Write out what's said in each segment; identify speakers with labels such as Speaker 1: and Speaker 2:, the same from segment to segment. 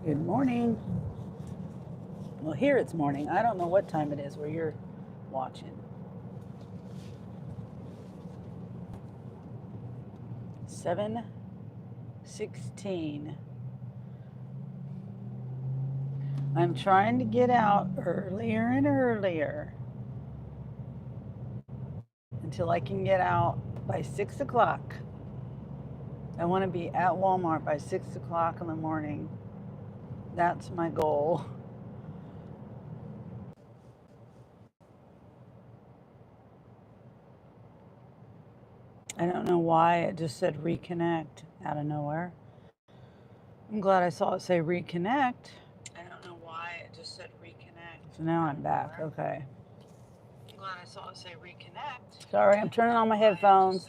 Speaker 1: Good morning. Well, here it's morning. I don't know what time it is where you're watching. 7:16. I'm trying to get out earlier and earlier until I can get out by 6 o'clock. I want to be at Walmart by 6 o'clock in the morning. That's my goal. I don't know why it just said reconnect out of nowhere. I'm glad I saw it say reconnect. I don't know why it just said reconnect. So now I'm back. Okay. I'm glad I saw it say reconnect. Sorry, I'm turning on my headphones.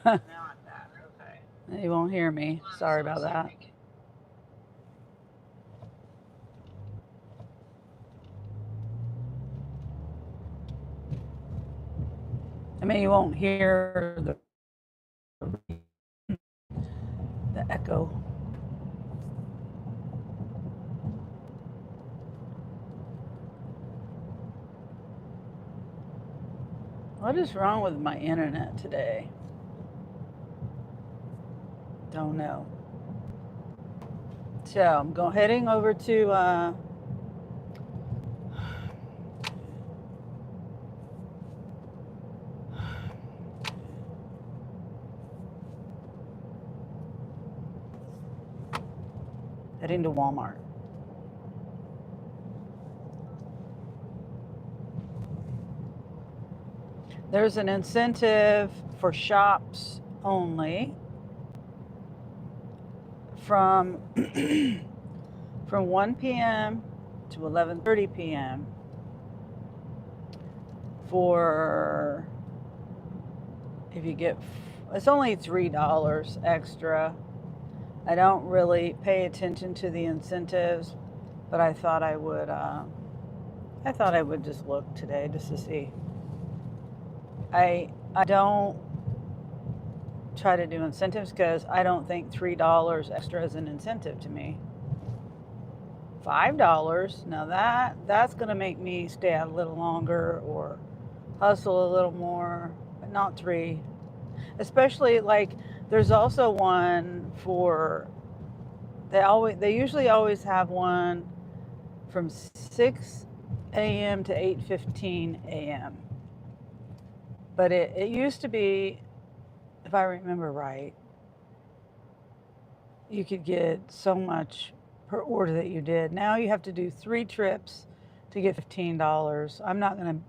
Speaker 1: Now I'm back. Okay. You won't hear me. Sorry about that. I mean, you won't hear the echo. What is wrong with my internet today? Don't know. So I'm heading over to heading to Walmart. There's an incentive for shops only from 1 p.m. to 11:30 p.m. for if you get it's only $3 extra. I don't really pay attention to the incentives, but I thought I would just look today just to see. I don't try to do incentives because I don't think $3 extra is an incentive to me. $5, now that's going to make me stay out a little longer or hustle a little more, but not $3. Especially like there's also one for they usually always have one from 6 a.m. to 8:15 a.m. But it used to be, if I remember right, you could get so much per order that you did. Now you have to do 3 trips to get $15. I'm not going to,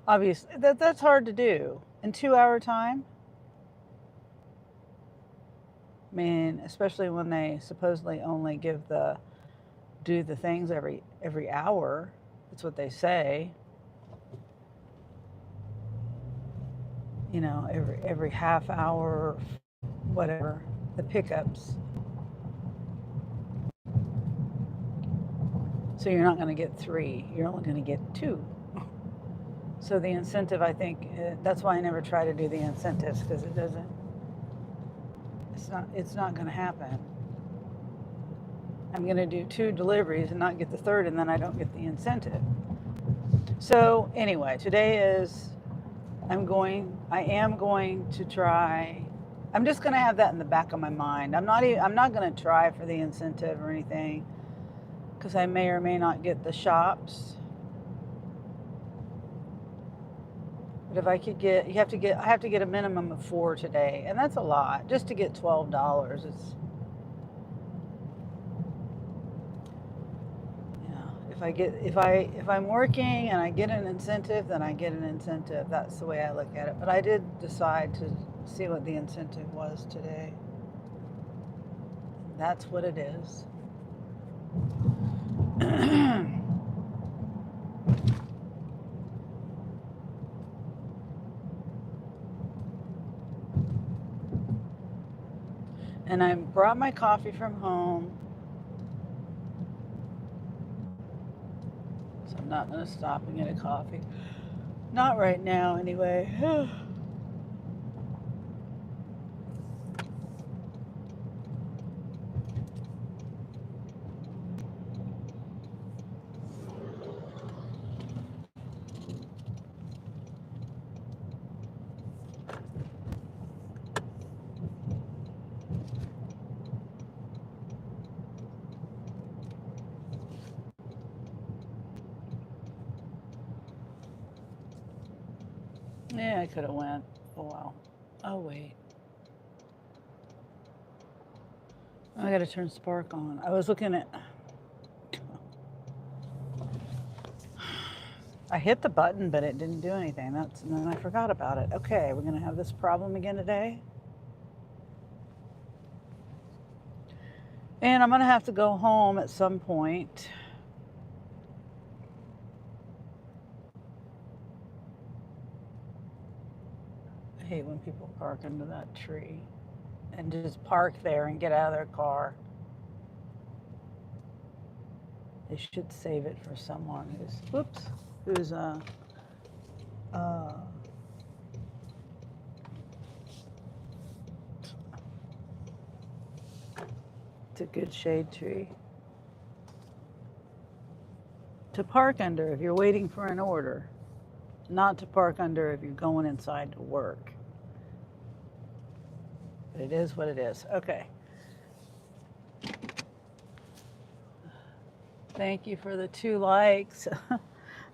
Speaker 1: obviously, that's hard to do in 2-hour time. I mean, especially when they supposedly only do the things every hour. That's what they say. You know, every half hour, whatever, the pickups. So you're not going to get 3, you're only going to get 2. So the incentive, I think, that's why I never try to do the incentives, because it's not going to happen. I'm going to do 2 deliveries and not get the 3rd, and then I don't get the incentive. So anyway, today is, I am going to try, I'm just going to have that in the back of my mind. I'm not going to try for the incentive or anything, because I may or may not get the shops. But if I could get, I have to get a minimum of 4 today, and that's a lot just to get $12. It's, if I'm working and I get an incentive, then I get an incentive. That's the way I look at it. But I did decide to see what the incentive was today. That's what it is. And I brought my coffee from home. So I'm not going to stop and get a coffee. Not right now, anyway. I could have went. Oh, wow. Oh, wait. I got to turn Spark on. I was looking at... I hit the button, but it didn't do anything. And then I forgot about it. Okay, we're going to have this problem again today. And I'm going to have to go home at some point. I hate when people park under that tree and just park there and get out of their car. They should save it for someone who's it's a good shade tree to park under if you're waiting for an order, not to park under if you're going inside to work. But it is what it is. Okay. Thank you for the 2 likes.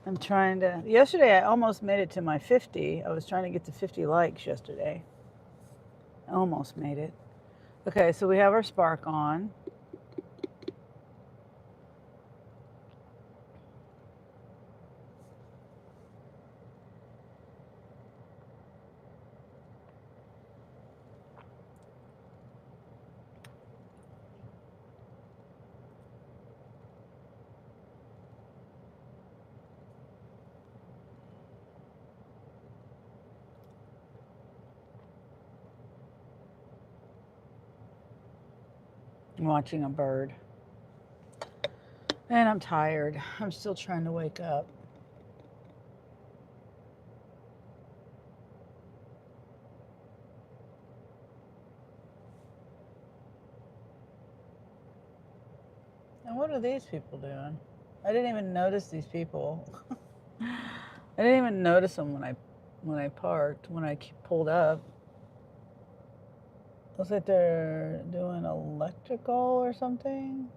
Speaker 1: I'm trying to, yesterday I almost made it to my 50. I was trying to get to 50 likes yesterday. Almost made it. Okay, so we have our Spark on. I'm watching a bird. And I'm tired. I'm still trying to wake up. And what are these people doing? I didn't even notice these people. I didn't even notice them when I parked, when I pulled up. Looks like they're doing electrical or something.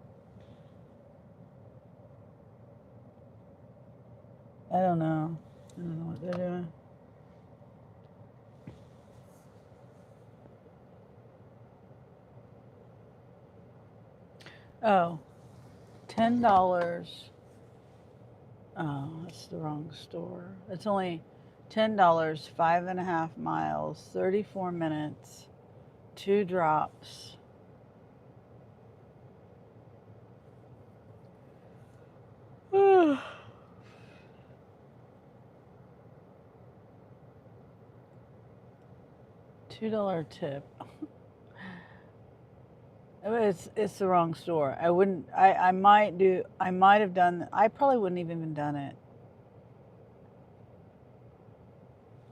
Speaker 1: I don't know. I don't know what they're doing. Oh, $10. Oh, that's the wrong store. It's only $10, 5.5 miles, 34 minutes, 2 drops. $2 tip. It's the wrong store. I wouldn't. I might have done. I probably wouldn't even done it.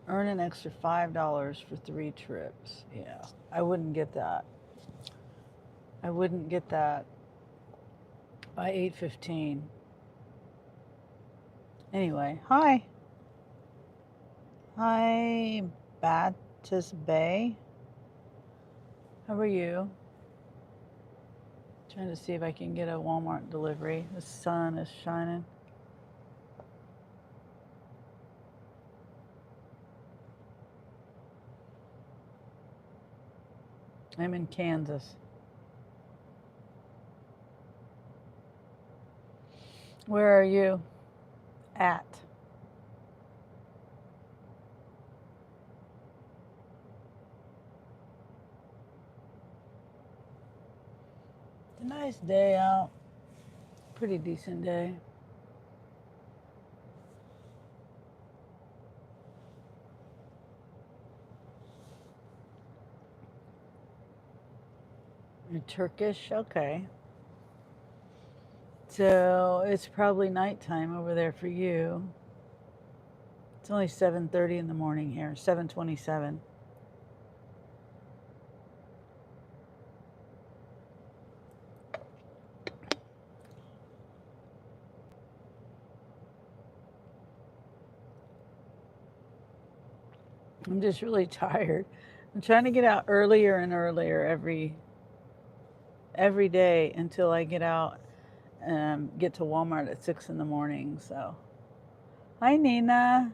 Speaker 1: Earn an extra $5 for 3 trips. Yeah, I wouldn't get that. I wouldn't get that by 8:15. Anyway, hi. Hi, Baptist Bay. How are you? Trying to see if I can get a Walmart delivery. The sun is shining. I'm in Kansas. Where are you at? It's a nice day out. Pretty decent day. You're Turkish? Okay. So it's probably nighttime over there for you. It's only 7:30 in the morning here, 7:27. I'm just really tired. I'm trying to get out earlier and earlier every day until I get out and get to Walmart at 6 in the morning. So, hi Nina.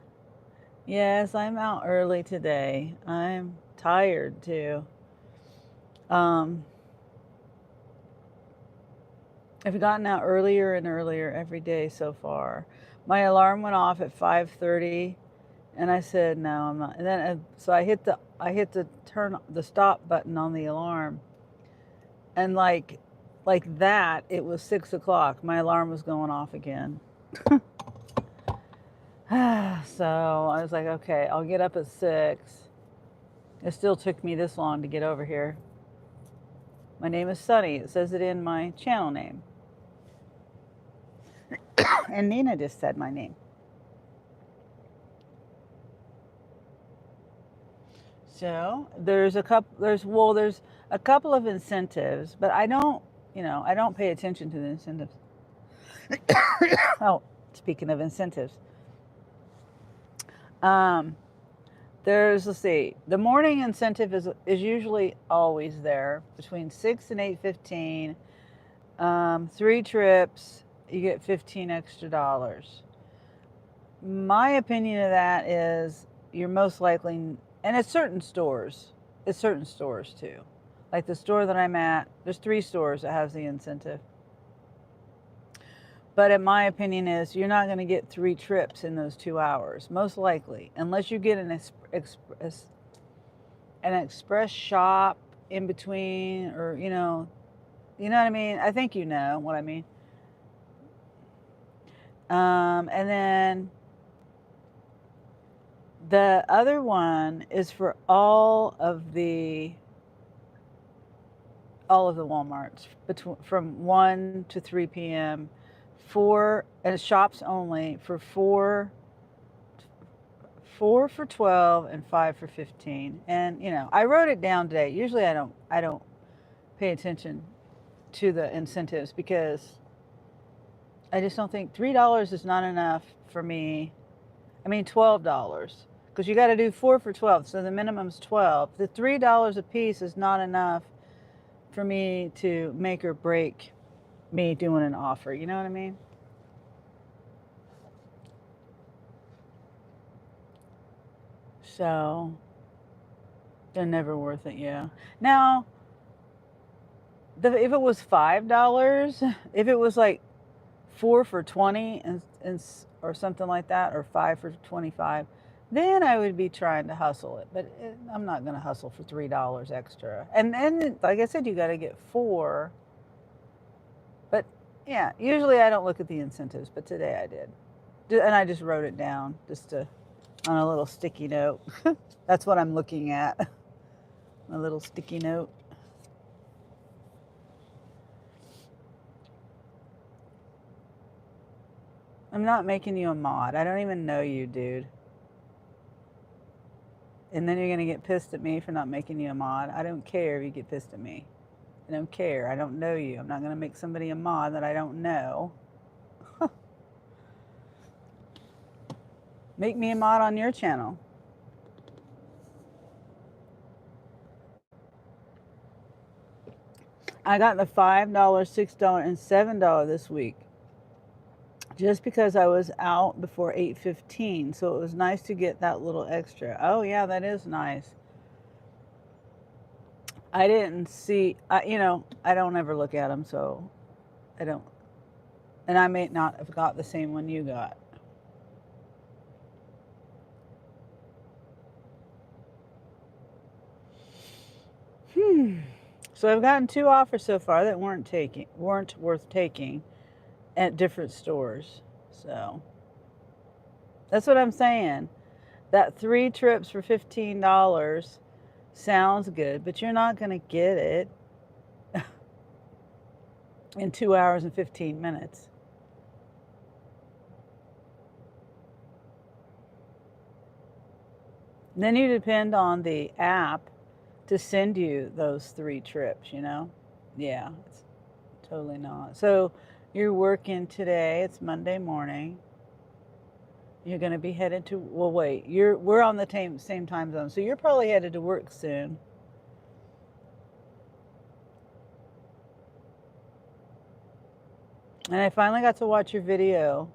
Speaker 1: Yes, I'm out early today. I'm tired too. Um, I've gotten out earlier and earlier every day so far. My alarm went off at 5:30, and I said no, I'm not. And then so I hit the turn the stop button on the alarm, and like that, it was 6 o'clock. My alarm was going off again. So I was like, okay, I'll get up at 6. It still took me this long to get over here. My name is Sunny. It says it in my channel name. And Nina just said my name. So there's a couple of incentives, but I don't pay attention to the incentives. Oh, speaking of incentives, let's see, the morning incentive is usually always there between 6 and 8:15. 3 trips, you get 15 extra dollars. My opinion of that is you're most likely, and it's certain stores too. Like the store that I'm at, there's 3 stores that has the incentive. But in my opinion is you're not going to get 3 trips in those 2 hours, most likely, unless you get an express shop in between, or what I mean. I think you know what I mean. And then the other one is for all of the Walmarts from 1 to 3 p.m. And shops only for 4 for 12 and 5 for 15. And I wrote it down today. Usually I don't pay attention to the incentives because I just don't think $3 is not enough for me. I mean $12, because you got to do 4 for 12, so the minimum's 12. The $3 a piece is not enough for me to make or break me doing an offer. You know what I mean? So they're never worth it. Yeah. Now, if it was $5, if it was like 4 for 20 or something like that, or 5 for 25, then I would be trying to hustle it. But I'm not going to hustle for $3 extra. And like I said, you got to get 4. But yeah, usually I don't look at the incentives, but today I did. And I just wrote it down on a little sticky note. That's what I'm looking at. A little sticky note. I'm not making you a mod. I don't even know you, dude. And then you're going to get pissed at me for not making you a mod. I don't care if you get pissed at me. I don't care. I don't know you. I'm not going to make somebody a mod that I don't know. Make me a mod on your channel. I got the $5, $6, and $7 this week, just because I was out before 8:15. So it was nice to get that little extra. Oh yeah, that is nice. I didn't see, I don't ever look at them, so I don't. And I may not have got the same one you got. So I've gotten 2 offers so far that weren't worth taking at different stores. So that's what I'm saying. That 3 trips for $15 sounds good, but you're not going to get it in 2 hours and 15 minutes. Then you depend on the app to send you those 3 trips, Yeah, it's totally not. So you're working today. It's Monday morning. You're going to be headed to, well, wait, we're on the same time zone. So you're probably headed to work soon. And I finally got to watch your video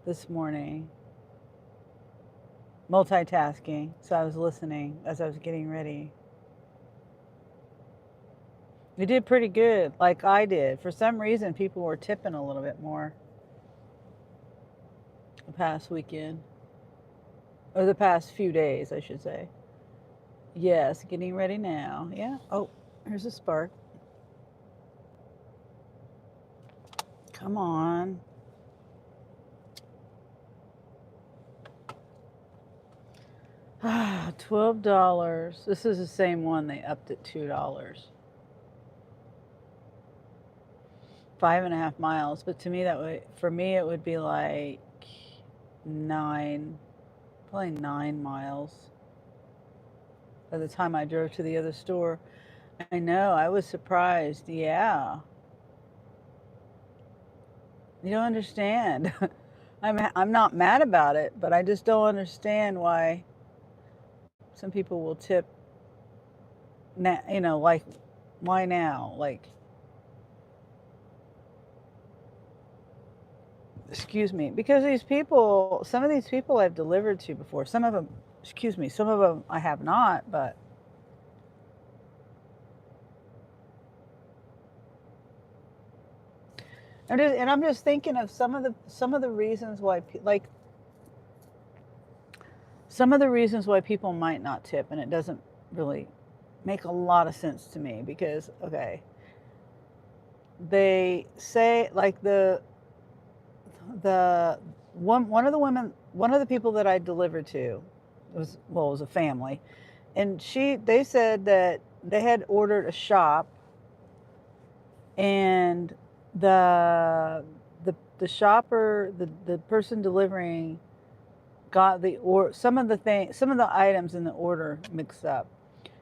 Speaker 1: this morning. multitasking. So I was listening as I was getting ready. You did pretty good, like I did. For some reason, people were tipping a little bit more the past weekend, or the past few days, I should say. Yes, getting ready now. Yeah. Oh, here's a spark. Come on. $12. This is the same one. They upped it $2. 5.5 miles, but to me that would, for me it would be like nine, probably 9 miles by the time I drove to the other store. I know, I was surprised. Yeah, you don't understand. I'm not mad about it, but I just don't understand why some people will tip now. Like, why now? Like, excuse me, because these people, some of these people I've delivered to before. Some of them, excuse me, some of them I have not, but I'm just thinking of some of the reasons why, like, some of the reasons why people might not tip, and it doesn't really make a lot of sense to me because, okay, they say, like, the one of the women, one of the people that I delivered to was, well, it was a family, and they said that they had ordered a shop, and the shopper, the person delivering, got some of the items in the order mixed up.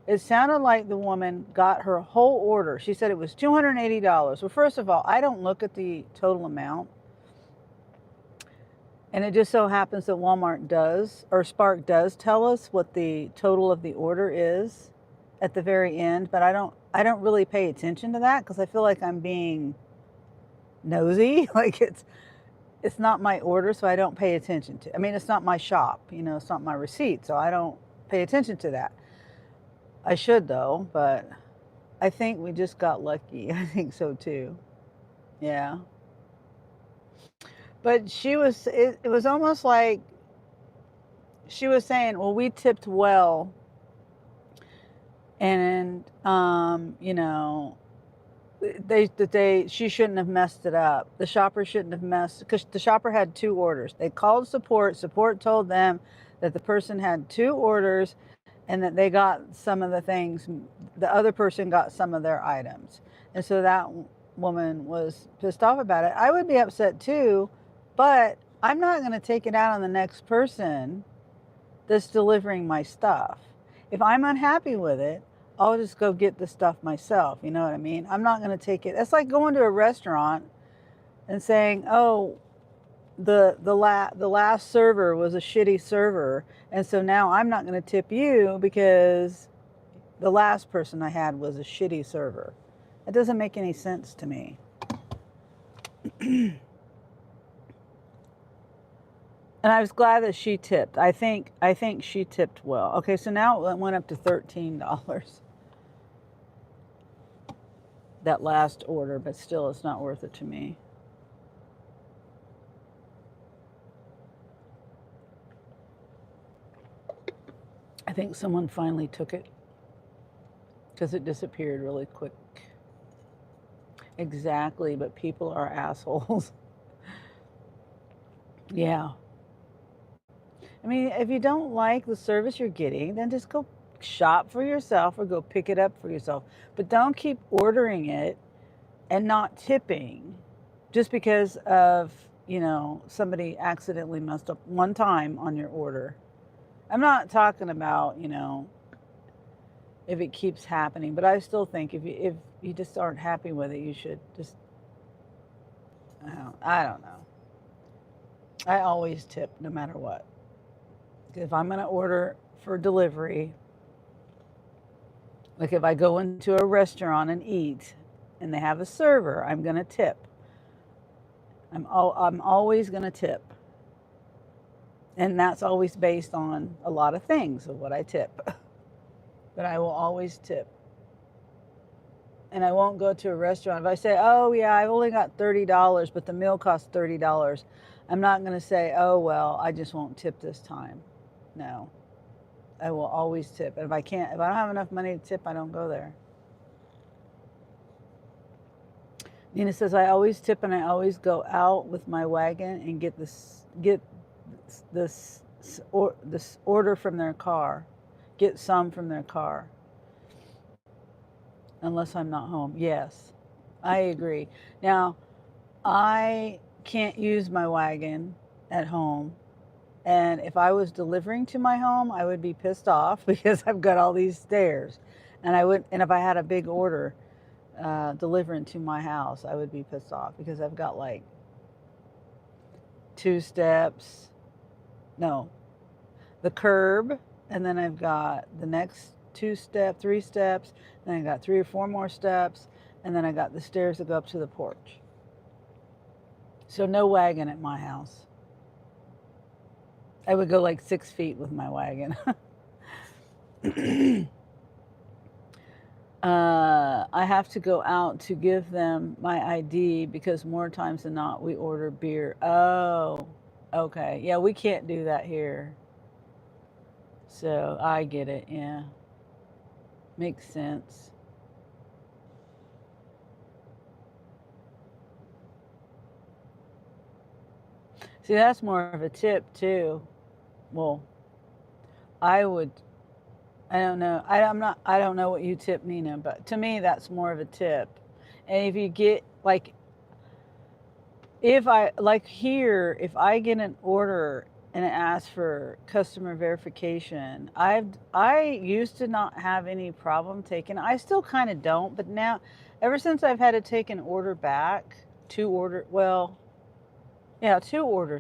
Speaker 1: It sounded like the woman got her whole order. She said it was $280. Well, first of all, I don't look at the total amount. And it just so happens that Walmart does, or Spark does, tell us what the total of the order is at the very end, but I don't really pay attention to that because I feel like I'm being nosy. Like, it's not my order, so I don't pay attention to. I mean, it's not my shop, it's not my receipt, so I don't pay attention to that. I should, though, but I think we just got lucky. I think so too. Yeah. But it was almost like she was saying, well, we tipped well, and she shouldn't have messed it up. The shopper shouldn't have because the shopper had 2 orders. They called support. Support told them that the person had 2 orders and that they got some of the things, the other person got some of their items. And so that woman was pissed off about it. I would be upset too, but I'm not going to take it out on the next person that's delivering my stuff. If I'm unhappy with it, I'll just go get the stuff myself. You know what I mean? I'm not going to take it. It's like going to a restaurant and saying, "Oh, the last server was a shitty server, and so now I'm not going to tip you because the last person I had was a shitty server." It doesn't make any sense to me. And I was glad that she tipped. I think she tipped well. Okay, so now it went up to $13. That last order, but still it's not worth it to me. I think someone finally took it because it disappeared really quick. Exactly, but people are assholes. Yeah. I mean, if you don't like the service you're getting, then just go shop for yourself or go pick it up for yourself. But don't keep ordering it and not tipping just because of, somebody accidentally messed up one time on your order. I'm not talking about, if it keeps happening, but I still think if you just aren't happy with it, you should just, I don't know. I always tip no matter what. If I'm going to order for delivery, like if I go into a restaurant and eat and they have a server, I'm going to tip. I'm always going to tip. And that's always based on a lot of things of what I tip. But I will always tip. And I won't go to a restaurant. If I say, oh, yeah, I've only got $30, but the meal costs $30, I'm not going to say, oh, well, I just won't tip this time. No, I will always tip. And if I don't have enough money to tip, I don't go there. Nina says, I always tip and I always go out with my wagon and get this order from their car, get some from their car, unless I'm not home. Yes, I agree. Now, I can't use my wagon at home. And if I was delivering to my home, I would be pissed off because I've got all these stairs. And if I had a big order delivering to my house, I would be pissed off because I've got like 2 steps. No, the curb, and then I've got the next 3 steps, then I got 3 or 4 more steps, and then I got the stairs that go up to the porch. So no wagon at my house. I would go like 6 feet with my wagon. I have to go out to give them my ID because more times than not we order beer. Oh, okay. Yeah, we can't do that here. So I get it. Yeah. Makes sense. See, that's more of a tip too. Well, I would, I don't know. I don't know what you tip, Nina, but to me, that's more of a tip. And if you get like, if I get an order and it asks for customer verification, I used to not have any problem taking. I still kind of don't, but now, ever since I've had to take an order back, 2 orders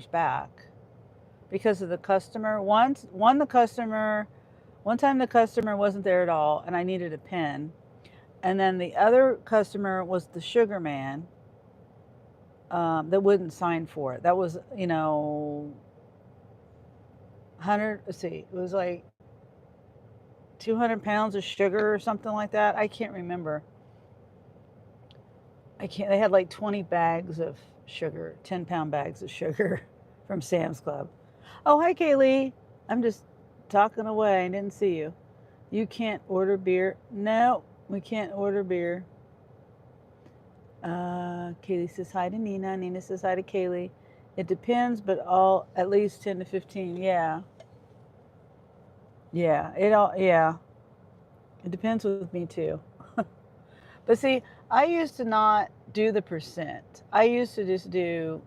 Speaker 1: back because of the customer. One time the customer wasn't there at all, and I needed a pen, and then the other customer was the sugar man. That wouldn't sign for it. That was, 100, let's see, it was like 200 pounds of sugar or something like that. I can't remember. They had like 20 bags of sugar, 10-pound bags of sugar from Sam's Club. Oh, hi, Kaylee. I'm just talking away. I didn't see you. You can't order beer. No, we can't order beer. Kaylee says hi to Nina. Nina says hi to Kaylee. It depends, but at least 10 to 15. Yeah. Yeah. It depends with me too. But see, I used to not do the percent. I used to just do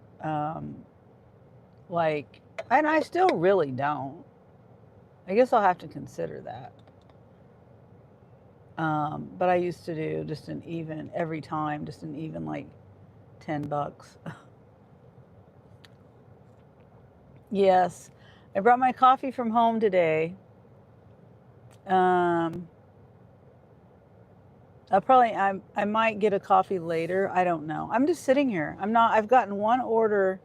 Speaker 1: and I still really don't. I guess I'll have to consider that. But I used to do just an even every time, just an even like $10. Yes, I brought my coffee from home today. I might get a coffee later. I don't know. I'm just sitting here. I've gotten one order.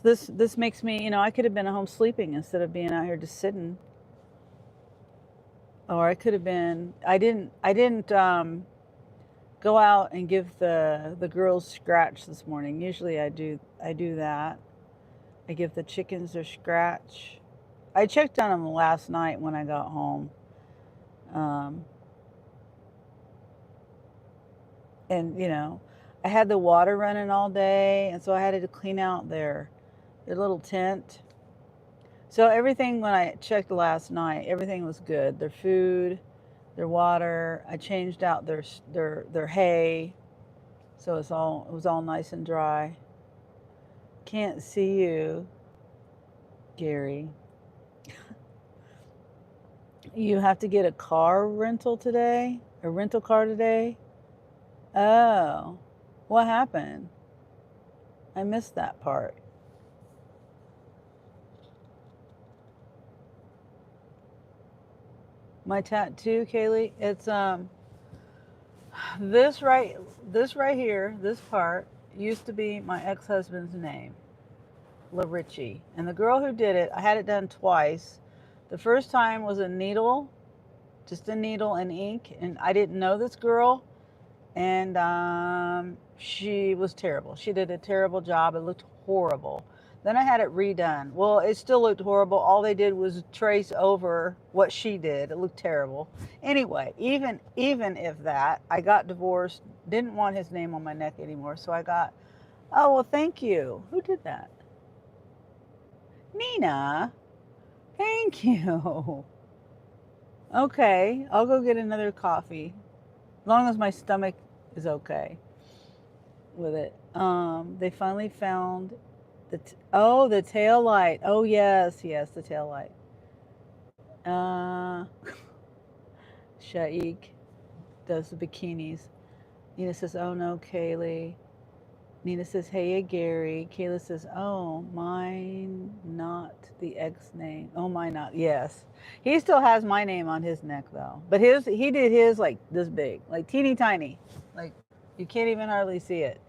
Speaker 1: This makes me, I could have been at home sleeping instead of being out here just sitting. Or I could have been, I didn't go out and give the girls scratch this morning. Usually I do that. I give the chickens their scratch. I checked on them last night when I got home. And I had the water running all day, and so I had to clean out their little tent. So everything, when I checked last night, everything was good. Their food, their water. I changed out their hay, so it was all nice and dry. Can't see you, Gary. You have to get a car rental today? A rental car today? Oh, what happened? I missed that part. My tattoo, Kaylee, it's this right here, this part used to be my ex-husband's name. LaRicci. And the girl who did it, I had it done twice. The first time was a needle, just a needle and ink. And I didn't know this girl. And she was terrible. She did a terrible job. It looked horrible. Then I had it redone. Well, it still looked horrible. All they did was trace over what she did. It looked terrible. Anyway, even if that, I got divorced, didn't want his name on my neck anymore. So I got, oh, well, thank you. Who did that? Nina. Thank you. Okay, I'll go get another coffee. As long as my stomach is okay with it. They finally found the tail light. Oh yes, the tail light. Shaik does the bikinis. Nina says, oh no, Kaylee. Nina says, hey Gary. Kayla says, oh, mine not the ex name. Oh, mine not. Yes. He still has my name on his neck though. But he did his like this big, like teeny tiny. Like you can't even hardly see it.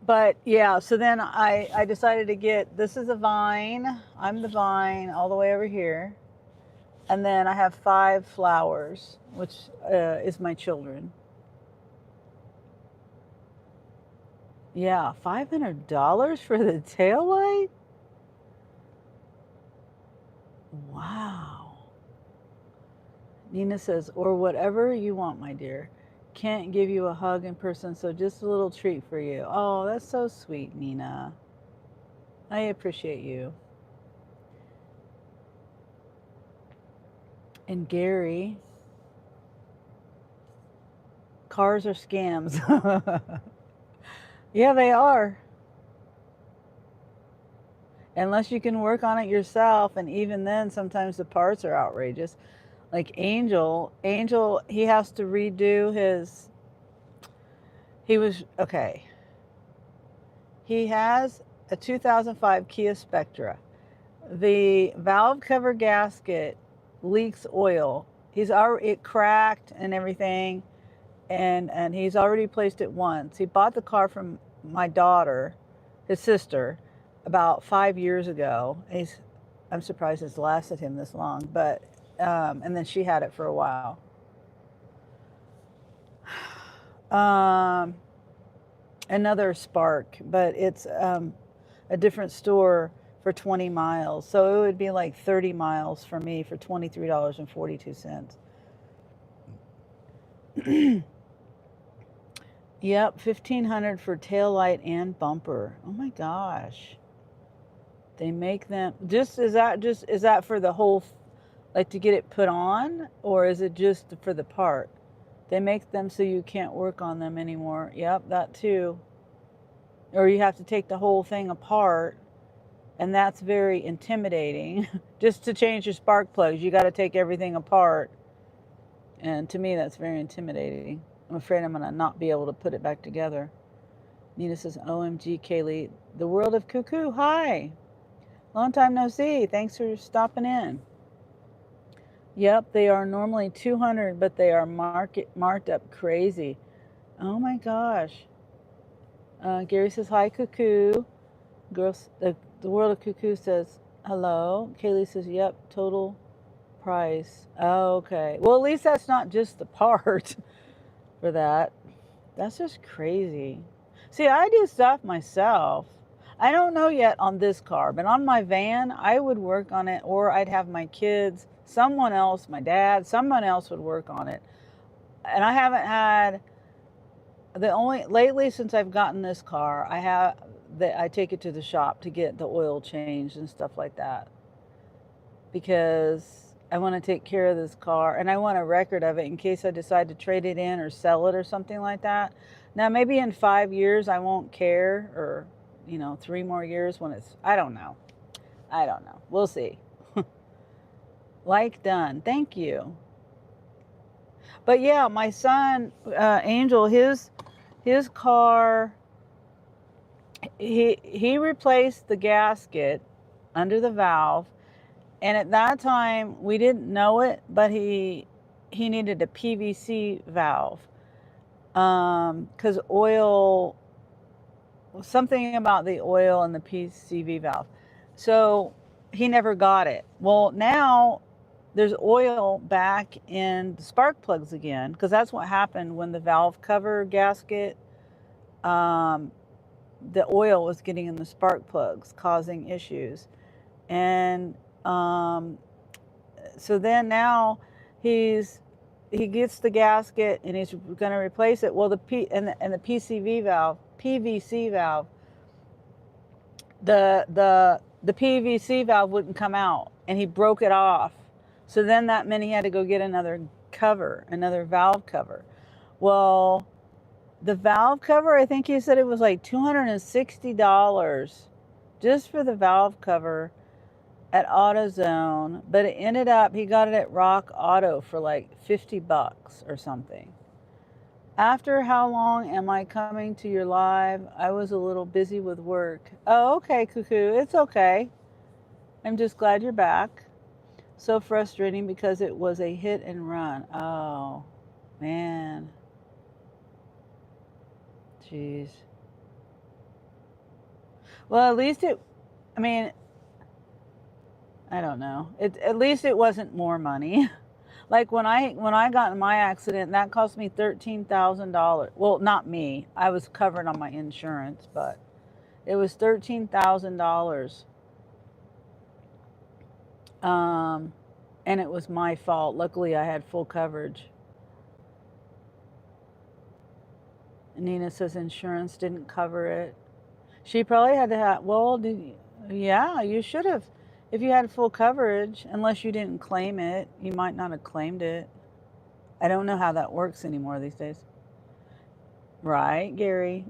Speaker 1: But yeah, so then I decided to get, this is a vine. I'm the vine all the way over here. And then I have 5 flowers, which is my children. Yeah, $500 for the taillight? Wow. Nina says, or whatever you want, my dear. Can't give you a hug in person, so just a little treat for you. Oh, that's so sweet, Nina. I appreciate you. And Gary, cars are scams. Yeah, they are. Unless you can work on it yourself, and even then, sometimes the parts are outrageous. Like Angel, he has to redo his. He has a 2005 Kia Spectra. The valve cover gasket leaks oil. It cracked and everything, and he's already replaced it once. He bought the car from my daughter, his sister, about 5 years ago. I'm surprised it's lasted him this long, but and then she had it for a while. Another Spark, but it's a different store for 20 miles. So it would be like 30 miles for me for $23.42. Yep, $1,500 for tail light and bumper. Oh my gosh. They make them is that for the whole, like to get it put on, or is it just for the part? They make them so you can't work on them anymore. Yep, that too. Or you have to take the whole thing apart, and that's very intimidating. Just to change your spark plugs, you got to take everything apart. And to me, that's very intimidating. I'm afraid I'm going to not be able to put it back together. Nina says, OMG, Kaylee, the world of cuckoo. Hi. Long time no see. Thanks for stopping in. Yep, they are normally $200, but they are marked up crazy. Oh my gosh. Gary says, hi, cuckoo. Girls, the world of cuckoo says, hello. Kaylee says, yep, total price. Oh, okay. Well, at least that's not just the part for that. That's just crazy. See, I do stuff myself. I don't know yet on this car, but on my van, I would work on it, or I'd have my kids, someone else, my dad, someone else would work on it. And I haven't had lately since I've gotten this car, I take it to the shop to get the oil changed and stuff like that, because I want to take care of this car, and I want a record of it in case I decide to trade it in or sell it or something like that. Now, maybe in 5 years I won't care, or 3 more years when I don't know. We'll see. Like done. Thank you. But yeah, my son, Angel, his car, he replaced the gasket under the valve, and at that time we didn't know it, but he needed a PVC valve, because oil something about the oil and the PCV valve. So he never got it. Well, now there's oil back in the spark plugs again, because that's what happened when the valve cover gasket, um, the oil was getting in the spark plugs, causing issues. And so then now he's he gets the gasket and he's going to replace it. Well, the PVC valve, the PVC valve wouldn't come out, and he broke it off. So then that meant he had to go get another cover, another valve cover. Well, the valve cover, I think he said it was like $260 just for the valve cover at AutoZone, but it ended up he got it at Rock Auto for like $50 or something. After how long am I coming to your live? I was a little busy with work. Oh, okay, Cuckoo. It's okay. I'm just glad you're back. So frustrating because it was a hit and run. Oh, man. Jeez. Well, at least I mean, I don't know. At least it wasn't more money. Like when I got in my accident, that cost me $13,000. Well, not me. I was covered on my insurance, but it was $13,000. And it was my fault. Luckily, I had full coverage. Nina says insurance didn't cover it. She probably had to have. Well, yeah, you should have. If you had full coverage, unless you didn't claim it, you might not have claimed it. I don't know how that works anymore these days. Right, Gary?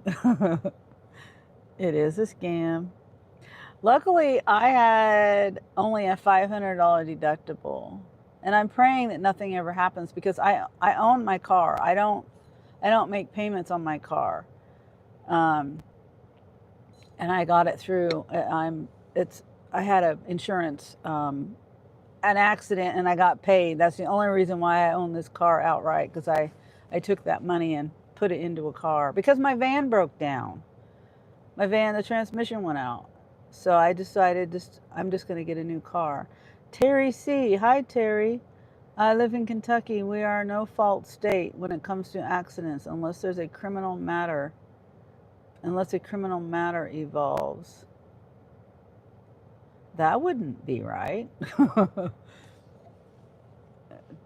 Speaker 1: It is a scam. Luckily, I had only a $500 deductible, and I'm praying that nothing ever happens because I own my car. I don't make payments on my car, and I got it through. I had an insurance, an accident, and I got paid. That's the only reason why I own this car outright, because I took that money and put it into a car because my van broke down. The transmission went out. So I decided I'm just going to get a new car. Terry C. Hi, Terry. I live in Kentucky. We are a no-fault state when it comes to accidents unless a criminal matter evolves. That wouldn't be right.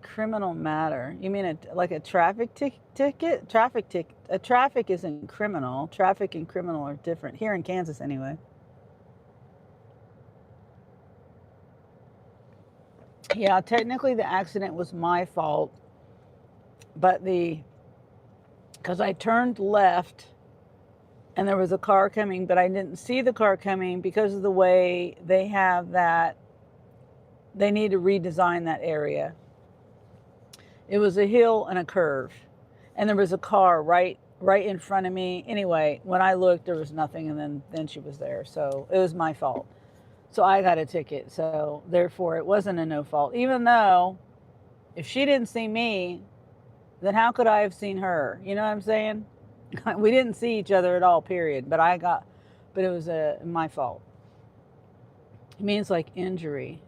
Speaker 1: Criminal matter. You mean like a traffic ticket? A traffic isn't criminal. Traffic and criminal are different. Here in Kansas, anyway. Yeah, technically the accident was my fault, but because I turned left and there was a car coming, but I didn't see the car coming because of the way they have that. They need to redesign that area. It was a hill and a curve, and there was a car right in front of me. Anyway, when I looked, there was nothing, and then she was there. So it was my fault. So I got a ticket. So therefore, it wasn't a no fault. Even though if she didn't see me, then how could I have seen her? You know what I'm saying? We didn't see each other at all, period. But it was my fault. It means like injury.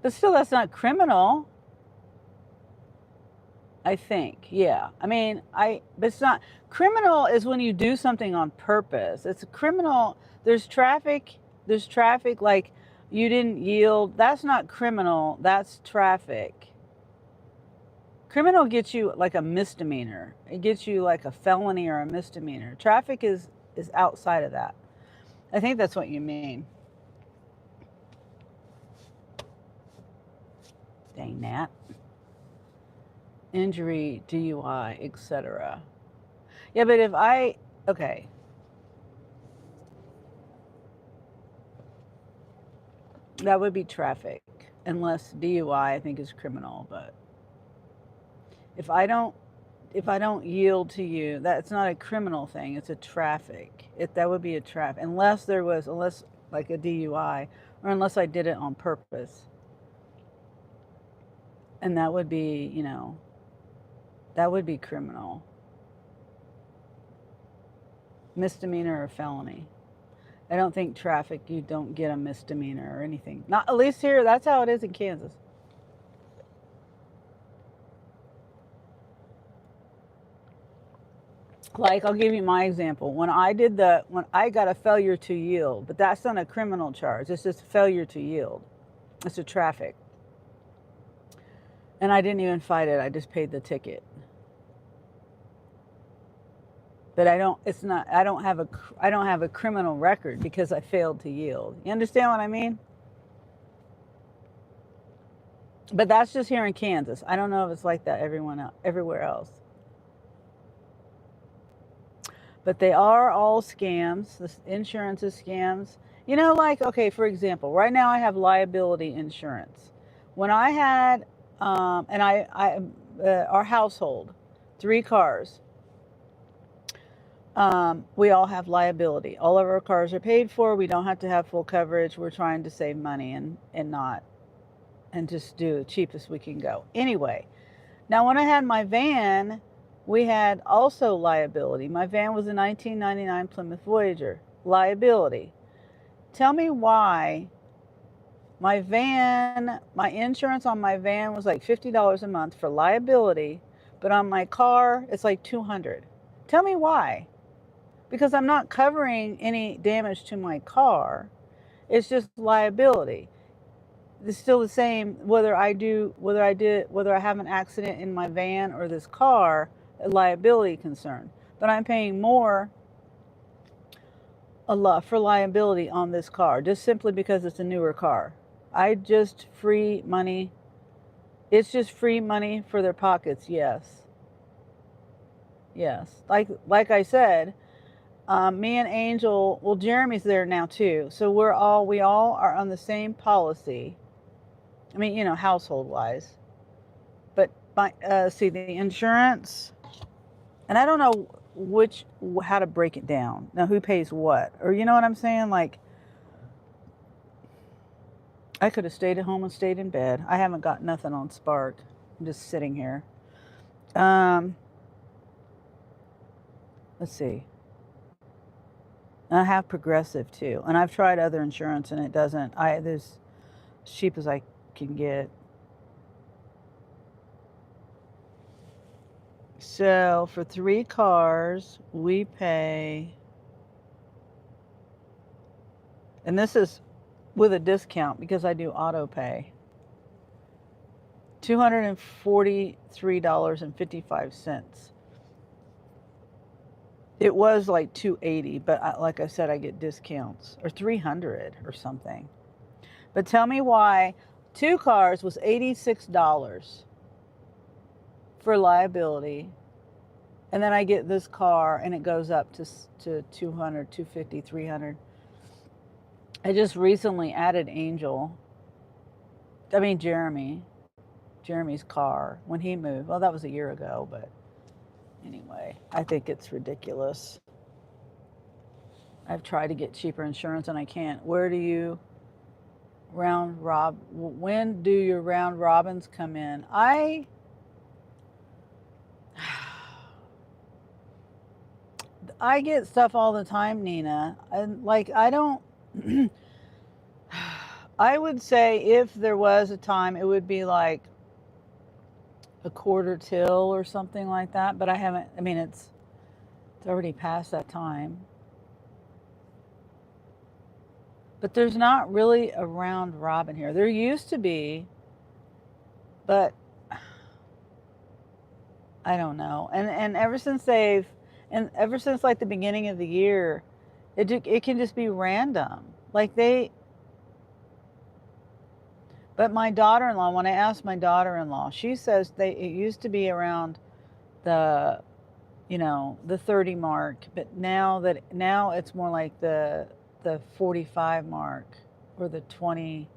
Speaker 1: But still, that's not criminal. I think, yeah. I mean, but it's not criminal is when you do something on purpose. It's a criminal. There's traffic like you didn't yield. That's not criminal. That's traffic. Criminal gets you like a misdemeanor. It gets you like a felony or a misdemeanor. Traffic is outside of that. I think that's what you mean. Dang that. Injury, DUI, etc. Yeah, but okay. That would be traffic, unless DUI I think is criminal. But if I don't yield to you, that's not a criminal thing. It's a traffic. That would be a traffic, unless like a DUI, or unless I did it on purpose, and that would be that would be criminal. misdemeanor or felony. I don't think traffic, you don't get a misdemeanor or anything. Not at least here, that's how it is in Kansas. Like, I'll give you my example. When I got a failure to yield, but that's not a criminal charge. It's just failure to yield. It's a traffic. And I didn't even fight it. I just paid the ticket. But I don't have a criminal record because I failed to yield. You understand what I mean? But that's just here in Kansas. I don't know if it's like that everywhere else. But they are all scams. The insurance is scams. You know, like, okay, for example, right now I have liability insurance. When I had, our household, 3 cars, we all have liability. All of our cars are paid for. We don't have to have full coverage. We're trying to save money and just do the cheapest we can go. Anyway, now when I had my van, we had also liability. My van was a 1999 Plymouth Voyager. Liability. Tell me why my insurance on my van was like $50 a month for liability, but on my car, it's like $200. Tell me why. Because I'm not covering any damage to my car. It's just liability. It's still the same whether I have an accident in my van or this car, a liability concern. But I'm paying more a lot for liability on this car just simply because it's a newer car. It's just free money for their pockets. Yes. Like I said, me and Angel, well, Jeremy's there now too. So we all are on the same policy. I mean, you know, household wise. But the insurance, and I don't know how to break it down. Now, who pays what? Or you know what I'm saying? Like, I could have stayed at home and stayed in bed. I haven't got nothing on Spark. I'm just sitting here. Let's see. I have Progressive too, and I've tried other insurance, and it doesn't. There's as cheap as I can get. So for 3 cars, we pay, and this is with a discount because I do auto pay, $243.55. It was like $280, but like I said, I get discounts, or $300 or something. But tell me why 2 cars was $86 for liability, and then I get this car and it goes up to $200, $250, $300. I just recently added Jeremy's car when he moved. Well, that was a year ago, but anyway, I think it's ridiculous. I've tried to get cheaper insurance and I can't. When do your round robins come in? I get stuff all the time, Nina. And like, I don't, I would say if there was a time, it would be like a quarter till or something like that. But it's already past that time. But there's not really a round robin here. There used to be, but I don't know. And ever since like the beginning of the year, it can just be random. But my daughter-in-law, when I asked my daughter-in-law, she says it used to be around the 30 mark, but now it's more like the 45 mark, or the 20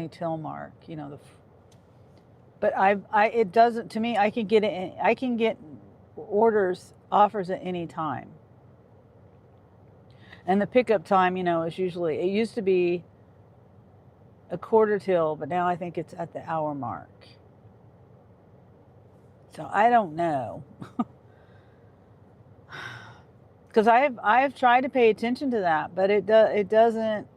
Speaker 1: till mark, but it doesn't, to me, I can get offers at any time. And the pickup time, is usually, it used to be a quarter till, but now I think it's at the hour mark. So I don't know. Because I've tried to pay attention to that, but it doesn't.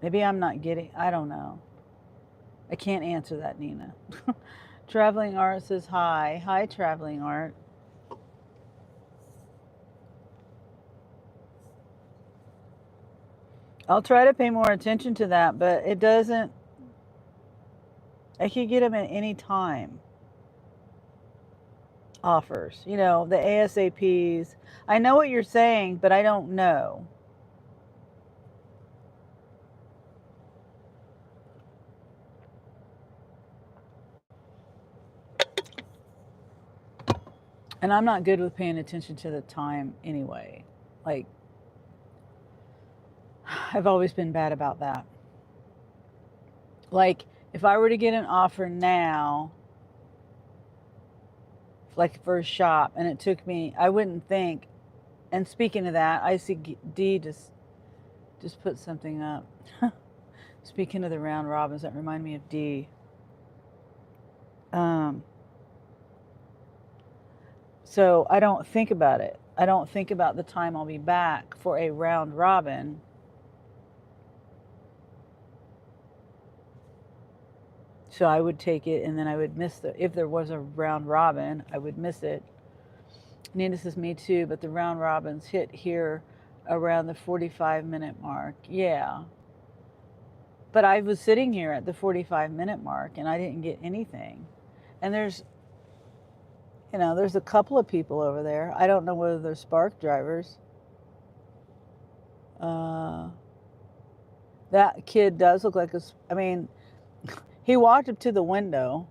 Speaker 1: Maybe I'm not getting. I don't know. I can't answer that, Nina. Traveling Art says hi. Hi, Traveling Art. I'll try to pay more attention to that, but it doesn't. I could get them at any time. Offers, the ASAPs. I know what you're saying, but I don't know. And I'm not good with paying attention to the time anyway. Like, I've always been bad about that. Like, if I were to get an offer now, like for a shop, and it took me, I wouldn't think. And speaking of that, I see D just put something up. Speaking of the round robins, that remind me of D. So I don't think about it. I don't think about the time I'll be back for a round robin. So I would take it, and then I would miss if there was a round robin, I would miss it. Nina says, me too, but the round robins hit here around the 45-minute mark. Yeah. But I was sitting here at the 45-minute mark, and I didn't get anything. And there's a couple of people over there. I don't know whether they're Spark drivers. That kid does look like he walked up to the window.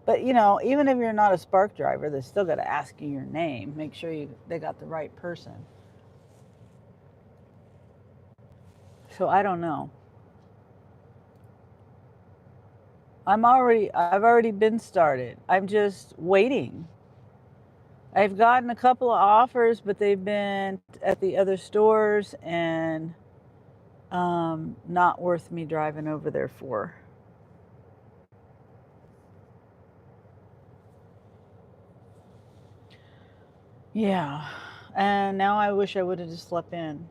Speaker 1: But, even if you're not a Spark driver, they still got to ask you your name. Make sure they got the right person. So I don't know. I've already been started. I'm just waiting. I've gotten a couple of offers, but they've been at the other stores and not worth me driving over there for. Yeah. And now I wish I would have just slept in.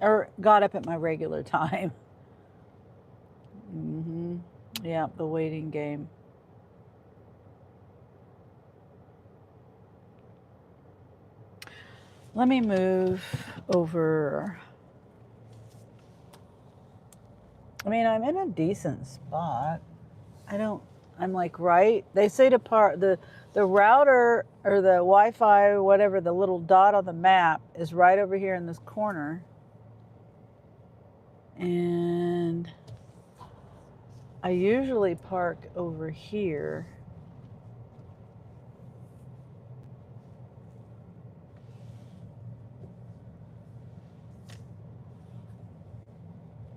Speaker 1: Or got up at my regular time. Yeah, the waiting game. Let me move over. I'm in a decent spot. I'm like right. They say to park the router or the Wi-Fi or whatever, the little dot on the map is right over here in this corner. And I usually park over here.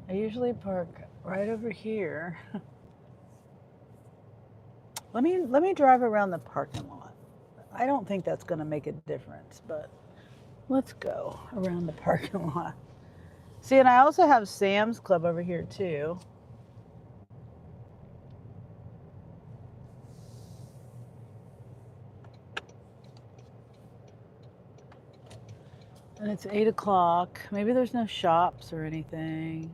Speaker 1: I usually park right over here. Let me drive around the parking lot. I don't think that's going to make a difference, but let's go around the parking lot. See, and I also have Sam's Club over here too. And it's 8 o'clock. Maybe there's no shops or anything.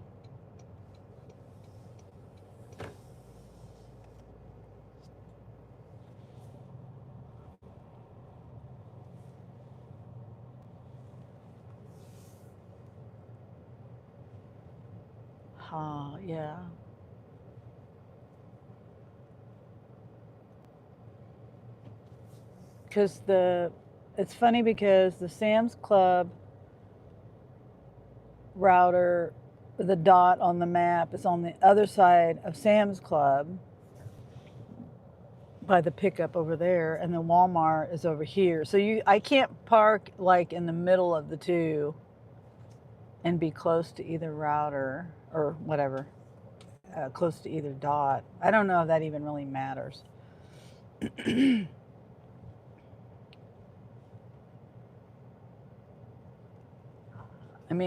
Speaker 1: Yeah. Because it's funny because the Sam's Club router, the dot on the map is on the other side of Sam's Club by the pickup over there, and the Walmart is over here. So I can't park like in the middle of the two and be close to either router or whatever, close to either dot. I don't know if that even really matters.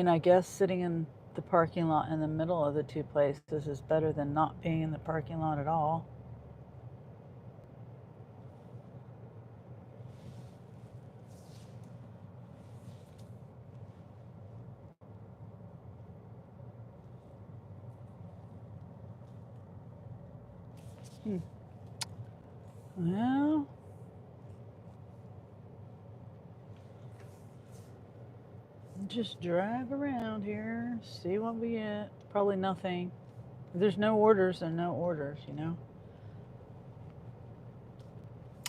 Speaker 1: I guess sitting in the parking lot in the middle of the two places is better than not being in the parking lot at all. Well, just drive around here, see what we get. Probably nothing. If there's no orders, then no orders, you know?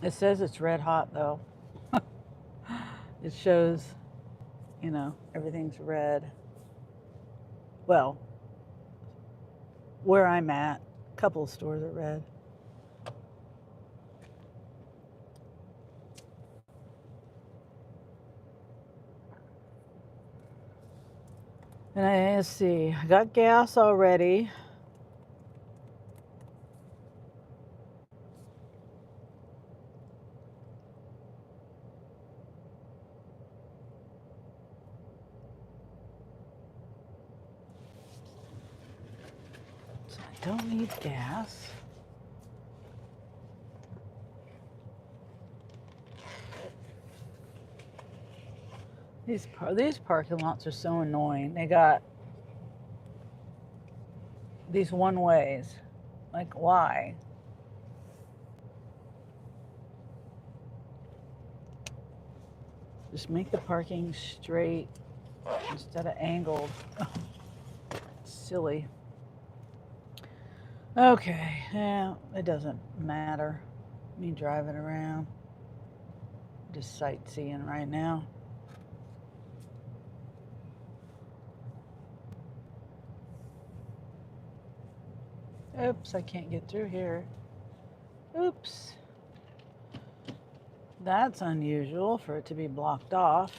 Speaker 1: It says it's red hot, though. It shows, you know, everything's red. Well, where I'm at, a couple of stores are red. And let's see, I got gas already. So I don't need gas. These parking lots are so annoying. They got these one ways. Like, why? Just make the parking straight instead of angled. Silly. Okay, yeah, it doesn't matter. Me driving around. Just sightseeing right now. Oops, I can't get through here. Oops. That's unusual for it to be blocked off.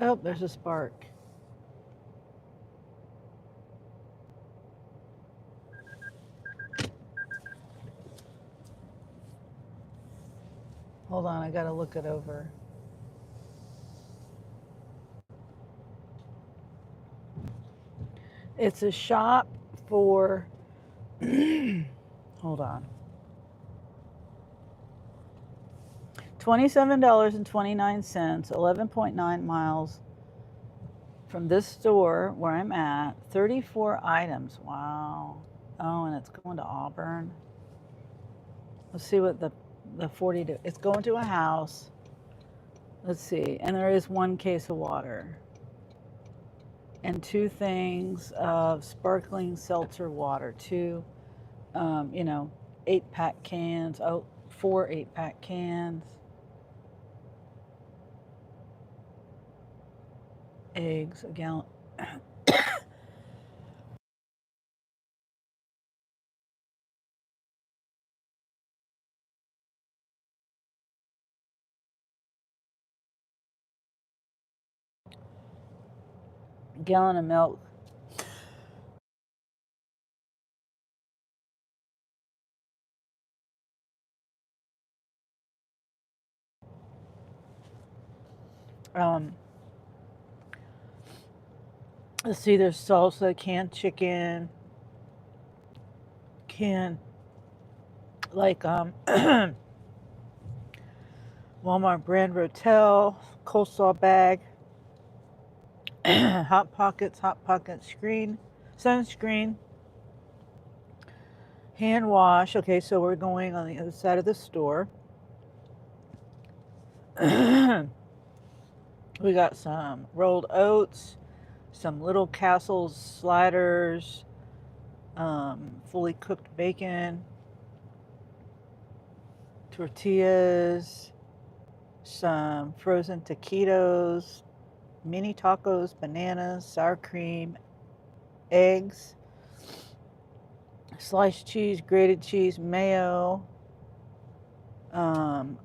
Speaker 1: Oh, there's a spark. Hold on, I gotta look it over. It's a shop for, hold on, $27.29, 11.9 miles from this store where I'm at, 34 items. Wow. Oh, and it's going to Auburn. Let's see what the 40 do. It's going to a house. Let's see. And there is one case of water and 2 things of sparkling seltzer water. 2, 8-pack cans. Oh, 4 8-pack cans. Eggs, a gallon. Gallon of milk. Let's see, there's salsa, canned chicken, canned, like, Walmart brand Rotel, coleslaw bag, Hot Pockets, sunscreen, hand wash. Okay, so we're going on the other side of the store. We got some rolled oats, some Little Castles sliders, fully cooked bacon, tortillas, some frozen taquitos, mini tacos, bananas, sour cream, eggs, sliced cheese, grated cheese, mayo,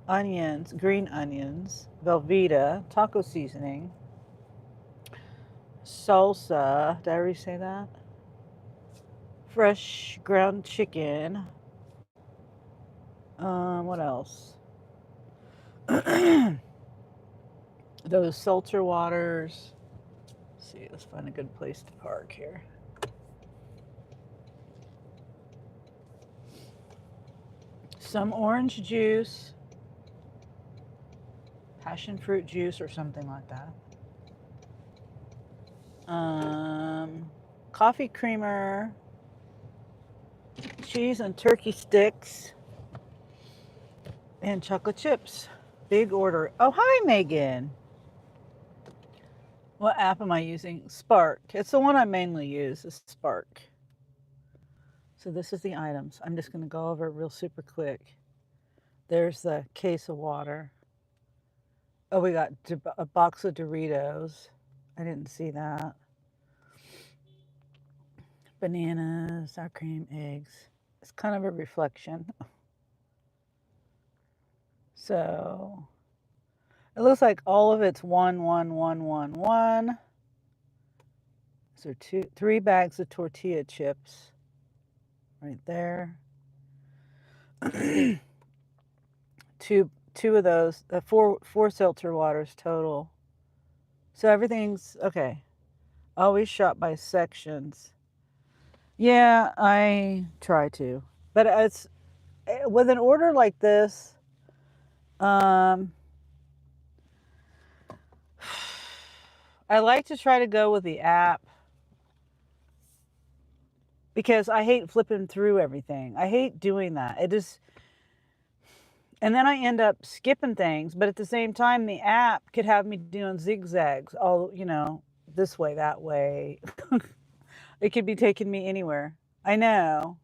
Speaker 1: onions, green onions, Velveeta, taco seasoning, salsa. Did I already say that? Fresh ground chicken. What else? Those seltzer waters. Let's see, let's find a good place to park here. Some orange juice, passion fruit juice, or something like that. Coffee creamer, cheese and turkey sticks, and chocolate chips. Big order. Oh, hi, Megan. What app am I using? Spark. It's the one I mainly use, is Spark. So this is the items. I'm just going to go over it real super quick. There's the case of water. Oh, we got a box of Doritos. I didn't see that. Bananas, sour cream, eggs. It's kind of a reflection. So it looks like all of it's 1. So 3 bags of tortilla chips right there. two of those, four seltzer waters total. So everything's okay. Always shop by sections. Yeah, I try to, but it's with an order like this. I like to try to go with the app because I hate flipping through everything. I hate doing that. It just, and then I end up skipping things, but at the same time, the app could have me doing zigzags, all, this way, that way. It could be taking me anywhere. I know,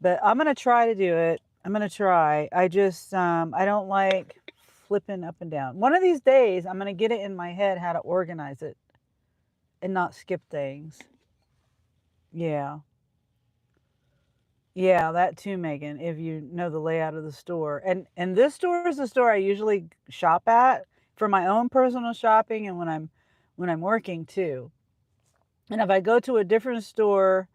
Speaker 1: but I'm going to try to do it. I'm going to try. I just, I don't like flipping up and down. One of these days, I'm going to get it in my head how to organize it and not skip things. Yeah. Yeah, that too, Megan, if you know the layout of the store. And this store is the store I usually shop at for my own personal shopping and when I'm working too. And if I go to a different store,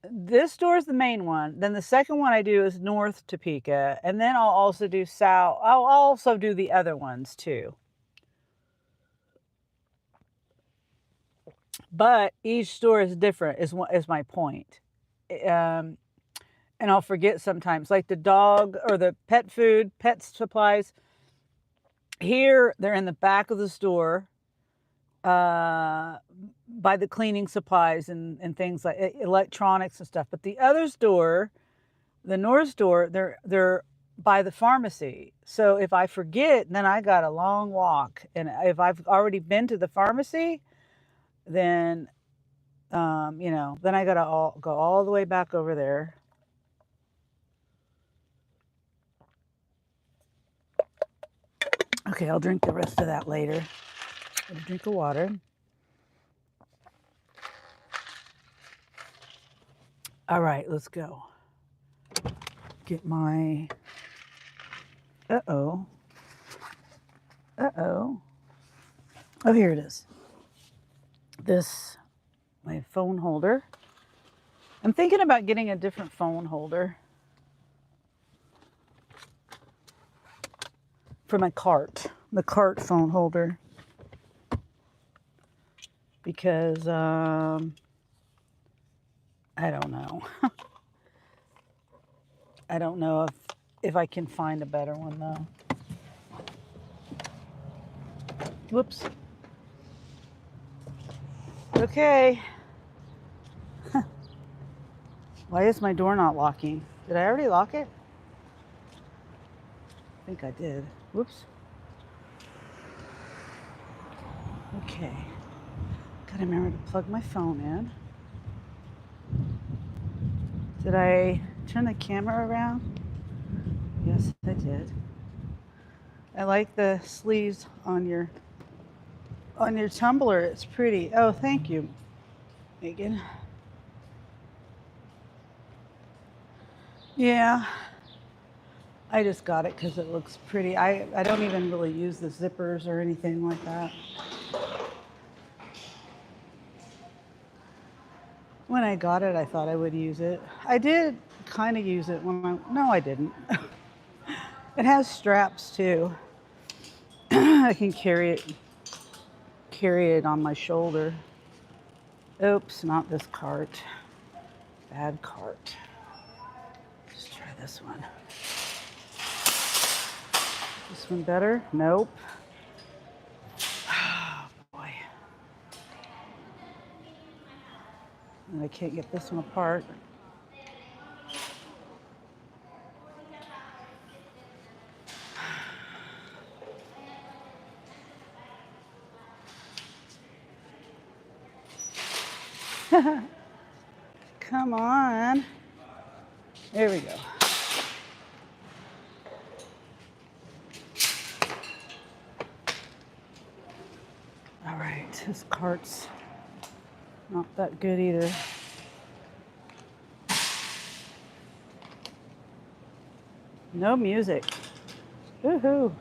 Speaker 1: this store is the main one. Then the second one I do is North Topeka, and then I'll also do South. I'll also do the other ones too. But each store is different. Is my point. And I'll forget sometimes, like the dog or the pet food, pet supplies. Here, they're in the back of the store by the cleaning supplies and things like electronics and stuff. But the other store, the North store, they're by the pharmacy. So if I forget, then I got a long walk. And if I've already been to the pharmacy, then, then I got to go all the way back over there. Okay, I'll drink the rest of that later. Get a drink of water. All right, let's go. Get my... Uh-oh. Oh, here it is. My phone holder. I'm thinking about getting a different phone holder for my cart. The cart phone holder. Because, I don't know. I don't know if I can find a better one, though. Whoops. Okay. Why is my door not locking? Did I already lock it? I think I did. Whoops. Okay. Gotta remember to plug my phone in. Did I turn the camera around? Yes, I did. I like the sleeves on your tumbler. It's pretty. Oh, thank you, Megan. Yeah. I just got it because it looks pretty. I don't even really use the zippers or anything like that. When I got it, I thought I would use it. I did kind of use it no, I didn't. It has straps too. I can carry it on my shoulder. Oops, not this cart. Bad cart. Let's try this one. This one better? Nope. Oh boy. And I can't get this one apart. Come on. There we go. All right, this cart's not that good either. No music. Woohoo.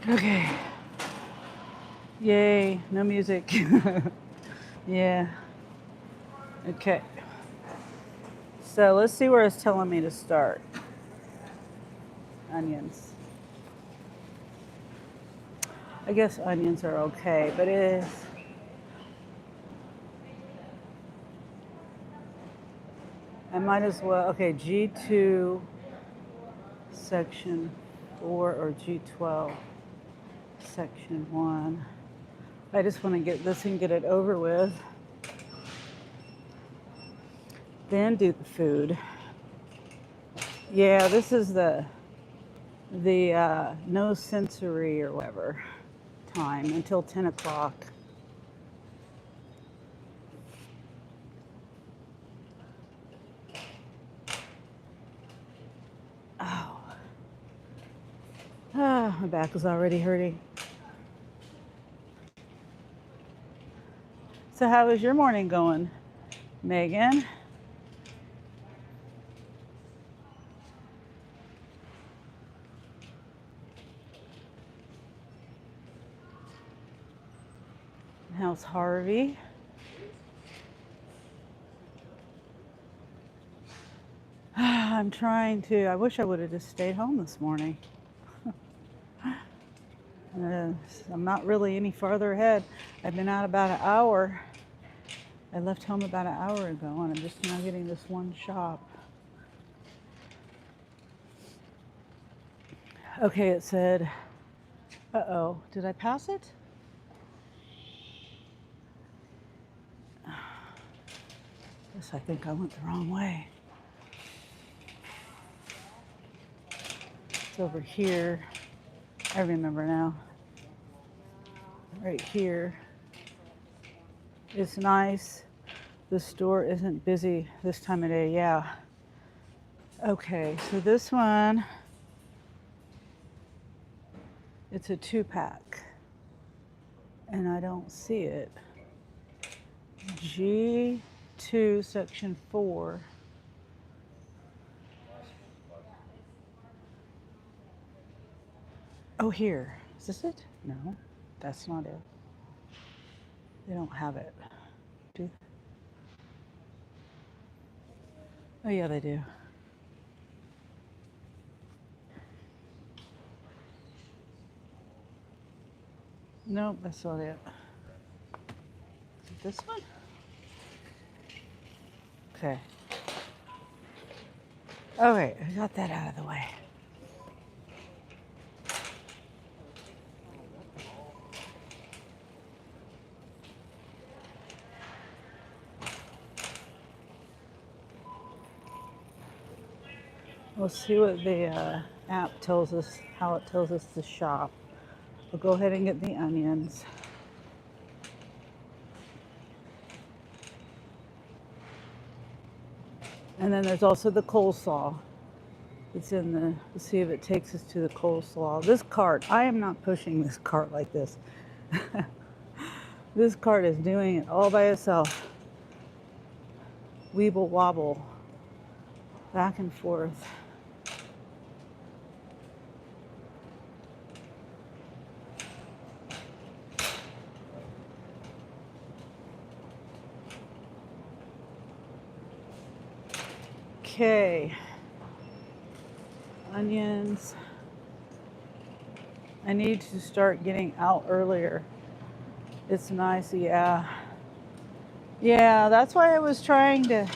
Speaker 1: Okay. Yay, no music. Yeah. Okay. So let's see where it's telling me to start. Onions. I guess onions are okay, but it is. I might as well. Okay, G2, section 4, or G12, section 1. I just want to get this and get it over with. Then do the food. Yeah, this is the no sensory or whatever time until 10 o'clock. Oh. Ah, my back is already hurting. So how is your morning going, Megan? How's Harvey? I'm trying to. I wish I would have just stayed home this morning. I'm not really any farther ahead. I've been out about an hour. I left home about an hour ago, and I'm just now getting this one shop. Okay, it said, uh-oh, did I pass it? Yes, I think I went the wrong way. It's over here. I remember now. Right here. It's nice. The store isn't busy this time of day. Yeah. Okay, so this one, it's a 2-pack. And I don't see it. G2, section 4. Oh, here. Is this it? No, that's not it. They don't have it. Do they? Oh, yeah, they do. Nope, that's not it. Is it this one? Okay. All right, I got that out of the way. We'll see what the app tells us, how it tells us to shop. We'll go ahead and get the onions. And then there's also the coleslaw. It's in the, let's see if it takes us to the coleslaw. This cart, I am not pushing this cart like this. This cart is doing it all by itself. Weeble wobble, back and forth. Okay, onions. I need to start getting out earlier It's nice, yeah. Yeah, that's why I was trying to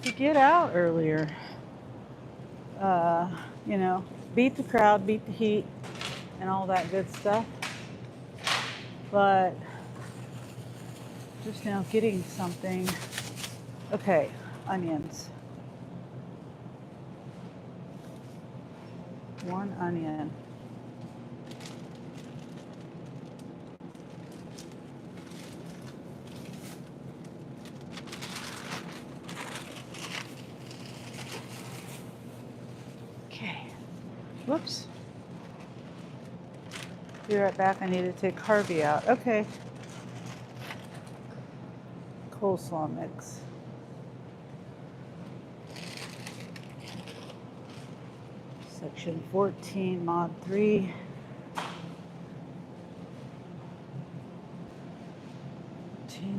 Speaker 1: get out earlier. Uh, you know, beat the crowd, beat the heat, and all that good stuff. But just now getting something. Okay, onions. 1 onion. Okay. Whoops. Be right back. I need to take Harvey out. Okay. Coleslaw mix. Section 14, Mod 3.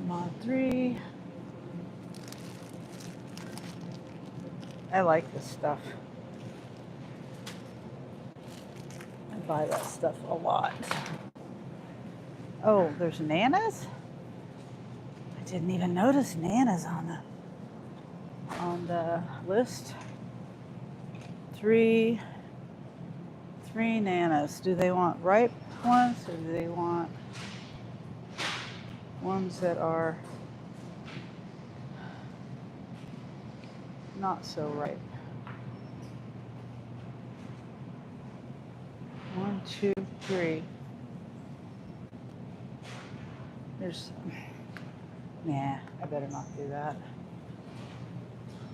Speaker 1: Mod 3. I like this stuff. I buy that stuff a lot. Oh, there's nanas? I didn't even notice nanas on the list. Three nanas. Do they want ripe ones or do they want ones that are not so ripe? 1, 2, 3. There's, nah, I better not do that.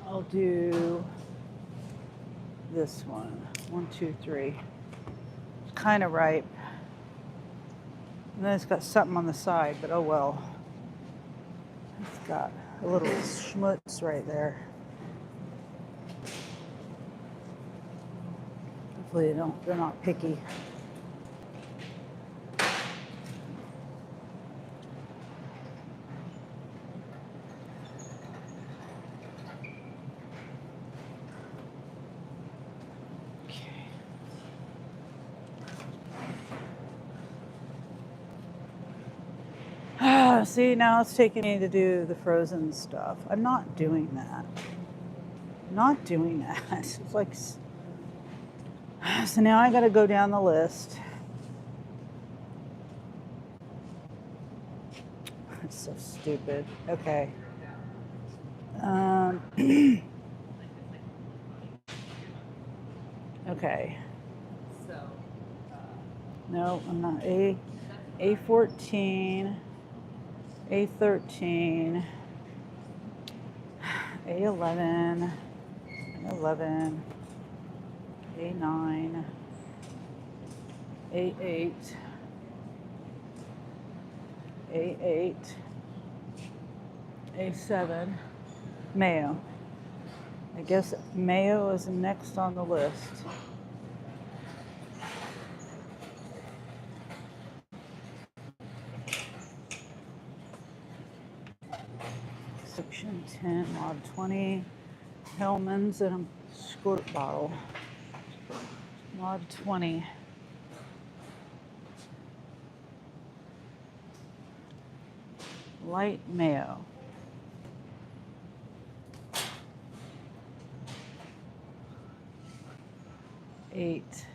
Speaker 1: I'll do this one. 1, 2, 3. It's kind of ripe. And then it's got something on the side, but oh well. It's got a little schmutz right there. Hopefully they're not picky. See, now it's taking me to do the frozen stuff. I'm not doing that. Not doing that. It's like, so now I got to go down the list. It's so stupid. Okay. Okay. No, I'm not. A14. A13, A11, A11, A9, A8, A8, A7, mayo. I guess mayo is next on the list. Section 10, Mod 20, Hellman's in a squirt bottle. Mod 20. Light mayo. Eight.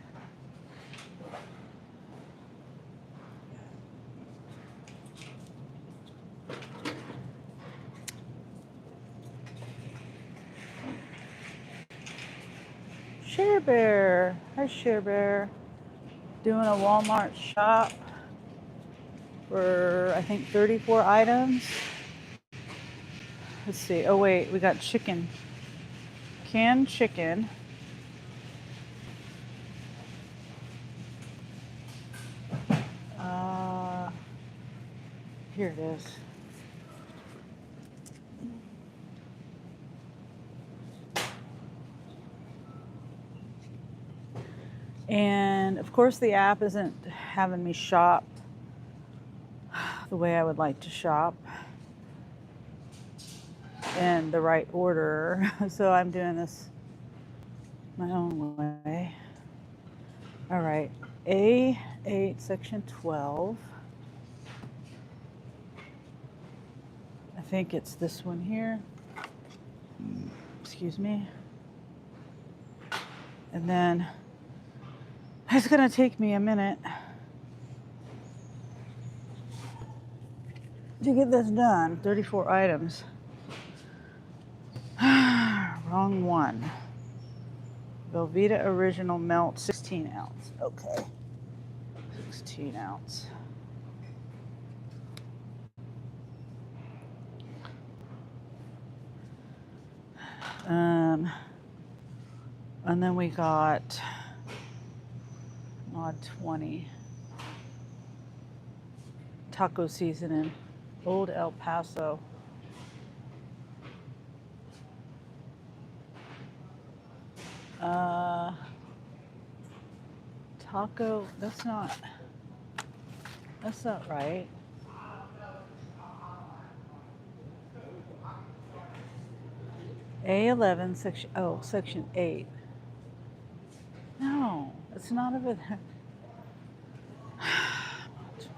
Speaker 1: Share Bear. Hi, Share Bear. Doing a Walmart shop for, I think, 34 items. Let's see. Oh, wait. We got chicken. Canned chicken. Here it is. And of course the app isn't having me shop the way I would like to shop in the right order. So I'm doing this my own way. All right, A8 section 12. I think it's this one here. Excuse me. And then it's gonna take me a minute to get this done. 34 items. Wrong one. Velveeta Original Melt, 16 ounce. Okay. 16 ounce. And then we got mod 20 taco seasoning, Old El Paso. Taco, that's not right. A11 section 8. No, it's not over there. 20.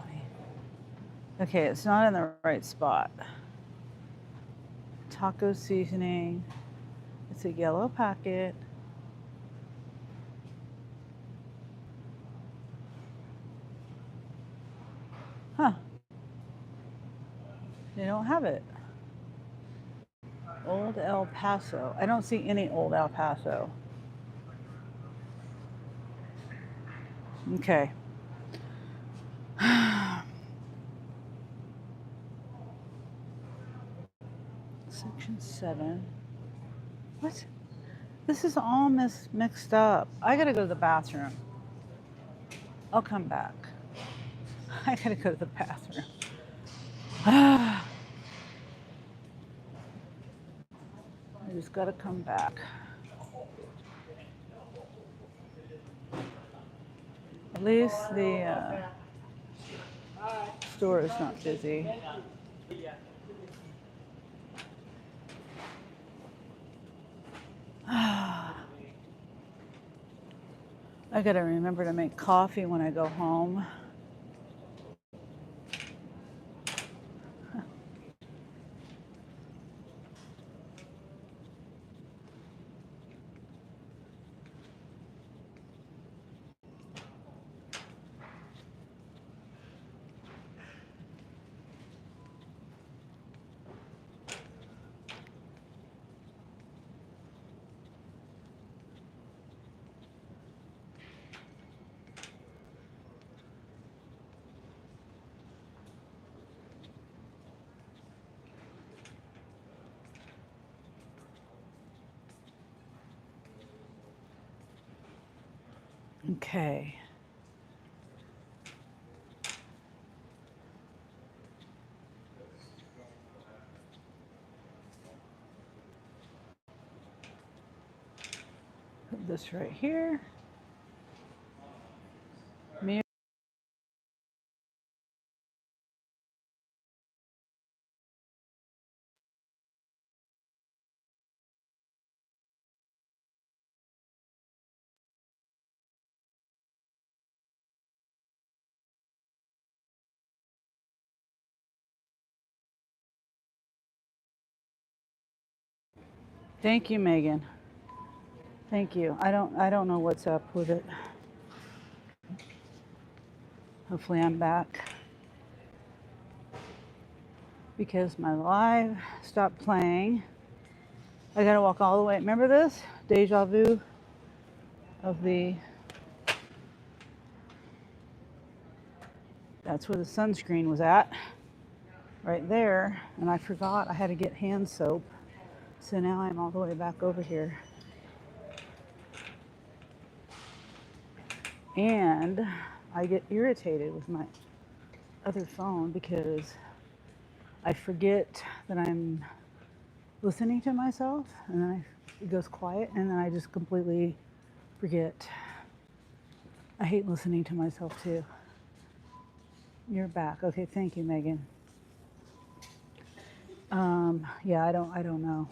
Speaker 1: Okay, it's not in the right spot. Taco seasoning. It's a yellow packet. Huh. They don't have it. Old El Paso. I don't see any Old El Paso. Okay. Section 7. What? This is all mixed up. I gotta go to the bathroom. I'll come back. I gotta go to the bathroom. I just gotta come back. At least the store is not busy. I gotta remember to make coffee when I go home. Okay. Put this right here. Thank you, Megan. Thank you. I don't know what's up with it. Hopefully I'm back. Because my live stopped playing. I gotta walk all the way. Remember this? Deja vu of the... That's where the sunscreen was at. Right there. And I forgot I had to get hand soap. So now I'm all the way back over here. And I get irritated with my other phone because I forget that I'm listening to myself, and then it goes quiet, and then I just completely forget. I hate listening to myself too. You're back. Okay, thank you, Megan. Yeah, I don't know.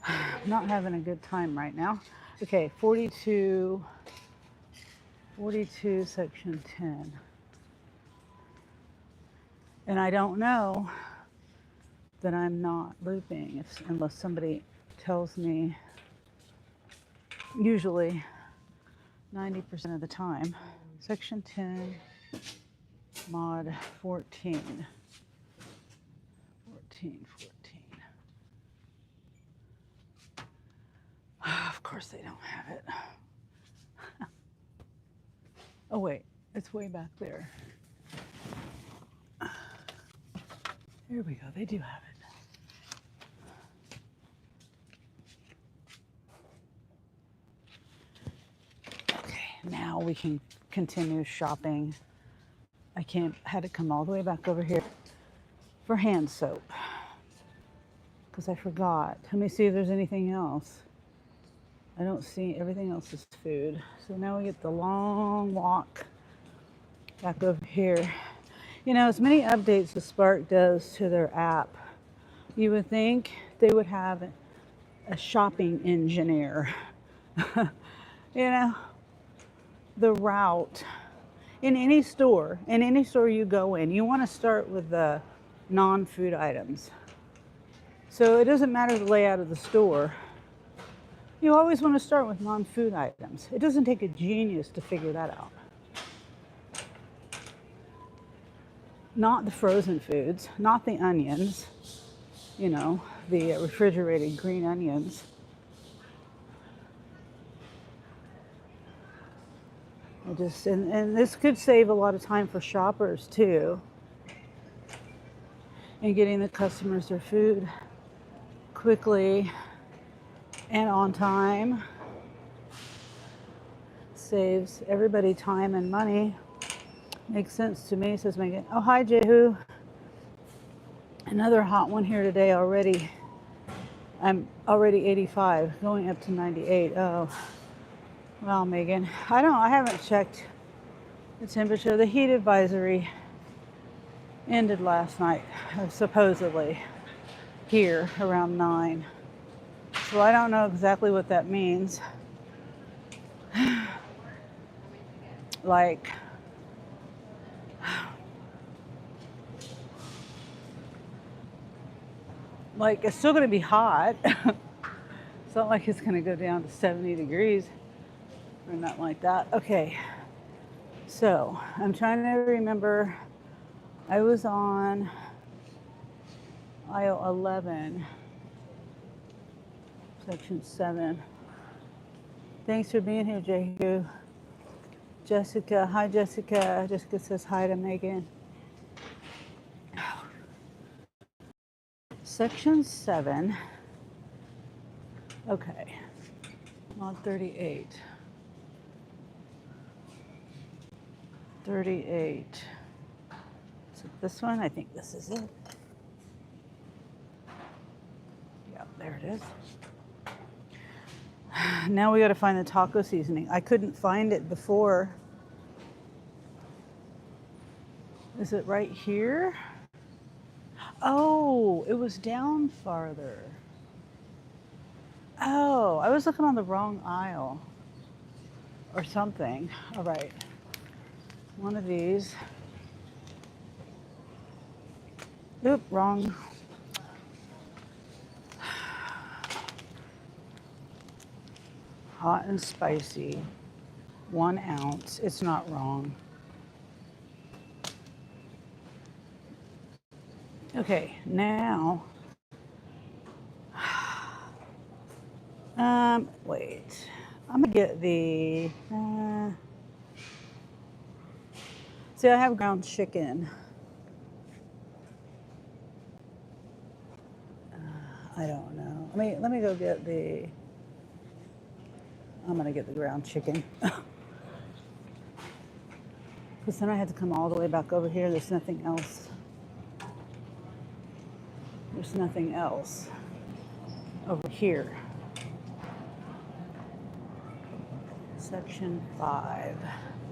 Speaker 1: I'm not having a good time right now. Okay, 42 section 10. And I don't know that I'm not looping unless somebody tells me, usually 90% of the time. Section 10, mod 14. 14. Of course they don't have it. Oh wait, it's way back there. Here we go, they do have it. Okay, now we can continue shopping. Had to come all the way back over here for hand soap because I forgot. Let me see if there's anything else. I don't see, everything else is food. So now we get the long walk back over here. You know, as many updates as Spark does to their app, you would think they would have a shopping engineer. You know, the route in any store you go in, you want to start with the non-food items. So it doesn't matter the layout of the store. You always want to start with non-food items. It doesn't take a genius to figure that out. Not the frozen foods, not the onions, you know, the refrigerated green onions. And this could save a lot of time for shoppers too, in getting the customers their food quickly and on time. Saves everybody time and money. Makes sense to me, says Megan. Oh, hi, Jehu. Another hot one here today already. I'm already 85, going up to 98. Oh, well, Megan. I haven't checked the temperature. The heat advisory ended last night, supposedly, here around 9. So I don't know exactly what that means. Like, it's still going to be hot. It's not like it's going to go down to 70 degrees or nothing like that. Okay, so I'm trying to remember. I was on aisle 11, section 7. Thanks for being here, Jehu. Jessica, hi Jessica. Jessica says hi to Megan. Section 7. Okay. Mod 38. 38. Is it this one? I think this is it. Yeah, there it is. Now we got to find the taco seasoning. I couldn't find it before. Is it right here? Oh, it was down farther. Oh, I was looking on the wrong aisle or something. All right. One of these. Oop, wrong. Hot and spicy. 1 ounce. It's not wrong. Okay, now. Wait. I'm gonna get the. See, I have ground chicken. I don't know. Let me go get the. I'm gonna get the ground chicken. Because then I had to come all the way back over here. There's nothing else. There's nothing else over here. Section 5,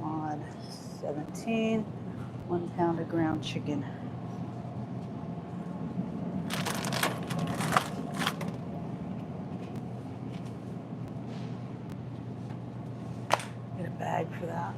Speaker 1: mod 17, 1 pound of ground chicken. Get a bag for that.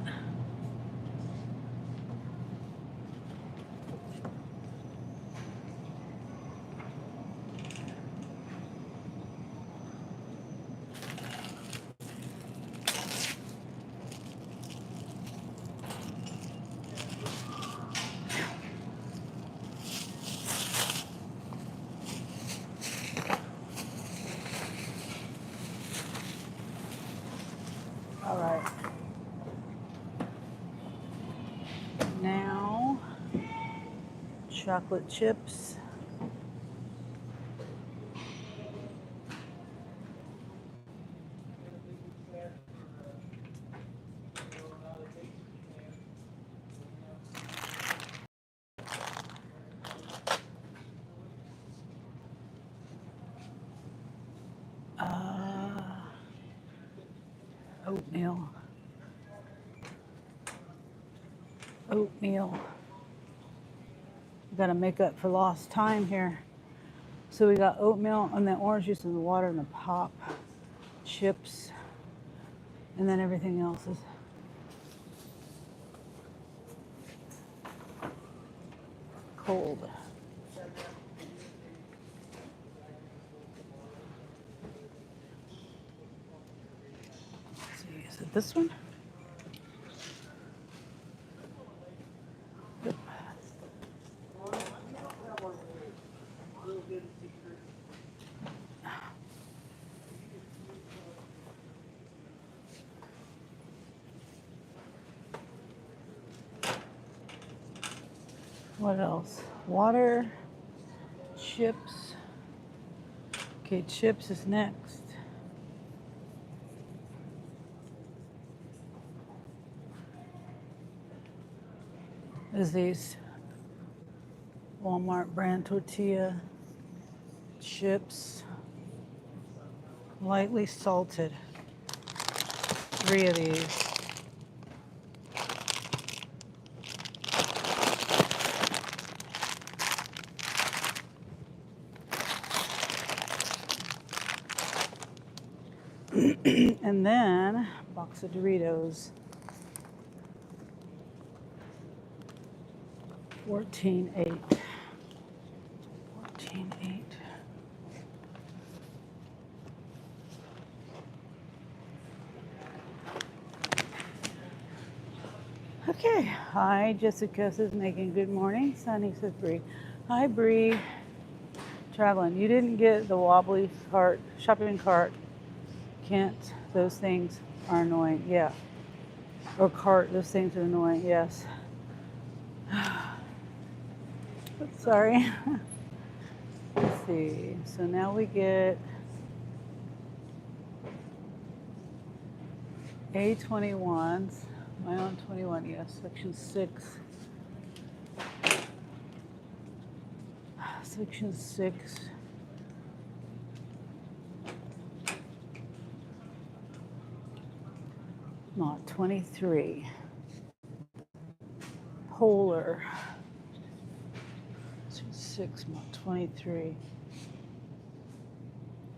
Speaker 1: chocolate chips. Oatmeal. Oatmeal. Got to make up for lost time here. So we got oatmeal and then orange juice and the water and the pop, chips, and then everything else is cold. Let's see, is it this one? Yep. What else? Water, chips. Okay, chips is next. Is these Walmart brand tortilla chips, lightly salted. 3 of these. And then box of Doritos. 14.8. 14.8. Okay. Hi, Jessica says making good morning. Sunny says Bree. Hi, Bree. Traveling. You didn't get the wobbly cart, shopping cart. Can't. Those things are annoying. Yeah. Or cart. Those things are annoying. Yes. Sorry. Let's see. So now we get A21s. My own 21, yes. Section 6. Section 6. Not 23. Polar. 6, not 23.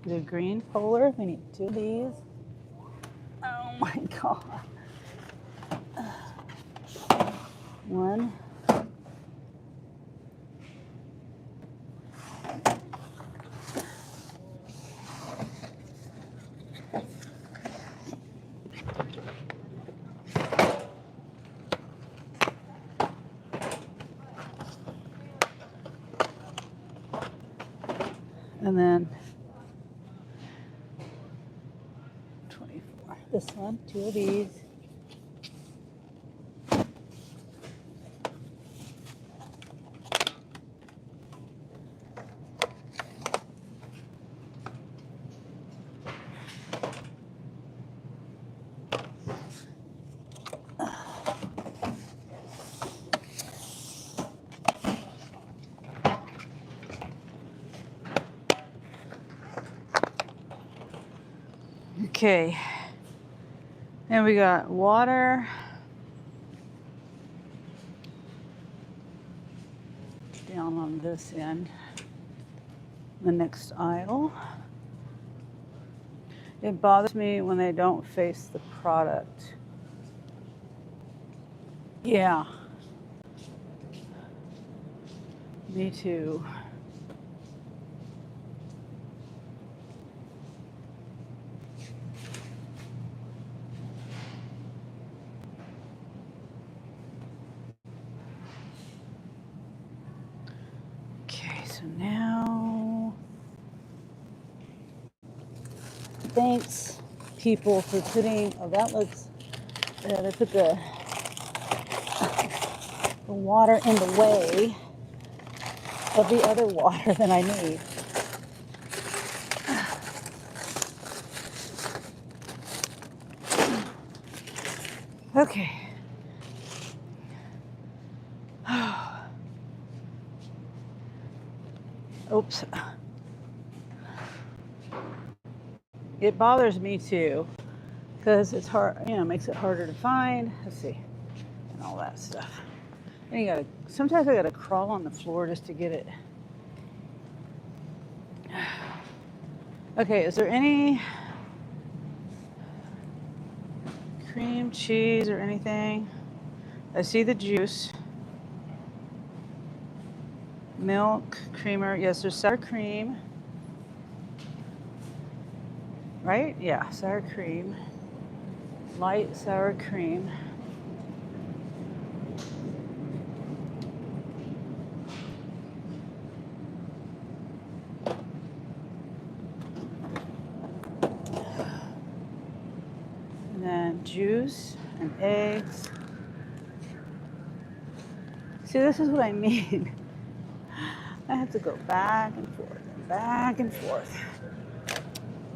Speaker 1: The green polar. We need 2 of these. Oh my God. 1. And then 24. This one, 2 of these. Okay. And we got water. Down on this end. The next aisle. It bothers me when they don't face the product. Yeah. Me too. Okay, so now, thanks people for putting, oh that looks, they put the water in the way. of the other water than I need. Okay. Oops. It bothers me too, because it's hard, makes it harder to find. Let's see, and all that stuff. And sometimes I gotta crawl on the floor just to get it. Okay, is there any cream cheese or anything? I see the juice. Milk, creamer. Yes, there's sour cream. Right? Yeah, sour cream. Light sour cream. And then juice and eggs. See, this is what I mean. I have to go back and forth and back and forth.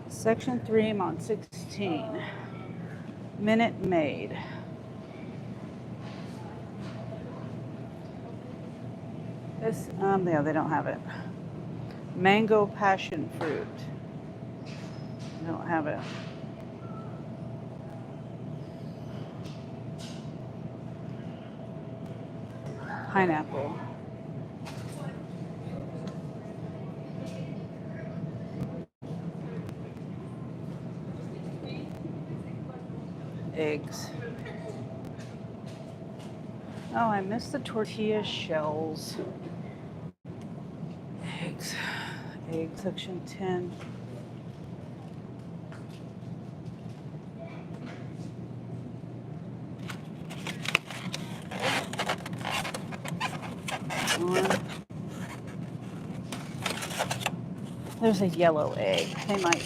Speaker 1: Section 3, I'm on 16. Minute Maid. This, yeah, they don't have it. Mango passion fruit. They don't have it. Pineapple. Eggs. Oh, I missed the tortilla shells. Eggs. Egg, section 10. There's a yellow egg. They might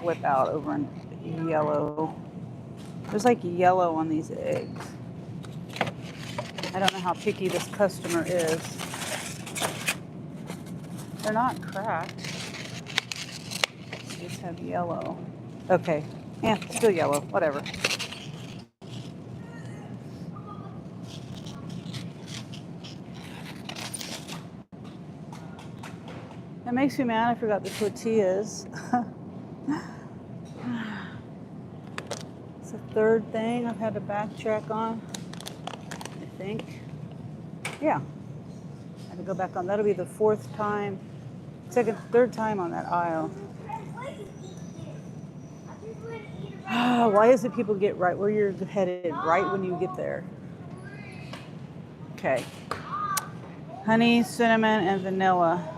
Speaker 1: flip out over in yellow. There's like yellow on these eggs. I don't know how picky this customer is. They're not cracked. They just have yellow. Okay. Yeah, still yellow. Whatever. It makes me mad I forgot the tortillas. It's the third thing I've had to backtrack on, I think. Yeah. I had to go back on. That'll be the third time on that aisle. Why is it people get right where you're headed right when you get there? Okay. Honey, cinnamon, and vanilla.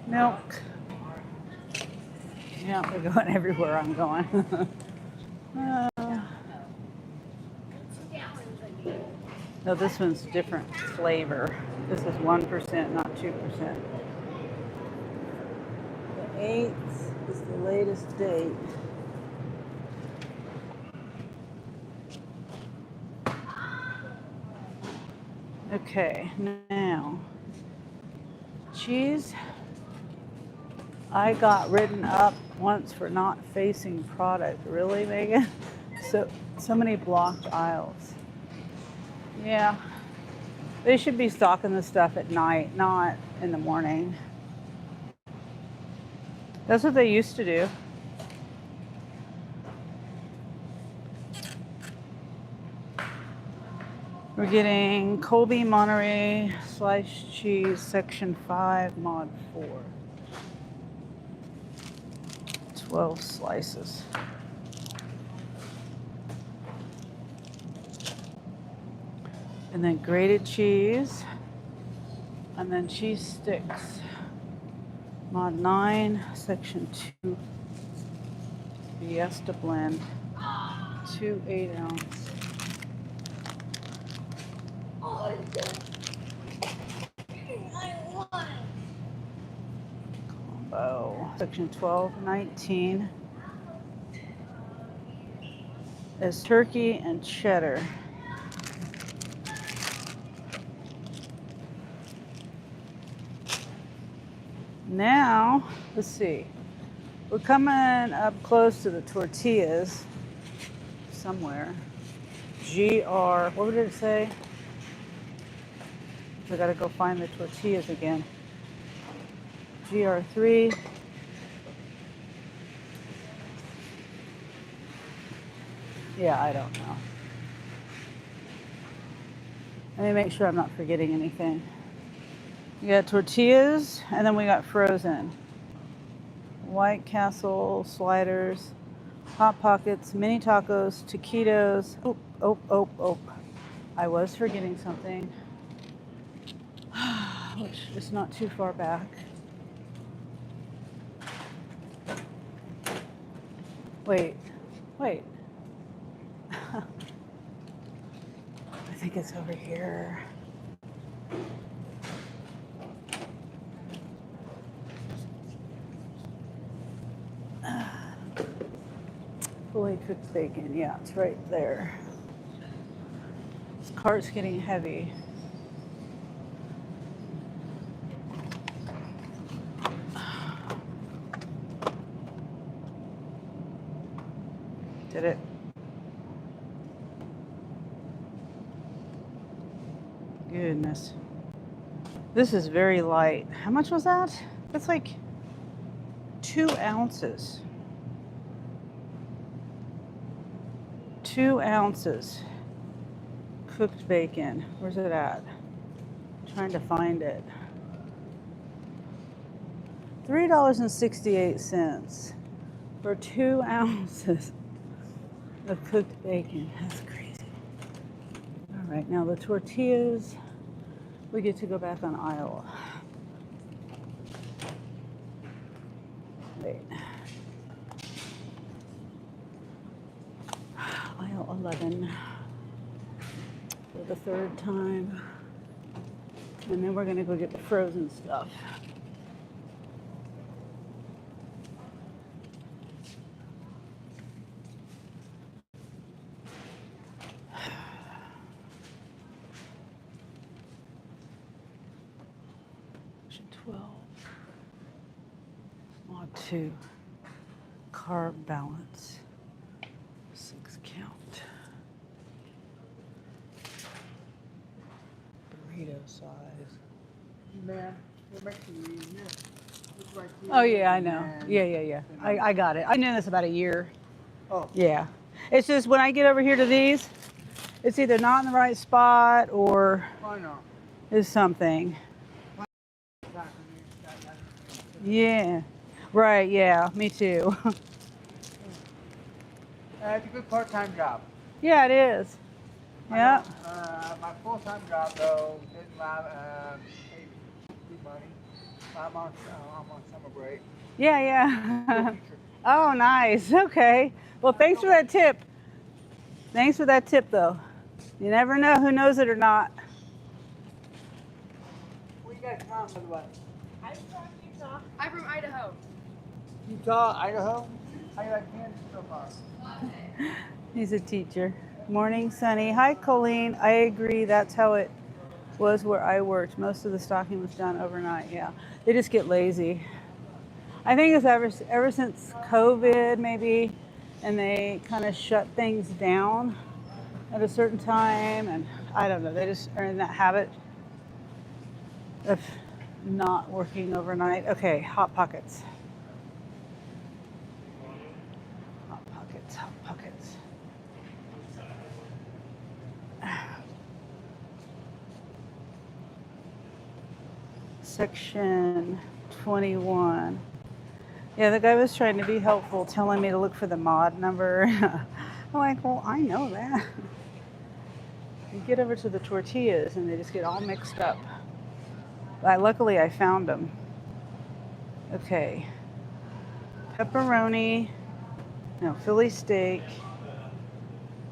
Speaker 1: Milk. Yeah, they're going everywhere I'm going. No, this one's different flavor. This is 1%, not 2%. The 8th is the latest date. Okay, now, cheese. I got written up once for not facing product. Really, Megan? So many blocked aisles. Yeah. They should be stocking this stuff at night, not in the morning. That's what they used to do. We're getting Colby Monterey sliced cheese, section 5, mod 4. 12 slices. And then grated cheese, and then cheese sticks. Mod 9, section 2, Fiesta blend, 2 8-ounce. info. Section 1219 is turkey and cheddar. Now, let's see. We're coming up close to the tortillas somewhere. GR, what did it say? I gotta go find the tortillas again. GR3. Yeah, I don't know. Let me make sure I'm not forgetting anything. We got tortillas, and then we got frozen. White Castle sliders, Hot Pockets, mini tacos, taquitos. Oh. I was forgetting something, which is not too far back. Wait. I think it's over here. Fully cooked bacon. Yeah, it's right there. This cart's getting heavy. Did it? Goodness. This is very light. How much was that? That's like 2 ounces. 2 ounces cooked bacon. Where's it at? I'm trying to find it. $3.68 for 2 ounces of cooked bacon. That's crazy. All right, now the tortillas, we get to go back on aisle. Wait. Aisle 11 for the 3rd time. And then we're gonna go get the frozen stuff. Section 12. Mod 2. Carb balance. 6 count. Burrito size.
Speaker 2: Man, they're making me this.
Speaker 1: Oh yeah, I know. Yeah. I got it. I knew this about a year.
Speaker 2: Oh.
Speaker 1: Yeah. It's just when I get over here to these, it's either not in the right spot or
Speaker 2: I know.
Speaker 1: is something. Yeah. Right, yeah. Me too.
Speaker 2: It's a good part-time job.
Speaker 1: Yeah, it is. Yeah.
Speaker 2: My full-time job, though, didn't pay good money. I'm on summer break.
Speaker 1: Yeah. Oh, nice. Okay. Well, thanks for that tip. Thanks for that tip, though. You never know who knows it or not.
Speaker 2: Where you guys from, by the way?
Speaker 3: I'm from Utah. I'm from Idaho.
Speaker 2: Utah, Idaho? How you like Kansas so far?
Speaker 1: He's a teacher. Morning, Sunny. Hi, Colleen. I agree. That's how it was where I worked. Most of the stocking was done overnight. Yeah. They just get lazy. I think it's ever since COVID, maybe, and they kind of shut things down at a certain time. And I don't know. They just are in that habit of not working overnight. Okay. Hot Pockets. Hot Pockets. Section 21. Yeah, the guy was trying to be helpful, telling me to look for the mod number. I'm like, well, I know that. You get over to the tortillas and they just get all mixed up. Luckily, I found them. Okay. Pepperoni. No, Philly steak.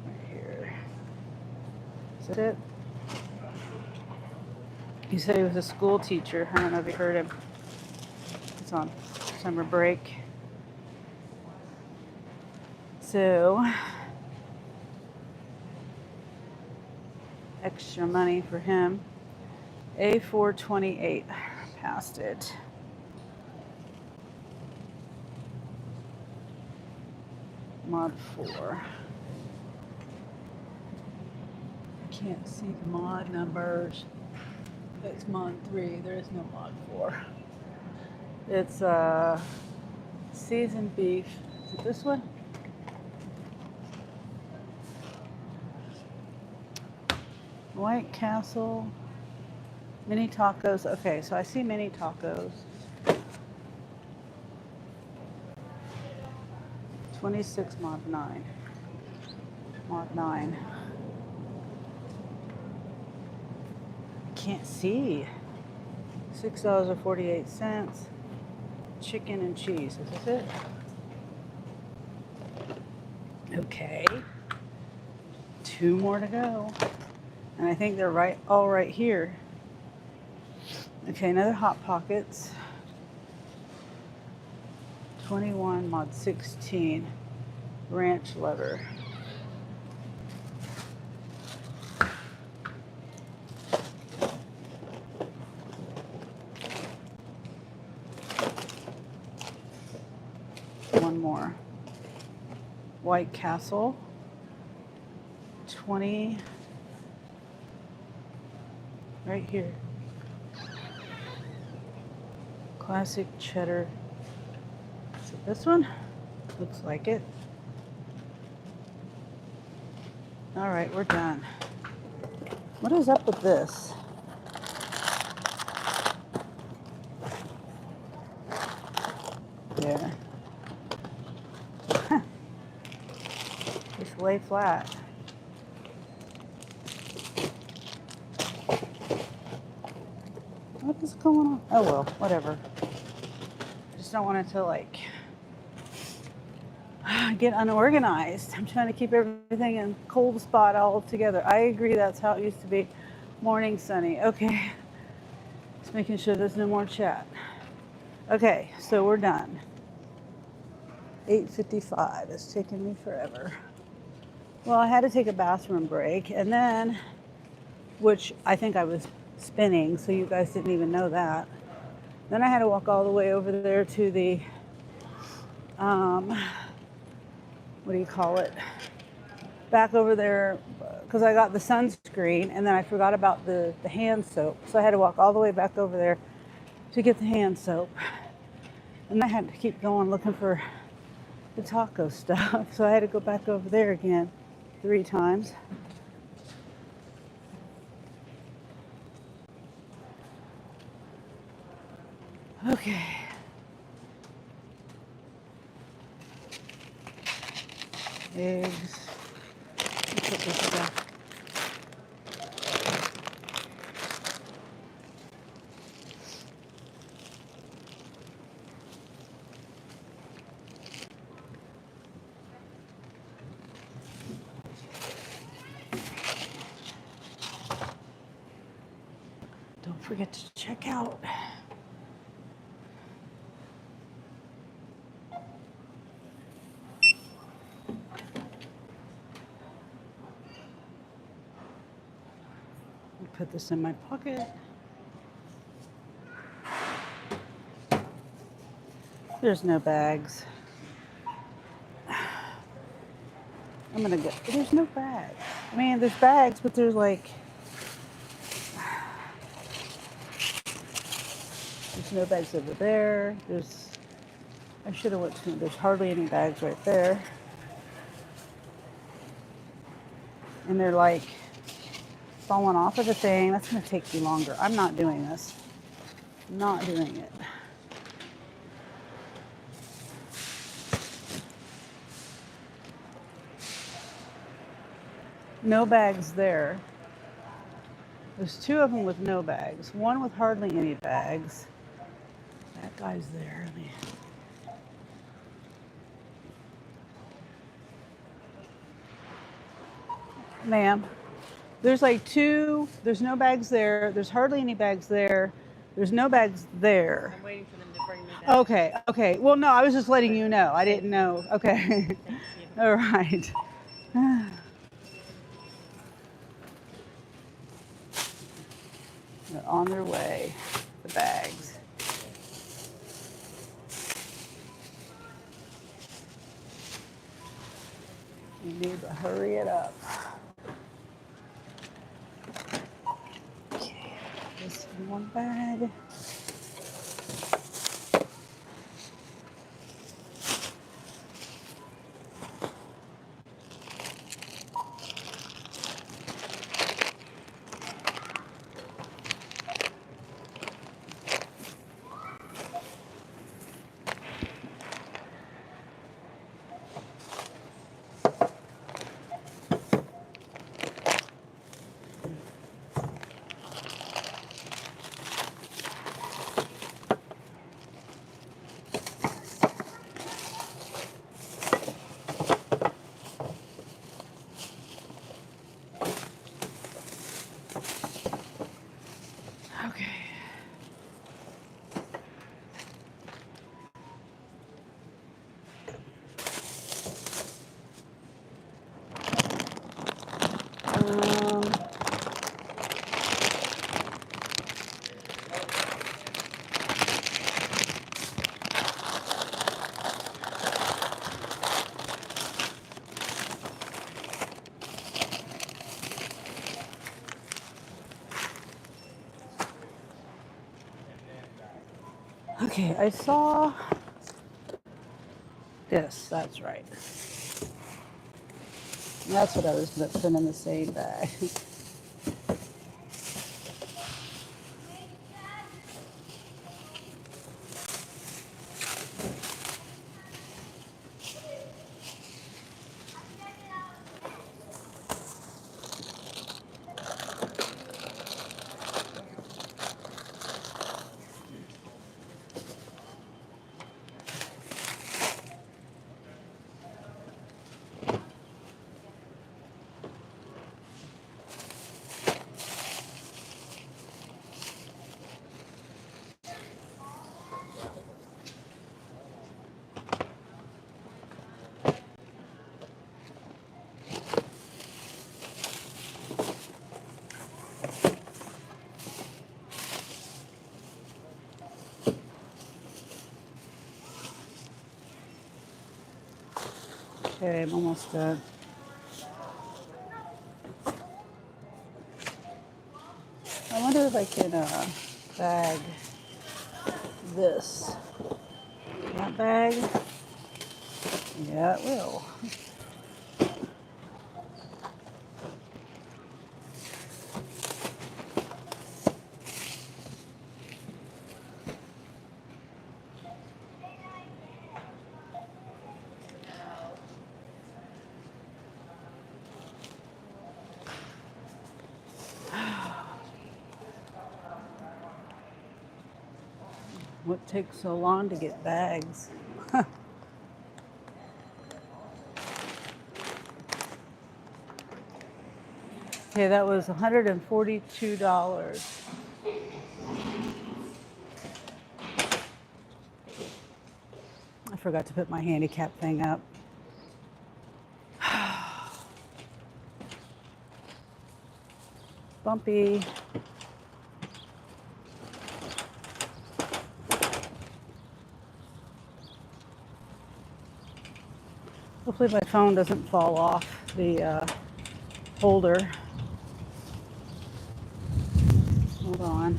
Speaker 1: Right here. Is that it? He said he was a school teacher. I don't know if you heard him. It's on summer break. So, extra money for him. A428, passed it. Mod 4. I can't see the mod numbers. It's mod 3. There is no mod 4. It's seasoned beef. Is it this one? White Castle. Mini tacos. Okay, so I see mini tacos. 26 mod 9. Mod 9. Can't see. $6.48. Chicken and cheese. Is this it? Okay. 2 more to go. And I think they're all right here. Okay, another Hot Pockets. 21 mod 16. Ranch lever. One more. White Castle. 20. Right here. Classic cheddar. Is it this one? Looks like it. All right, we're done. What is up with this? There. Just lay flat. What is going on? Oh well, whatever. Just don't want it to like get unorganized. I'm trying to keep everything in cold spot all together. I agree, that's how it used to be. Morning, Sunny. Okay. Just making sure there's no more chat. Okay, so we're done. 8:55. It's taken me forever. Well, I had to take a bathroom break, and then, which I think I was spinning, so you guys didn't even know that. Then I had to walk all the way over there to the, what do you call it? Back over there, because I got the sunscreen, and then I forgot about the hand soap. So I had to walk all the way back over there to get the hand soap. And I had to keep going looking for the taco stuff. So I had to go back over there again 3 times. Okay. Eggs. Let's put this back. Don't forget to check out. Put this in my pocket. There's no bags. I'm gonna go. There's no bags. I mean, there's bags, but there's like, there's no bags over there. I should have went to, there's hardly any bags right there. And they're like falling off of the thing. That's gonna take you longer. I'm not doing this. Not doing it. No bags there. There's 2 of them with no bags. One with hardly any bags. That guy's there. Ma'am, there's like 2. There's no bags there. There's hardly any bags there. There's no bags there.
Speaker 3: I'm waiting for them to bring me that.
Speaker 1: Okay, okay. Well, no, I was just letting you know. I didn't know. Okay.
Speaker 3: Thank you.
Speaker 1: All right. They're on their way, the bags. You need to hurry it up. Okay, this in one bag. Okay. Um, okay, I saw this. That's right. That's what I was putting in the same bag. Okay, I'm almost done. I wonder if I can bag this. That bag? Yeah, it will. What takes so long to get bags? Okay, that was $142. I forgot to put my handicap thing up. Bumpy. Hopefully my phone doesn't fall off the holder. Hold on.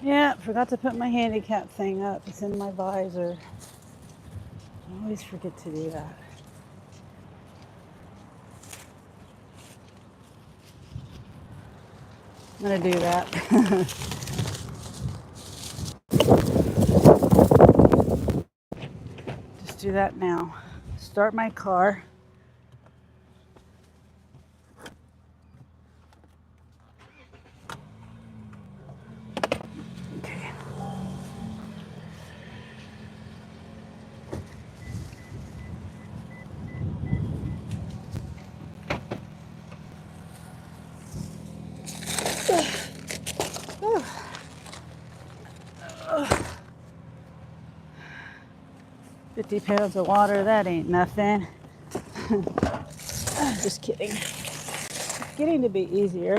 Speaker 1: Yeah, forgot to put my handicap thing up. It's in my visor. I always forget to do that. I'm gonna do that. Just do that now. Start my car. Okay. 50 pounds of water, that ain't nothing. Just kidding. It's getting to be easier.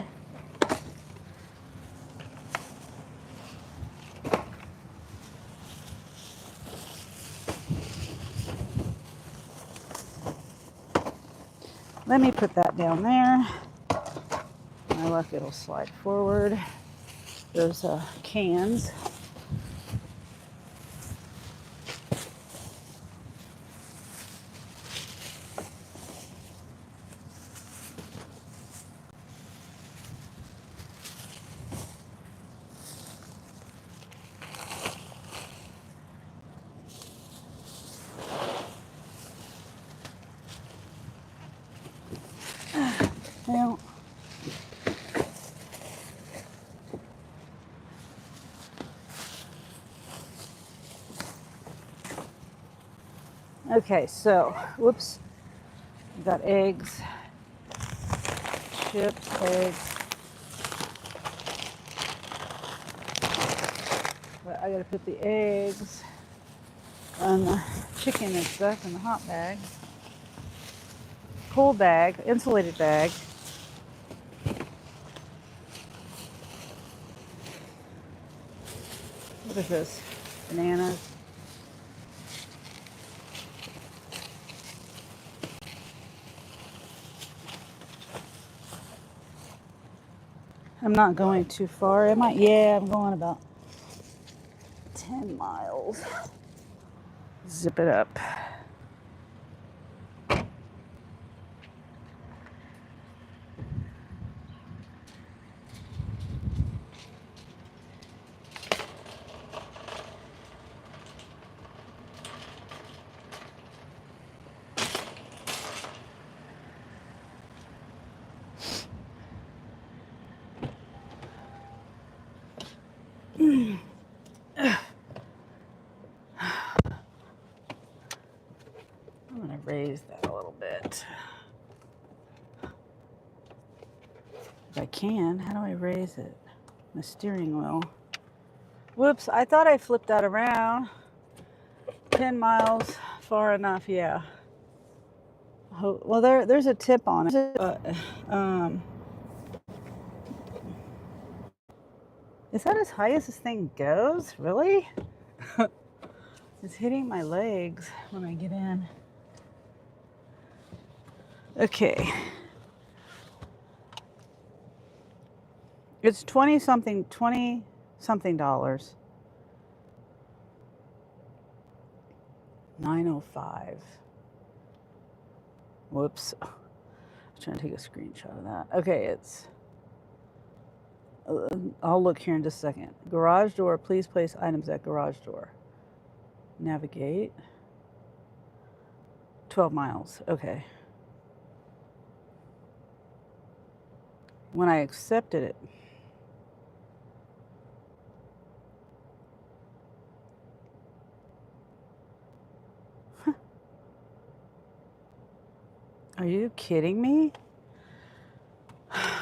Speaker 1: Let me put that down there. My luck, it'll slide forward. Those cans. Well, okay, so, whoops. We've got eggs, chips, eggs. But I gotta put the eggs and the chicken and stuff in the hot bag. Cool bag, insulated bag. What is this? Bananas. I'm not going too far, am I? Yeah, I'm going about 10 miles. Zip it up. I'm gonna raise that a little bit. If I can, how do I raise it? The steering wheel. Whoops, I thought I flipped that around. 10 miles, far enough, yeah. Oh, well, there's a tip on it. Is that as high as this thing goes? Really? It's hitting my legs when I get in. Okay. It's 20 something dollars. 905. Whoops. I was trying to take a screenshot of that. Okay, it's. I'll look here in just a second. Garage door. Please place items at garage door. Navigate. 12 miles. Okay. When I accepted it. Are you kidding me?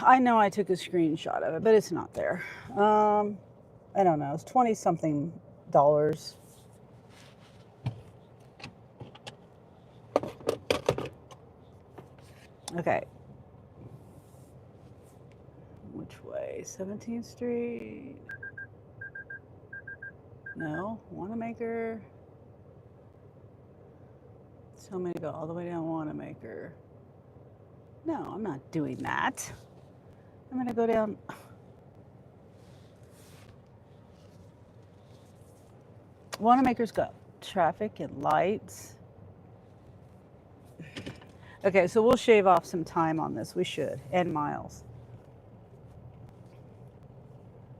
Speaker 1: I know I took a screenshot of it, but it's not there. I don't know. It's 20 something dollars. Okay. Which way? 17th Street? No. Wanamaker. Tell me to go all the way down Wanamaker. No, I'm not doing that. I'm going to go down. Wanamaker's got traffic and lights. Okay, so we'll shave off some time on this. We should. And miles.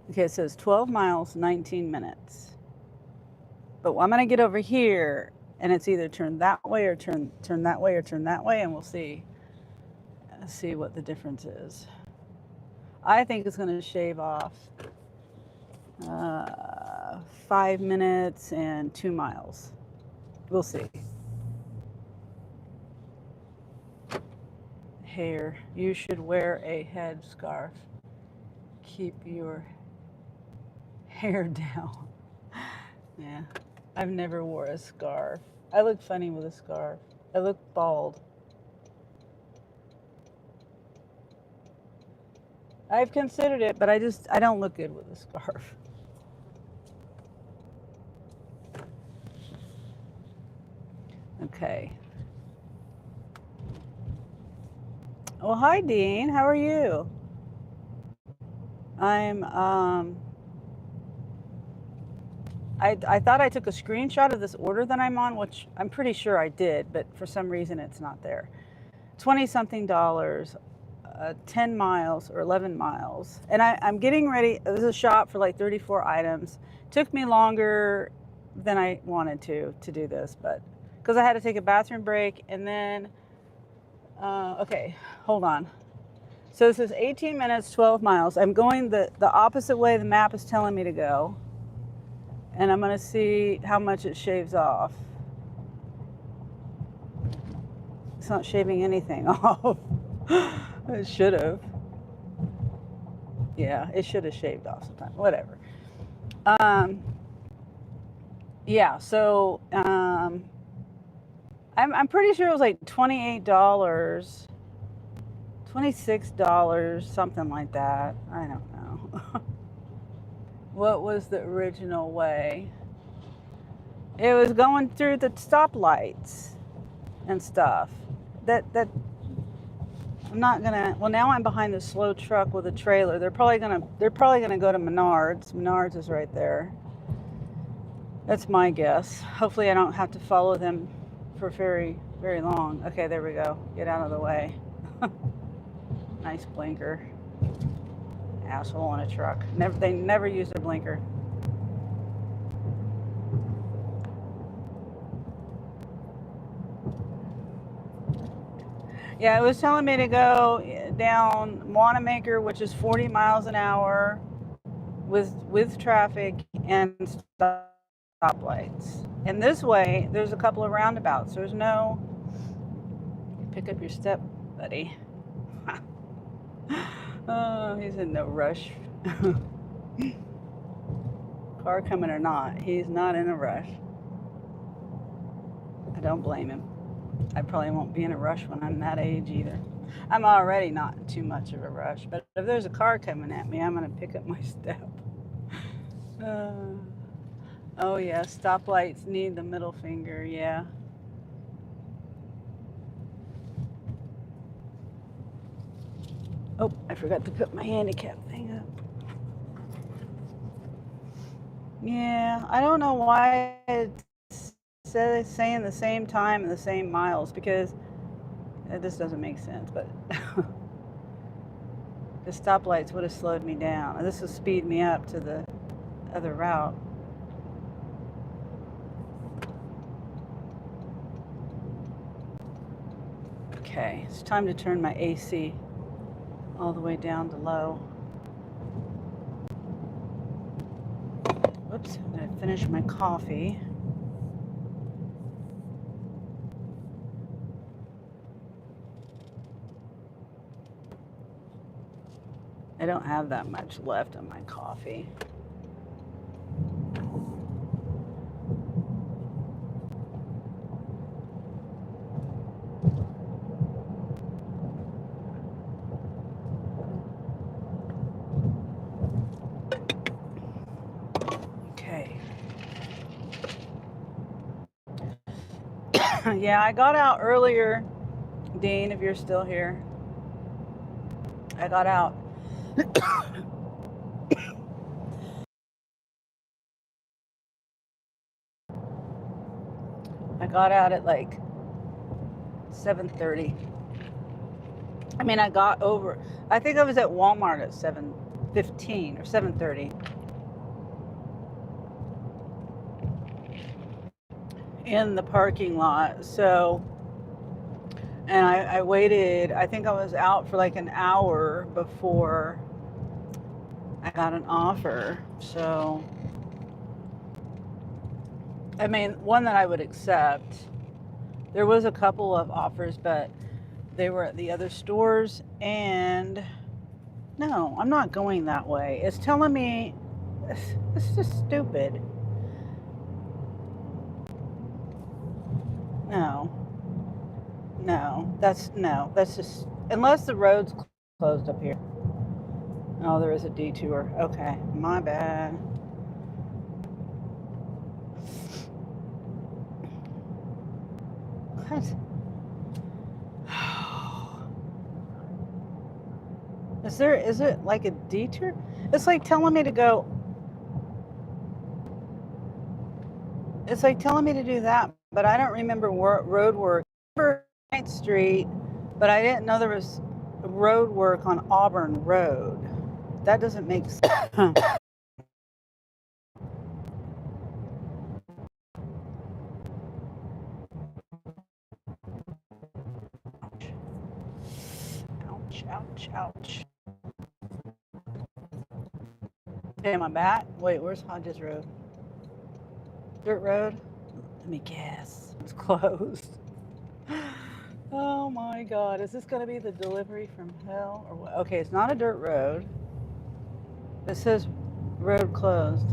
Speaker 1: Okay, it says 12 miles, 19 minutes. But I'm going to get over here, and it's either turn that way or turn that way or turn that way, and we'll see what the difference is. I think it's going to shave off 5 minutes and 2 miles. We'll see. Hair. You should wear a headscarf. Keep your hair down. Yeah. I've never wore a scarf. I look funny with a scarf. I look bald. I've considered it, but I don't look good with a scarf. Okay. Well, hi, Dean. How are you? I thought I took a screenshot of this order that I'm on, which I'm pretty sure I did, but for some reason it's not there. 20 something dollars, 10 miles or 11 miles. And I'm getting ready. It was a shop for like 34 items. Took me longer than I wanted to do this, but because I had to take a bathroom break and then, okay, hold on. So this is 18 minutes, 12 miles. I'm going the opposite way the map is telling me to go. And I'm going to see how much it shaves off. It's not shaving anything off. It should have. Yeah, it should have shaved off sometime. Whatever. Yeah, so I'm pretty sure it was like $28, $26, something like that. I don't know. What was the original way? It was going through the stoplights and stuff. That I'm not gonna. Well, now I'm behind the slow truck with a trailer. They're probably gonna go to Menards. Menards is right there. That's my guess. Hopefully, I don't have to follow them for very, very long. Okay, there we go. Get out of the way. Nice blinker. Asshole in a truck. They never use their blinker. Yeah, it was telling me to go down Wanamaker, which is 40 miles an hour with traffic and stoplights. And this way, there's a couple of roundabouts. There's no pick up your step, buddy. Oh, he's in no rush. Car coming or not, he's not in a rush. I don't blame him. I probably won't be in a rush when I'm that age either. I'm already not in too much of a rush, but if there's a car coming at me, I'm going to pick up my step. Oh yeah, stoplights need the middle finger, yeah. Oh, I forgot to put my handicap thing up. Yeah, I don't know why it's saying the same time and the same miles, because this doesn't make sense, but the stoplights would have slowed me down. This will speed me up to the other route. Okay, it's time to turn my AC all the way down to low. Whoops, I'm gonna finish my coffee. I don't have that much left on my coffee. Okay. Yeah, I got out earlier, Dean, if you're still here. I got out. I got out at like 7:30. I mean, I think I was at Walmart at 7:15 or 7:30. In the parking lot. So, and I waited, I think I was out for like an hour before I got an offer. So, I mean, one that I would accept. There was a couple of offers, but they were at the other stores, and no, I'm not going that way. It's telling me, this is just stupid. No, no, that's just, unless the road's closed up here. Oh, there is a detour. Okay, my bad. What? Is it like a detour? It's like telling me to go, it's like telling me to do that, but I don't remember road work. I remember 9th Street, but I didn't know there was road work on Auburn Road. That doesn't make sense. Ouch, ouch, ouch. Okay, am I back? Wait, where's Hodges Road? Dirt Road? Let me guess. It's closed. Oh my God. Is this going to be the delivery from hell? Or what? Okay, it's not a dirt road. It says road closed.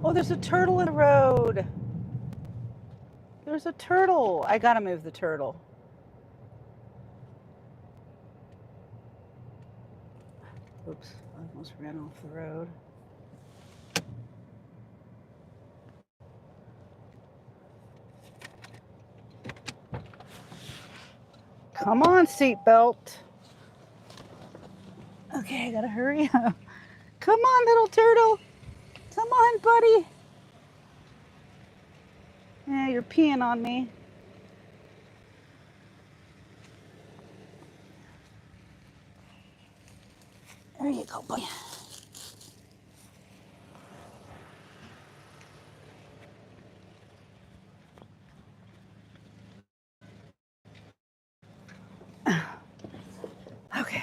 Speaker 1: Oh, there's a turtle in the road. There's a turtle. I got to move the turtle. Oops, I almost ran off the road. Come on, seatbelt. Okay, I gotta hurry up. Come on, little turtle. Come on, buddy. Yeah, you're peeing on me. There you go, buddy. Okay.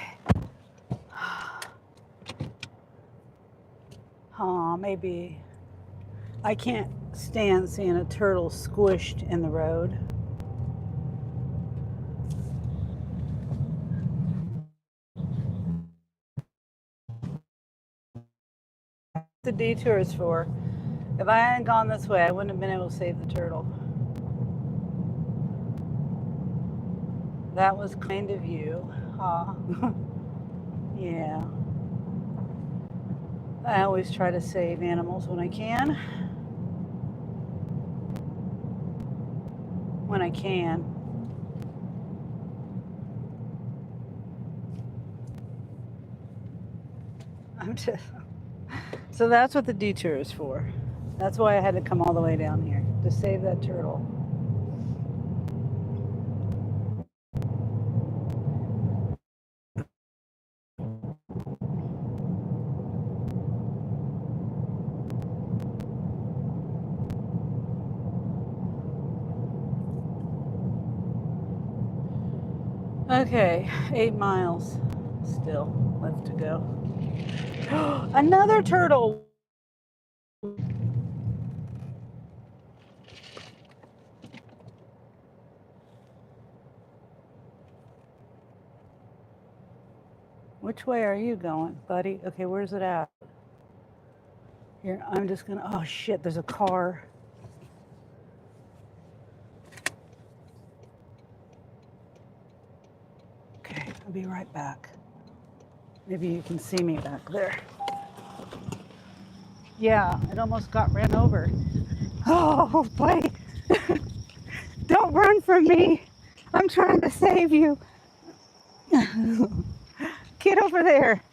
Speaker 1: Oh, maybe I can't stand seeing a turtle squished in the road. The detour is for. If I hadn't gone this way, I wouldn't have been able to save the turtle. That was kind of you. Yeah. I always try to save animals when I can. When I can. I'm just. So that's what the detour is for. That's why I had to come all the way down here to save that turtle. Okay, 8 miles still left to go. Another turtle. Which way are you going, buddy? Okay, where's it at? Here, I'm just gonna, oh shit, there's a car. Okay, I'll be right back. Maybe you can see me back there. Yeah, it almost got ran over. Oh, buddy. Don't run from me. I'm trying to save you. Get over there.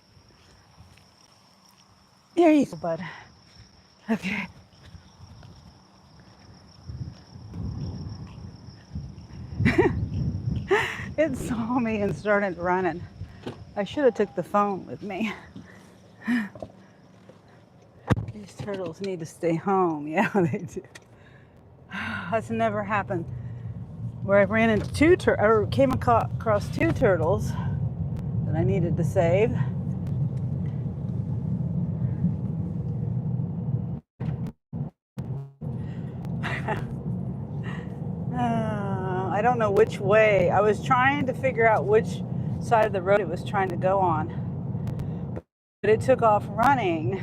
Speaker 1: There you go, bud. Okay. It saw me and started running. I should have took the phone with me. These turtles need to stay home. Yeah, they do. That's never happened. Where I ran into or came across 2 turtles that I needed to save. I don't know which way. I was trying to figure out which side of the road it was trying to go on. but it took off running.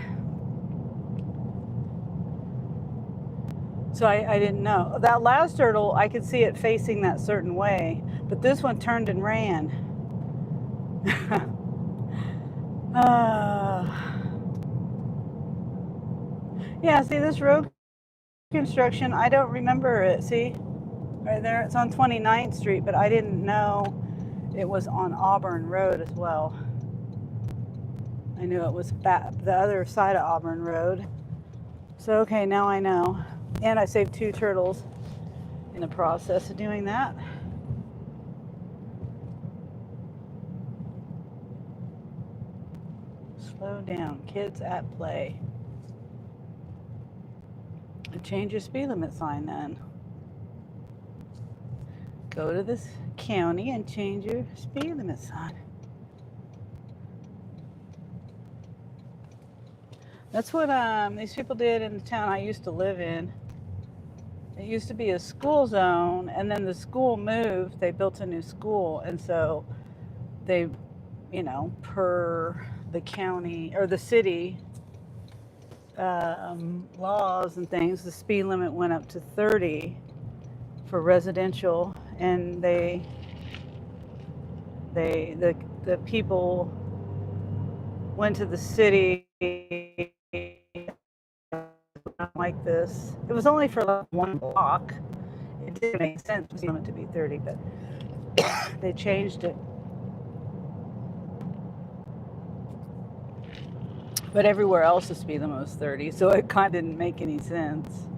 Speaker 1: So I didn't know. That last turtle, I could see it facing that certain way, but this one turned and ran. Yeah, see this road construction, I don't remember it. See, right there, it's on 29th Street, but I didn't know it was on Auburn Road as well. I knew it was the other side of Auburn Road. So, okay, now I know. And I saved 2 turtles in the process of doing that. Slow down, kids at play. Change your speed limit sign then. Go to this county and change your speed limit sign. That's what these people did in the town I used to live in. It used to be a school zone, and then the school moved. They built a new school, and so they, per the county or the city laws and things, the speed limit went up to 30 for residential, and the people went to the city like this. It was only for like 1 block. It didn't make sense for the limit to be 30, but they changed it. But everywhere else the speed limit was 30, so it kind of didn't make any sense.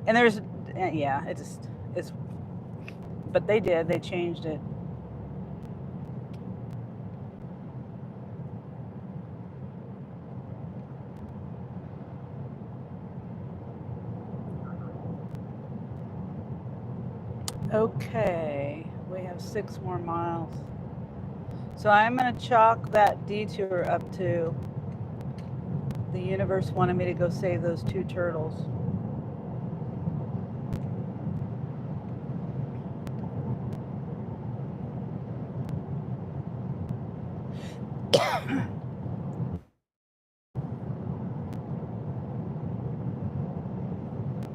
Speaker 1: And there's, yeah, it's, but they changed it. Okay, we have 6 more miles. So I'm going to chalk that detour up to the universe wanted me to go save those 2 turtles.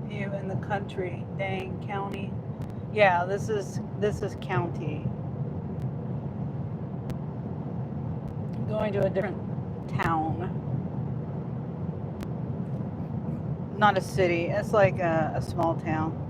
Speaker 1: You in the country, dang, county. Yeah, this is county. Going to a different town. Not a city. It's like a small town.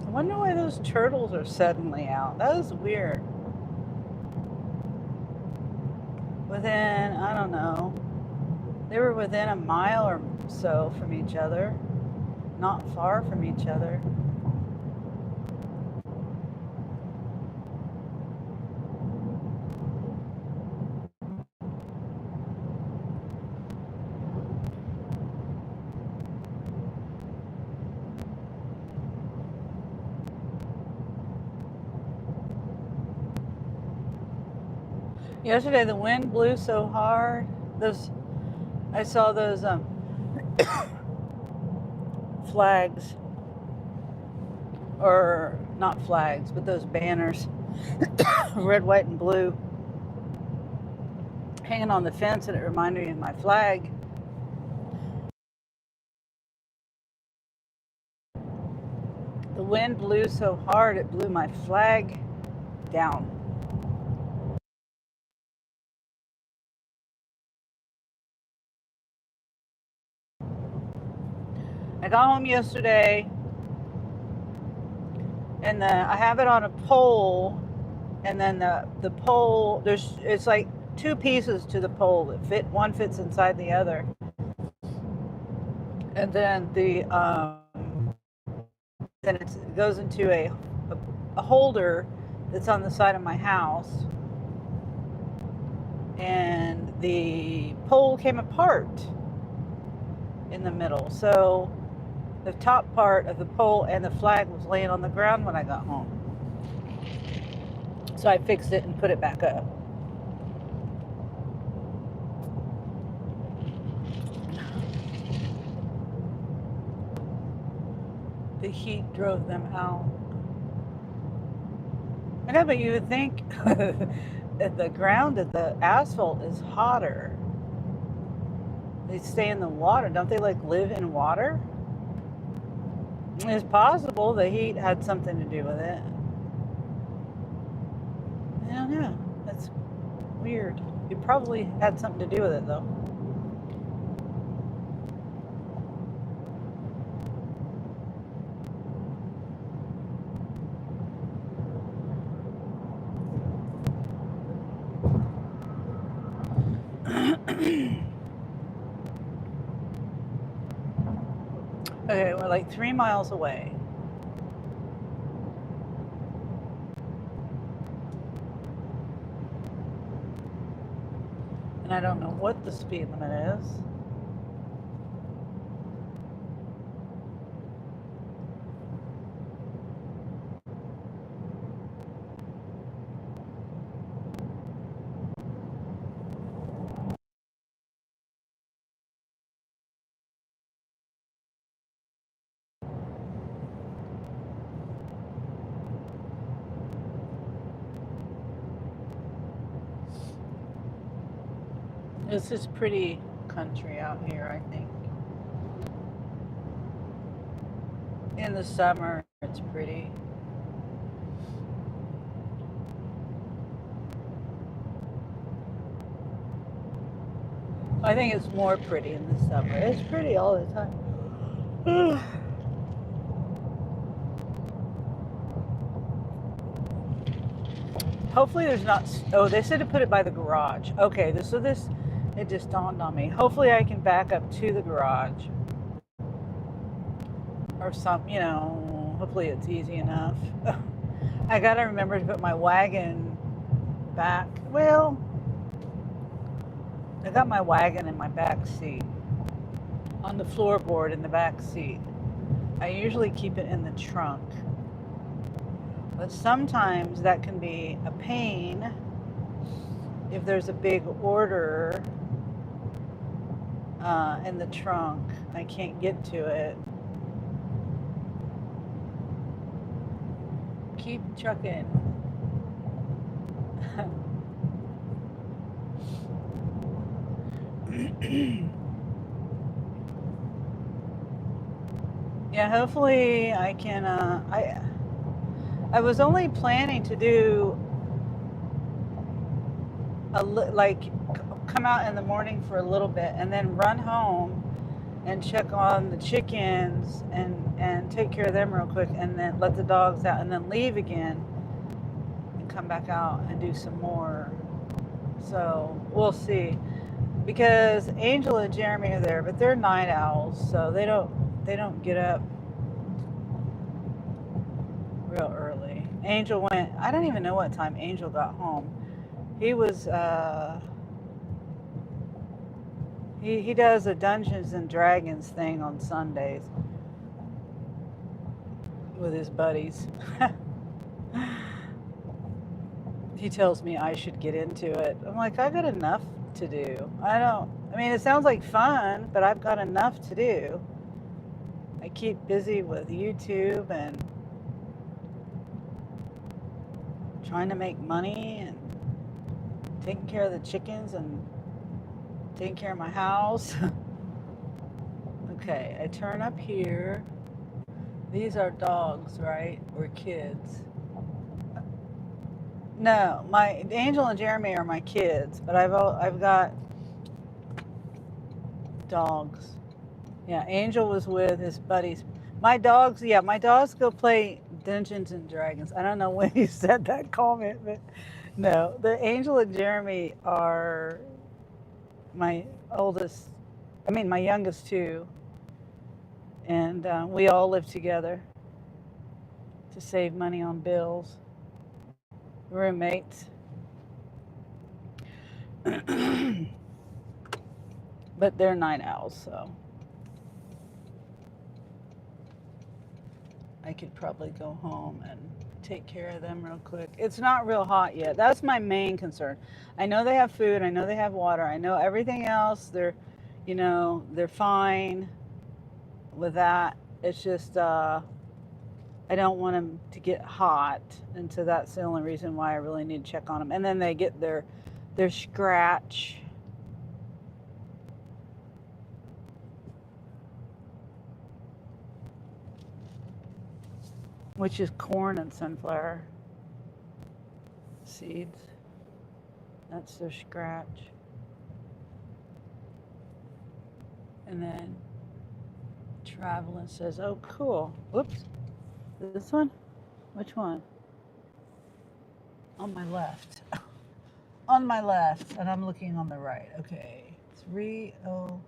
Speaker 1: I wonder why those turtles are suddenly out. That is weird. Within, I don't know, they were within a mile or so from each other, not far from each other. Yesterday the wind blew so hard. I saw those flags, or not flags, but those banners, red, white, and blue, hanging on the fence, and it reminded me of my flag. The wind blew so hard it blew my flag down. I got home yesterday, and I have it on a pole, and then the pole, it's like 2 pieces to the pole that one fits inside the other, and then then it goes into a holder that's on the side of my house, and the pole came apart. in the middle. So the top part of the pole and the flag was laying on the ground when I got home. So I fixed it and put it back up. The heat drove them out. I know, but you would think that the ground, that the asphalt is hotter. They stay in the water. Don't they like live in water? It's possible the heat had something to do with it. I don't know. That's weird. It probably had something to do with it though. Okay, we're like 3 miles away. And I don't know what the speed limit is. This is pretty country out here, I think. In the summer, it's pretty. I think it's more pretty in the summer. It's pretty all the time. Hopefully there's not, oh, they said to put it by the garage. Okay, so this, it just dawned on me. Hopefully I can back up to the garage. Or hopefully it's easy enough. I gotta remember to put my wagon back. Well, I got my wagon in my back seat, on the floorboard in the back seat. I usually keep it in the trunk. But sometimes that can be a pain if there's a big order in the trunk. I can't get to it. Keep trucking. Yeah, hopefully I can, I was only planning to do come out in the morning for a little bit and then run home and check on the chickens and take care of them real quick and then let the dogs out and then leave again and come back out and do some more. So we'll see, because Angel and Jeremy are there, but they're night owls, so they don't get up real early. Angel went, I don't even know what time Angel got home. He was he does a Dungeons and Dragons thing on Sundays with his buddies. He tells me I should get into it. I'm like, I got enough to do. I mean, it sounds like fun, but I've got enough to do. I keep busy with YouTube and trying to make money and taking care of the chickens and taking care of my house. Okay, I turn up here. These are dogs, right? Or kids? No, my Angel and Jeremy are my kids, but I've got dogs. Yeah, Angel was with his buddies. My dogs go play Dungeons and Dragons. I don't know when you said that comment, but no, the Angel and Jeremy are my youngest two, and we all live together to save money on bills. Roommates. But they're night owls, so I could probably go home and take care of them real quick. It's not real hot yet. That's my main concern. I know they have food. I know they have water. I know everything else. They're fine with that. It's just I don't want them to get hot, and so that's the only reason why I really need to check on them. And then they get their scratch. Which is corn and sunflower seeds. That's their scratch. And then Traveling says, oh, cool. Whoops. This one? Which one? On my left. On my left. And I'm looking on the right. Okay. 30. What?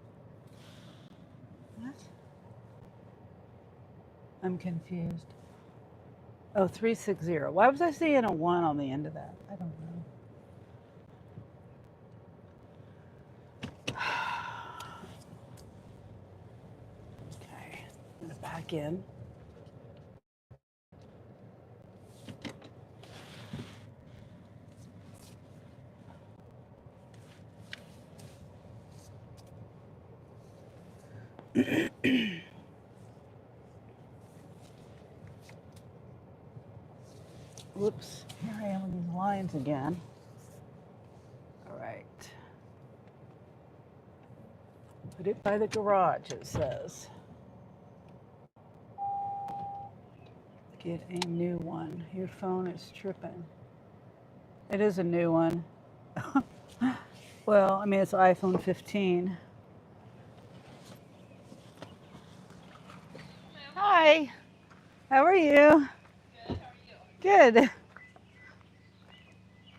Speaker 1: I'm confused. Oh, 360. Why was I seeing a 1 on the end of that? I don't know. Okay. I'm going to back in. Whoops. Here I am with these lines again. All right. Put it by the garage, it says. Get a new one. Your phone is tripping. It is a new one. Well, I mean, it's iPhone 15. Hi. How are you?
Speaker 3: Good. How are you?
Speaker 1: Good.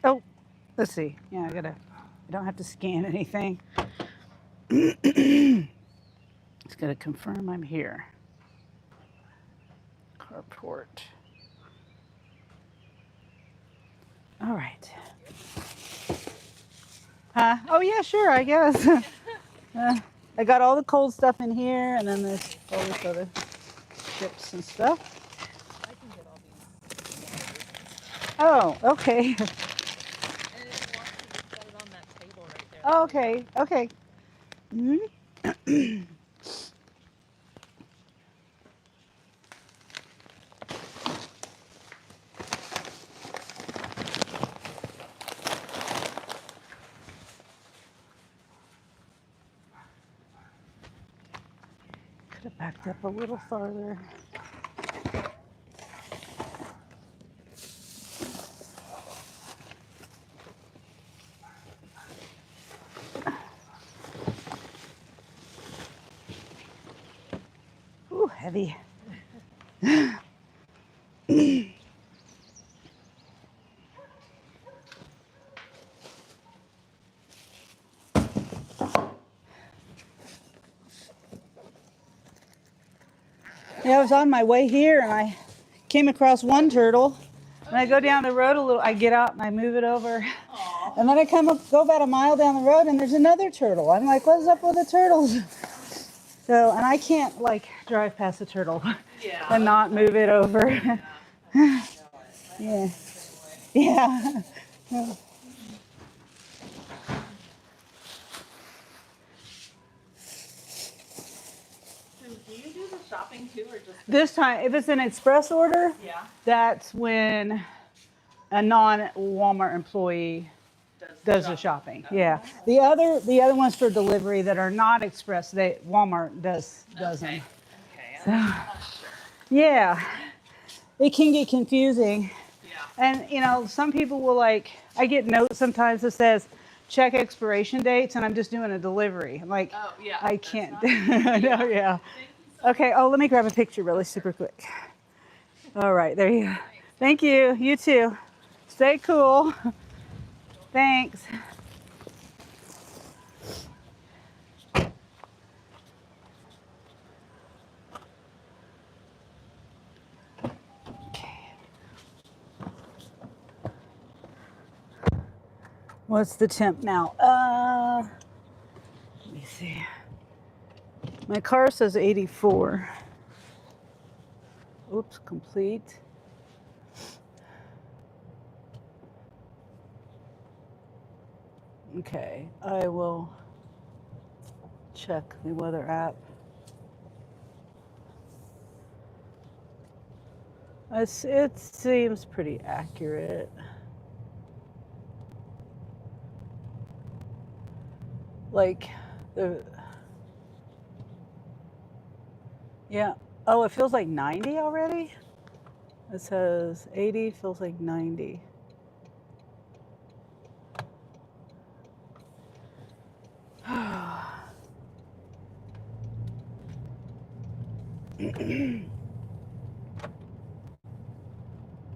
Speaker 1: Oh, let's see. Yeah, I don't have to scan anything. It's gonna confirm I'm here. Carport. All right. Huh? Oh yeah, sure. I guess. I got all the cold stuff in here, and then there's all this other chips and stuff.
Speaker 3: I can get all these.
Speaker 1: Oh, okay.
Speaker 3: And if you want to, just set it on that table right there.
Speaker 1: Oh, okay, okay. Mm-hmm. Could have backed up a little farther. Ooh, heavy. Yeah, I was on my way here and I came across one turtle. And I go down the road a little, I get out and I move it over.
Speaker 3: Aww.
Speaker 1: And then I go about a mile down the road and there's another turtle. I'm like, what's up with the turtles? So, and I can't like drive past a turtle and not move it over. Yeah. Yeah.
Speaker 3: Do you do the shopping too, or just?
Speaker 1: This time, if it's an express order,
Speaker 3: Yeah.
Speaker 1: that's when a non-Walmart employee does the shopping. Yeah. The other ones for delivery that are not express, Walmart does them.
Speaker 3: Okay.
Speaker 1: So,
Speaker 3: I'm not sure.
Speaker 1: yeah. It can get confusing.
Speaker 3: Yeah.
Speaker 1: And some people will I get notes sometimes that says check expiration dates and I'm just doing a delivery. I'm like,
Speaker 3: Oh yeah.
Speaker 1: I can't. No, yeah.
Speaker 3: Thank you so
Speaker 1: Okay. Oh, let me grab a picture really super quick. All right. There you go. Thank you. You too. Stay cool. Thanks. Okay. What's the temp now? Let me see. My car says 84. Oops, complete. Okay, I will check the weather app. It seems pretty accurate. Like yeah. Oh, it feels like 90 already? It says 80, feels like 90.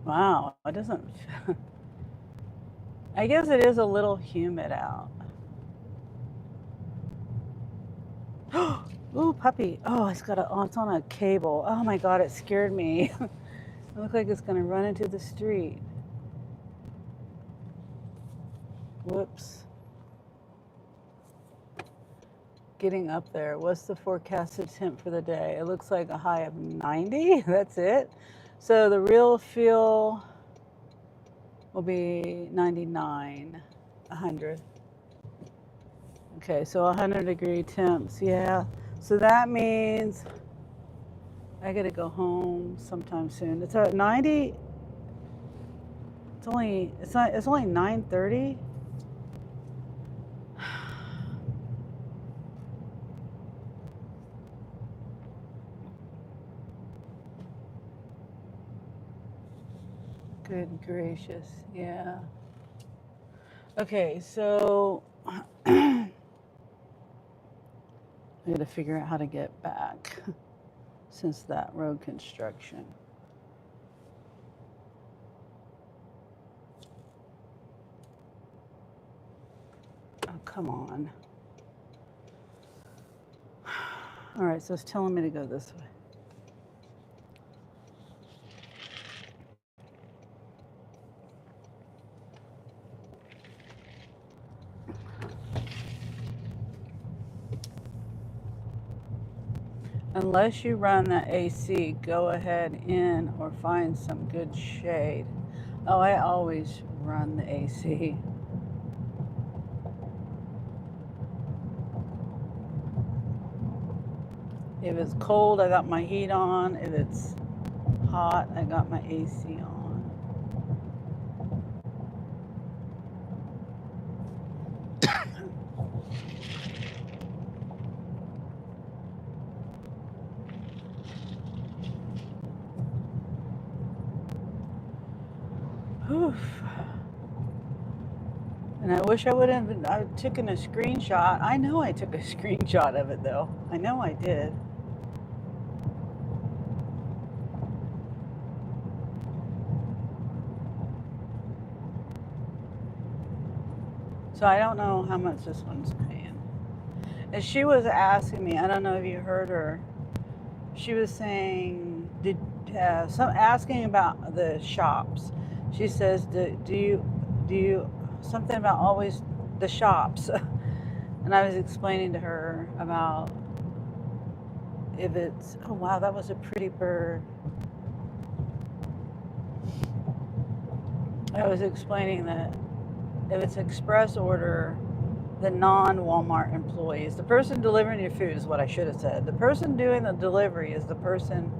Speaker 1: Wow, it doesn't. I guess it is a little humid out. Ooh, puppy. Oh, it's on a cable. Oh my God, it scared me. It looked like it's gonna run into the street. Whoops. Getting up there. What's the forecasted temp for the day? It looks like a high of 90. That's it. So the real feel will be 99, 100. Okay, so 100-degree temps. Yeah. So that means I gotta go home sometime soon. It's at 90. It's only 9:30. Good gracious. Yeah. Okay, so I got to figure out how to get back since that road construction. Oh, come on. All right, so it's telling me to go this way. Unless you run the AC, go ahead in or find some good shade. Oh, I always run the AC. If it's cold, I got my heat on. If it's hot, I got my AC on. Oof. And I wish I would have taken a screenshot. I know I took a screenshot of it though. I know I did. So I don't know how much this one's paying. And she was asking me, I don't know if you heard her. She was saying, asking about the shops. She says, do you, something about always the shops. And I was explaining to her about if it's, oh wow, that was a pretty bird. I was explaining that if it's express order, the non-Walmart employees, the person delivering your food is what I should have said. The person doing the delivery is the person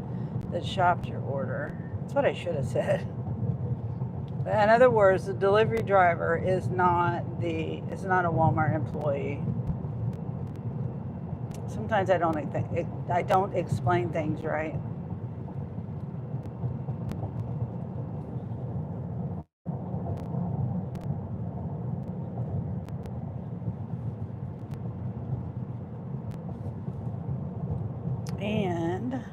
Speaker 1: that shopped your order. That's what I should have said. In other words, the delivery driver is not a Walmart employee. Sometimes I don't explain things right. And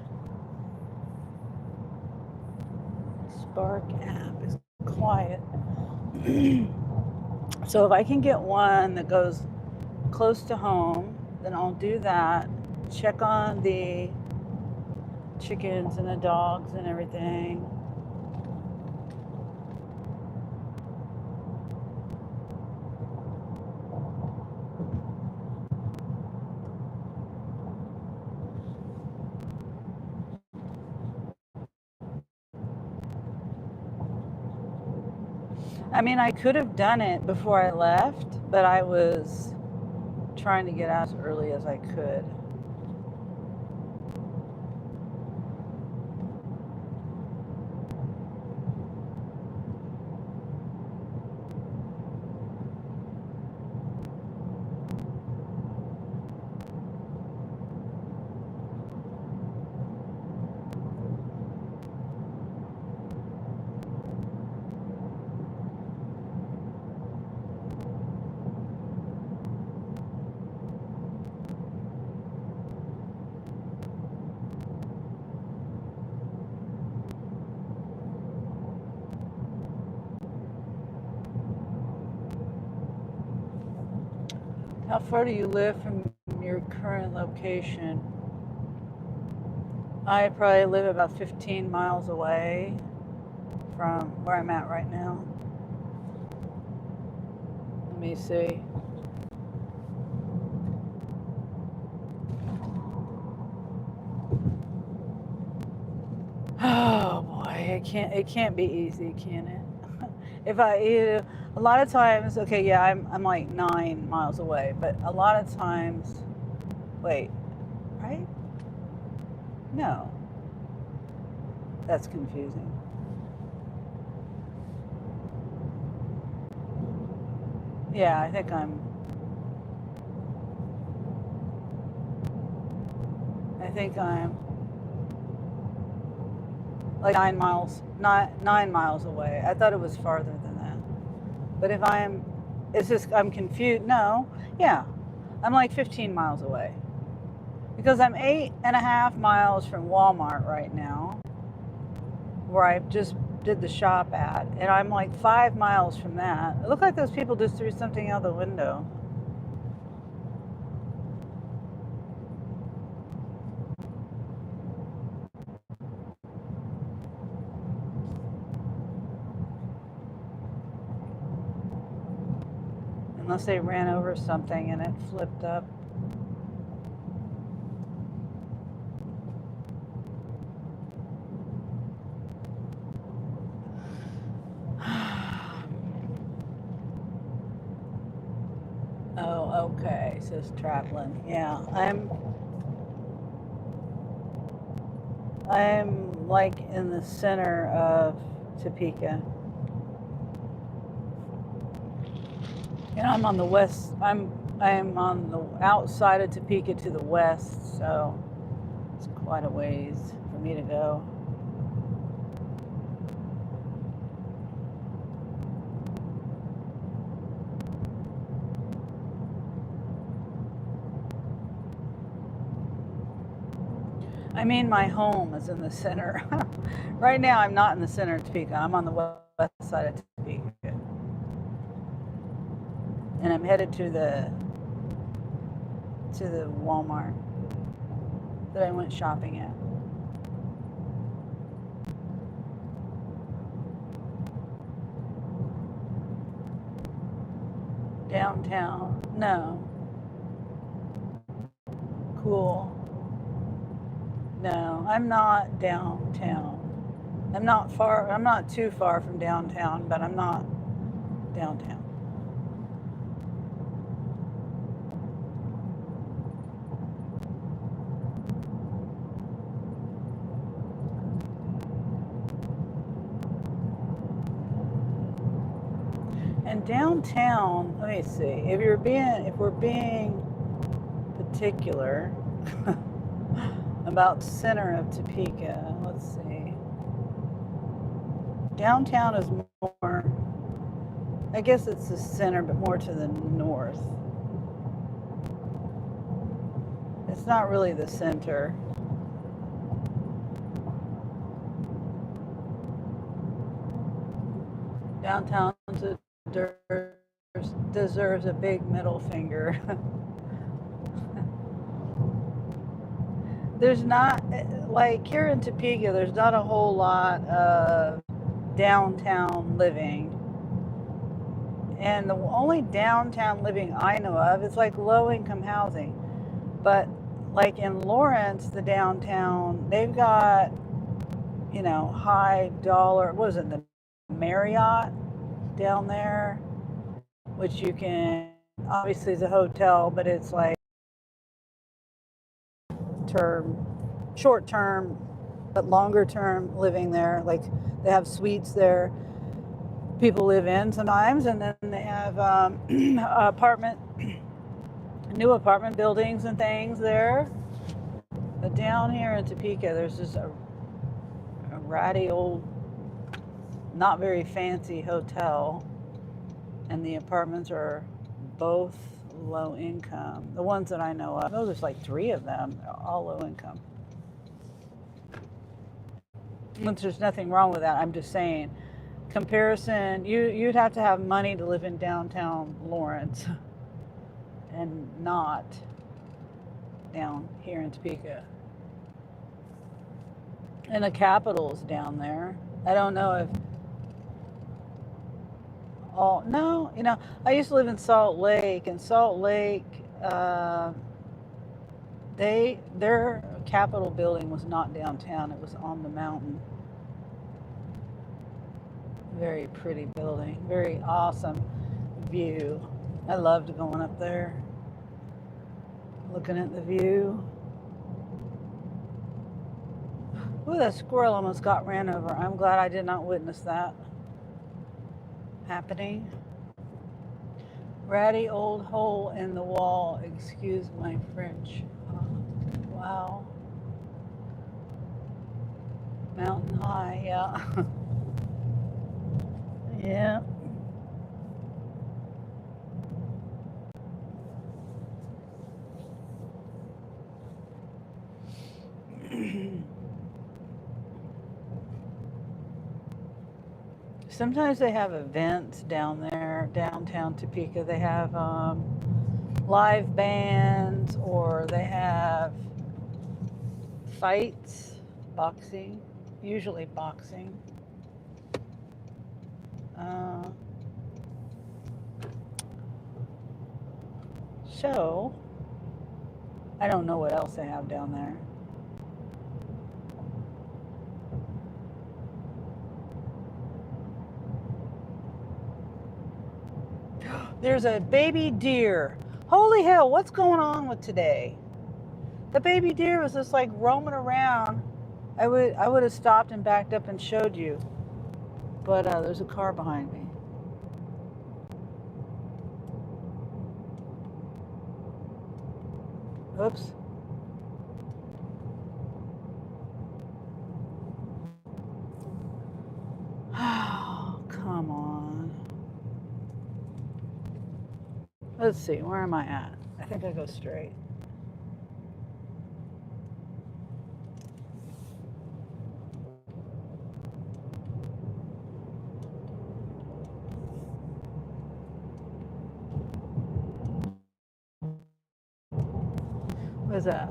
Speaker 1: Spark app is quiet. So if I can get one that goes close to home, then I'll do that. Check on the chickens and the dogs and everything. I mean, I could have done it before I left, but I was trying to get out as early as I could. How far do you live from your current location? I probably live about 15 miles away from where I'm at right now. Let me see. Oh boy, it can't be easy, can it? If I a lot of times, okay, yeah, I'm like 9 miles away, but a lot of times, wait, right? No, that's confusing. Yeah, I think I'm like 9 miles, not 9 miles away. I thought it was farther than that. But if it's just, I'm confused. No, yeah, I'm like 15 miles away because I'm 8.5 miles from Walmart right now, where I just did the shop at, and I'm like 5 miles from that. It looked like those people just threw something out the window. Unless they ran over something and it flipped up. Oh, okay, says traveling. Yeah, I'm like in the center of Topeka. And I'm on the west. I'm on the outside of Topeka to the west, so it's quite a ways for me to go. I mean, my home is in the center. Right now, I'm not in the center of Topeka. I'm on the west side of Topeka, and I'm headed to the Walmart that I went shopping at. Downtown. No. Cool. No, I'm not downtown. I'm not too far from downtown, but I'm not downtown. And downtown, let me see. If we're being particular about center of Topeka, let's see. Downtown is more, I guess it's the center, but more to the north. It's not really the center. Downtown deserves a big middle finger. There's not, like here in Topeka, there's not a whole lot of downtown living. And the only downtown living I know of is like low income housing. But like in Lawrence, the downtown, they've got, high dollar, what is it, the Marriott? down there, which you can, obviously, is a hotel, but it's like short term, but longer term living there. Like they have suites there. People live in sometimes, and then they have new apartment buildings and things there. But down here in Topeka, there's just a ratty old, not very fancy hotel, and the apartments are both low income. The ones that I know of, there's like 3 of them, all low income. Which there's nothing wrong with that. I'm just saying, comparison, you'd have to have money to live in downtown Lawrence and not down here in Topeka. And the Capitol's down there. I don't know if no, I used to live in Salt Lake, and Salt Lake, their Capitol building was not downtown, it was on the mountain. Very pretty building, very awesome view. I loved going up there, looking at the view. Ooh, that squirrel almost got ran over. I'm glad I did not witness that happening. Ratty old hole in the wall, excuse my French. Oh, wow. Mountain high, yeah. Yeah. Sometimes they have events down there, downtown Topeka. They have live bands, or they have fights, boxing, usually boxing. So, I don't know what else they have down there. There's a baby deer. Holy hell, what's going on with today? The baby deer was just like roaming around. I would have stopped and backed up and showed you. But there's a car behind me. Oops. Oh, come on. Let's see, where am I at? I think I go straight. What's that?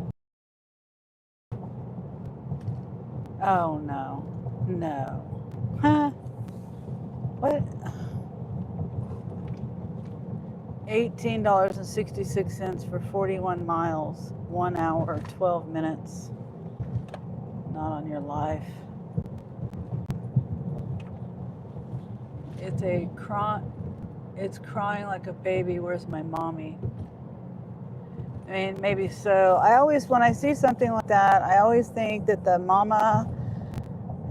Speaker 1: Oh, no. No. Huh? What? $18.66 for 41 miles, 1 hour, 12 minutes. Not on your life. It's crying like a baby. Where's my mommy? I mean, maybe so. When I see something like that, I always think that the mama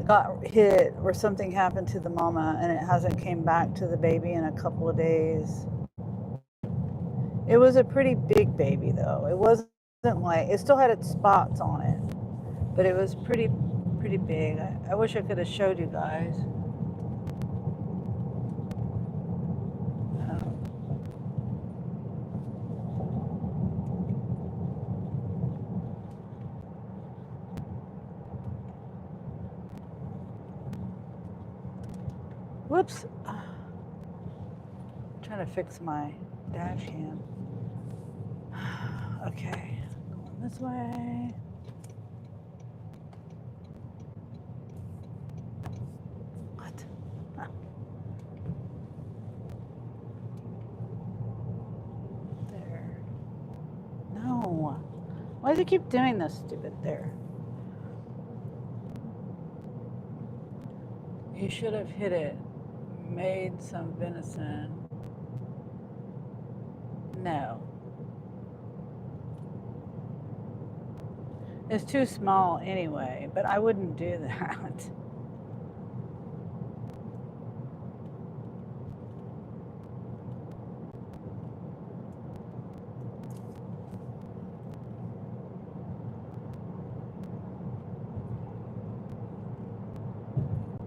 Speaker 1: got hit or something happened to the mama and it hasn't came back to the baby in a couple of days. It was a pretty big baby though. It wasn't like, it still had its spots on it, but it was pretty big. I wish I could have showed you guys. Whoops. I'm trying to fix my dash cam. Okay, going this way. What? Huh. There. No. Why does it keep doing this, stupid? There. You should have hit it Made some venison. No. It's too small anyway, but I wouldn't do that.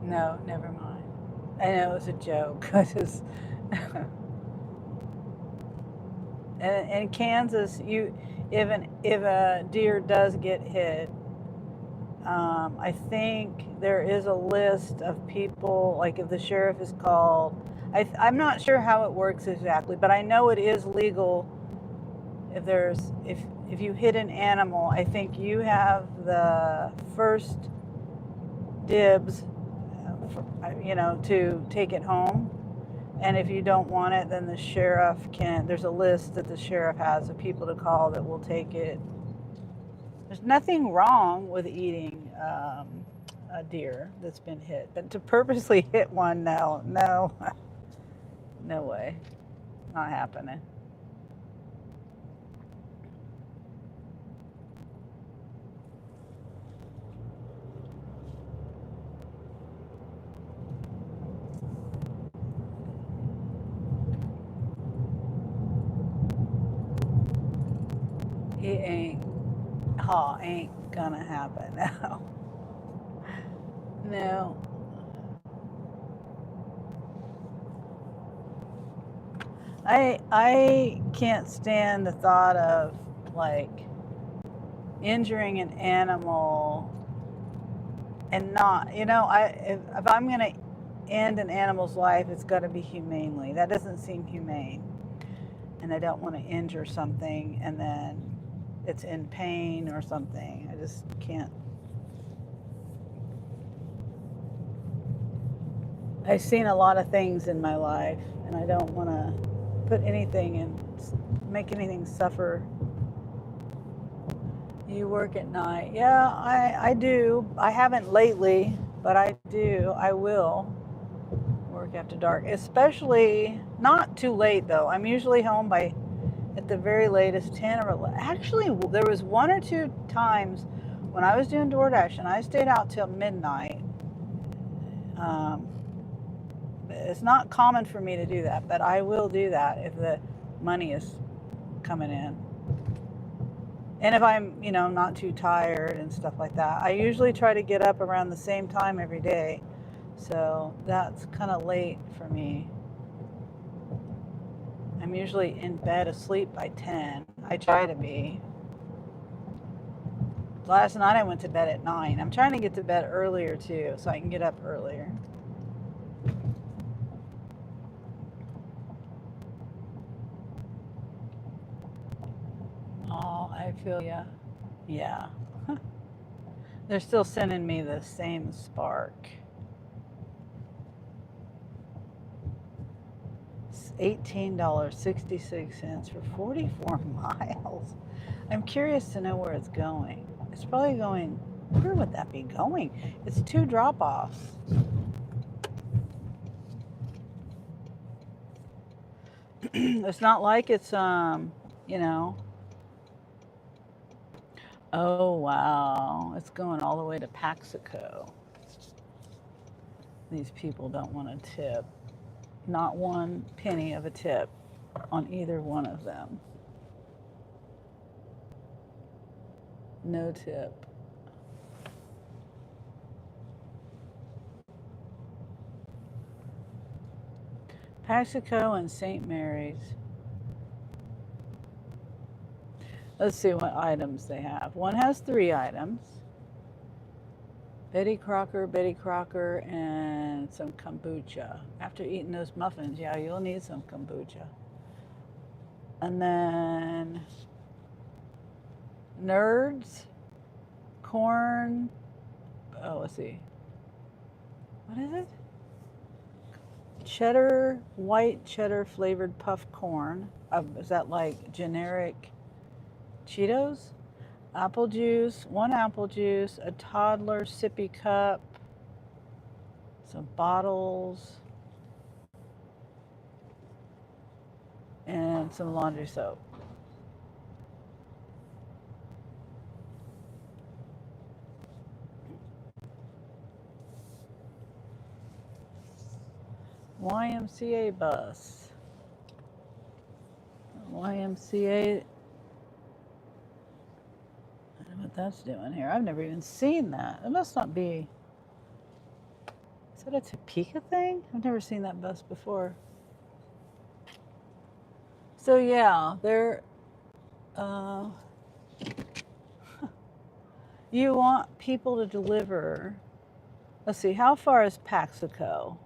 Speaker 1: No, never mind. I know it was a joke. I just in Kansas, if a deer does get hit, I think there is a list of people. Like if the sheriff is called, I'm not sure how it works exactly, but I know it is legal. If you hit an animal, I think you have the first dibs, to take it home. And if you don't want it, then the sheriff can. There's a list that the sheriff has of people to call that will take it. There's nothing wrong with eating a deer that's been hit, but to purposely hit one, no, no way, not happening. He ain't gonna happen now. No. I can't stand the thought of like injuring an animal and not, if I'm gonna end an animal's life, it's got to be humanely. That doesn't seem humane, and I don't want to injure something and then it's in pain or something. I just can't. I've seen a lot of things in my life, and I don't want to put anything and make anything suffer. You work at night? Yeah, I do. I haven't lately, but I do. I will work after dark, especially not too late though. I'm usually home by at the very latest 10 or 11. Actually, there was one or two times when I was doing DoorDash and I stayed out till midnight. It's not common for me to do that, but I will do that if the money is coming in. And if I'm, not too tired and stuff like that. I usually try to get up around the same time every day. So that's kind of late for me. I'm usually in bed asleep by 10. I try to be. Last night I went to bed at 9. I'm trying to get to bed earlier too, so I can get up earlier. Oh, I feel ya. Yeah. They're still sending me the same spark. It's $18.66 for 44 miles. I'm curious to know where it's going. It's probably going, where would that be going? It's 2 drop-offs. It's not like it's, oh wow, it's going all the way to Paxico. These people don't want a tip. Not 1 penny of a tip on either one of them. No tip. Paxico and St. Mary's. Let's see what items they have. One has 3 items. Betty Crocker, and some kombucha. After eating those muffins, yeah, you'll need some kombucha. And then Nerds, corn. Oh, let's see. What is it? White cheddar flavored puff corn. Is that like generic Cheetos? Apple juice, 1 apple juice, a toddler sippy cup, some bottles, and some laundry soap. YMCA bus. YMCA. I don't know what that's doing here. I've never even seen that. It must not be. Is that a Topeka thing? I've never seen that bus before. So yeah, they're. You want people to deliver. Let's see, how far is Paxico?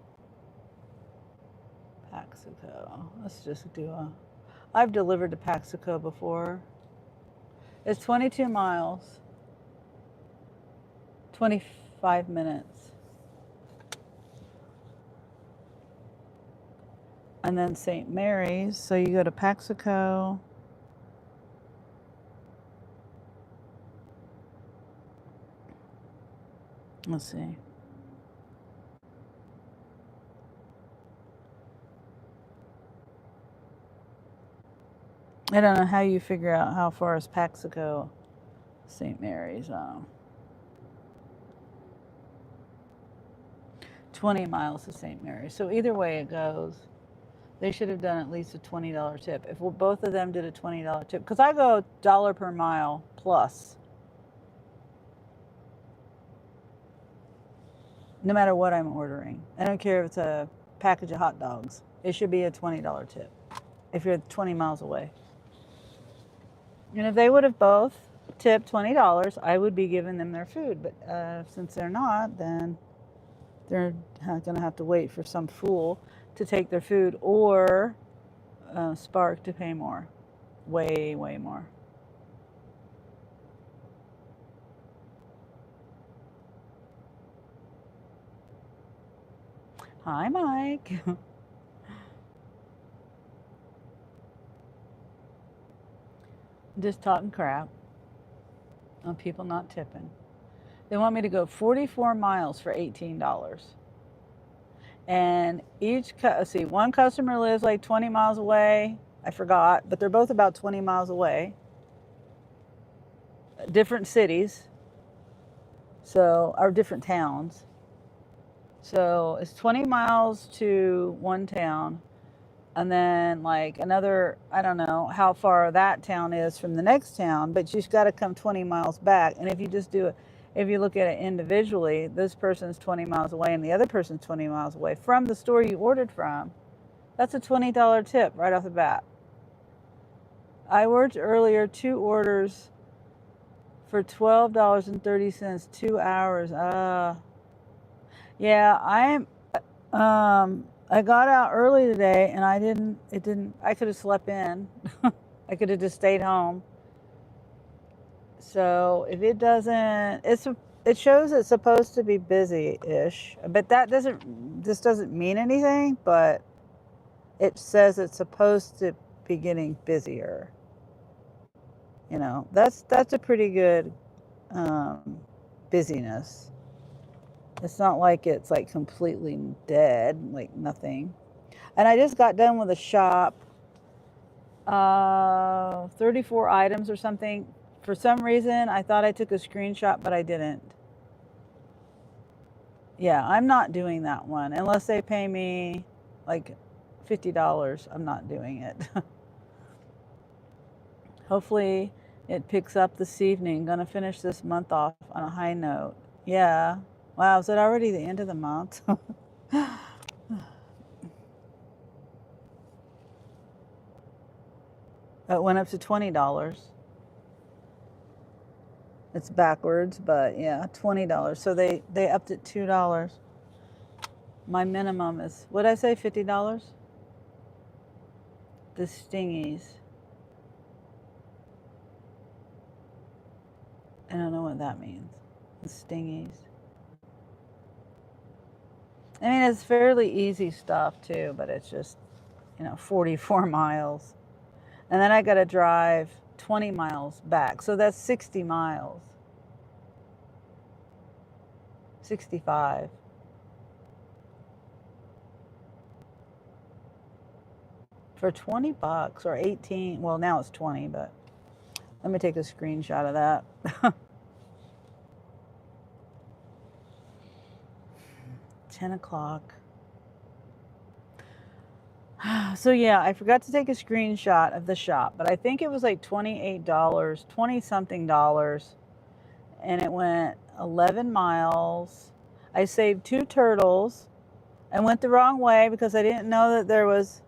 Speaker 1: Paxico. Let's just do a. I've delivered to Paxico before. It's 22 miles, 25 minutes. And then St. Mary's. So you go to Paxico. Let's see. I don't know how you figure out how far is Paxico, St. Mary's. 20 miles to St. Mary's. So either way it goes, they should have done at least a $20 tip. If both of them did a $20 tip, because I go $1 per mile plus, no matter what I'm ordering. I don't care if it's a package of hot dogs. It should be a $20 tip if you're 20 miles away. And if they would have both tipped $20, I would be giving them their food. But since they're not, then they're going to have to wait for some fool to take their food or Spark to pay more. Way, way more. Hi, Mike. Just talking crap on people not tipping. They want me to go 44 miles for $18. And let's see, one customer lives like 20 miles away. I forgot, but they're both about 20 miles away. Different cities. So, or different towns. So it's 20 miles to one town. And then like another, I don't know how far that town is from the next town, but you've got to come 20 miles back. And if you just do it, if you look at it individually, this person's 20 miles away and the other person's 20 miles away from the store you ordered from, that's a $20 tip right off the bat. I worked earlier 2 orders for $12.30, 2 hours. Yeah, I got out early today and I could have slept in. I could have just stayed home. So if it doesn't, it shows it's supposed to be busy-ish, but this doesn't mean anything, but it says it's supposed to be getting busier. You know, that's a pretty good busyness. It's not like it's like completely dead, like nothing. And I just got done with a shop, 34 items or something. For some reason, I thought I took a screenshot, but I didn't. Yeah, I'm not doing that one. Unless they pay me like $50, I'm not doing it. Hopefully it picks up this evening. Gonna finish this month off on a high note. Yeah. Wow, is it already the end of the month? It went up to $20. It's backwards, but yeah, $20. So they upped it $2. My minimum is, what did I say, $50? The Stingies. I don't know what that means. The Stingies. I mean, it's fairly easy stuff too, but it's just, 44 miles. And then I got to drive 20 miles back. So that's 60 miles. 65. for 20 bucks or 18. Well, now it's 20, but let me take a screenshot of that. 10 o'clock. So yeah, I forgot to take a screenshot of the shop, but I think it was like $28, 20 something dollars, and it went 11 miles. I saved 2 turtles. I went the wrong way because I didn't know that there was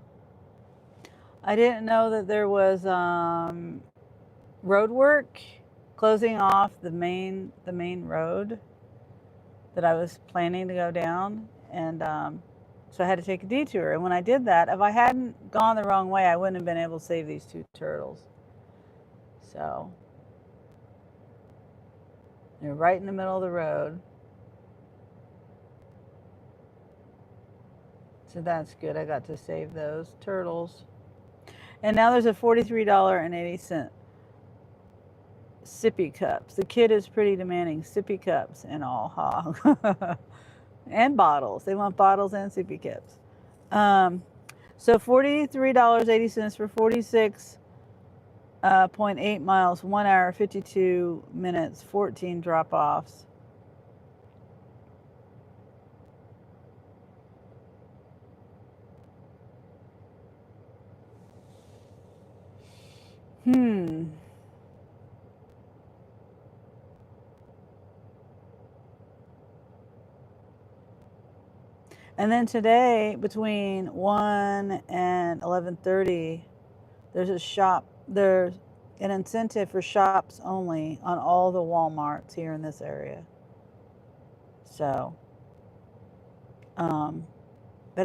Speaker 1: road work closing off the main road that I was planning to go down, and so I had to take a detour. And when I did that, if I hadn't gone the wrong way, I wouldn't have been able to save these 2 turtles. So they're right in the middle of the road. So that's good. I got to save those turtles. And now there's a $43.80 sippy cups. The kid is pretty demanding sippy cups and all, huh? And bottles. They want bottles and sippy cups. So $43.80 for 46.8 miles, 1 hour, 52 minutes, 14 drop-offs. And then today, between 1 and 11:30, there's an incentive for shops only on all the Walmarts here in this area. So, but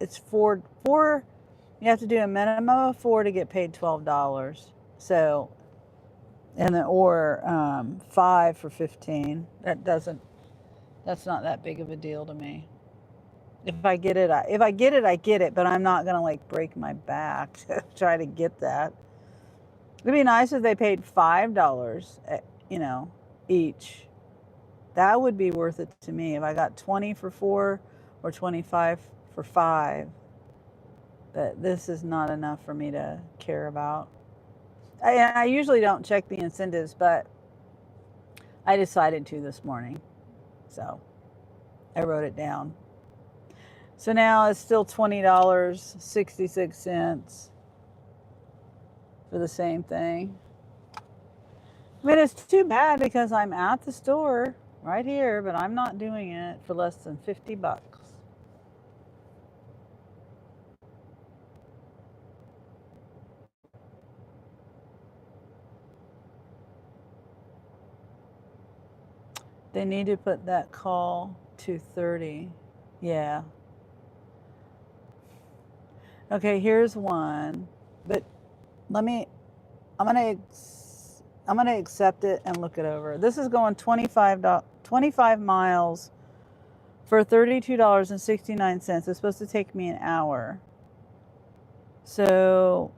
Speaker 1: it's four, you have to do a minimum of 4 to get paid $12. So, and then, or 5 for 15. That's not that big of a deal to me. If I get it, I get it, but I'm not going to like break my back to try to get that. It'd be nice if they paid $5, each. That would be worth it to me if I got 20 for 4 or 25 for 5. But this is not enough for me to care about. I usually don't check the incentives, but I decided to this morning. So I wrote it down. So now it's still $20.66 for the same thing. I mean, it's too bad because I'm at the store right here, but I'm not doing it for less than 50 bucks. They need to put that call to 30. Yeah. Okay, here's one. But I'm gonna accept it and look it over. This is going 25 miles for $32.69. It's supposed to take me an hour. So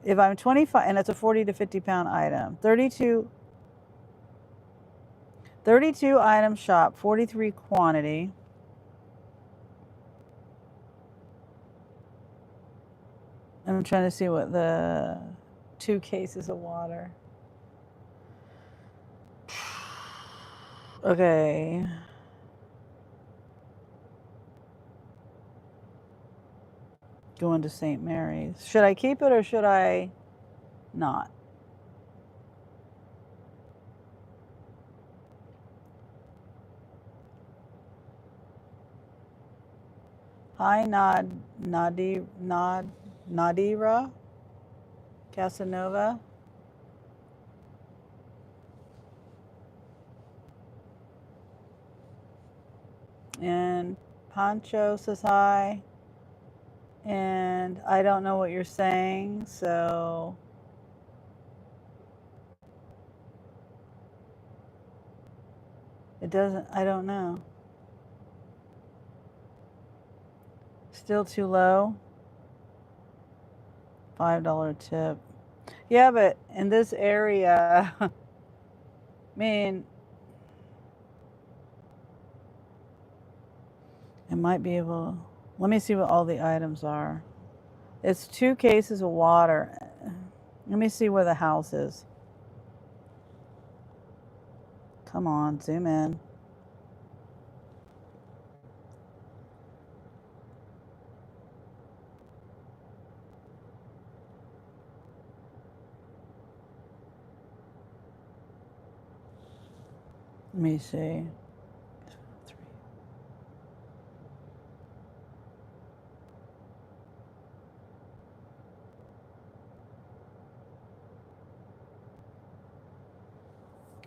Speaker 1: if I'm 25, and it's a 40 to 50 pound item, 32 item shop, 43 quantity. I'm trying to see what the 2 cases of water. Okay. Going to St. Mary's. Should I keep it or should I not? Hi, Nadira Casanova. And Pancho says hi. And I don't know what you're saying, so I don't know. Still too low. $5 tip. Yeah, but in this area, I mean, I might be able, let me see what all the items are. It's 2 cases of water. Let me see where the house is. Come on, zoom in. Let me see.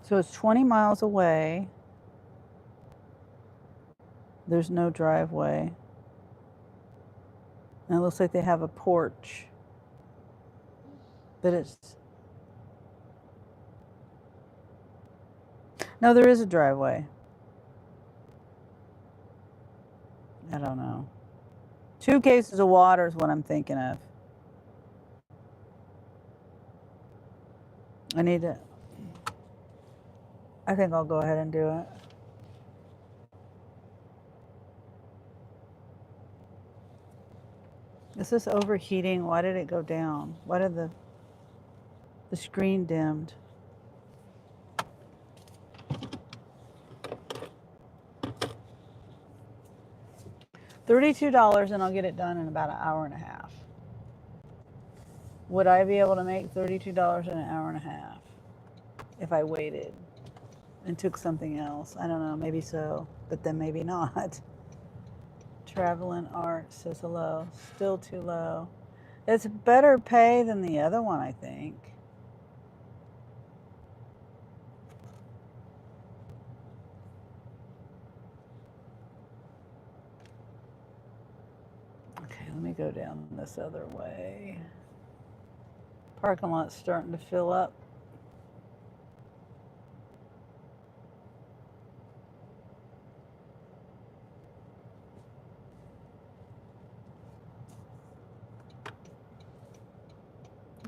Speaker 1: So it's 20 miles away. There's no driveway. And it looks like they have a porch. But it's... No, there is a driveway. I don't know. 2 cases of water is what I'm thinking of. I need to... I think I'll go ahead and do it. Is this overheating? Why did it go down? Why did the screen dimmed? $32 and I'll get it done in about an hour and a half. Would I be able to make $32 in an hour and a half if I waited and took something else? I don't know, maybe so, but then maybe not. Traveling Art says hello. Still too low. It's better pay than the other one, I think. Okay, let me go down this other way. Parking lot's starting to fill up.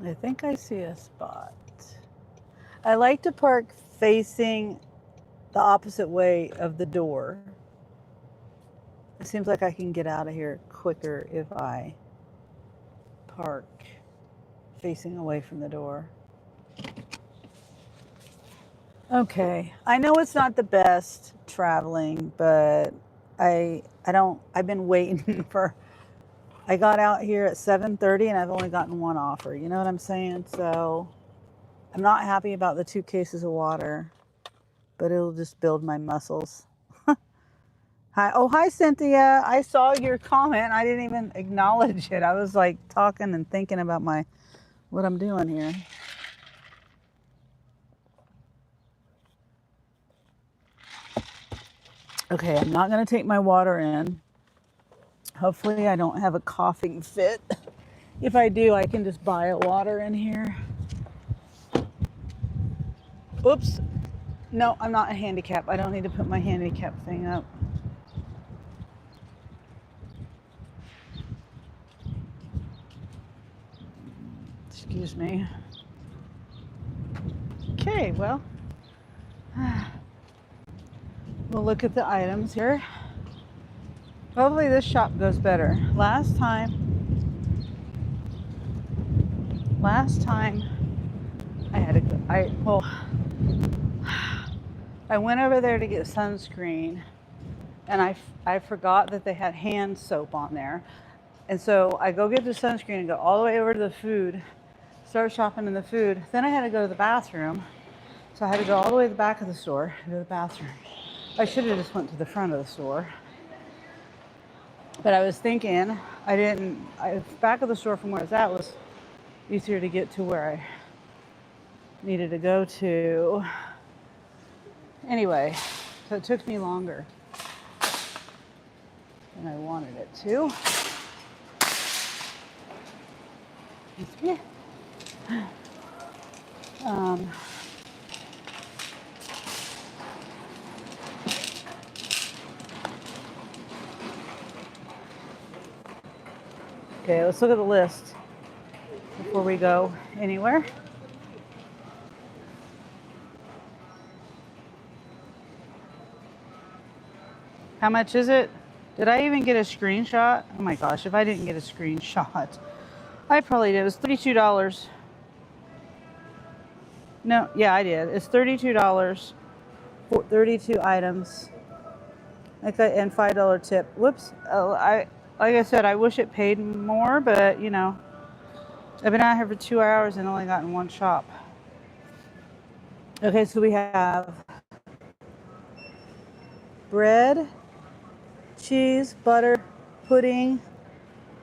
Speaker 1: I think I see a spot. I like to park facing the opposite way of the door. It seems like I can get out of here quicker if I park facing away from the door. Okay, I know it's not the best traveling, but I've been waiting for, I got out here at 7:30 and I've only gotten one offer, you know what I'm saying? So I'm not happy about the 2 cases of water, but it'll just build my muscles. Hi, oh, hi Cynthia. I saw your comment. I didn't even acknowledge it. I was like talking and thinking about what I'm doing here. Okay, I'm not going to take my water in. Hopefully I don't have a coughing fit. If I do, I can just buy a water in here. Oops. No, I'm not a handicap. I don't need to put my handicap thing up. Excuse me. Okay, well, we'll look at the items here. Hopefully this shop goes better. Last time I had to go, I went over there to get sunscreen and I forgot that they had hand soap on there. And so I go get the sunscreen and go all the way over to the food, start shopping in the food. Then I had to go to the bathroom. So I had to go all the way to the back of the store to the bathroom. I should have just went to the front of the store. But I was thinking, back of the store from where I was at was easier to get to where I needed to go to. Anyway, so it took me longer than I wanted it to. Yeah. Okay, let's look at the list before we go anywhere. How much is it? Did I even get a screenshot? Oh my gosh, if I didn't get a screenshot. I probably did. It was $32. No, yeah, I did. It's $32 for 32 items. And $5 tip. Whoops. Like I said, I wish it paid more, but you know, I've been out here for 2 hours and only gotten one shop. Okay, so we have bread, cheese, butter, pudding,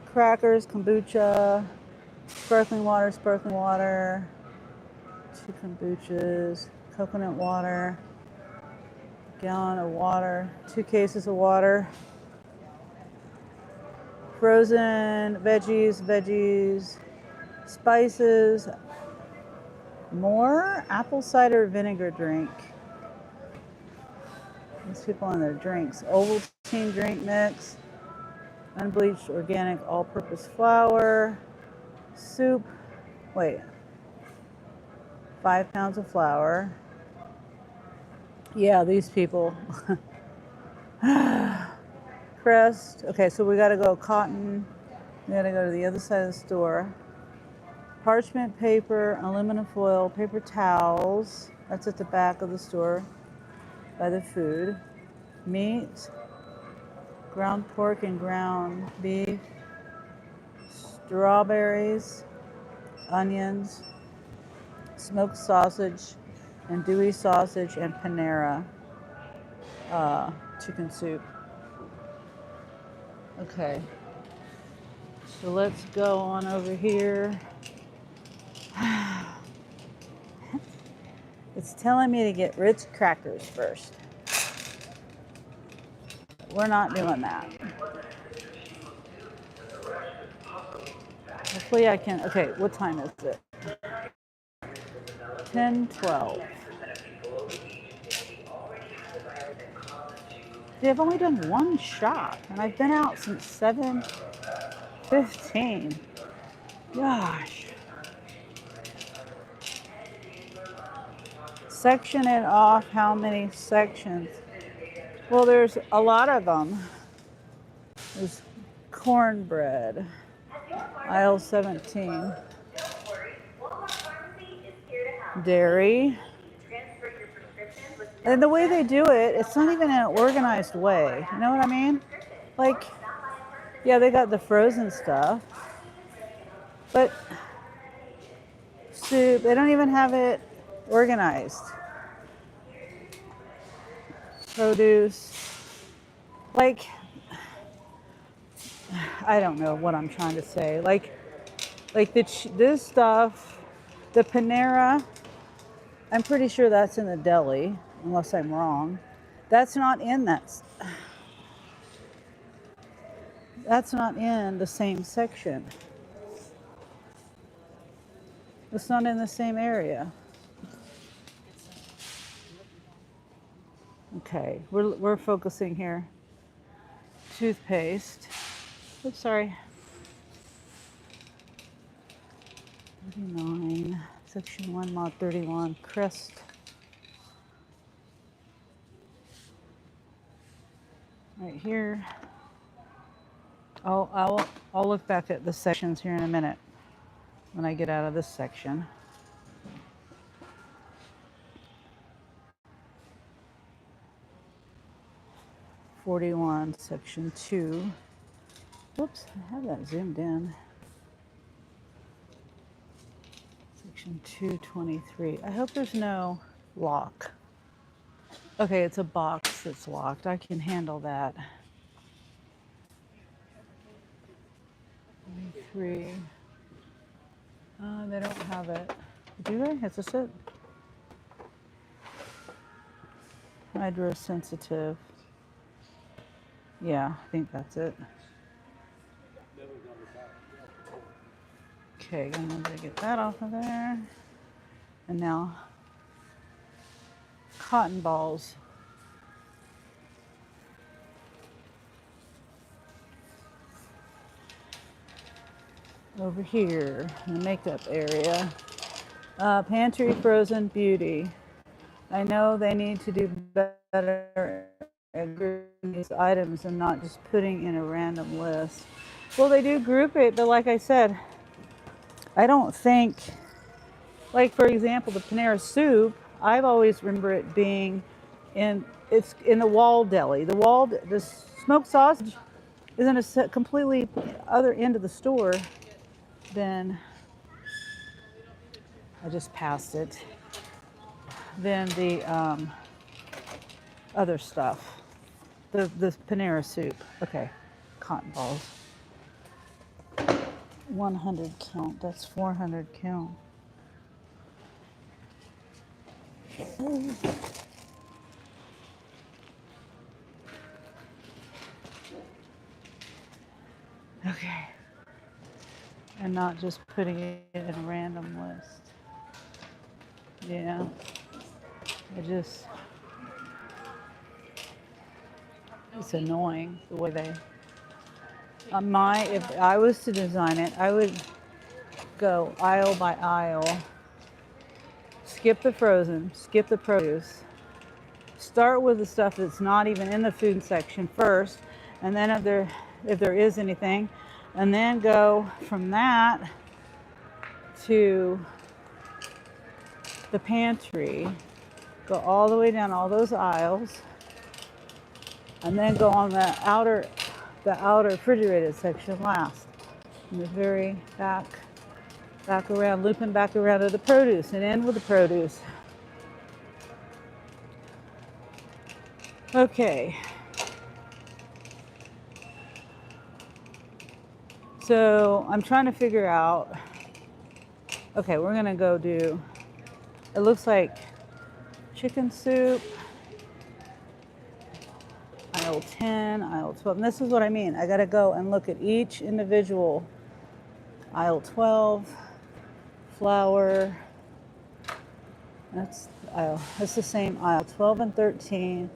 Speaker 1: crackers, kombucha, sparkling water, 2 kombuchas, coconut water, gallon of water, 2 cases of water, frozen veggies, spices, more apple cider vinegar drink. These people on their drinks. Ovaltine drink mix, unbleached organic all-purpose flour, soup. Wait, 5 pounds of flour. Yeah, these people. Crest. Okay, so we got to go cotton. We got to go to the other side of the store. Parchment paper, aluminum foil, paper towels. That's at the back of the store by the food. Meat, ground pork and ground beef, strawberries, onions, smoked sausage, andouille sausage, and Panera chicken soup. Okay, so let's go on over here. It's telling me to get Ritz crackers first. We're not doing that. Hopefully I can. Okay, what time is it? 10:12. I've only done one shop, and I've been out since 7:15. Gosh. Section it off. How many sections? Well, there's a lot of them. There's cornbread, aisle 17. Dairy. And the way they do it, it's not even in an organized way. You know what I mean? Like, yeah, they got the frozen stuff, but soup, they don't even have it organized. Produce. Like, I don't know what I'm trying to say. Like this stuff, the Panera, I'm pretty sure that's in the deli, unless I'm wrong. That's not in that. That's not in the same section. It's not in the same area. Okay, we're focusing here. Toothpaste. Oops, sorry. 39, section 1, mod 31, Crest. Right here. Oh, I'll look back at the sections here in a minute when I get out of this section. '41, section 2. Whoops, I have that zoomed in. Section 223. I hope there's no lock. Okay, it's a box that's locked. I can handle that. 23. They don't have it. Do they? Is this it? Hydrosensitive. Yeah, I think that's it. Okay, I'm going to get that off of there. And now, cotton balls. Over here in the makeup area. Pantry frozen beauty. I know they need to do better at grouping these items and not just putting in a random list. Well, they do group it, but like I said, I don't think, like for example, the Panera soup, I've always remember it being it's in the wall deli. The smoked sausage is in a completely other end of the store than, I just passed it, than the other stuff. The Panera soup. Okay, cotton balls. 100 count. That's 400 count. Okay. And not just putting it in a random list. Yeah. It's annoying the way they, if I was to design it, I would go aisle by aisle, skip the frozen, skip the produce, start with the stuff that's not even in the food section first, and then if there is anything, and then go from that to the pantry, go all the way down all those aisles, and then go on the outer refrigerated section last. And the very back around, looping back around to the produce and end with the produce. Okay. So I'm trying to figure out, okay, we're gonna go do, it looks like chicken soup, aisle 10, aisle 12. And this is what I mean. I gotta go and look at each individual. Aisle 12, flour, that's the same aisle. 12 and 13,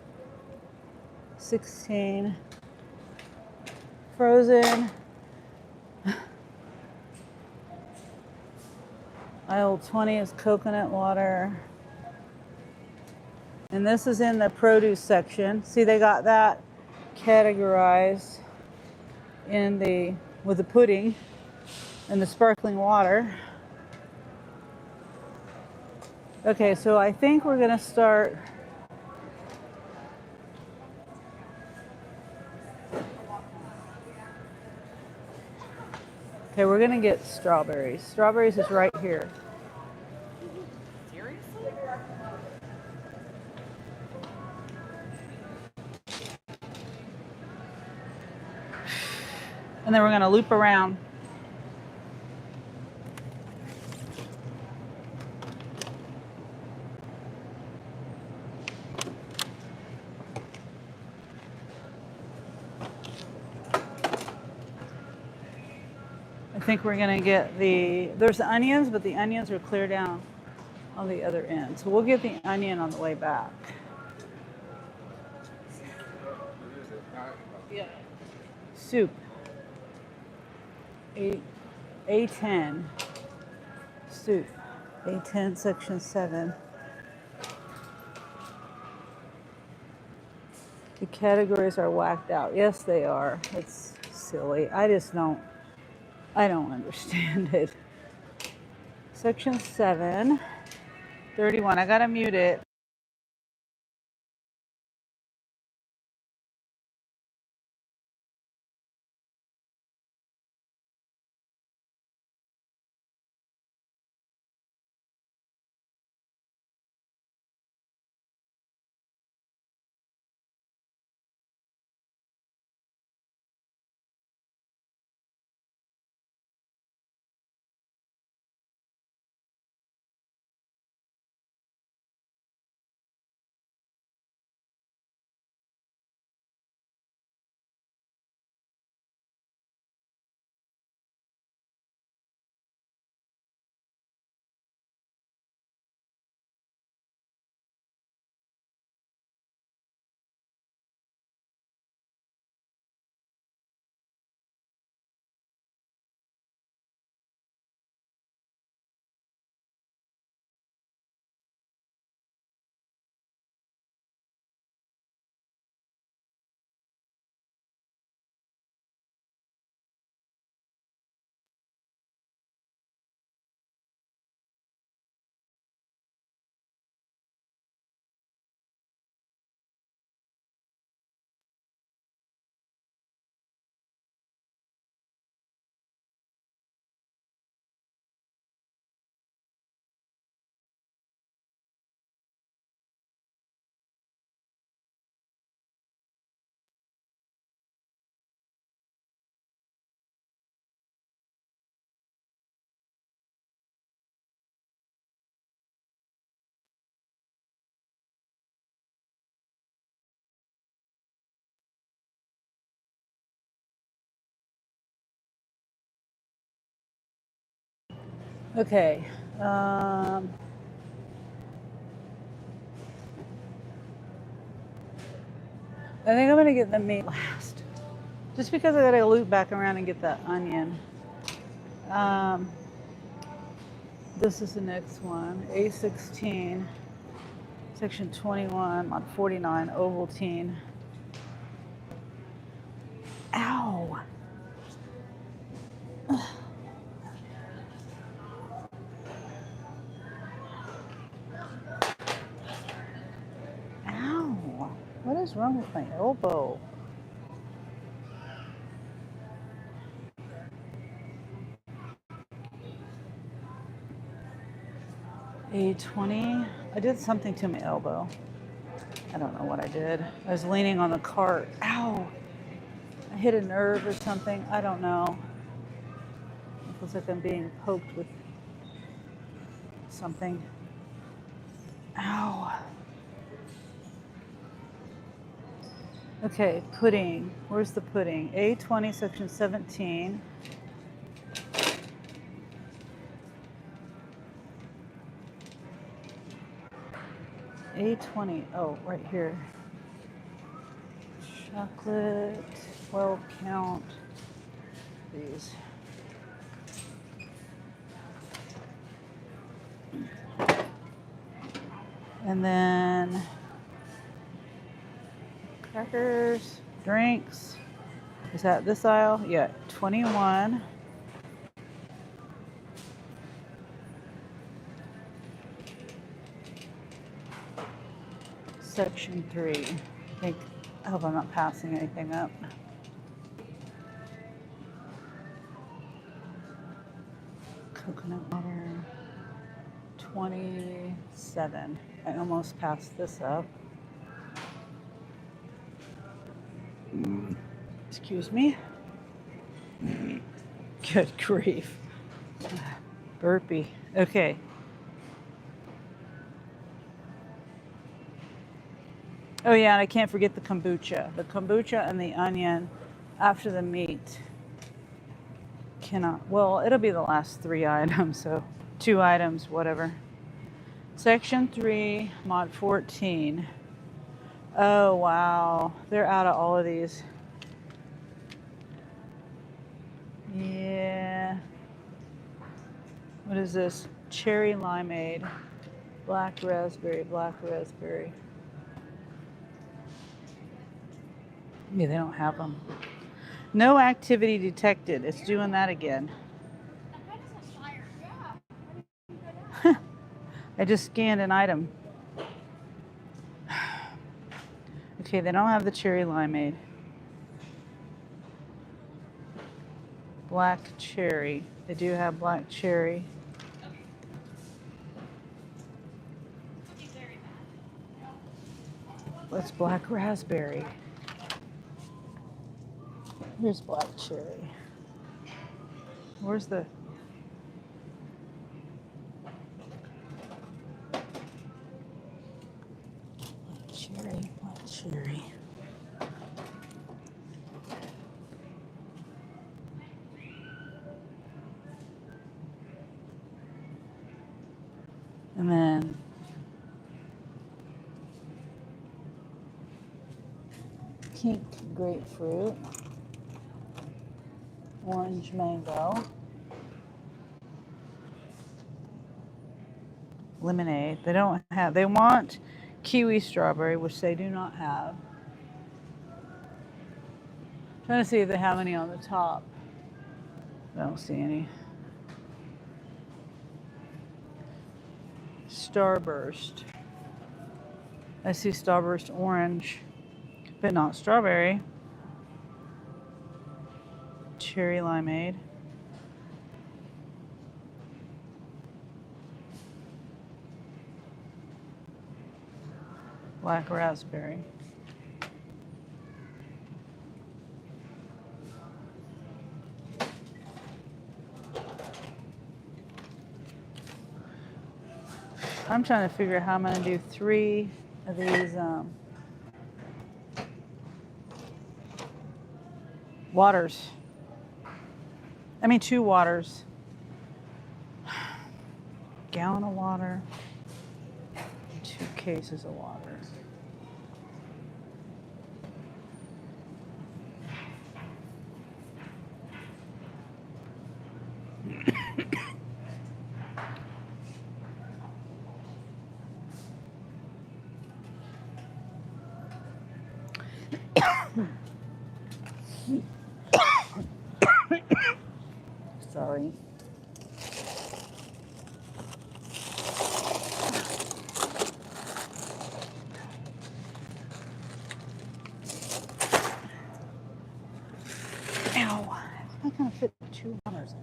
Speaker 1: 16, frozen. Aisle 20 is coconut water. And this is in the produce section. See, they got that categorized with the pudding and the sparkling water. Okay, so I think we're gonna start. Okay, we're gonna get strawberries. Strawberries is right here.
Speaker 3: Seriously?
Speaker 1: And then we're gonna loop around. I think we're gonna get there's the onions, but the onions are clear down on the other end. So we'll get the onion on the way back. Yeah. Soup. A10. Soup. A10, section 7. The categories are whacked out. Yes, they are. It's silly. I don't understand it. Section 7, 31. I gotta mute it. Okay. I think I'm gonna get the meat last, just because I gotta loop back around and get that onion. This is the next one, A16, section 21, mod 49, Ovaltine. Ow! Ow! What is wrong with my elbow? A20. I did something to my elbow. I don't know what I did. I was leaning on the cart. Ow! I hit a nerve or something. I don't know. It feels like I'm being poked with something. Ow. Okay, pudding. Where's the pudding? A20, section 17. A20. Oh, right here. Chocolate, 12 count. These. And then crackers, drinks. Is that this aisle? Yeah, 21. Section 3. I hope I'm not passing anything up. Coconut water, 27. I almost passed this up. Excuse me. Good grief. Burpee. Okay. Oh yeah, and I can't forget the kombucha. The kombucha and the onion after the meat. Well, it'll be the last 3 items, so 2 items, whatever. Section 3, mod 14. Oh, wow. They're out of all of these. Yeah. What is this? Cherry limeade. Black raspberry, black raspberry. Yeah, they don't have them. No activity detected. It's doing that again. I just scanned an item. Okay, they don't have the cherry limeade. Black cherry. They do have black cherry. What's black raspberry? Here's black cherry. Where's the... Black cherry. And then pink grapefruit, orange mango, lemonade. They want kiwi strawberry, which they do not have. Trying to see if they have any on the top. I don't see any. Starburst. I see Starburst orange, but not strawberry. Cherry limeade. Black raspberry. I'm trying to figure out how I'm going to do 3 of these waters. I mean 2 waters. gallon of water, and 2 cases of water. Sorry. Ow. I'm not gonna fit 2 waters.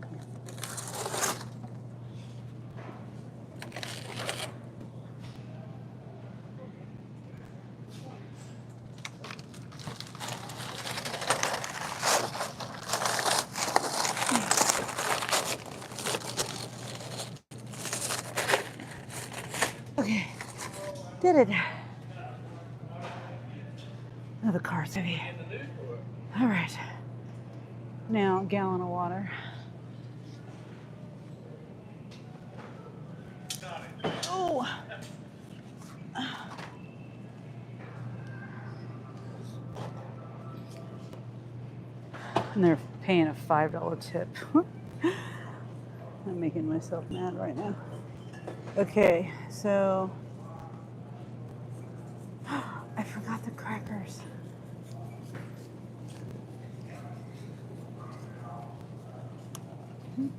Speaker 1: Okay, did it. Oh, the car's heavy. All right, now a gallon of water. Oh. And they're paying a $5 tip. I'm making myself mad right now. Okay, so I forgot the crackers.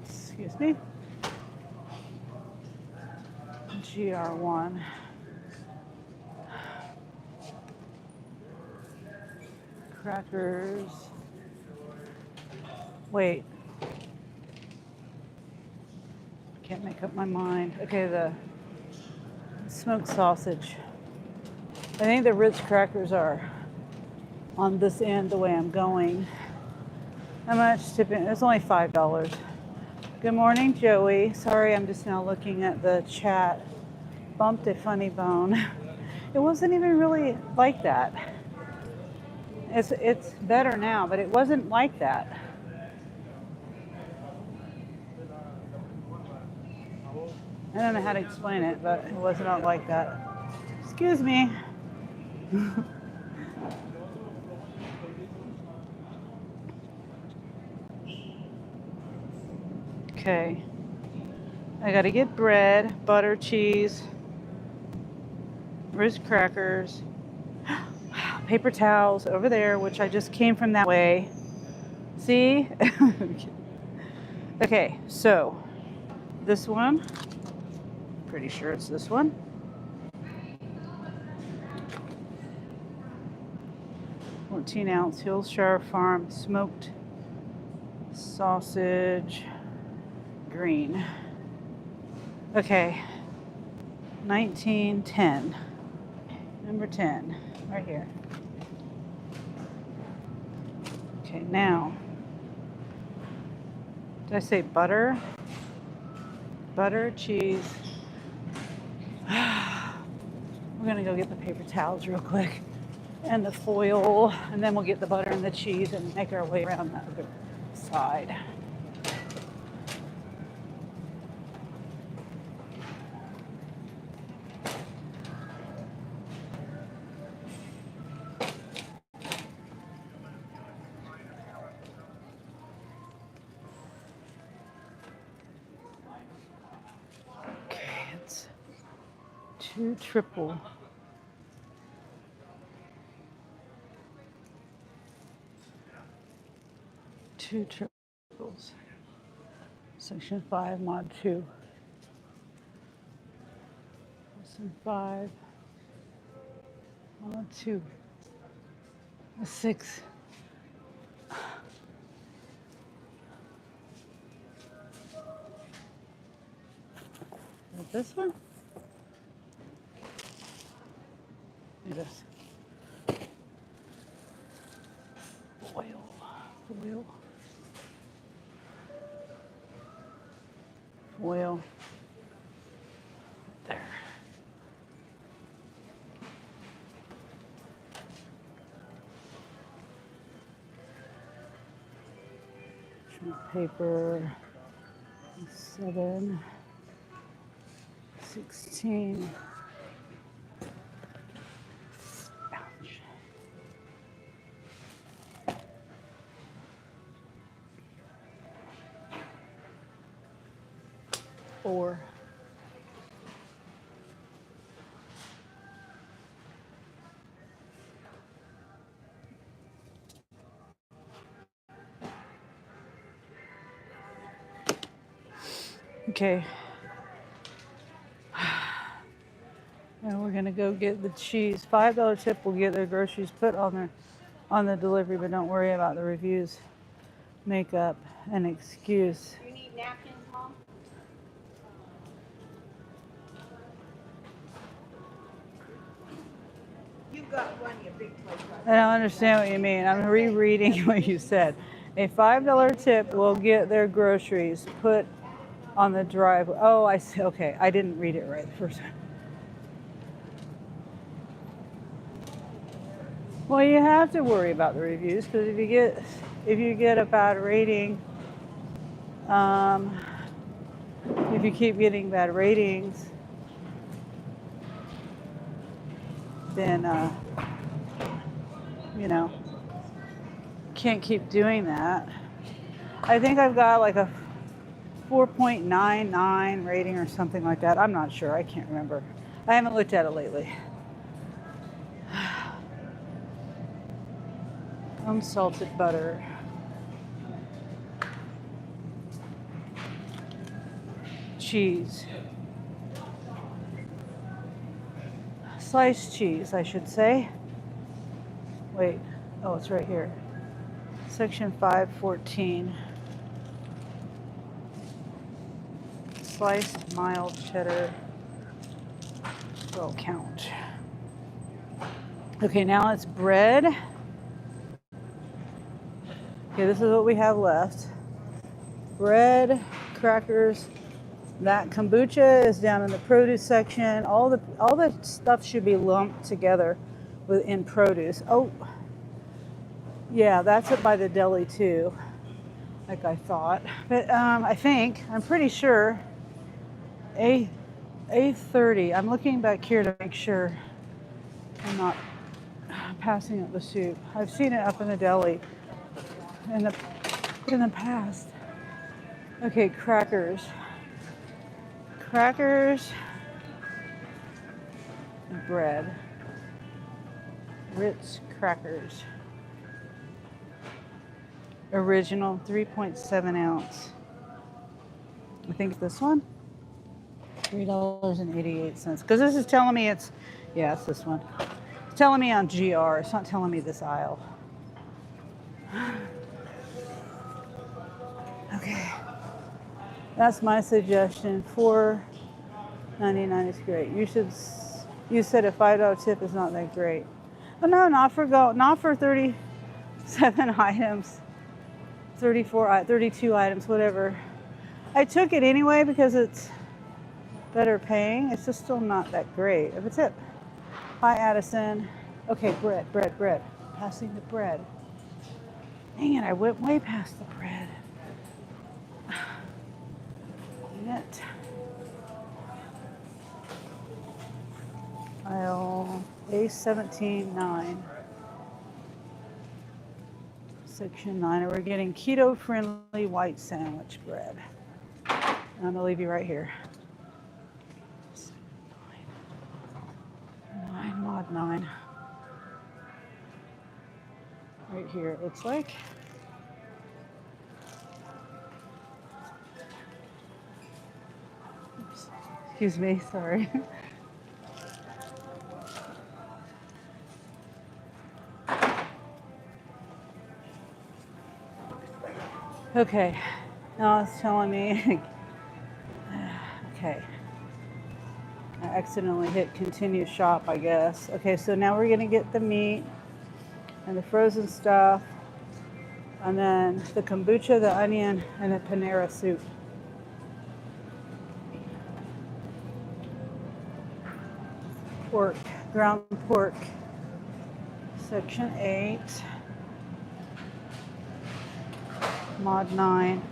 Speaker 1: Excuse me. GR1. Crackers. Wait. Can't make up my mind. Okay, the smoked sausage. I think the Ritz crackers are on this end the way I'm going. How much tipping? It's only $5. Good morning, Joey. Sorry, I'm just now looking at the chat. Bumped a funny bone. It wasn't even really like that. It's better now, but it wasn't like that. I don't know how to explain it, but it was not like that. Excuse me. Okay. I gotta get bread, butter, cheese, Ritz crackers, paper towels over there, which I just came from that way. See? Okay, so this one, pretty sure it's this one. .14-ounce Hillshire Farm smoked sausage, green. Okay, 1910. Number 10, right here. Okay, now, did I say butter? Butter, cheese. We're gonna go get the paper towels real quick and the foil, and then we'll get the butter and the cheese and make our way around the other side. Okay, it's 2 triple. Two triples. Section 5, mod 2. Section 5, mod 2. 6. Is this one? Look at this. Foil. Foil. There. Paper. 7. 16. Ouch. 4. Okay. And we're gonna go get the cheese. $5 tip will get their groceries put on the delivery, but don't worry about the reviews. Make up an excuse.
Speaker 4: You need napkins, Mom? You got one, you big toy.
Speaker 1: I don't understand what you mean. I'm rereading what you said. A $5 tip will get their groceries put on the driveway. Oh, I see. Okay, I didn't read it right the first time. Well, you have to worry about the reviews because if you get a bad rating, if you keep getting bad ratings, then you know, can't keep doing that. I think I've got like a 4.99 rating or something like that. I'm not sure. I can't remember. I haven't looked at it lately. Unsalted butter. Cheese. Sliced cheese, I should say. Wait. Oh, it's right here. Section 514. Sliced mild cheddar. Will count. Okay, now it's bread. Okay, this is what we have left. Bread, crackers. That kombucha is down in the produce section. All the stuff should be lumped together within produce. Oh, yeah, that's it by the deli too, like I thought. But I'm pretty sure A30. I'm looking back here to make sure I'm not passing up the soup. I've seen it up in the deli in the past. Okay, crackers. Crackers and bread. Ritz crackers. Original 3.7 ounce. I think it's this one. $3.88. Because this is telling me it's this one. It's telling me on GR. It's not telling me this aisle. Okay. That's my suggestion. $4.99 is great. You said a $5 tip is not that great. Oh no, not for 37 items, 32 items, whatever. I took it anyway because it's better paying. It's just still not that great of a tip. Hi, Addison. Okay, bread. Passing the bread. Dang it, I went way past the bread. It. Aisle A17-9. Section 9. And we're getting keto-friendly white sandwich bread. I'm going to leave you right here. 9 mod 9. Right here, it looks like. Oops. Excuse me, sorry. Okay, now it's telling me, okay. I accidentally hit continue shop, I guess. Okay, so now we're gonna get the meat and the frozen stuff, and then the kombucha, the onion, and the Panera soup. Pork, ground pork, section 8, mod 9.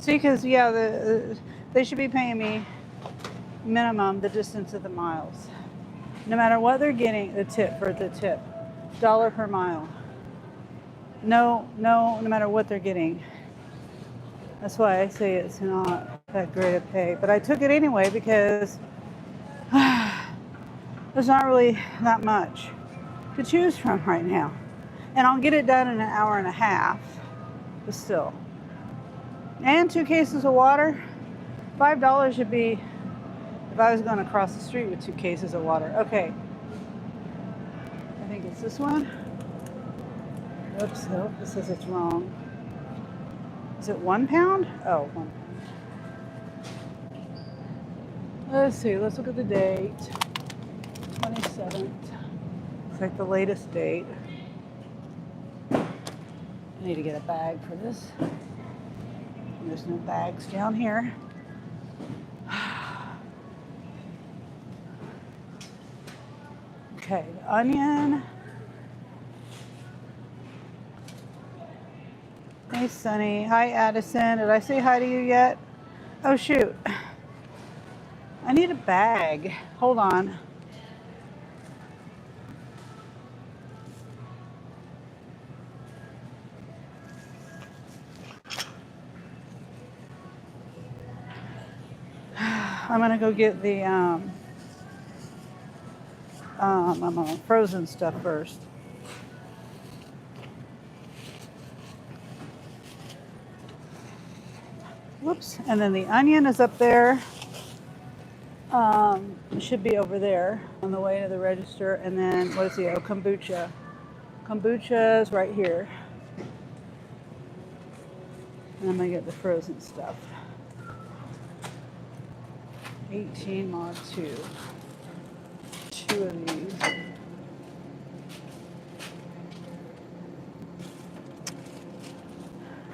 Speaker 1: See, because yeah, they should be paying me minimum the distance of the miles, no matter what they're getting. The tip for the tip, dollar per mile. No matter what they're getting. That's why I say it's not that great a pay. But I took it anyway because there's not really that much to choose from right now. And I'll get it done in an hour and a half, but still. And 2 cases of water, $5 should be if I was going to cross the street with 2 cases of water. Okay, I think it's this one. Oops, nope, it says it's wrong. Is it 1 pound? Oh, 1 pound. Let's see, let's look at the date. 27th. It's like the latest date. I need to get a bag for this. There's no bags down here. Okay, the onion. Hey, Sunny. Hi, Addison. Did I say hi to you yet? Oh, shoot. I need a bag. Hold on. I'm gonna go get the frozen stuff first. Whoops. And then the onion is up there. It should be over there on the way to the register. And then what is the kombucha? Kombucha is right here. And I'm gonna get the frozen stuff. 18 mod 2. 2 of these.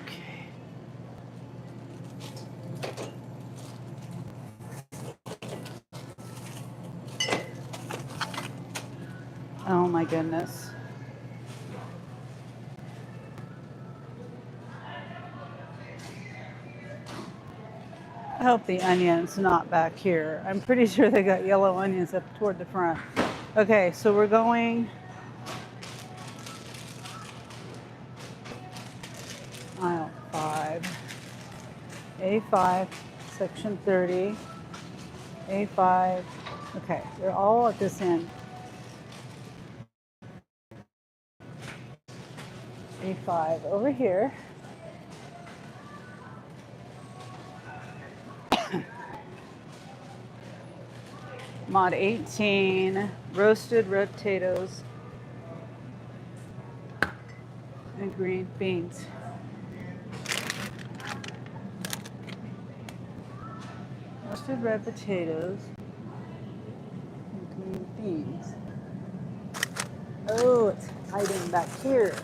Speaker 1: Okay. Oh my goodness. I hope the onion's not back here. I'm pretty sure they got yellow onions up toward the front. Okay, so we're going aisle 5, A5, section 30, A5. Okay, they're all at this end. A5 over here. Mod 18, roasted red potatoes and green beans. Roasted red potatoes and green beans. Oh, it's hiding back here.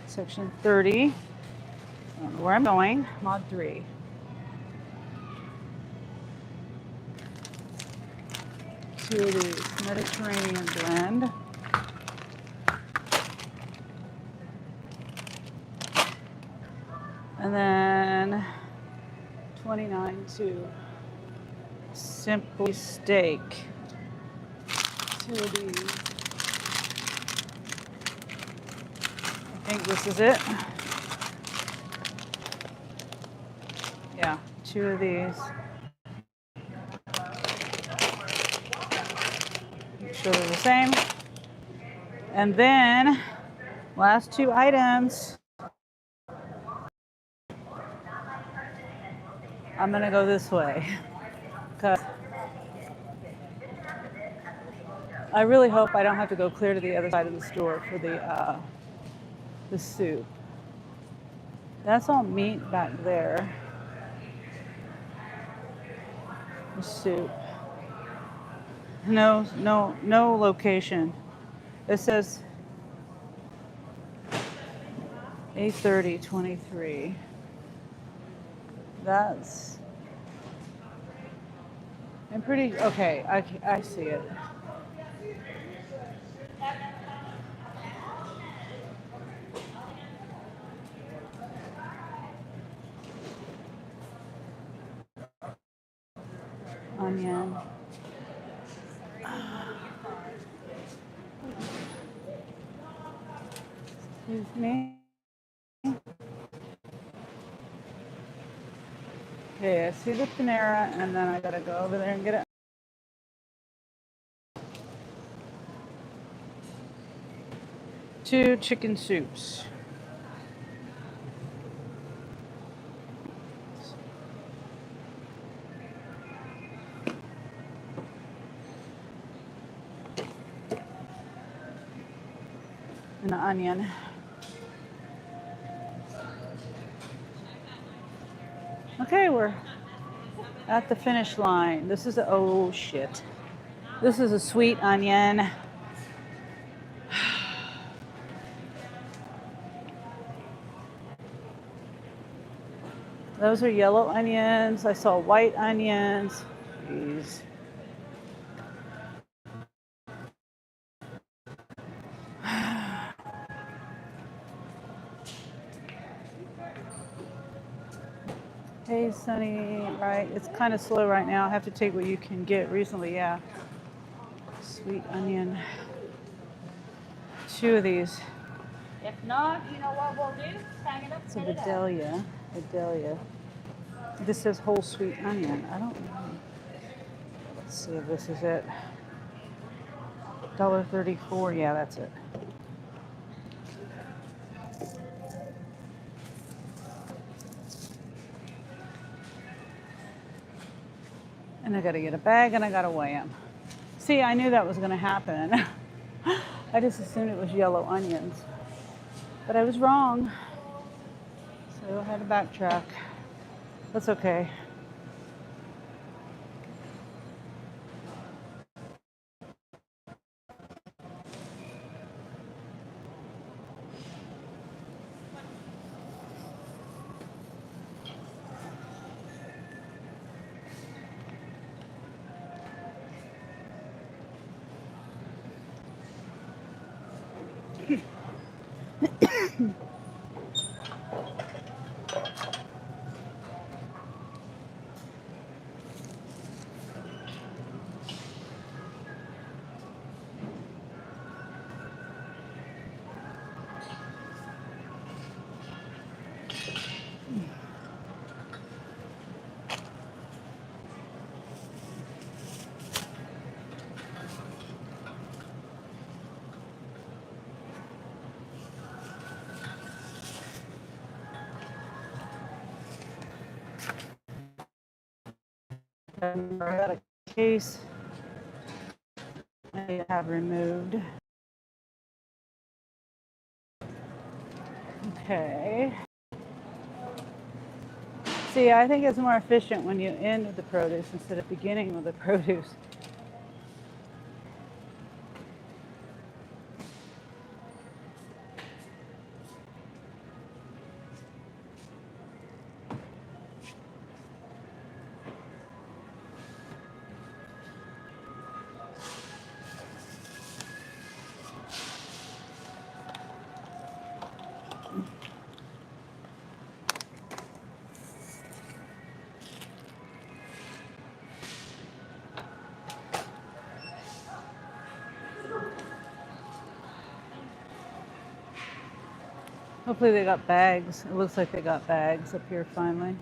Speaker 1: Section 30. I don't know where I'm going. Mod 3. Two of these Mediterranean blend. And then 29.2 Simply Steak. 2 of these. I think this is it. Yeah, 2 of these. Make sure they're the same. And then last 2 items. I'm gonna go this way. Because I really hope I don't have to go clear to the other side of the store for the soup. That's all meat back there. The soup. No location. It says 8:30:23. That's, I'm pretty, okay, I see it. Onion. Excuse me. Okay, I see the Panera, and then I gotta go over there and get it. 2 chicken soups. And an onion. Okay, we're at the finish line. This is oh shit. This is a sweet onion. Those are yellow onions. I saw white onions. Jeez. Hey, Sunny. Right, it's kind of slow right now. I have to take what you can get recently. Yeah. Sweet onion. 2 of these.
Speaker 3: If not, you know what we'll do? Hang it up,
Speaker 1: It's a
Speaker 3: cut it out.
Speaker 1: Vidalia. Vidalia. This says whole sweet onion. I don't know. Let's see if this is it. $1.34. Yeah, that's it. And I gotta get a bag and I gotta weigh them. See, I knew that was gonna happen. I just assumed it was yellow onions. But I was wrong. So I had to backtrack. That's okay. I got a case I have removed. Okay. See, I think it's more efficient when you end with the produce instead of beginning with the produce. Hopefully they got bags. It looks like they got bags up here finally.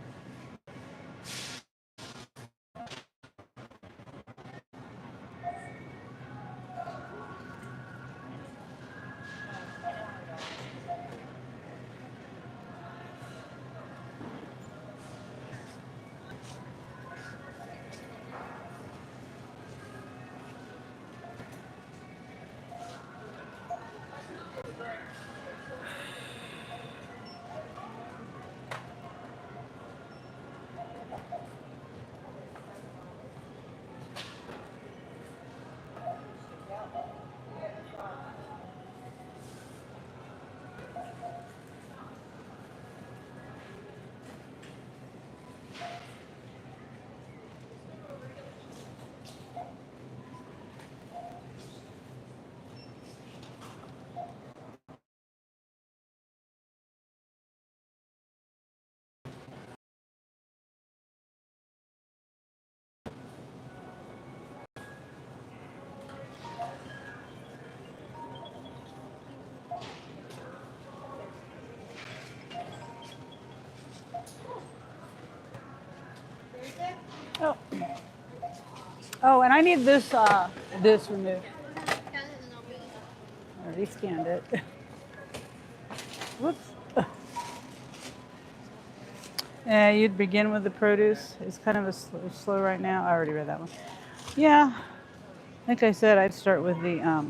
Speaker 1: Oh, and I need this this removed. I already scanned it. Whoops. Yeah, you'd begin with the produce. It's kind of a slow right now. I already read that one. Yeah, like I said, I'd start with the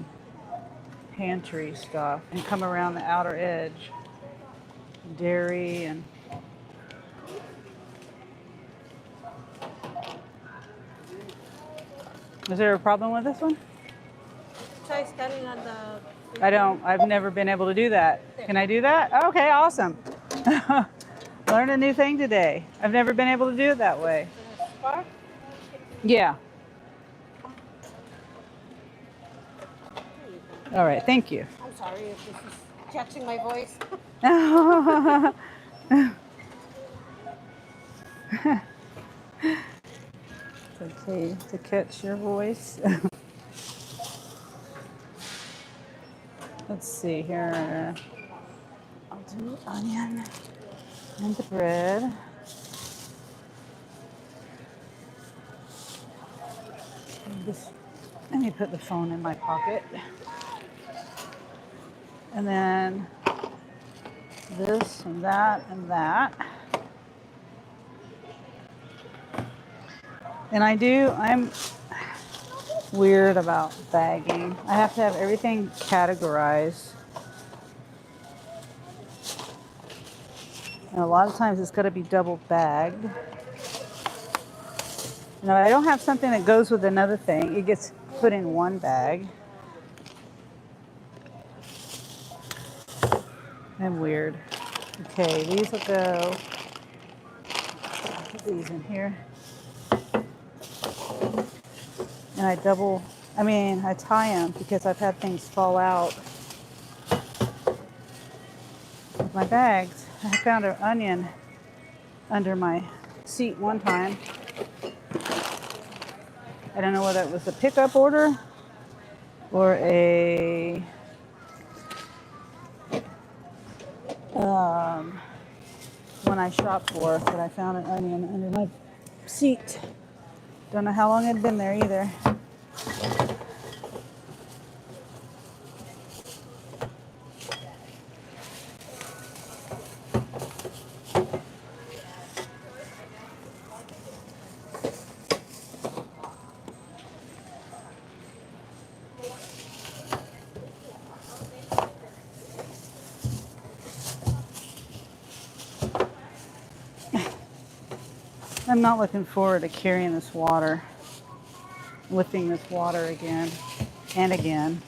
Speaker 1: pantry stuff and come around the outer edge. Dairy and is there a problem with this one?
Speaker 4: Try standing on the.
Speaker 1: I've never been able to do that. Can I do that? Okay, awesome. Learn a new thing today. I've never been able to do it that way.
Speaker 4: Spark?
Speaker 1: Yeah. All right, thank you.
Speaker 4: I'm sorry if this is catching my voice.
Speaker 1: It's okay to catch your voice. Let's see here. I'll do onion and the bread. Let me put the phone in my pocket. And then this and that and that. And I'm weird about bagging. I have to have everything categorized. And a lot of times it's got to be double bagged. Now, I don't have something that goes with another thing. It gets put in one bag. I'm weird. Okay, these will go. Put these in here. And I tie them because I've had things fall out of my bags. I found an onion under my seat one time. I don't know whether it was a pickup order or a one I shopped for, but I found an onion under my seat. Don't know how long it had been there either. I'm not looking forward to carrying this water, lifting this water again and again.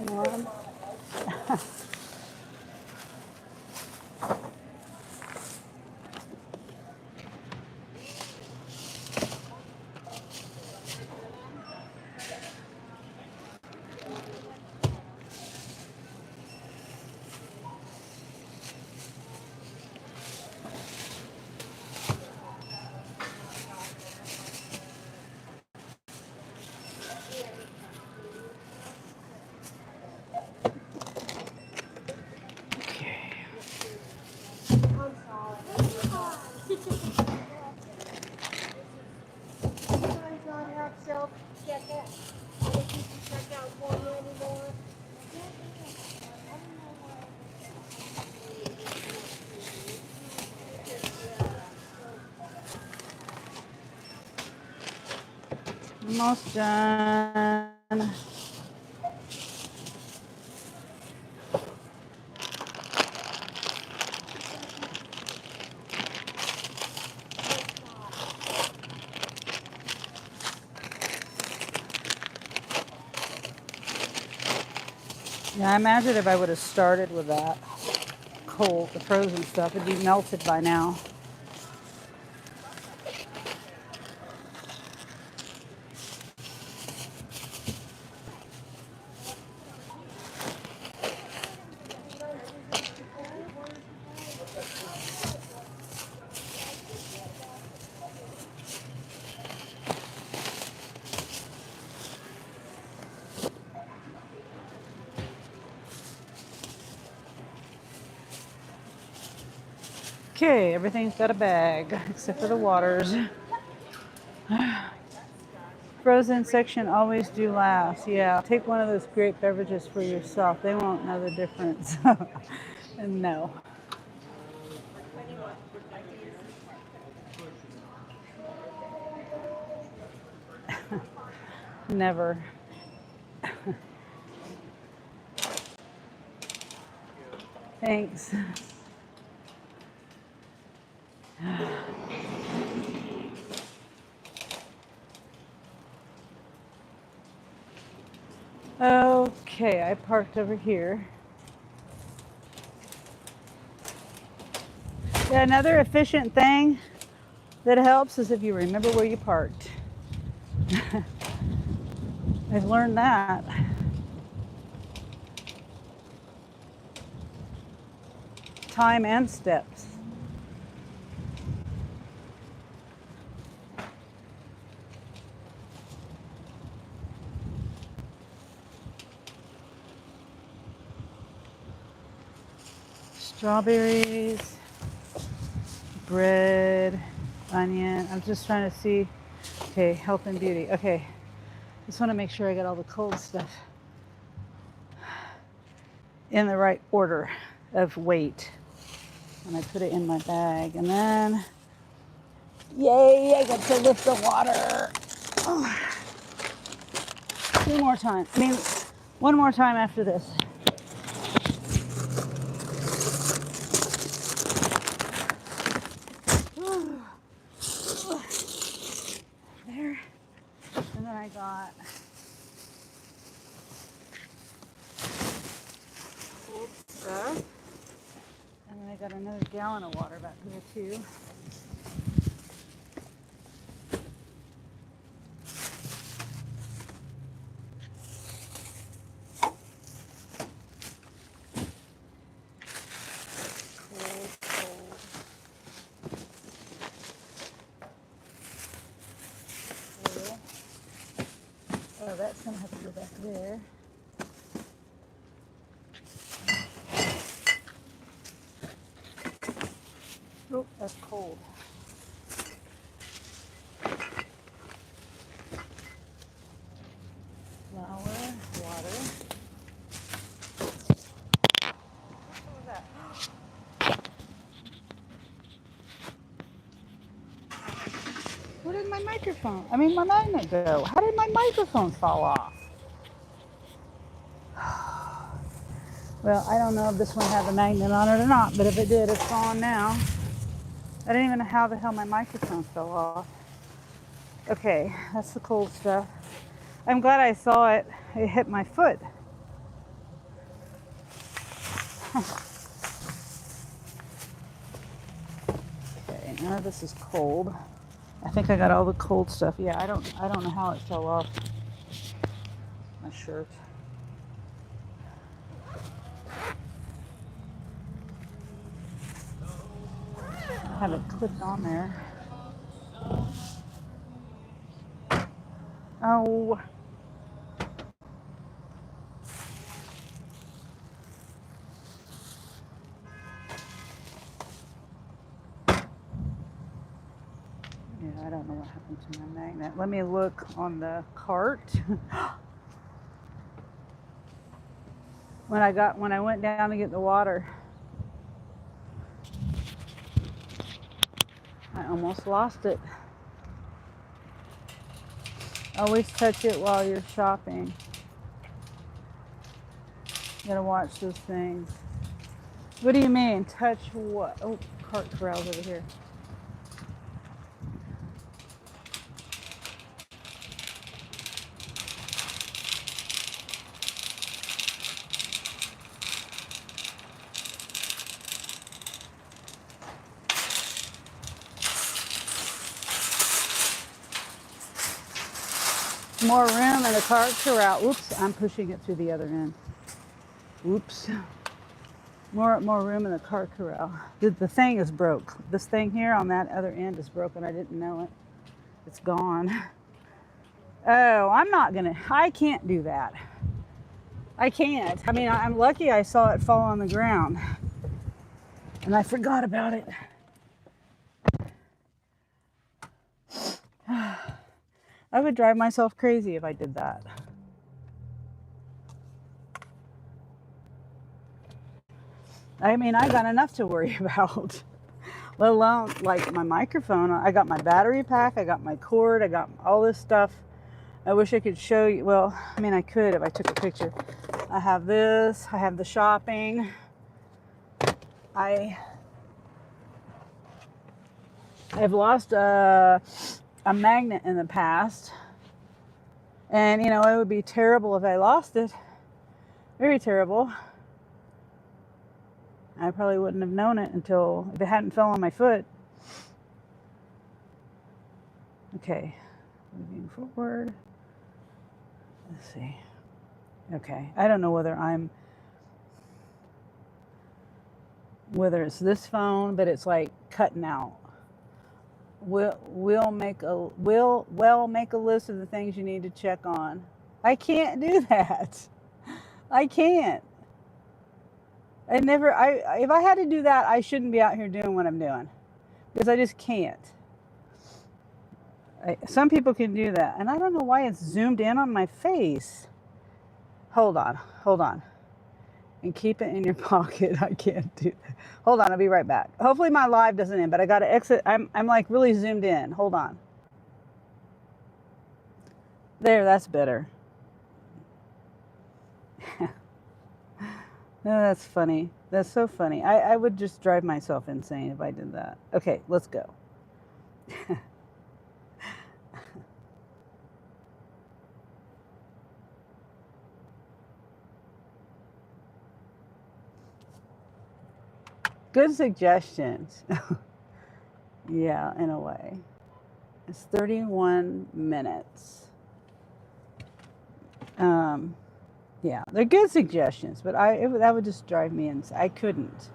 Speaker 1: Come on. Almost done. Yeah, I imagine if I would have started with that cold, the frozen stuff, it'd be melted by now. Okay, everything's got a bag except for the waters. Frozen section always do last. Yeah, take one of those grape beverages for yourself. They won't know the difference. No, never. Thanks. Okay, I parked over here. Yeah, another efficient thing that helps is if you remember where you parked. I've learned that. Time and steps. Strawberries, bread, onion. I'm just trying to see. Okay, health and beauty. Okay, just want to make sure I got all the cold stuff in the right order of weight. And I put it in my bag. And then, yay, I get to lift the water. Oh, 2 more times. I mean, 1 more time after this. There. And then I got cold stuff. And then I got another gallon of water back here too. Oh, that's gonna have to go back there. Oh, that's cold. Flour, water. What was that? Where did my microphone? I mean, my magnet go? How did my microphone fall off? Well, I don't know if this one had the magnet on it or not, but if it did, it's gone now. I didn't even know how the hell my microphone fell off. Okay, that's the cold stuff. I'm glad I saw it. It hit my foot. Okay, now this is cold. I think I got all the cold stuff. Yeah, I don't know how it fell off my shirt. I have it clipped on there. Oh. Yeah, I don't know what happened to my magnet. Let me look on the cart. When I went down to get the water, I almost lost it. Always touch it while you're shopping. You gotta watch those things. What do you mean? Touch what? Oh, cart corrals over here. More room in the cart corral. Oops, I'm pushing it through the other end. Oops. More room in the cart corral. The thing is broke. This thing here on that other end is broken. I didn't know it. It's gone. Oh, I can't do that. I can't. I mean, I'm lucky I saw it fall on the ground. And I forgot about it. I would drive myself crazy if I did that. I mean, I got enough to worry about, let alone like my microphone. I got my battery pack, I got my cord, I got all this stuff. I wish I could show you. Well, I mean, I could if I took a picture. I have this, I have the shopping. I've lost a magnet in the past. And, you know, it would be terrible if I lost it. Very terrible. I probably wouldn't have known it until if it hadn't fell on my foot. Okay, moving forward. Let's see. Okay, I don't know whether it's this phone, but it's like cutting out. We'll make a list of the things you need to check on. I can't do that. I can't. If I had to do that, I shouldn't be out here doing what I'm doing, because I just can't. Some people can do that, and I don't know why it's zoomed in on my face. Hold on, and keep it in your pocket. I can't do that. Hold on, I'll be right back. Hopefully my live doesn't end, but I gotta exit. I'm like really zoomed in. Hold on. There, that's better. No, that's funny. That's so funny. I would just drive myself insane if I did that. Okay, let's go. Good suggestions. Yeah, in a way. It's 31 minutes. Yeah, they're good suggestions, but that would just drive me insane. I couldn't.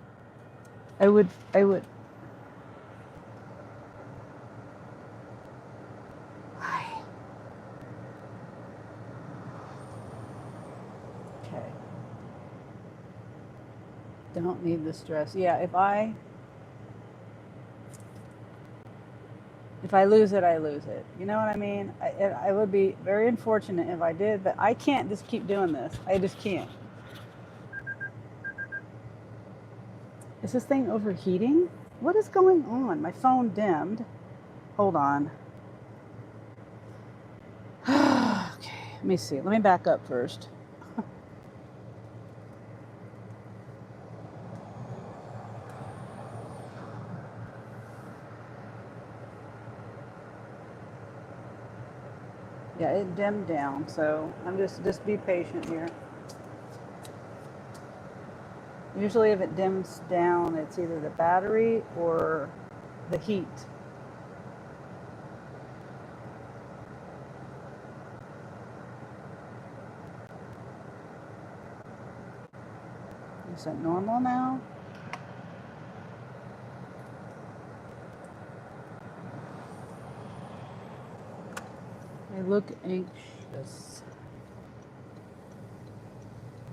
Speaker 1: I would. Okay. Don't need the stress. Yeah, if I lose it, I lose it. You know what I mean? I would be very unfortunate if I did, but I can't just keep doing this. I just can't. Is this thing overheating? What is going on? My phone dimmed. Hold on. Okay, let me see. Let me back up first. Yeah, it dimmed down, so I'm just be patient here. Usually if it dims down, it's either the battery or the heat. Is that normal now? They look anxious.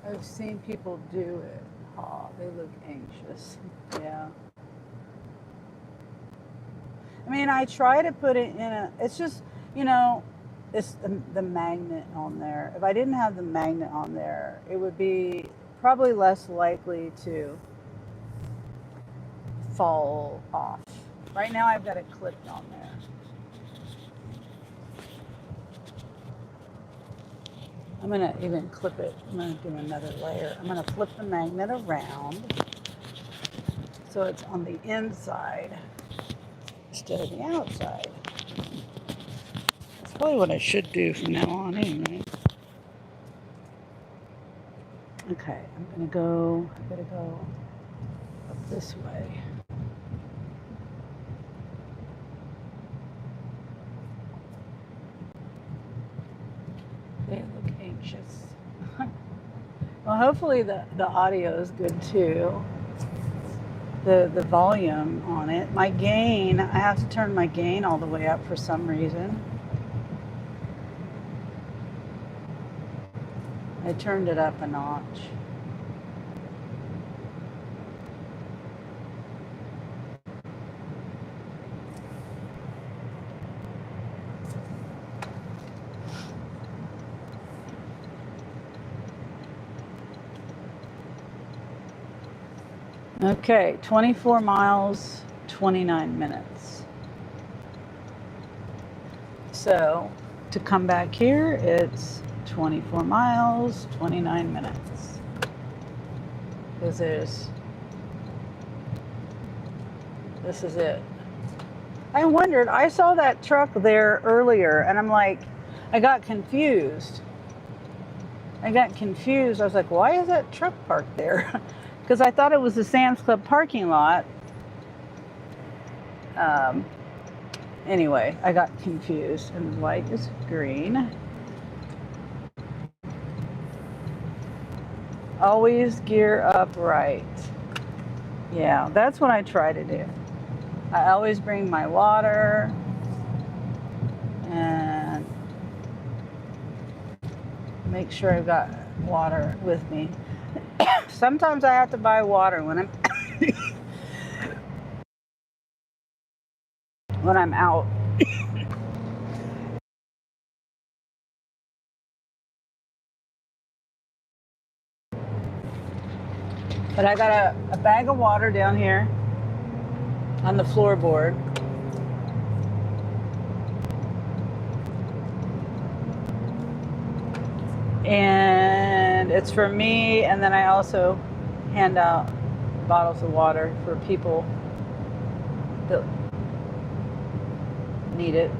Speaker 1: I've seen people do it. Oh, they look anxious. Yeah. I mean, I try to put it in it's just, it's the magnet on there. If I didn't have the magnet on there, it would be probably less likely to fall off. Right now I've got it clipped on there. I'm going to even clip it. I'm going to do another layer. I'm going to flip the magnet around so it's on the inside instead of the outside. That's probably what I should do from now on anyway. Okay, I gotta go up this way. They look anxious. Well, hopefully the audio is good too. The volume on it. My gain, I have to turn my gain all the way up for some reason. I turned it up a notch. Okay, 24 miles, 29 minutes. So to come back here, it's 24 miles, 29 minutes. Because this is it. I wondered, I saw that truck there earlier and I'm like, I got confused. I was like, why is that truck parked there? Because I thought it was the Sam's Club parking lot. Anyway, I got confused and the light is green. Always gear up right. Yeah, that's what I try to do. I always bring my water and make sure I've got water with me. Sometimes I have to buy water when I'm when I'm out. But I got a bag of water down here on the floorboard. And it's for me, and then I also hand out bottles of water for people that need it.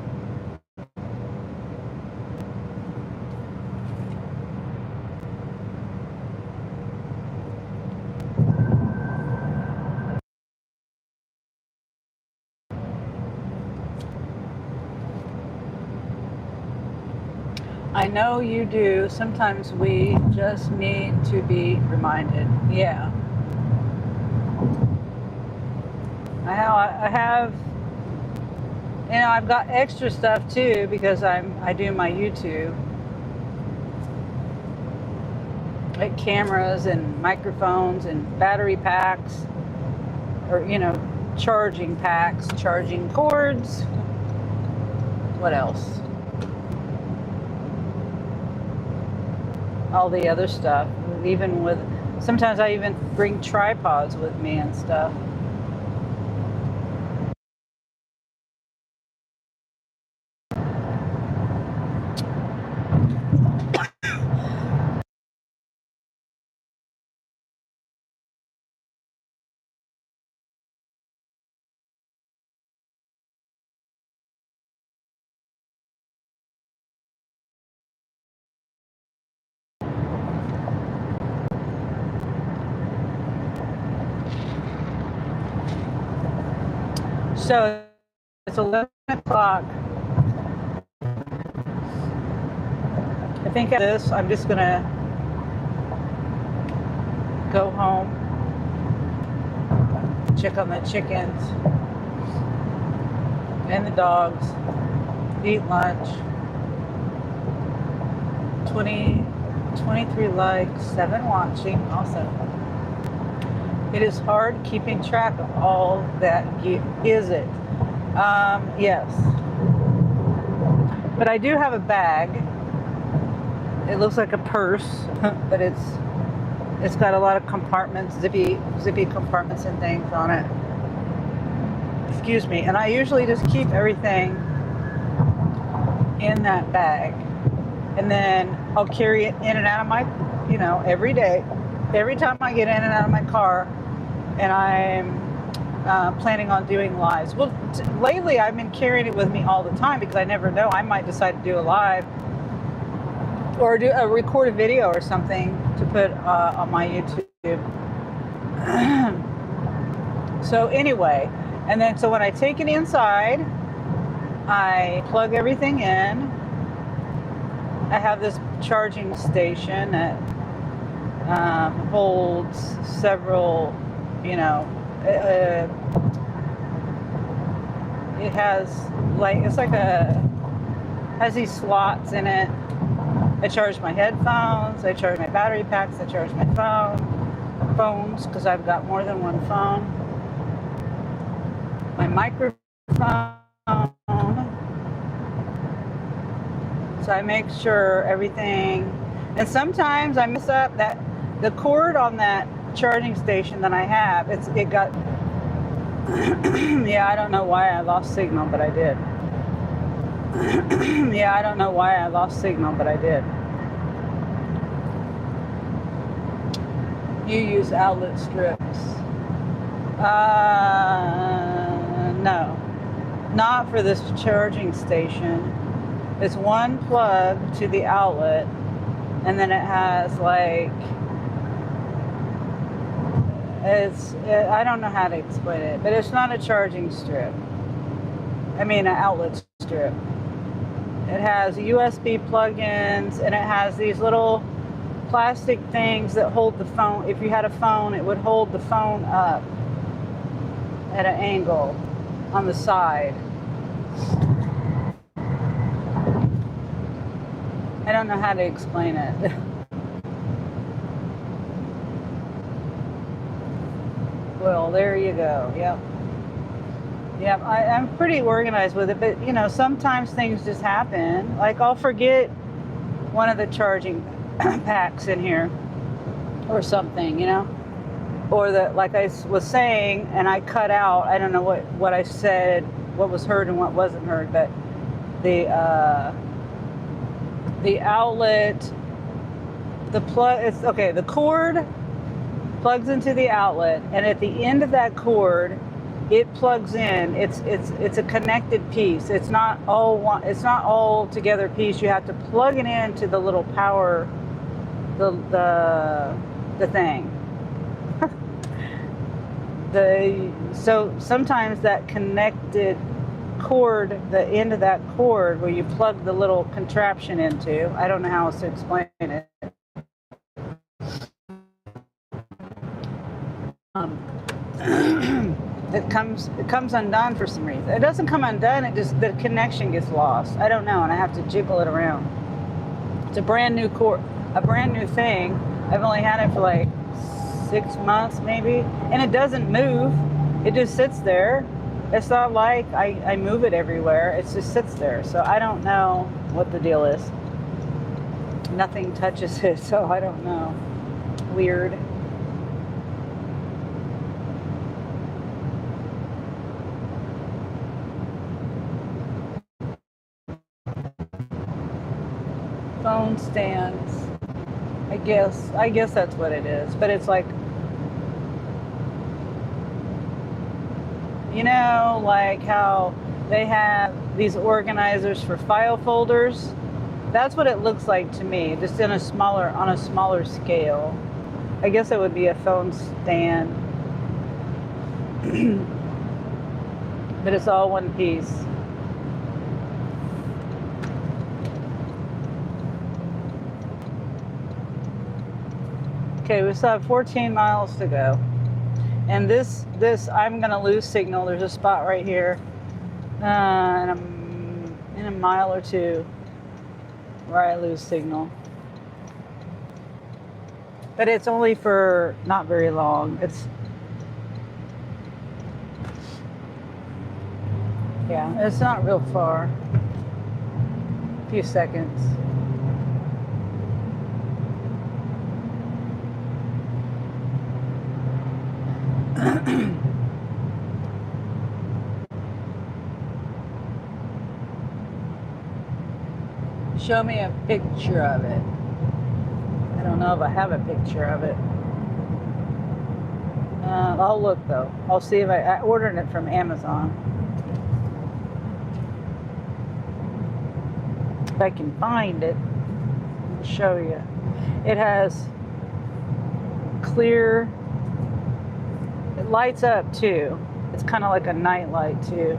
Speaker 1: I know you do. Sometimes we just need to be reminded. Yeah. I have, I've got extra stuff too because I do my YouTube. Like cameras and microphones and battery packs, or charging packs, charging cords. What else? All the other stuff. Sometimes I even bring tripods with me and stuff. So it's 11 o'clock. I think after this, I'm just gonna go home, check on the chickens and the dogs, eat lunch. 23 likes, 7 watching. Awesome. It is hard keeping track of all that. Is it? Yes. But I do have a bag. It looks like a purse, but it's got a lot of compartments, zippy compartments and things on it. Excuse me. And I usually just keep everything in that bag. And then I'll carry it in and out of my, every day. Every time I get in and out of my car, and I'm planning on doing lives. Well, lately I've been carrying it with me all the time because I never know. I might decide to do a live or record a video or something to put on my YouTube. So anyway, and then so when I take it inside, I plug everything in. I have this charging station that holds several, it has has these slots in it. I charge my headphones, I charge my battery packs, I charge my phones because I've got more than one phone. My microphone. So I make sure everything, and sometimes I mess up that the cord on that charging station that I have. It got yeah, I don't know why I lost signal, but I did. Yeah, I don't know why I lost signal, but I did. You use outlet strips. No, not for this charging station. It's one plug to the outlet, and then it has like, I don't know how to explain it, but it's not a charging strip. I mean, an outlet strip. It has USB plug-ins, and it has these little plastic things that hold the phone. If you had a phone, it would hold the phone up at an angle on the side. I don't know how to explain it. Well, there you go. Yep. Yep. I'm pretty organized with it, but you know, sometimes things just happen. Like I'll forget one of the charging packs in here or something, you know, or that, like I was saying, and I cut out, I don't know what I said, what was heard and what wasn't heard, but the outlet, the plug, it's okay, the cord plugs into the outlet, and at the end of that cord, it plugs in. It's a connected piece. It's not all one. It's not all together piece. You have to plug it into the little power, the thing. So sometimes that connected cord, the end of that cord where you plug the little contraption into, I don't know how else to explain it. It comes undone for some reason. It doesn't come undone, it just, the connection gets lost. I don't know, and I have to jiggle it around. It's a brand new cord, a brand new thing. I've only had it for like 6 months maybe, and it doesn't move. It just sits there. It's not like I move it everywhere. It just sits there. So I don't know what the deal is. Nothing touches it, so I don't know. Weird. Phone stands. I guess that's what it is. But it's like, you know, like how they have these organizers for file folders. That's what it looks like to me, just on a smaller scale. I guess it would be a phone stand. But it's all one piece. Okay, we still have 14 miles to go. And this I'm gonna lose signal. There's a spot right here, and I'm in a mile or two where I lose signal. But it's only for not very long. It's not real far. A few seconds. Show me a picture of it. I don't know if I have a picture of it. I'll look though. I'll see if I ordered it from Amazon. If I can find it, I'll show you. It has clear, it lights up too. It's kind of like a night light too.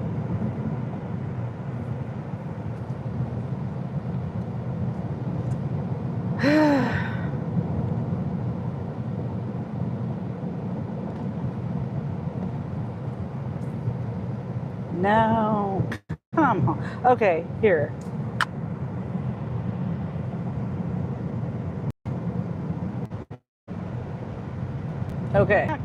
Speaker 1: No, come on. Okay, here. Okay.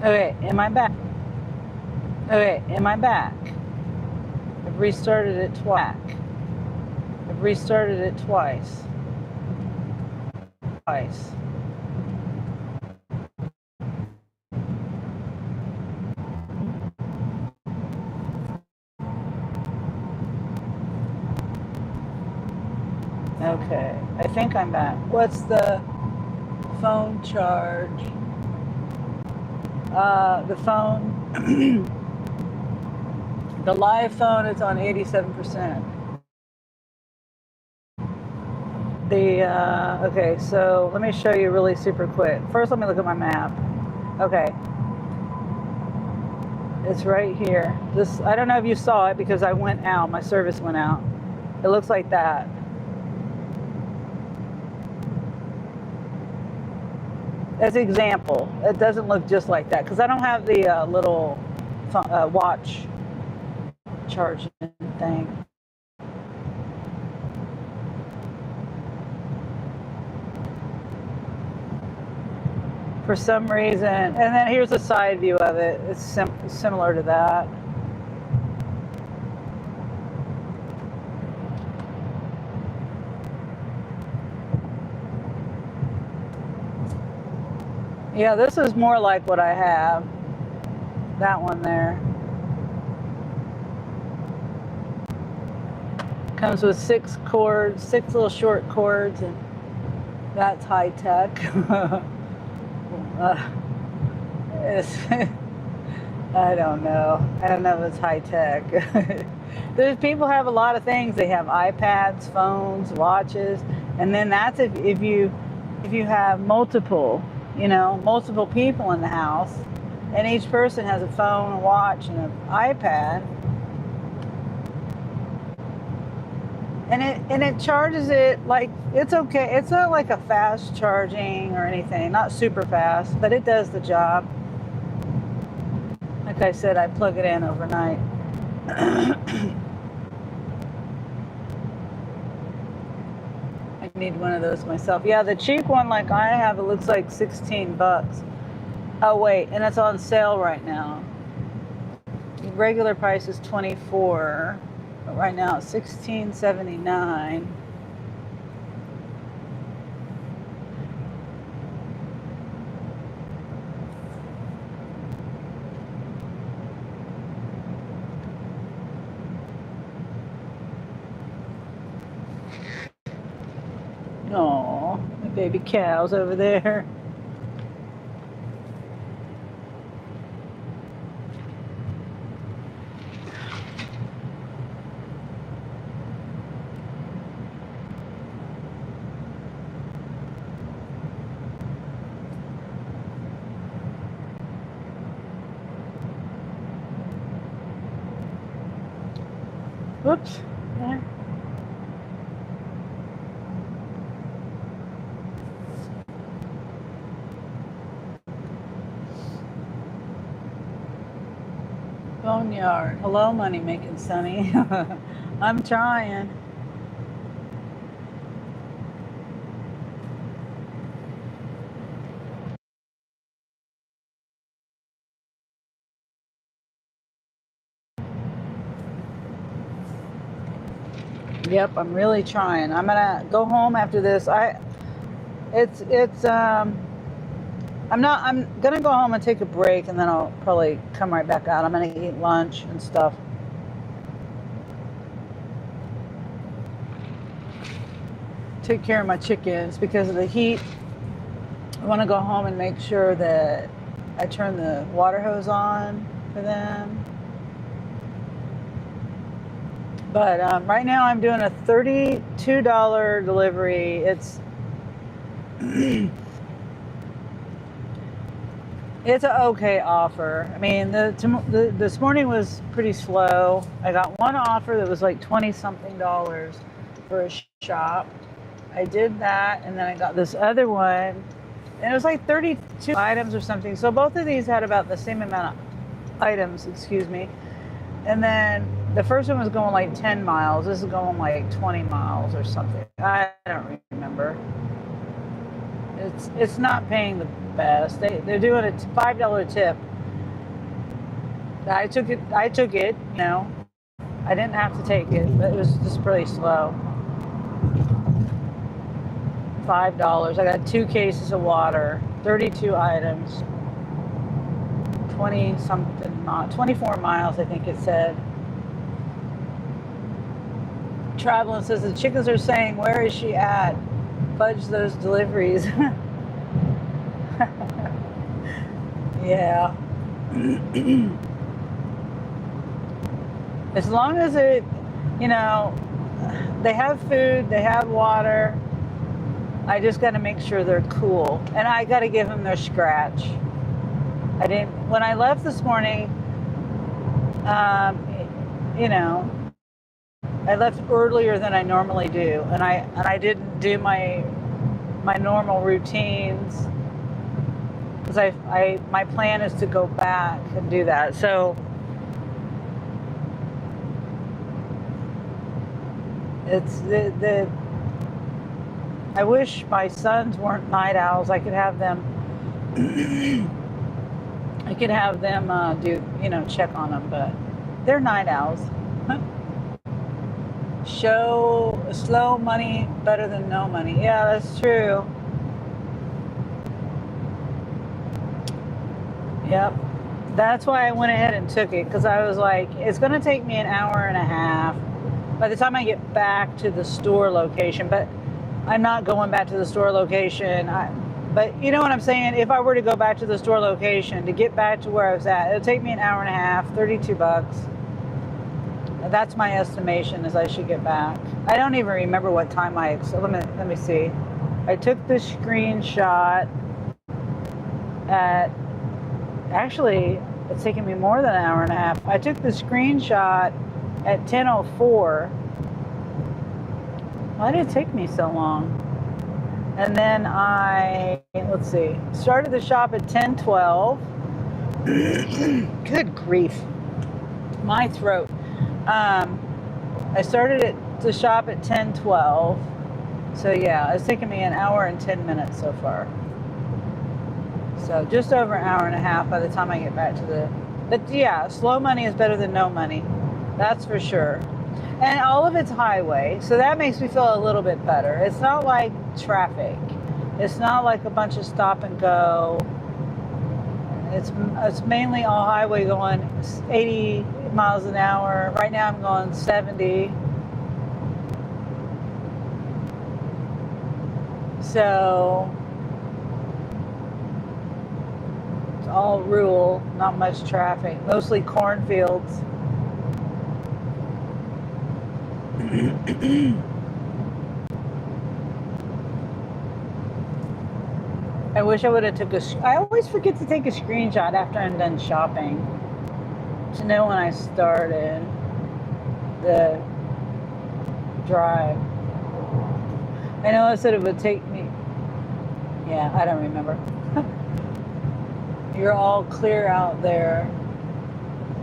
Speaker 1: Okay, am I back? Okay, am I back? I've restarted it twice. I've restarted it twice. Twice. Okay, I think I'm back. What's the phone charge? The phone, the live phone is on 87%. Okay, so let me show you really super quick. First, let me look at my map. Okay, it's right here. This, I don't know if you saw it because I went out, my service went out. It looks like that. As an example, it doesn't look just like that because I don't have the little watch charging thing. For some reason, and then here's a side view of it. It's similar to that. Yeah, this is more like what I have. That one there. Comes with 6 cords, 6 little short cords, and that's high tech. I don't know. I don't know if it's high tech. There's people have a lot of things. They have iPads, phones, watches, and then that's if you have multiple, multiple people in the house, and each person has a phone, a watch, and an iPad, and it charges it like it's okay. It's not like a fast charging or anything, not super fast, but it does the job. Like I said, I plug it in overnight. I need one of those myself. Yeah, the cheap one like I have, it looks like 16 bucks. Oh wait, and it's on sale right now. The regular price is 24, but right now it's $16.79. Oh, my baby cow's over there. Whoops. There. Boneyard. Hello, money making Sunny. I'm trying. Yep, I'm really trying. I'm gonna go home after this. I'm gonna go home and take a break, and then I'll probably come right back out. I'm gonna eat lunch and stuff. Take care of my chickens because of the heat. I want to go home and make sure that I turn the water hose on for them. But right now I'm doing a $32 delivery. It's it's an okay offer. I mean, this morning was pretty slow. I got one offer that was like 20 something dollars for a shop. I did that, and then I got this other one, and it was like 32 items or something. So both of these had about the same amount of items, excuse me. And then the first one was going like 10 miles. This is going like 20 miles or something. I don't remember. It's not paying the best. They're doing a $5 tip I took it, you know. I didn't have to take it, but it was just pretty slow. $5. I got 2 cases of water, 32 items, 20 something, 24 miles, I think it said. Traveling says the chickens are saying, where is she at? Fudge those deliveries. Yeah. As long as it, you know, they have food, they have water. I just got to make sure they're cool. And I got to give them their scratch. I didn't, when I left this morning, you know, I left earlier than I normally do. And I didn't do my normal routines. Because my plan is to go back and do that. So it's I wish my sons weren't night owls. I could have them do, you know, check on them, but they're night owls. Show slow money better than no money. Yeah, that's true. Yep. That's why I went ahead and took it, because I was like, it's going to take me an hour and a half by the time I get back to the store location. But I'm not going back to the store location. But you know what I'm saying? If I were to go back to the store location to get back to where I was at, it'll take me an hour and a half, $32. That's my estimation, is I should get back. I don't even remember what time so let me see. I took the screenshot at, actually, it's taking me more than an hour and a half. I took the screenshot at 10:04. Why did it take me so long? And then let's see, started the shop at 10:12. Good grief. My throat. I started the shop at 10:12. So yeah, it's taken me an hour and 10 minutes so far. So just over an hour and a half by the time I get back to but yeah, slow money is better than no money. That's for sure. And all of it's highway, so that makes me feel a little bit better. It's not like traffic. It's not like a bunch of stop and go. It's mainly all highway, going 80 miles an hour. Right now I'm going 70. So it's all rural, not much traffic, mostly cornfields. I wish I would have I always forget to take a screenshot after I'm done shopping to know when I started the drive. I know I said it would take me, yeah, I don't remember. You're all clear out there.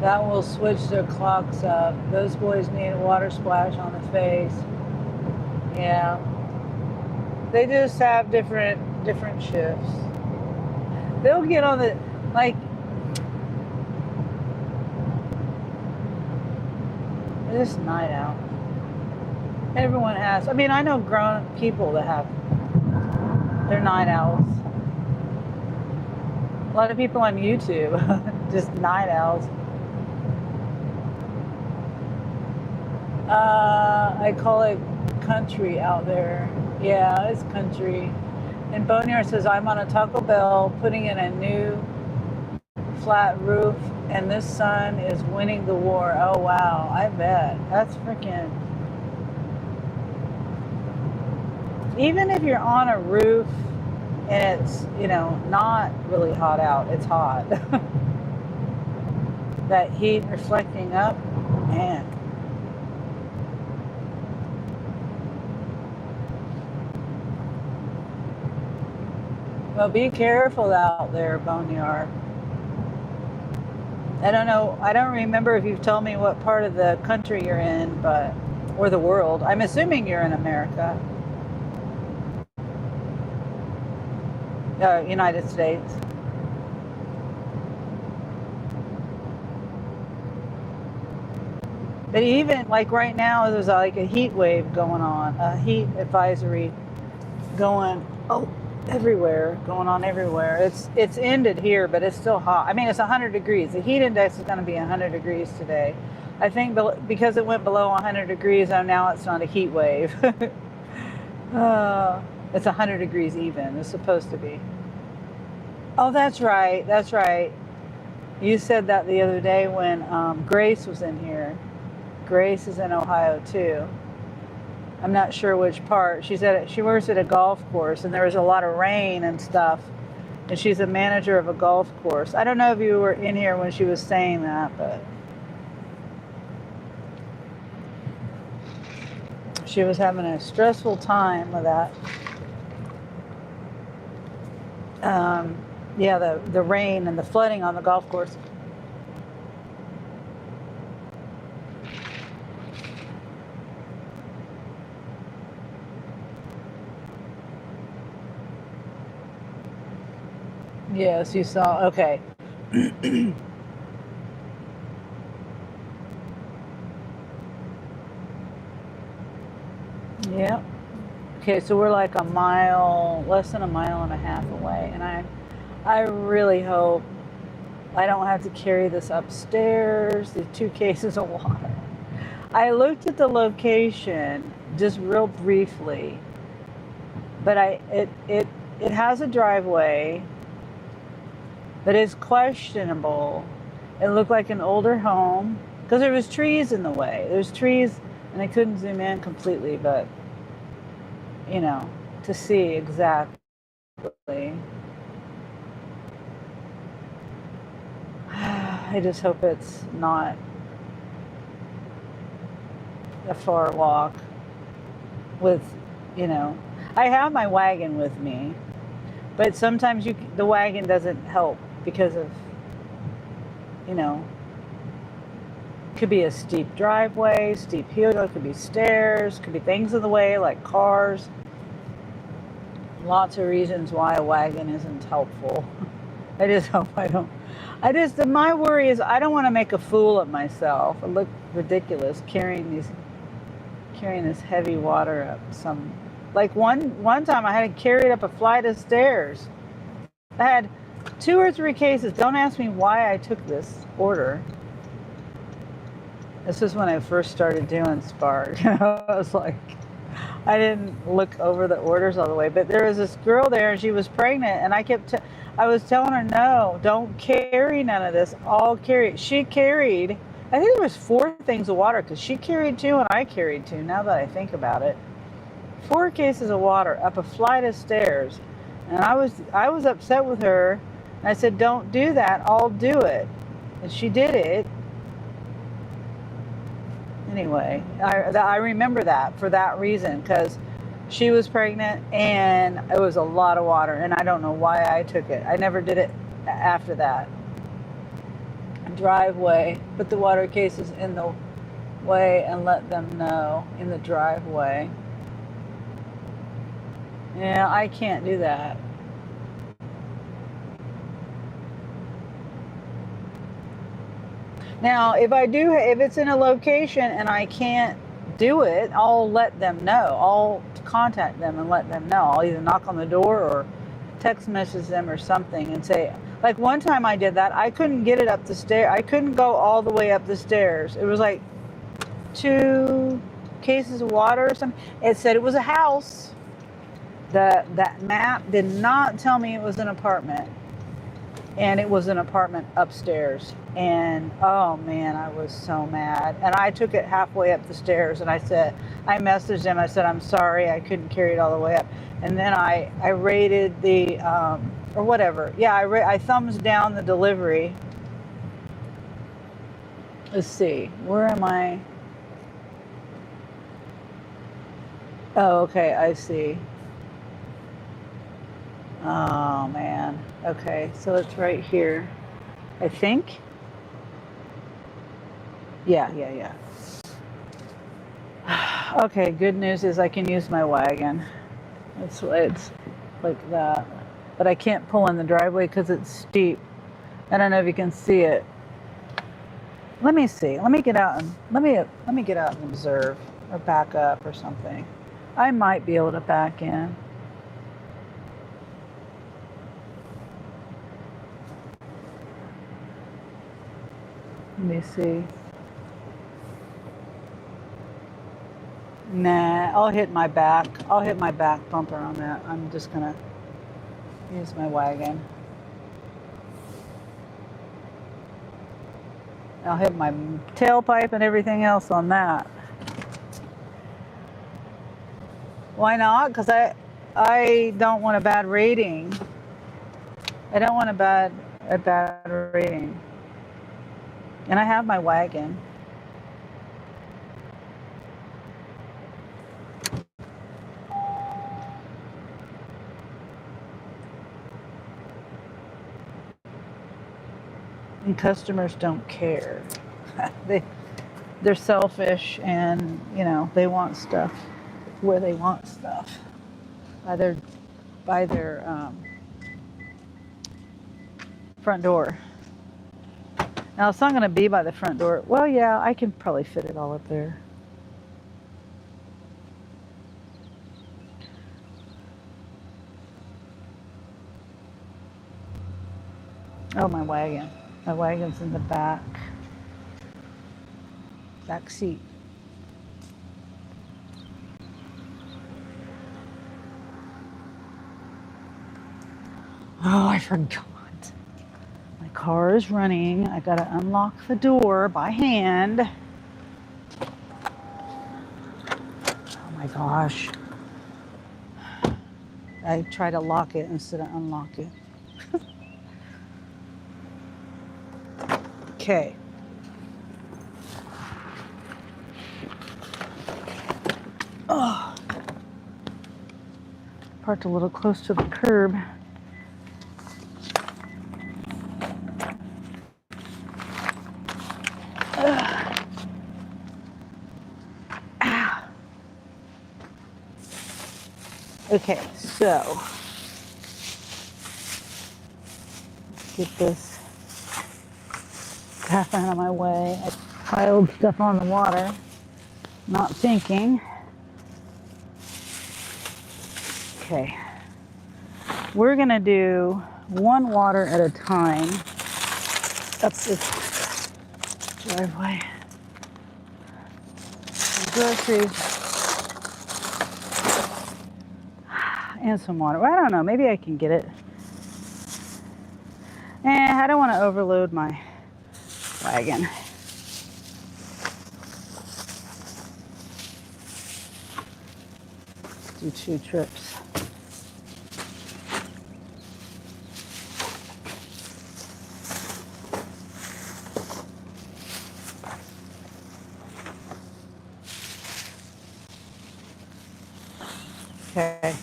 Speaker 1: That will switch their clocks up. Those boys need a water splash on the face. Yeah. They just have different shifts. They'll get on the, like, this night out. Everyone has, I mean, I know grown people that have, they're night owls. A lot of people on YouTube, just night owls. I call it country out there. Yeah, it's country. And Boneyard says, I'm on a Taco Bell putting in a new flat roof, and this sun is winning the war. Oh, wow. I bet. That's freaking... Even if you're on a roof and it's, you know, not really hot out, it's hot. That heat reflecting up, man. Well, be careful out there, Boneyard. I don't know. I don't remember if you've told me what part of the country you're in, but, or the world. I'm assuming you're in America. United States. But even like right now, there's like a heat wave going on, a heat advisory going everywhere, going on everywhere. It's ended here, but it's still hot. I mean, it's 100 degrees. The heat index is going to be 100 degrees today. I think because it went below 100 degrees, now it's not a heat wave. It's 100 degrees even. It's supposed to be. Oh, that's right. That's right. You said that the other day when Grace was in here. Grace is in Ohio too. I'm not sure which part. She works at a golf course, and there was a lot of rain and stuff. And she's a manager of a golf course. I don't know if you were in here when she was saying that, but she was having a stressful time with that. Yeah, the rain and the flooding on the golf course. Yes, you saw. Okay. Yeah. Okay, so we're like a mile, less than a mile and a half away, and I really hope I don't have to carry this upstairs. The 2 cases of water. I looked at the location just real briefly, but it has a driveway, but it's questionable. It looked like an older home because there was trees in the way. There's trees, and I couldn't zoom in completely, but to see exactly. I just hope it's not a far walk with, I have my wagon with me, but sometimes the wagon doesn't help because of, could be a steep driveway, steep hill, it could be stairs, could be things in the way like cars. Lots of reasons why a wagon isn't helpful. I just hope my worry is I don't want to make a fool of myself. I look ridiculous carrying this heavy water up like one time I had to carry it up a flight of stairs. I had 2 or 3 cases. Don't ask me why I took this order. This is when I first started doing Spark. I was like, I didn't look over the orders all the way, but there was this girl there and she was pregnant, and I was telling her, no, don't carry none of this. I'll carry it. She carried, I think there was 4 things of water because she carried 2 and I carried 2, now that I think about it. 4 cases of water up a flight of stairs. And I was upset with her. And I said, don't do that. I'll do it. And she did it. Anyway, I remember that for that reason, because she was pregnant and it was a lot of water, and I don't know why I took it. I never did it after that. Driveway, put the water cases in the way and let them know in the driveway. Yeah, I can't do that. Now, if it's in a location and I can't do it, I'll let them know. I'll contact them and let them know. I'll either knock on the door or text message them or something and say, like one time I did that, I couldn't get it up the stairs. I couldn't go all the way up the stairs. It was like 2 cases of water or something. It said it was a house. That map did not tell me it was an apartment. And it was an apartment upstairs. And oh man, I was so mad. And I took it halfway up the stairs, and I messaged them. I said, I'm sorry, I couldn't carry it all the way up. And then I rated the, or whatever. Yeah, I thumbs down the delivery. Let's see, where am I? Oh, okay, I see. Oh man. Okay, so it's right here, I think. Yeah. Okay, good news is I can use my wagon. It's like that. But I can't pull in the driveway because it's steep. I don't know if you can see it. Let me see. Let me get out and let me get out and observe or back up or something. I might be able to back in. Let me see. Nah, I'll hit my back. I'll hit my back bumper on that. I'm just gonna use my wagon. I'll hit my tailpipe and everything else on that. Why not? Because I don't want a bad rating. I don't want a bad rating. And I have my wagon. And customers don't care. They're selfish, and you know they want stuff where they want stuff by their front door. Now it's not going to be by the front door. Well, yeah, I can probably fit it all up there. Oh, my wagon. My wagon's in the back seat. Oh, I forgot. My car is running. I gotta unlock the door by hand. Oh my gosh. I try to lock it instead of unlock it. Okay. Oh, parked a little close to the curb. Okay, so get this crap out of my way. I piled stuff on the water, not thinking. Okay, we're gonna do one water at a time up this driveway. Groceries and some water. Well, I don't know, maybe I can get it. I don't want to overload my wagon. Do 2 trips. Okay.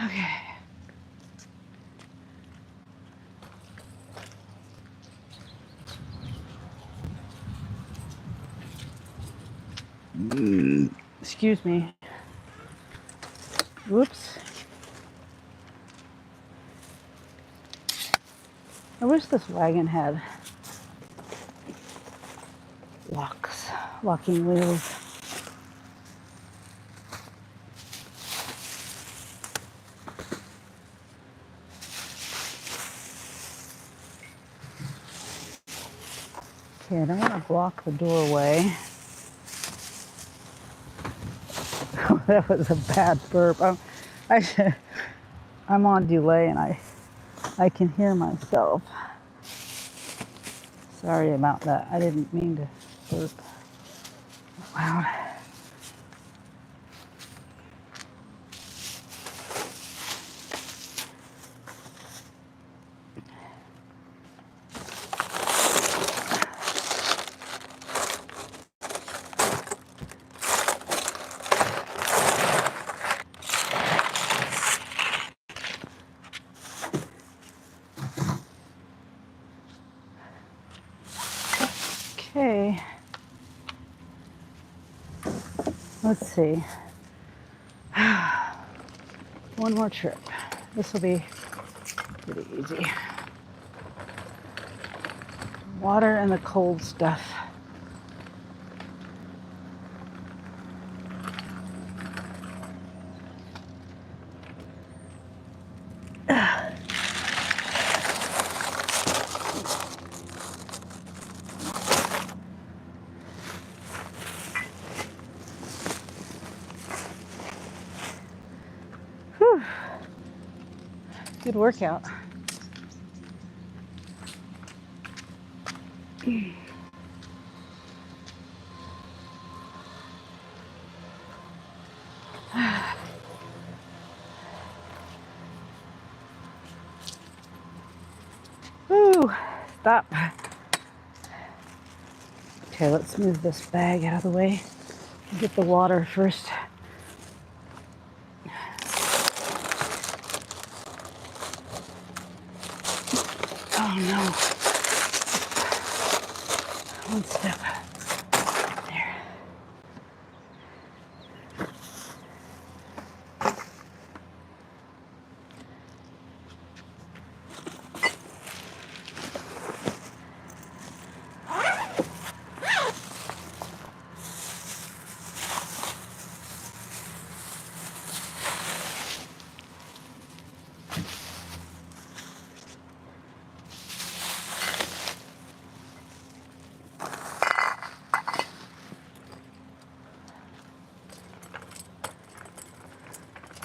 Speaker 1: Okay. Excuse me. Whoops. I wish this wagon had locking wheels. Okay, I don't want to block the doorway. That was a bad burp. I'm on delay and I can hear myself. Sorry about that. I didn't mean to burp loud. Okay. Let's see. One more trip. This will be pretty easy. Water and the cold stuff. Whew. Good workout. Woo. Stop. Okay, let's move this bag out of the way. Get the water first. Oh no. One step. There.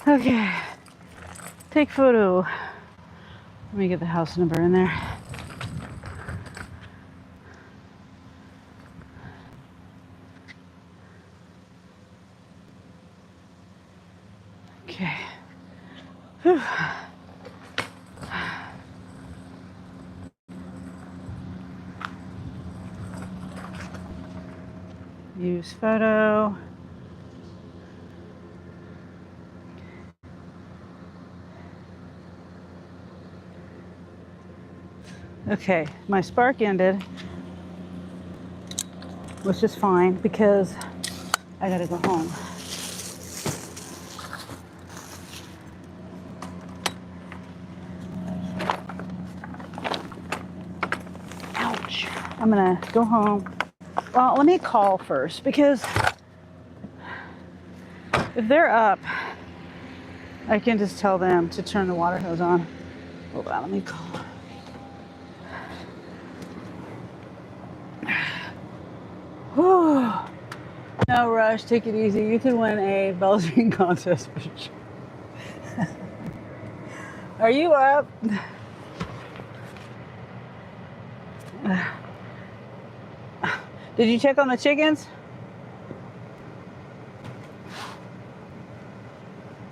Speaker 1: Okay. Take photo. Let me get the house number in there. Okay. Whew. Use photo. Okay, my spark ended, which is fine because I gotta go home. Ouch. I'm gonna go home. Well, let me call first because if they're up, I can just tell them to turn the water hose on. Hold on, let me call. Whew. No rush, take it easy. You can win a bells ring contest for sure. Are you up? Did you check on the chickens?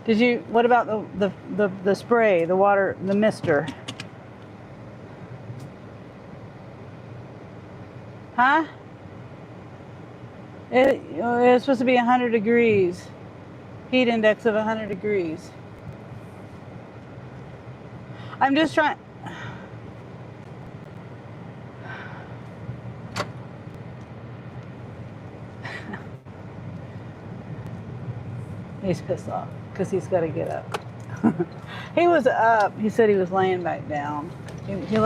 Speaker 1: Did you? What about the spray, the water, the mister? Huh? It's supposed to be 100 degrees. Heat index of 100 degrees. I'm just trying. He's pissed off because he's got to get up. He was up. He said he was laying back down. He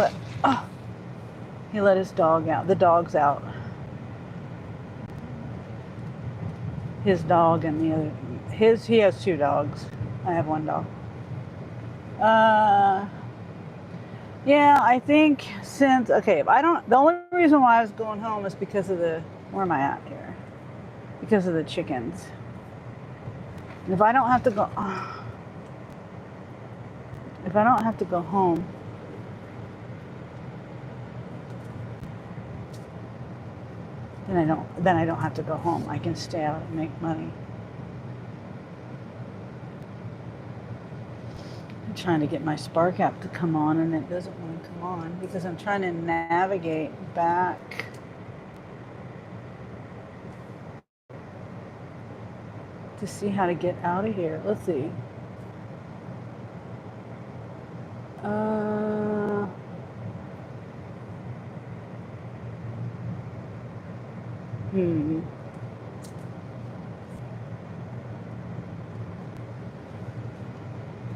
Speaker 1: let his dog out. The dog's out. His dog and the other. He has two dogs. I have one dog. Yeah, I think the only reason why I was going home is because of where am I at here? Because of the chickens. If I don't have to go home, then I don't have to go home. I can stay out and make money. I'm trying to get my Spark app to come on and it doesn't want to come on because I'm trying to navigate back. To see how to get out of here. Let's see.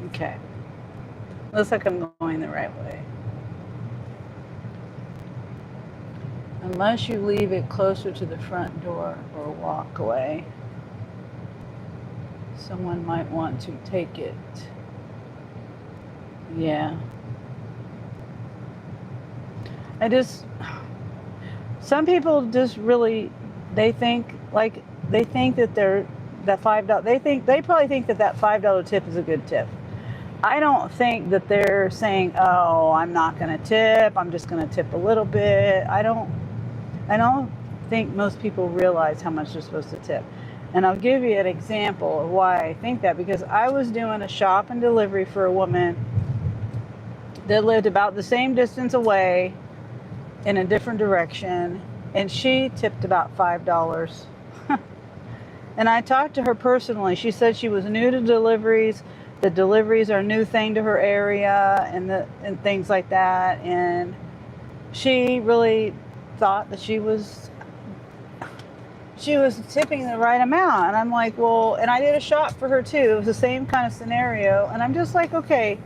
Speaker 1: Okay. Looks like I'm going the right way. Unless you leave it closer to the front door or walk away, someone might want to take it. Yeah. I just, some people just really, they think like, they think that they're, that $5, they probably think that that $5 tip is a good tip. I don't think that they're saying, oh, I'm not going to tip, I'm just going to tip a little bit. I don't think most people realize how much they're supposed to tip. And I'll give you an example of why I think that, because I was doing a shop and delivery for a woman that lived about the same distance away in a different direction, and she tipped about $5. And I talked to her personally. She said she was new to deliveries. The deliveries are a new thing to her area and things like that. And she really thought that she was tipping the right amount. And I'm like, well, and I did a shop for her too. It was the same kind of scenario. And I'm just like, okay,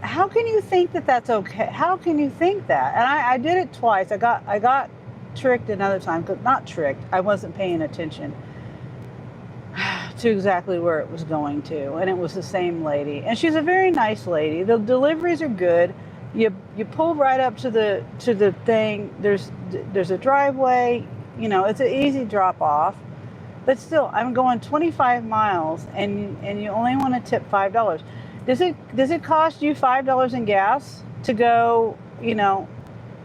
Speaker 1: how can you think that that's okay? How can you think that? And I did it twice. I got tricked another time. Not tricked. I wasn't paying attention to exactly where it was going to, and it was the same lady, and she's a very nice lady. The deliveries are good. You pull right up to the thing. There's a driveway. You know, it's an easy drop off. But still, I'm going 25 miles, and you only want to tip $5. Does it cost you $5 in gas to go, you know,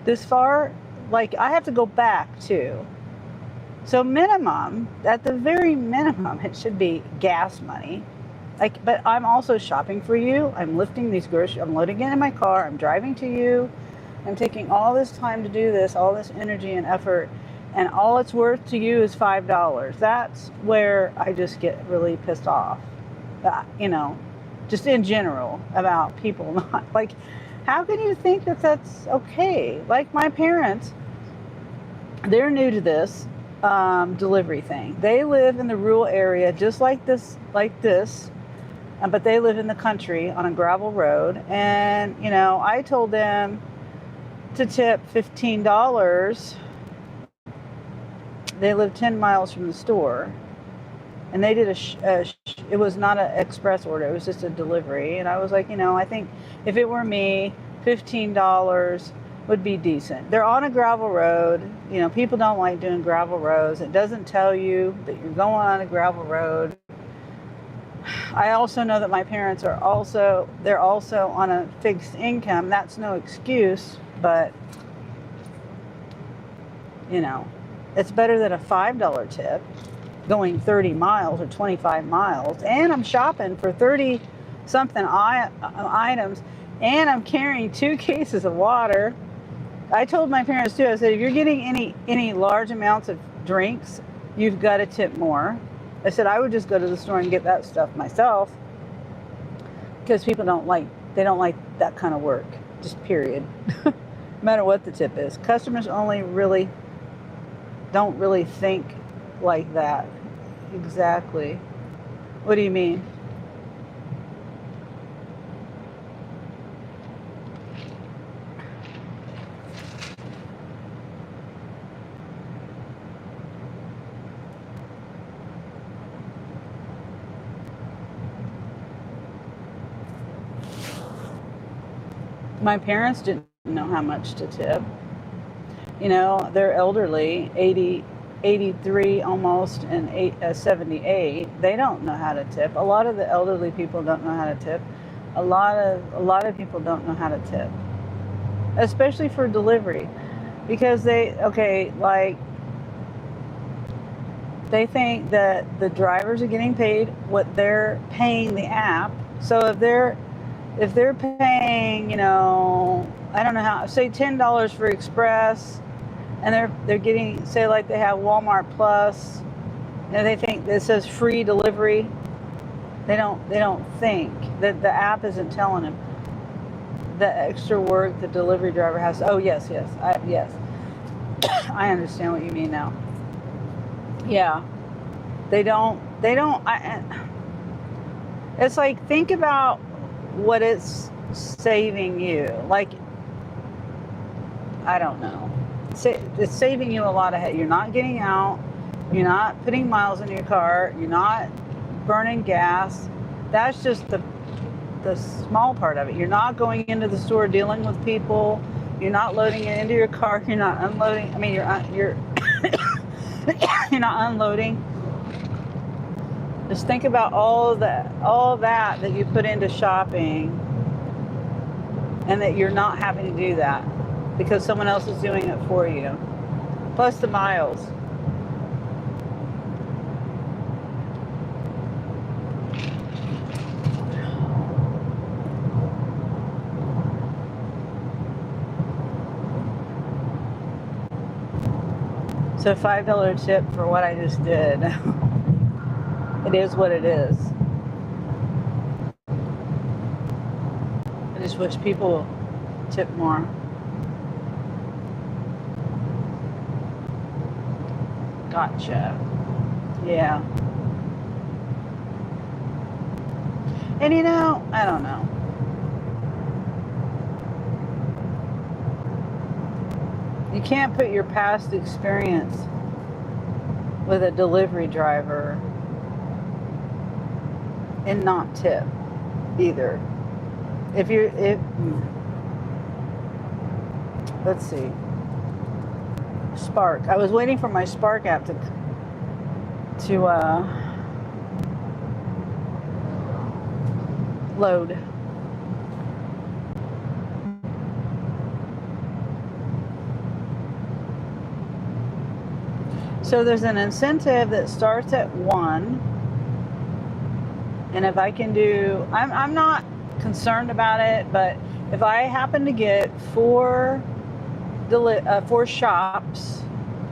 Speaker 1: this far? Like, I have to go back too. So minimum, at the very minimum, it should be gas money. Like, but I'm also shopping for you. I'm lifting these groceries. I'm loading it in my car. I'm driving to you. I'm taking all this time to do this, all this energy and effort, and all it's worth to you is $5. That's where I just get really pissed off. You know, just in general about people not like. How can you think that that's okay? Like my parents, they're new to this delivery thing. They live in the rural area just like this, but they live in the country on a gravel road. And, you know, I told them to tip $15. They live 10 miles from the store. And they did it was not an express order. It was just a delivery. And I was like, you know, I think if it were me, $15 would be decent. They're on a gravel road. You know, people don't like doing gravel roads. It doesn't tell you that you're going on a gravel road. I also know that my parents they're also on a fixed income. That's no excuse, but you know, it's better than a $5 tip going 30 miles or 25 miles. And I'm shopping for 30 something items, and I'm carrying 2 cases of water. I told my parents too, I said, if you're getting any large amounts of drinks, you've got to tip more. I said, I would just go to the store and get that stuff myself, because people don't like that kind of work, just period. No matter what the tip is. Customers don't really think like that. Exactly. What do you mean? My parents didn't know how much to tip. You know, they're elderly, 83 almost, and 78. They don't know how to tip. A lot of the elderly people don't know how to tip. A lot of people don't know how to tip, especially for delivery, because they think that the drivers are getting paid what they're paying the app. So if they're paying, you know, I don't know how, say $10 for express, and they're getting, say like they have Walmart Plus, and they think that it says free delivery. They don't think that the app isn't telling them the extra work the delivery driver has. Oh yes, I understand what you mean now. Yeah, they don't. It's like, think about what it's saving you. Like, I don't know. It's saving you a lot of head. You're not getting out. You're not putting miles in your car. You're not burning gas. That's just the small part of it. You're not going into the store dealing with people. You're not loading it into your car. You're not unloading. I mean, you're you're not unloading. Just think about all that you put into shopping, and that you're not having to do that because someone else is doing it for you. Plus the miles. So $5 tip for what I just did. It is what it is. I just wish people tip more. Gotcha. Yeah. And you know, I don't know. You can't put your past experience with a delivery driver and not tip either. Let's see. Spark. I was waiting for my Spark app to load. So there's an incentive that starts at 1, and if I can do, I'm not concerned about it, but if I happen to get 4 shops,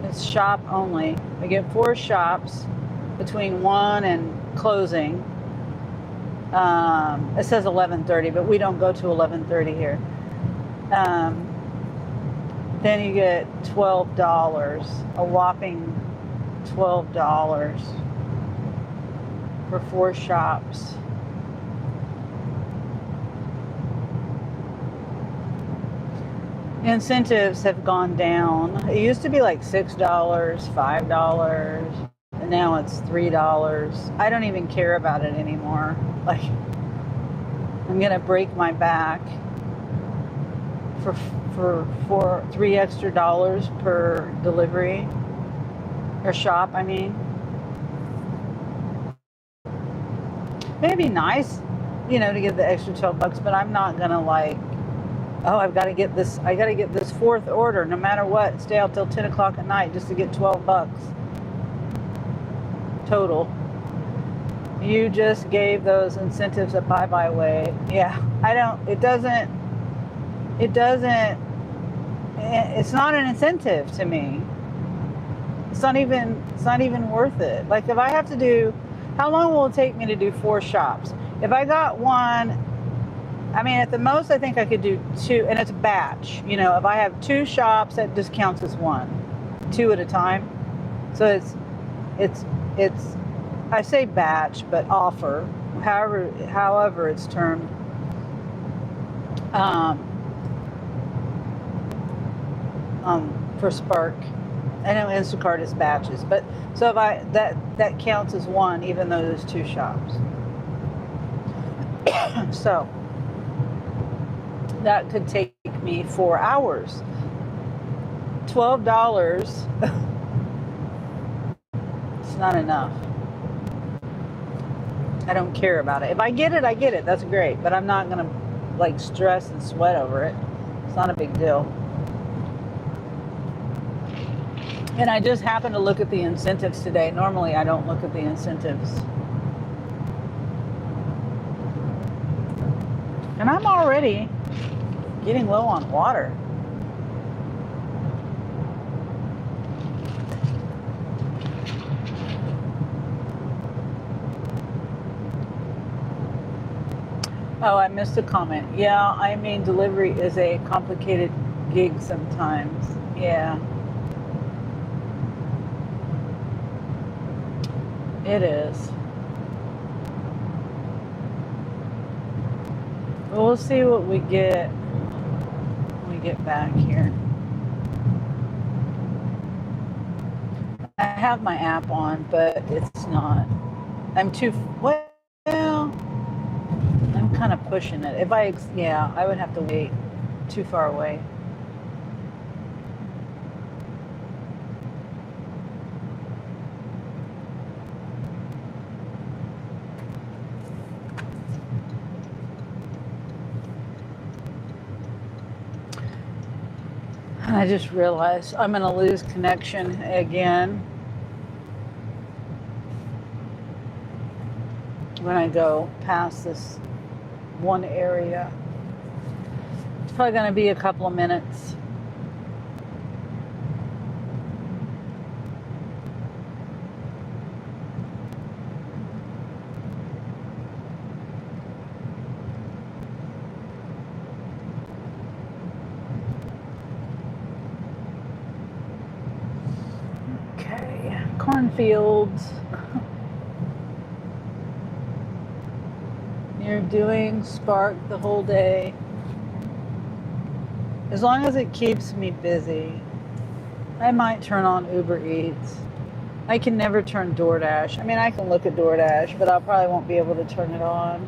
Speaker 1: it's shop only. I get 4 shops between 1 and closing. It says 11:30, but we don't go to 11:30 here. Then you get $12, a whopping $12 for 4 shops. Incentives have gone down. It used to be like $6, $5, and now it's $3. I don't even care about it anymore. Like, I'm gonna break my back for $3 extra per delivery or shop. I mean, maybe nice, to get the extra $12, but I'm not gonna like, oh, I gotta get this 4th order no matter what, stay out till 10 o'clock at night just to get $12 total. You just gave those incentives a bye-bye way. Yeah, it's not an incentive to me. It's not even worth it. Like, if I have to do, how long will it take me to do 4 shops? If I got 1, I mean, at the most I think I could do 2, and it's a batch. If I have 2 shops, that just counts as 1, 2 at a time. So it's I say batch, but offer, however it's termed. For Spark, I know Instacart is batches, but so if that counts as 1, even though there's 2 shops. So that could take me 4 hours. $12. It's not enough. I don't care about it. If I get it, I get it. That's great. But I'm not gonna like stress and sweat over it. It's not a big deal. And I just happened to look at the incentives today. Normally I don't look at the incentives. And I'm already getting low on water. Oh, I missed a comment. Yeah, I mean, delivery is a complicated gig sometimes. Yeah. It is. We'll see what we get when we get back here. I have my app on, but it's not. I'm too well. I'm kind of pushing it. If I, yeah, I would have to wait. Too far away. I just realized I'm going to lose connection again when I go past this one area. It's probably going to be a couple of minutes. Okay, cornfields. You're doing Spark the whole day. As long as it keeps me busy, I might turn on Uber Eats. I can never turn DoorDash. I mean, I can look at DoorDash, but I probably won't be able to turn it on.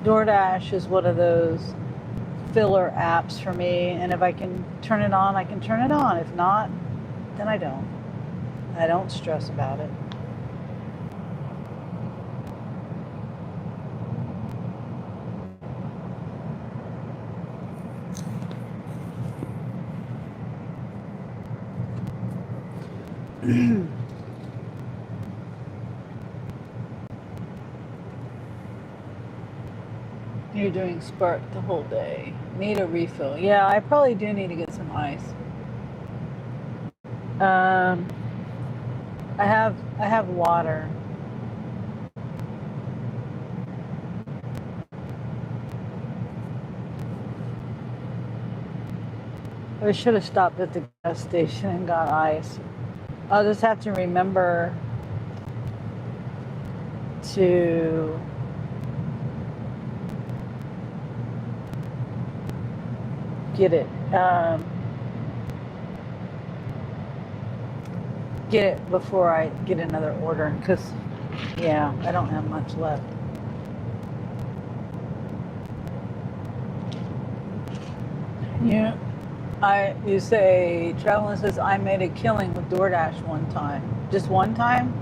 Speaker 1: DoorDash is one of those filler apps for me, and if I can turn it on, I can turn it on. If not, then I don't. I don't stress about it. You're doing Spark the whole day. Need a refill. Yeah, I probably do need to get some ice. I have water. I should have stopped at the gas station and got ice. I'll just have to remember to get it before I get another order, because yeah, I don't have much left. Yeah, you say Traveling says I made a killing with DoorDash one time. Just one time?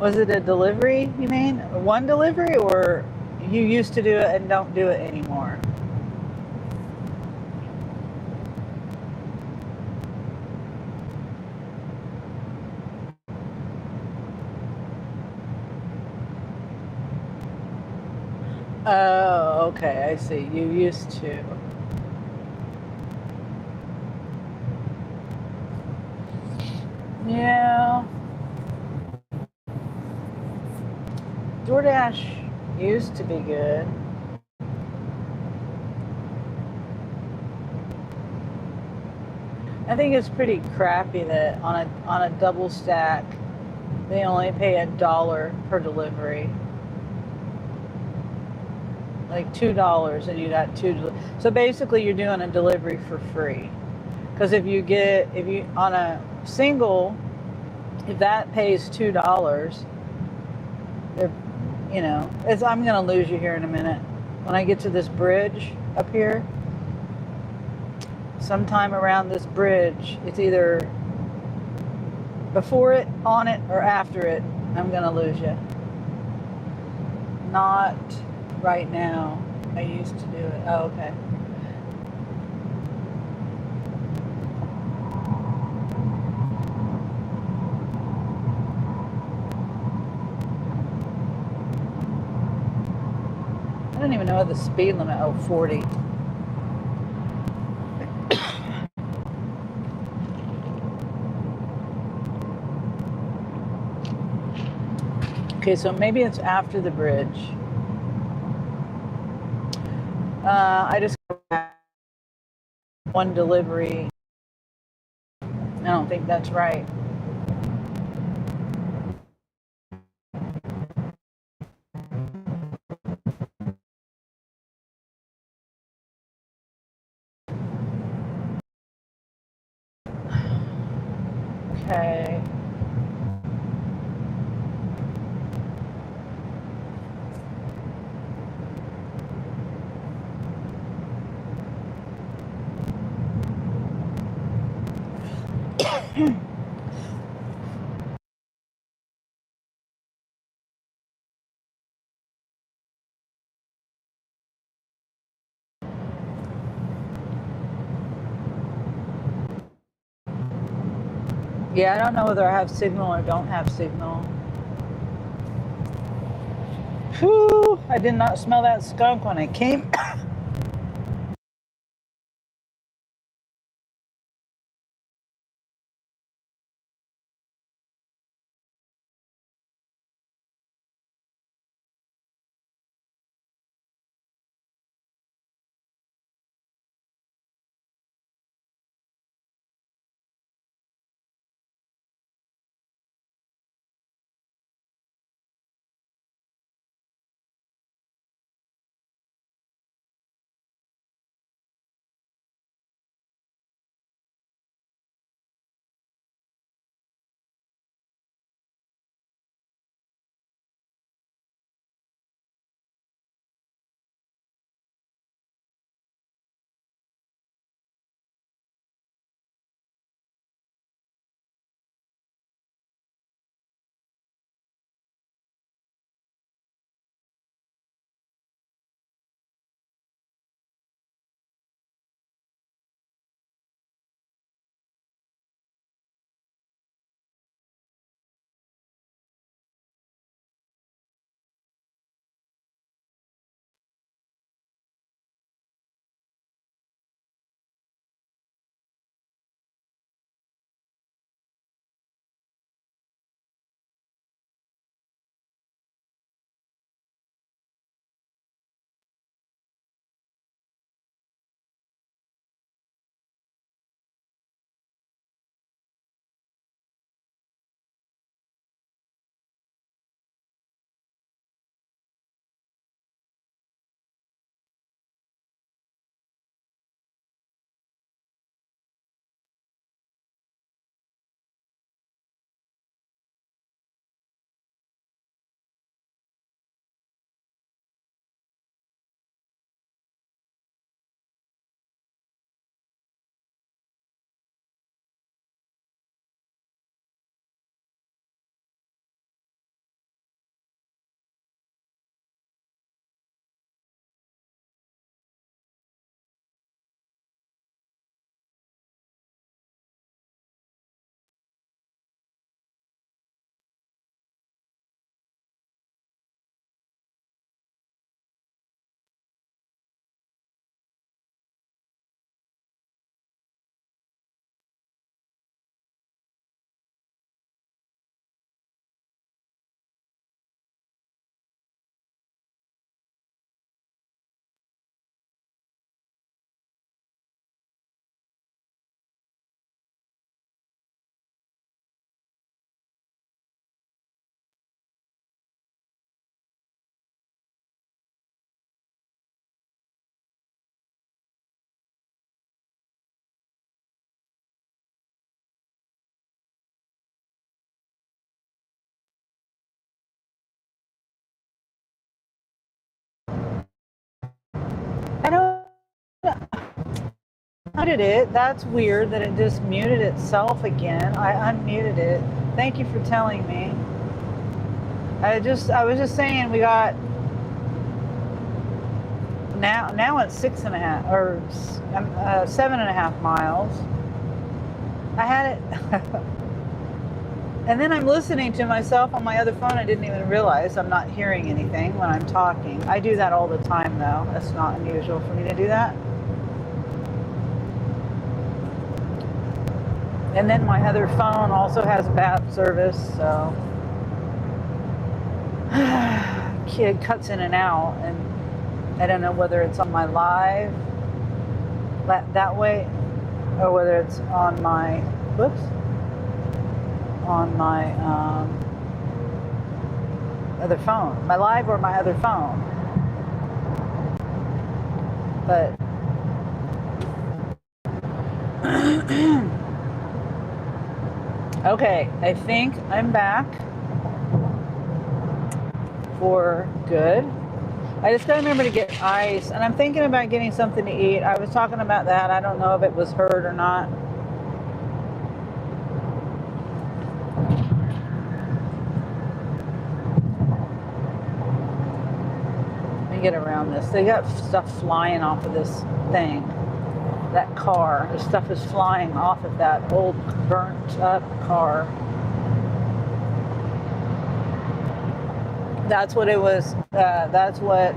Speaker 1: Was it a delivery, you mean? One delivery, or you used to do it and don't do it anymore? Oh, okay, I see. You used to. Yeah. DoorDash used to be good. I think it's pretty crappy that on a double stack, they only pay $1 per delivery. Like $2, and you got two. So basically, you're doing a delivery for free. Because if you on a single, if that pays $2, I'm gonna lose you here in a minute. When I get to this bridge up here, sometime around this bridge, it's either before it, on it, or after it, I'm gonna lose you. Not right now. I used to do it. Oh, okay. I don't even know what the speed limit. Oh, 40. Okay, so maybe it's after the bridge. I just got one delivery. I don't think that's right. Okay. Yeah, I don't know whether I have signal or don't have signal. Whew, I did not smell that skunk when I came. I don't muted it. That's weird that it just muted itself again. I unmuted it. Thank you for telling me. I was just saying we got now it's 6.5 or 7.5 miles. I had it and then I'm listening to myself on my other phone. I didn't even realize I'm not hearing anything when I'm talking. I do that all the time though. That's not unusual for me to do that. And then my other phone also has bad service, so kid cuts in and out, and I don't know whether it's on my live that way or whether it's on my on my other phone, my live or my other phone. But Okay, I think I'm back for good. I just gotta remember to get ice, and I'm thinking about getting something to eat. I was talking about that. I don't know if it was heard or not. Let me get around this. They got stuff flying off of this thing. That car. The stuff is flying off of that old burnt up car. That's what it was. That's what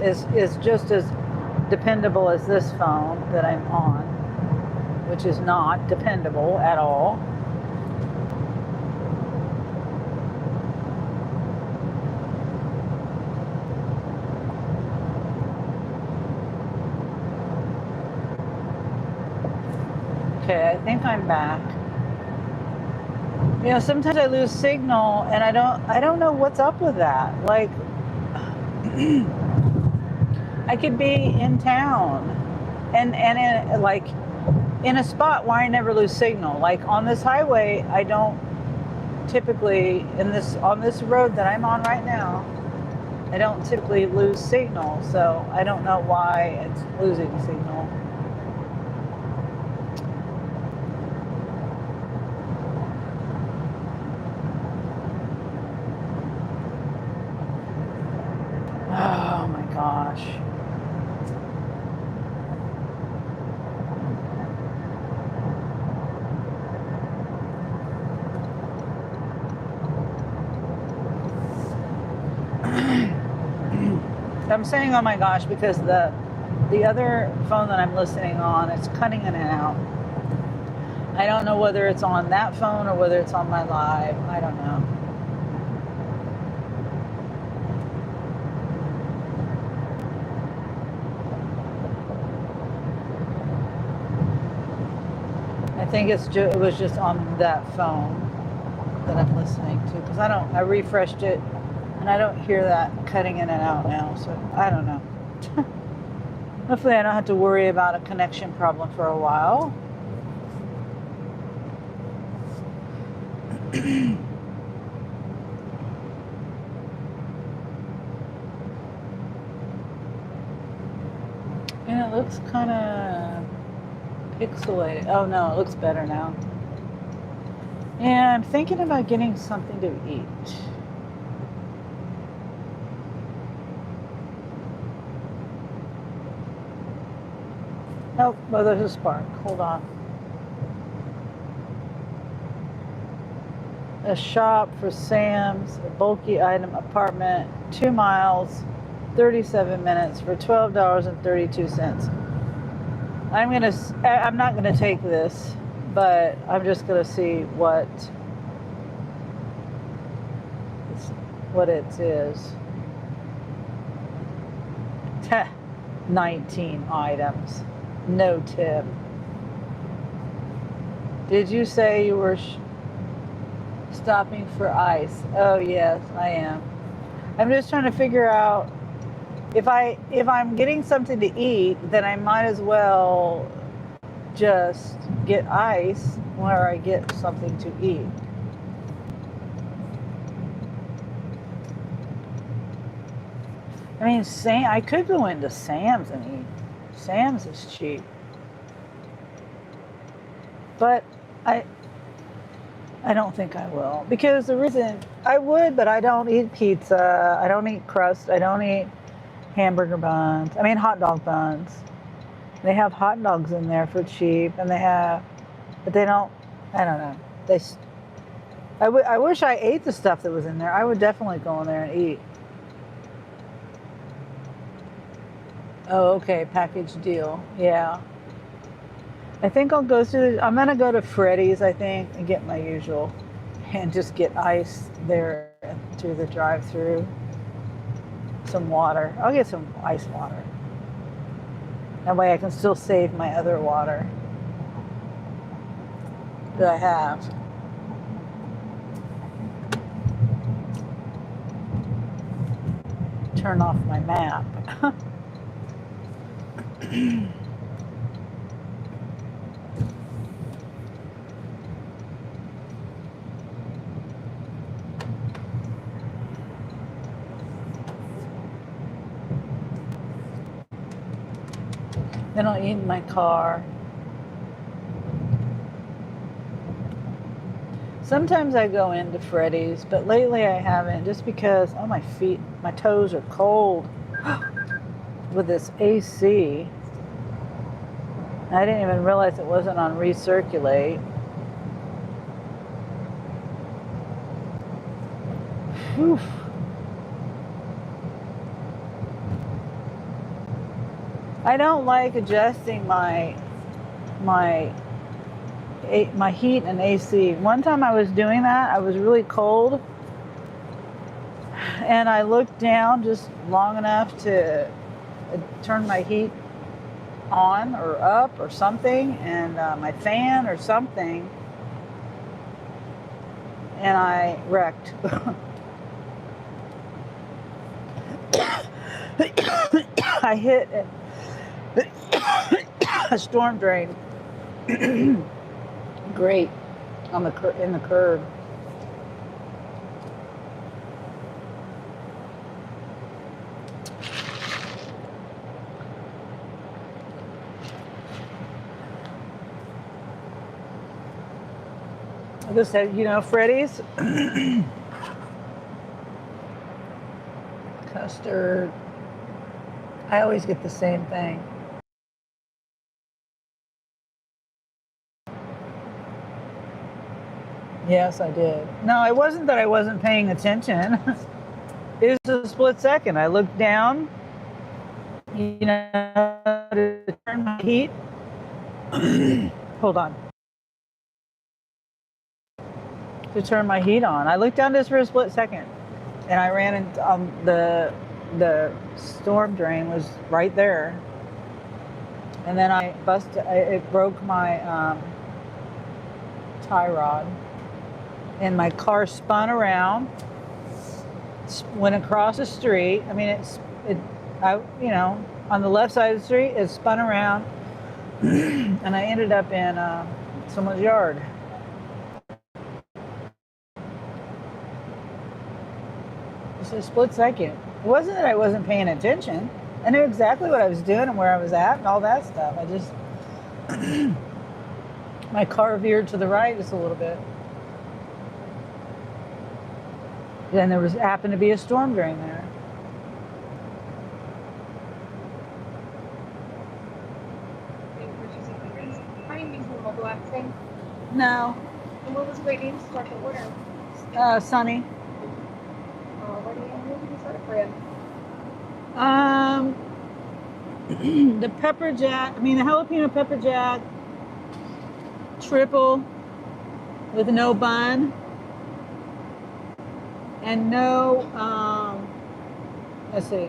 Speaker 1: is just as dependable as this phone that I'm on, which is not dependable at all. Okay, I think I'm back. You know, sometimes I lose signal and I don't know what's up with that. Like I could be in town and like in a spot where I never lose signal. Like on this highway, I don't typically on this road that I'm on right now, I don't typically lose signal. So I don't know why it's losing signal. Oh my gosh. I'm saying oh my gosh because the other phone that I'm listening on, it's cutting in and out. I don't know whether it's on that phone or whether it's on my live. I don't know. I think it was just on that phone that I'm listening to because I refreshed it and I don't hear that cutting in and out now. So I don't know. Hopefully I don't have to worry about a connection problem for a while. And it looks kind of pixelated. Oh no, it looks better now. Yeah, I'm thinking about getting something to eat. Oh, well, there's a spark. Hold on. A shop for Sam's, a bulky item apartment, 2 miles, 37 minutes for $12.32. I'm not gonna take this, but I'm just gonna see what it is. 19 items, no tip. Did you say you were stopping for ice? Oh yes, I am. I'm just trying to figure out if I'm getting something to eat, then I might as well just get ice where I get something to eat. I mean, I could go into Sam's and eat. Sam's is cheap. But I don't think I will. Because the reason I would, but I don't eat pizza. I don't eat crust. I don't eat hamburger buns. I mean, hot dog buns. They have hot dogs in there for cheap. And but they don't, I don't know. I wish I ate the stuff that was in there. I would definitely go in there and eat. Oh, okay, package deal. Yeah. I think I'm gonna go to Freddy's, I think, and get my usual, and just get ice there through the drive-through. Some water. I'll get some ice water. That way I can still save my other water that I have. Turn off my map. Then I'll eat in my car. Sometimes I go into Freddy's, but lately I haven't just because, oh, my toes are cold with this AC. I didn't even realize it wasn't on recirculate. Whew. I don't like adjusting my heat and AC. One time I was doing that, I was really cold, and I looked down just long enough to turn my heat on or up or something, and my fan or something, and I wrecked. I hit a storm drain. Great on in the curb. I just said, Freddy's custard. I always get the same thing. Yes, I did. No, it wasn't that I wasn't paying attention. It was a split second. I looked down, to turn my heat. Hold on. To turn my heat on. I looked down just for a split second, and I ran into the storm drain was right there, and then it broke my tie rod, and my car spun around, went across the street. I mean, on the left side of the street, it spun around, and I ended up in someone's yard. Just a split second. It wasn't that I wasn't paying attention. I knew exactly what I was doing and where I was at and all that stuff. I just, my car veered to the right just a little bit. Then there happened to be a storm drain there.
Speaker 3: Are you using mobile app thing?
Speaker 1: No.
Speaker 3: And what was a great name to start the order?
Speaker 1: Sunny.
Speaker 3: Where did you start it for you?
Speaker 1: The the jalapeno pepper jack, triple with no bun, and no, let's see,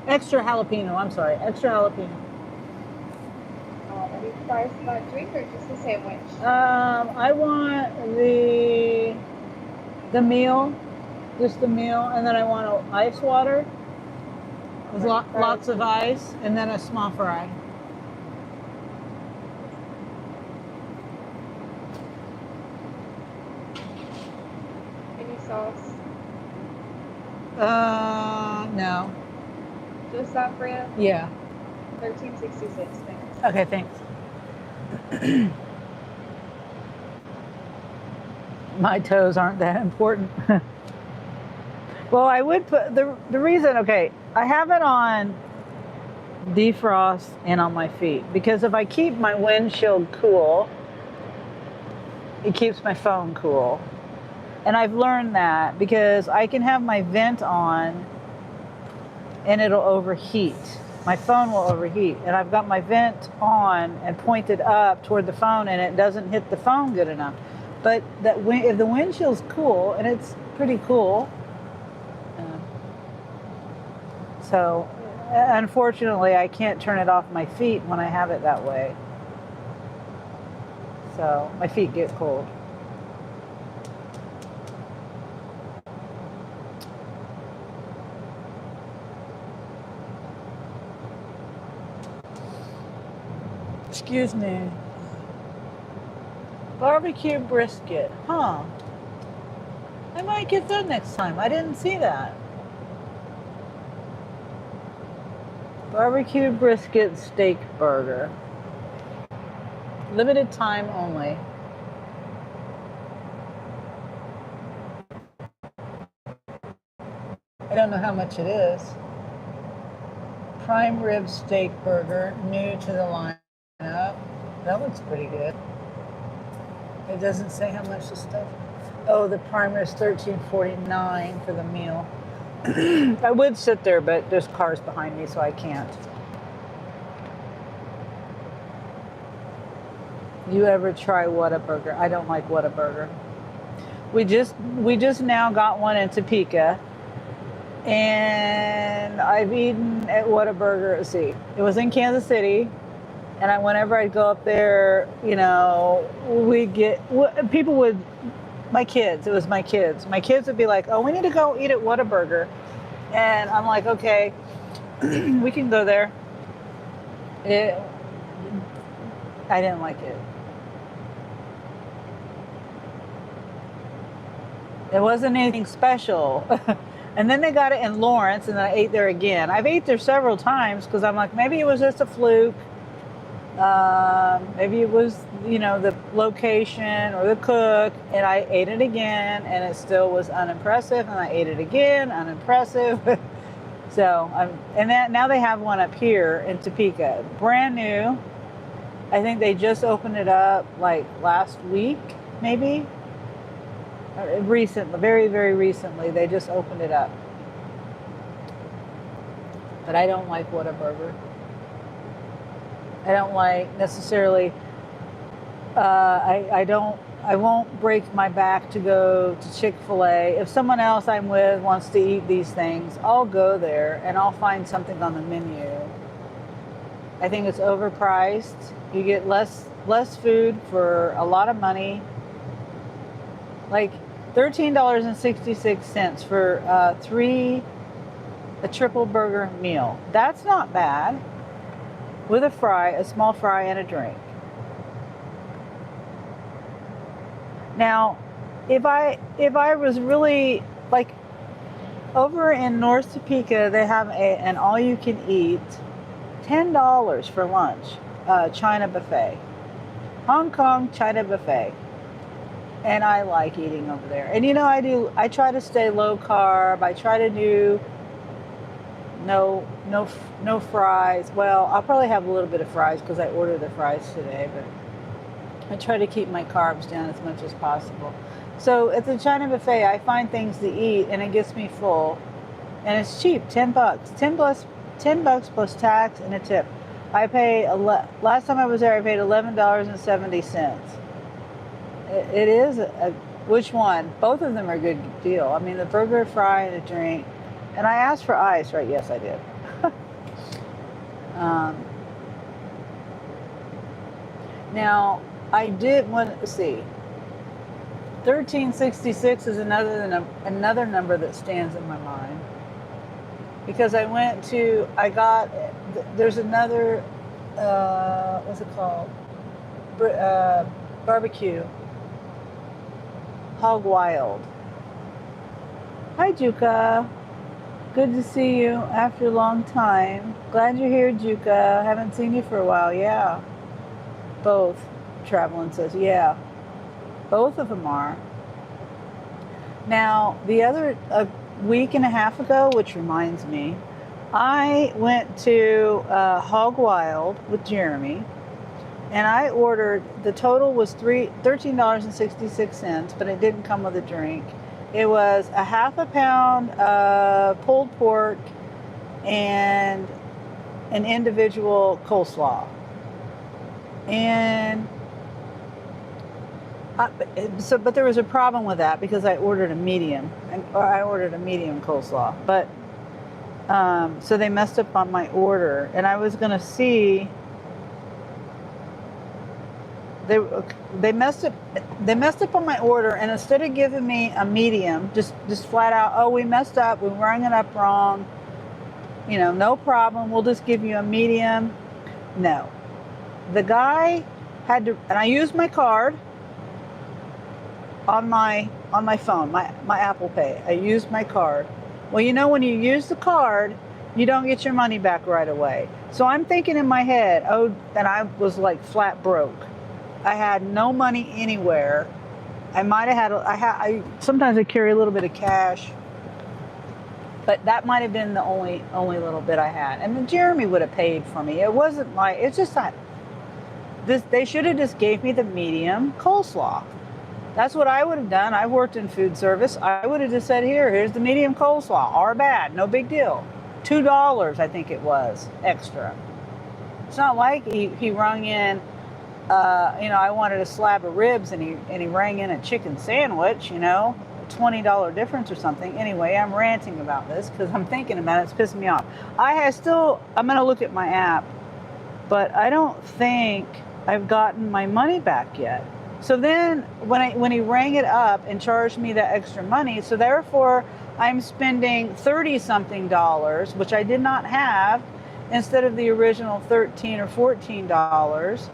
Speaker 1: extra jalapeno. I'm sorry, extra jalapeno.
Speaker 3: Any fries, drink, or just a sandwich?
Speaker 1: I want the meal, just the meal, and then I want ice water with lots of ice, and then a small fry.
Speaker 3: Any sauce?
Speaker 1: No.
Speaker 3: Just that for you?
Speaker 1: Yeah.
Speaker 3: $13.66. Thanks.
Speaker 1: Okay, thanks. My toes aren't that important. Well, I would put the reason, okay, I have it on defrost and on my feet because if I keep my windshield cool, it keeps my phone cool. And I've learned that because I can have my vent on and it'll overheat. My phone will overheat. And I've got my vent on and pointed up toward the phone and it doesn't hit the phone good enough. But if the windshield's cool, and it's pretty cool, so unfortunately I can't turn it off my feet when I have it that way. So my feet get cold. Excuse me. Barbecue brisket. Huh. I might get that next time. I didn't see that. Barbecue brisket steak burger. Limited time only. I don't know how much it is. Prime rib steak burger, new to the lineup. That looks pretty good. It doesn't say how much the stuff. Oh, the primer is $13.49 for the meal. I would sit there, but there's cars behind me, so I can't. You ever try Whataburger? I don't like Whataburger. We just now got one in Topeka, and I've eaten at Whataburger. Let's see, it was in Kansas City, and whenever I'd go up there, you know, people would, my kids. It was my kids. My kids would be like, "Oh, we need to go eat at Whataburger," and I'm like, "Okay, we can go there." I didn't like it. It wasn't anything special. And then they got it in Lawrence, and then I ate there again. I've ate there several times because I'm like, maybe it was just a fluke. Maybe it was, you know, the location or the cook, and I ate it again, and it still was unimpressive, and I ate it again, unimpressive. So, now they have one up here in Topeka, brand new. I think they just opened it up like last week, maybe. Recently, very, very recently, they just opened it up. But I don't like Whataburger. I don't like necessarily. I won't break my back to go to Chick-fil-A. If someone else I'm with wants to eat these things, I'll go there and I'll find something on the menu. I think it's overpriced. You get less food for a lot of money. Like $13.66 for a triple burger meal. That's not bad. With a small fry, and a drink. Now, if I was really like over in North Topeka, they have an all-you-can-eat $10 for lunch, China buffet, Hong Kong China buffet. And I like eating over there. And you know, I try to stay low carb. I try to do no fries. Well, I'll probably have a little bit of fries because I ordered the fries today, but I try to keep my carbs down as much as possible. So at the China buffet, I find things to eat, and it gets me full, and it's cheap, $10, $10 plus tax and a tip. I pay last time I was there, I paid $11.70. It is which one? Both of them are a good deal. I mean, the burger, fry, and a drink. And I asked for ice, right? Yes, I did. Now, I did want to see. 1366 is another number that stands in my mind. Because there's another, what's it called? Barbecue. Hog Wild. Hi, Juka. Good to see you after a long time. Glad you're here, Juka. Haven't seen you for a while. Yeah. Both. Traveling says, yeah. Both of them are. Now, a week and a half ago, which reminds me, I went to Hog Wild with Jeremy, and I ordered, the total was $13.66, but it didn't come with a drink. It was a half a pound of pulled pork and an individual coleslaw. And but there was a problem with that because I ordered a medium. I ordered a medium coleslaw. But so they messed up on my order, and I was going to see. They messed up on my order, and instead of giving me a medium, just flat out, oh, we messed up, we rang it up wrong, you know, no problem, we'll just give you a medium. No, the guy had to, and I used my card on my phone, my Apple Pay. I used my card. Well, you know, when you use the card, you don't get your money back right away. So I'm thinking in my head, oh, and I was like flat broke. I had no money anywhere. I might have had, I sometimes I carry a little bit of cash, but that might have been the only little bit I had. And then Jeremy would have paid for me. It wasn't like, it's just not, this, they should have just gave me the medium coleslaw. That's what I would have done. I worked in food service. I would have just said, here's the medium coleslaw, our bad, no big deal. $2, I think it was, extra. It's not like he rung in, I wanted a slab of ribs and he rang in a chicken sandwich, a $20 difference or something. Anyway, I'm ranting about this because I'm thinking about it. It's pissing me off. I'm going to look at my app, but I don't think I've gotten my money back yet. So then when he rang it up and charged me that extra money, so therefore I'm spending $30-something, which I did not have, instead of the original $13 or $14.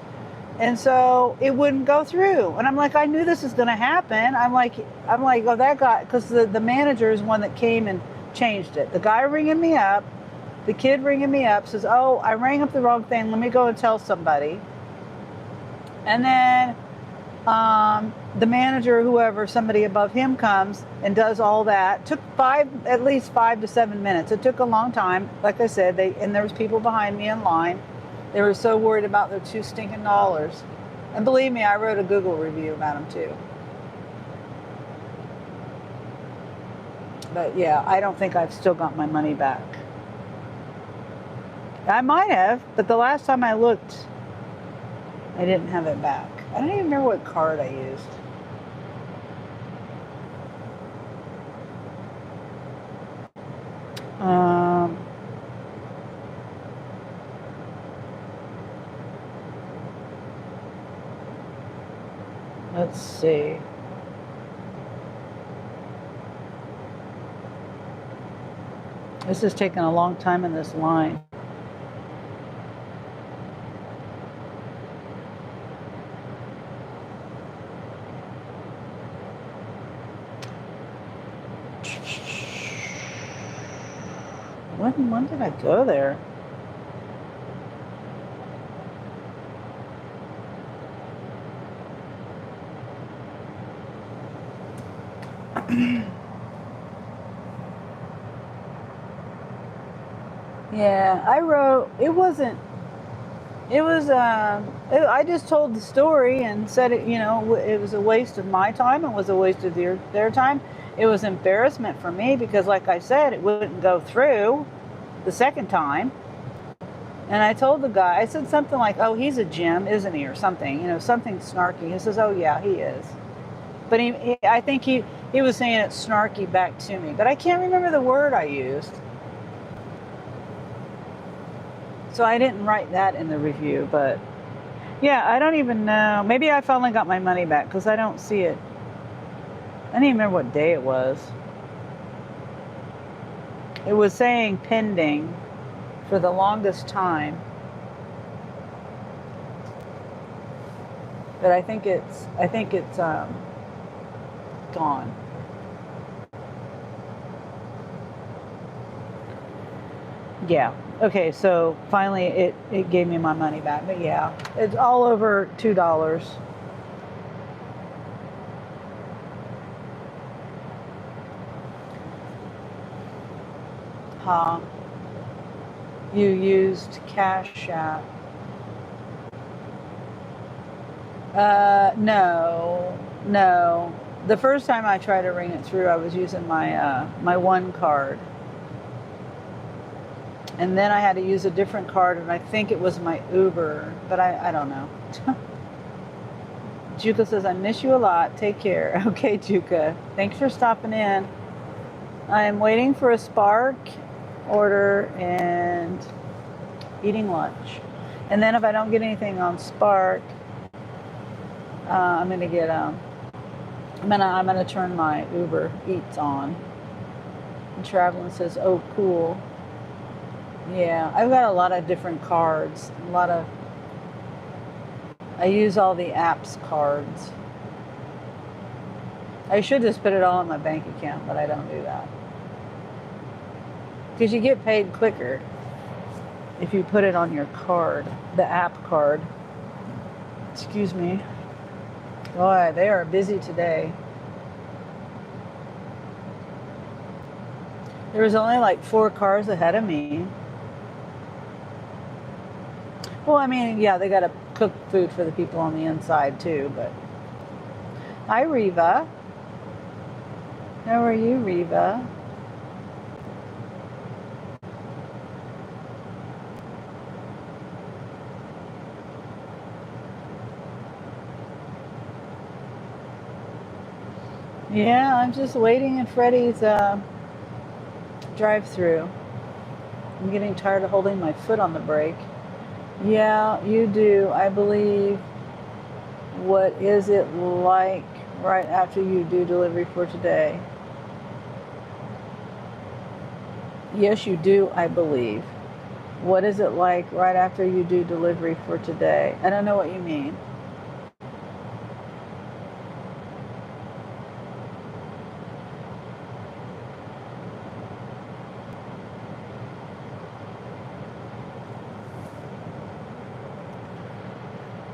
Speaker 1: And so it wouldn't go through. And I'm like, I knew this was going to happen. I'm like, oh, that guy, because the manager is one that came and changed it. The guy ringing me up, the kid ringing me up says, oh, I rang up the wrong thing. Let me go and tell somebody. And then the manager, whoever, somebody above him comes and does all that. Took at least 5 to 7 minutes. It took a long time. Like I said, and there was people behind me in line. They were so worried about their $2 stinking. And believe me, I wrote a Google review about them too. But yeah, I don't think I've still got my money back. I might have, but the last time I looked, I didn't have it back. I don't even remember what card I used. Let's see. This is taking a long time in this line. When did I go there? Yeah, I wrote, I just told the story and said it, it was a waste of my time. It was a waste of their time. It was embarrassment for me because, like I said, it wouldn't go through the second time. And I told the guy, I said something like, oh, he's a Jim, isn't he? Or something, something snarky. He says, oh, yeah, he is. But I think he was saying it snarky back to me. But I can't remember the word I used. So I didn't write that in the review. But yeah, I don't even know. Maybe I finally got my money back because I don't see it. I don't even remember what day it was. It was saying pending for the longest time. But I think it's gone. Yeah. Okay, so finally it gave me my money back. But yeah, it's all over $2. Huh. You used cash.app. No. The first time I tried to ring it through, I was using my one card. And then I had to use a different card, and I think it was my Uber, but I don't know. Juka says, I miss you a lot. Take care. Okay, Juka. Thanks for stopping in. I'm waiting for a Spark order and eating lunch. And then if I don't get anything on Spark, I'm gonna get I'm gonna turn my Uber Eats on. And Traveling says, oh, cool. Yeah, I've got a lot of different cards. I use all the apps cards. I should just put it all in my bank account, but I don't do that. because you get paid quicker if you put it on your card, the app card. Excuse me. Boy, they are busy today. There was only like 4 cars ahead of me. Well, I mean, yeah, they got to cook food for the people on the inside too, but. Hi, Reva. How are you, Reva? Yeah, I'm just waiting in Freddie's drive-through. I'm getting tired of holding my foot on the brake. Yeah, you do. I believe. What is it like right after you do delivery for today? Yes, you do, I believe. What is it like right after you do delivery for today? I don't know what you mean.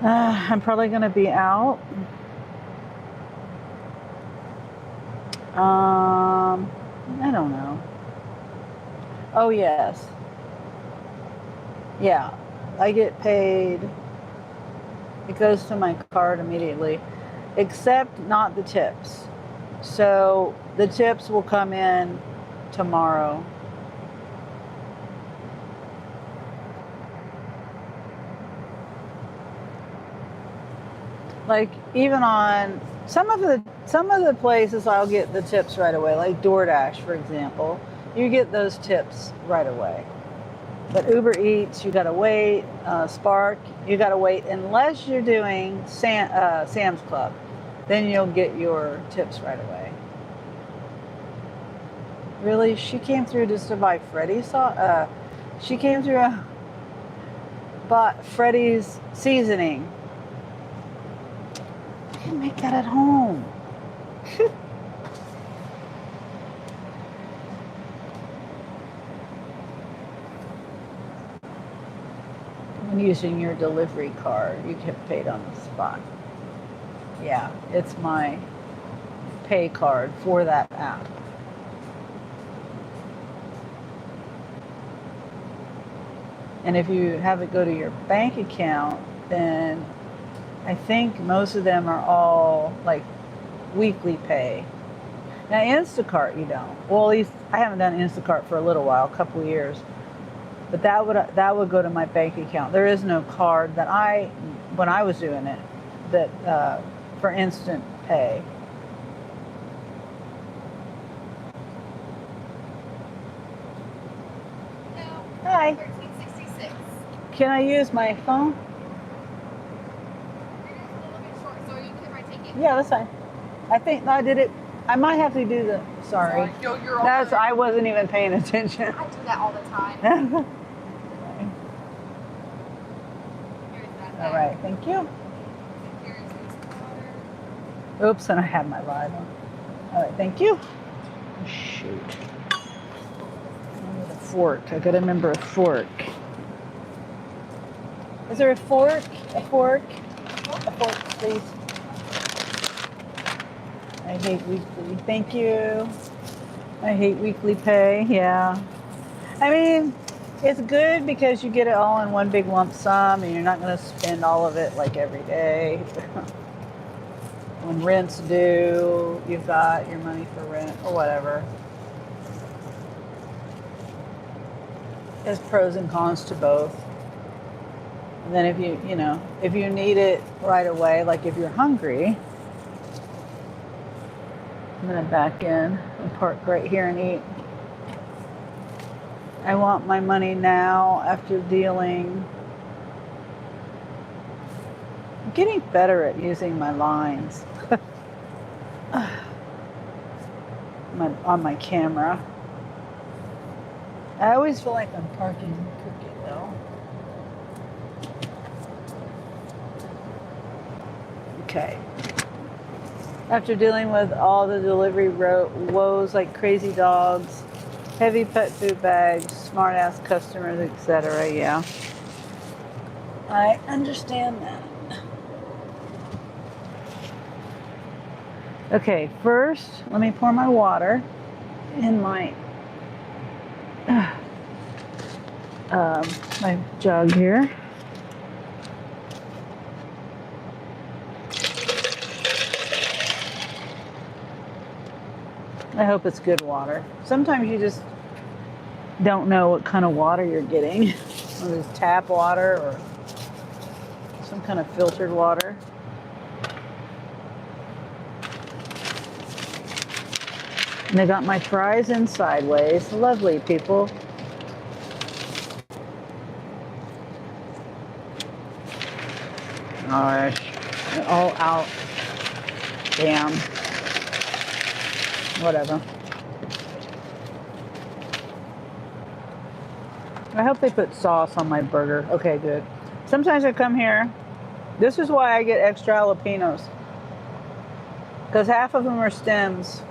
Speaker 1: I'm probably going to be out. I don't know. Oh, yes. Yeah, I get paid. It goes to my card immediately, except not the tips. So the tips will come in tomorrow. Like even on some of the places I'll get the tips right away, like DoorDash, for example. You get those tips right away. But Uber Eats, you gotta wait. Spark, you gotta wait unless you're doing Sam's Club. Then you'll get your tips right away. Really, she came through just to buy Freddy's sauce. She came through, bought Freddy's seasoning. I can make that at home. When using your delivery card, you get paid on the spot. Yeah, it's my pay card for that app. And if you have it go to your bank account, then I think most of them are all like weekly pay. Now Instacart, you don't. Well, at least I haven't done Instacart for a little while, a couple of years. But that would go to my bank account. There is no card that when I was doing it, that for instant pay.
Speaker 3: No.
Speaker 1: Hi.
Speaker 3: 1366.
Speaker 1: Can I use my phone?
Speaker 3: It is a little bit short, so you can probably take it.
Speaker 1: Yeah, that's fine. I think I did it. I might have to do the. Sorry.
Speaker 3: No, you're all
Speaker 1: That's.
Speaker 3: good.
Speaker 1: I wasn't even paying attention.
Speaker 3: I do that all the time. Here's that.
Speaker 1: All right. Thank you.
Speaker 3: Here's this water.
Speaker 1: Oops, and I had my live on. All right. Thank you. Shoot. I need a fork. I gotta remember a fork. Is there a fork? A fork? A fork, please. I hate weekly. Thank you. I hate weekly pay. Yeah. I mean, it's good because you get it all in one big lump sum and you're not going to spend all of it like every day. When rent's due, you've got your money for rent or whatever. There's pros and cons to both. And then if you need it right away, like if you're hungry, I'm gonna back in and park right here and eat. I want my money now after dealing. I'm getting better at using my lines on my camera. I always feel like I'm parking crooked though. Okay. After dealing with all the delivery woes like crazy dogs, Heavy pet food bags, smart ass customers, etc. Yeah. I understand that. Okay, first, let me pour my water in my my jug here. I hope it's good water. Sometimes you just don't know what kind of water you're getting. Whether it's tap water or some kind of filtered water. And I got my fries in sideways. Lovely, people. Gosh, they're all out. Damn. Whatever. I hope they put sauce on my burger. Okay, good. Sometimes I come here. This is why I get extra jalapenos. Because half of them are stems.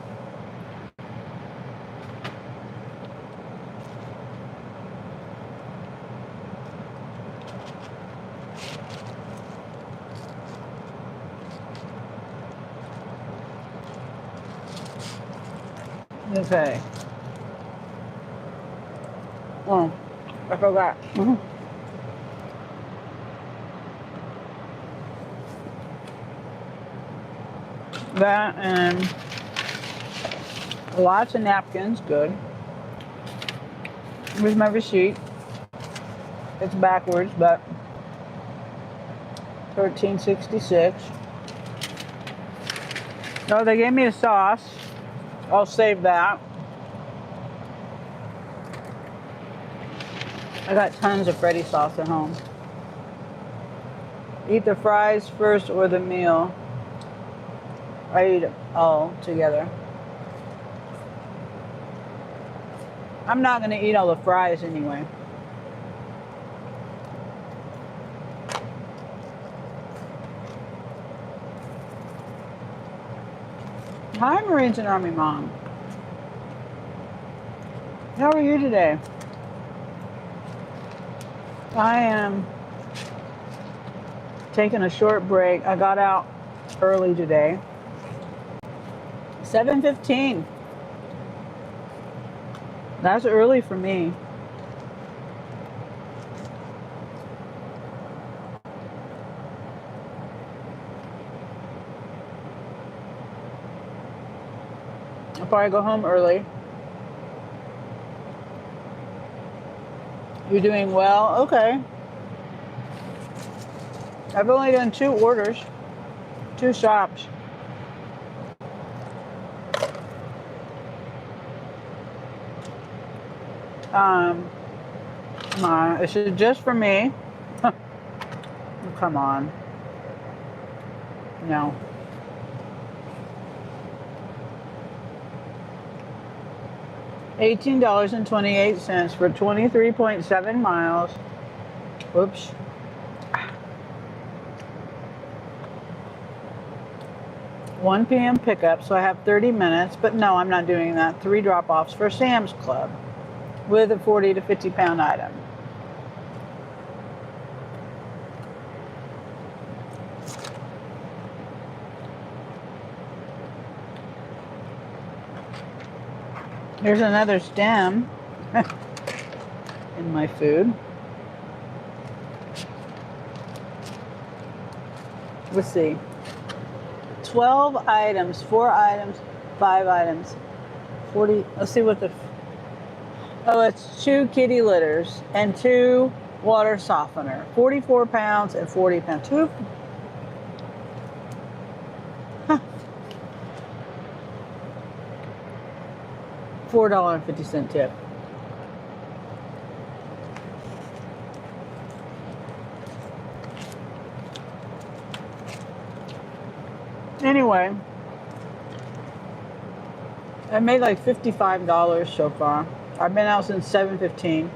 Speaker 1: Okay. Oh, I forgot. That and lots of napkins. Good. Here's my receipt. It's backwards, but $13.66. Oh, they gave me a sauce. I'll save that. I got tons of Freddy sauce at home. Eat the fries first or the meal. I eat it all together. I'm not going to eat all the fries anyway. Hi, Marines and Army Mom. How are you today? I am taking a short break. I got out early today. 7:15. That's early for me. I'll probably go home early. You're doing well? Okay. I've only done 2 orders, 2 shops. Come on, this is just for me. Come on. No. $18.28 for 23.7 miles. Whoops. 1 p.m. pickup, so I have 30 minutes, but no, I'm not doing that. 3 drop-offs for Sam's Club with a 40 to 50 pound item. There's another stem in my food. Let's see. 12 items, 4 items, 5 items, 40. Let's see what the. Oh, it's 2 kitty litters and 2 water softener. 44 pounds and 40 pounds. 2. Huh. $4.50 tip. Anyway, I made like $55 so far. I've been out since 7:15.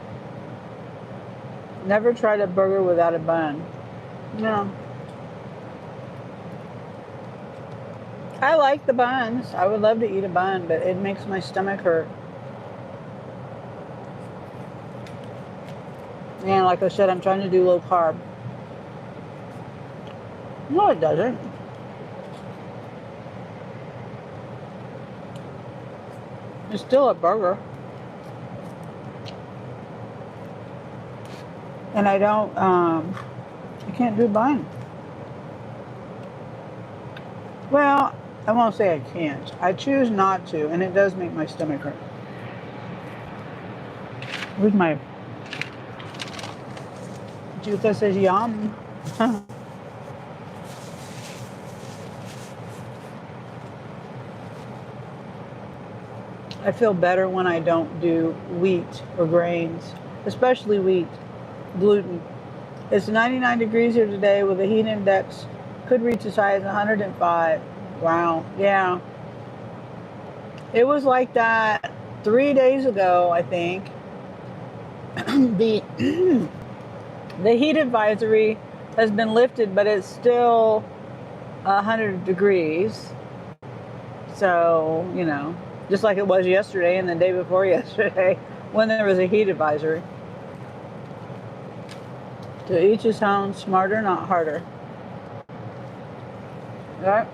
Speaker 1: Never tried a burger without a bun. No. I like the buns. I would love to eat a bun, but it makes my stomach hurt. And like I said, I'm trying to do low carb. No, it doesn't. It's still a burger. And I can't do bun. Well, I won't say I can't. I choose not to, and it does make my stomach hurt. Where's my Juka says yum. I feel better when I don't do wheat or grains, especially wheat, gluten. It's 99 degrees here today with a heat index could reach as high as 105. Wow, yeah. It was like that 3 days ago, I think. the the heat advisory has been lifted, but it's still 100 degrees. So, just like it was yesterday and the day before yesterday when there was a heat advisory. To each his own, smarter, not harder. Right?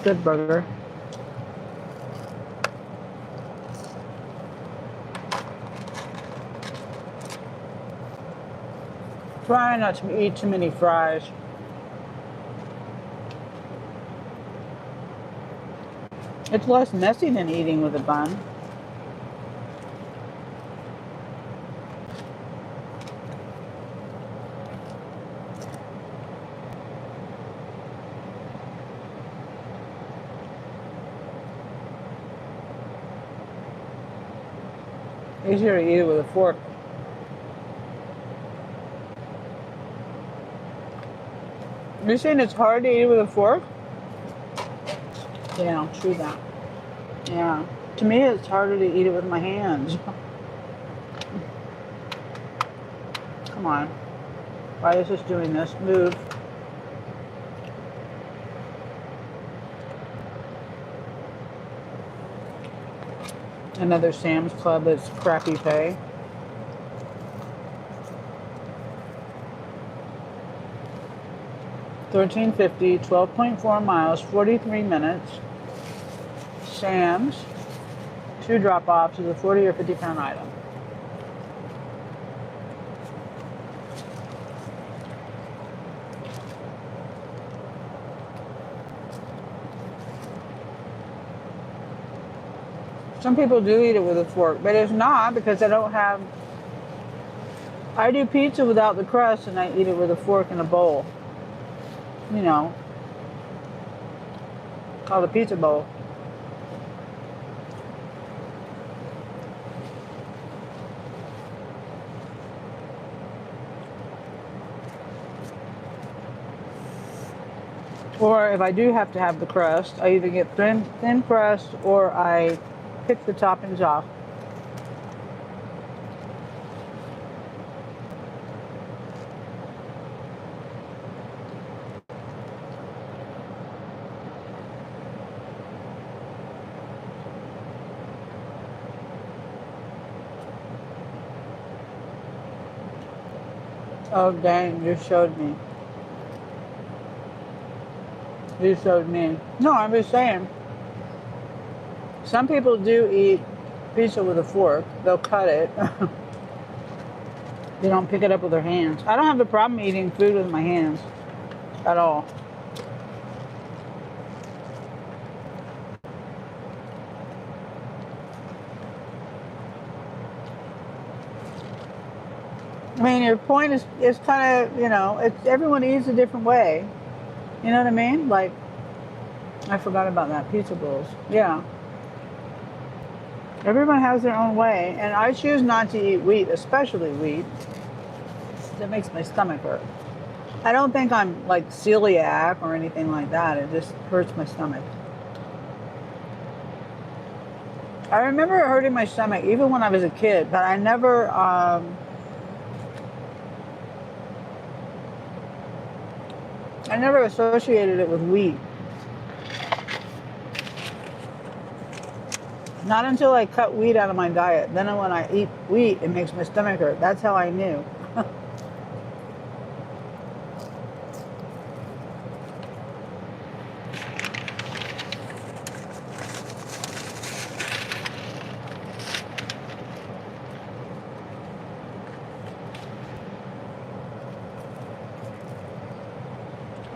Speaker 1: Good burger. Try not to eat too many fries. It's less messy than eating with a bun. Easier to eat it with a fork. You're saying it's hard to eat with a fork? Yeah, true that. Yeah. To me, it's harder to eat it with my hands. Come on. Why is this doing this? Move. Another Sam's Club that's crappy pay. $13.50, 12.4 miles, 43 minutes. Sam's. 2 drop-offs is a 40 or 50-pound item. Some people do eat it with a fork, but it's not because I do pizza without the crust and I eat it with a fork in a bowl. Called a pizza bowl. Or if I do have to have the crust, I either get thin crust or I pick the toppings off. Oh dang, you showed me. You showed me. No, I'm just saying. Some people do eat pizza with a fork. They'll cut it. They don't pick it up with their hands. I don't have a problem eating food with my hands at all. I mean, your point is kind of, it's everyone eats a different way. You know what I mean? Like, I forgot about that. Pizza bowls. Yeah. Everyone has their own way. And I choose not to eat wheat, especially wheat. That makes my stomach hurt. I don't think I'm like celiac or anything like that. It just hurts my stomach. I remember it hurting my stomach even when I was a kid, but I never associated it with wheat. Not until I cut wheat out of my diet. Then when I eat wheat, it makes my stomach hurt. That's how I knew.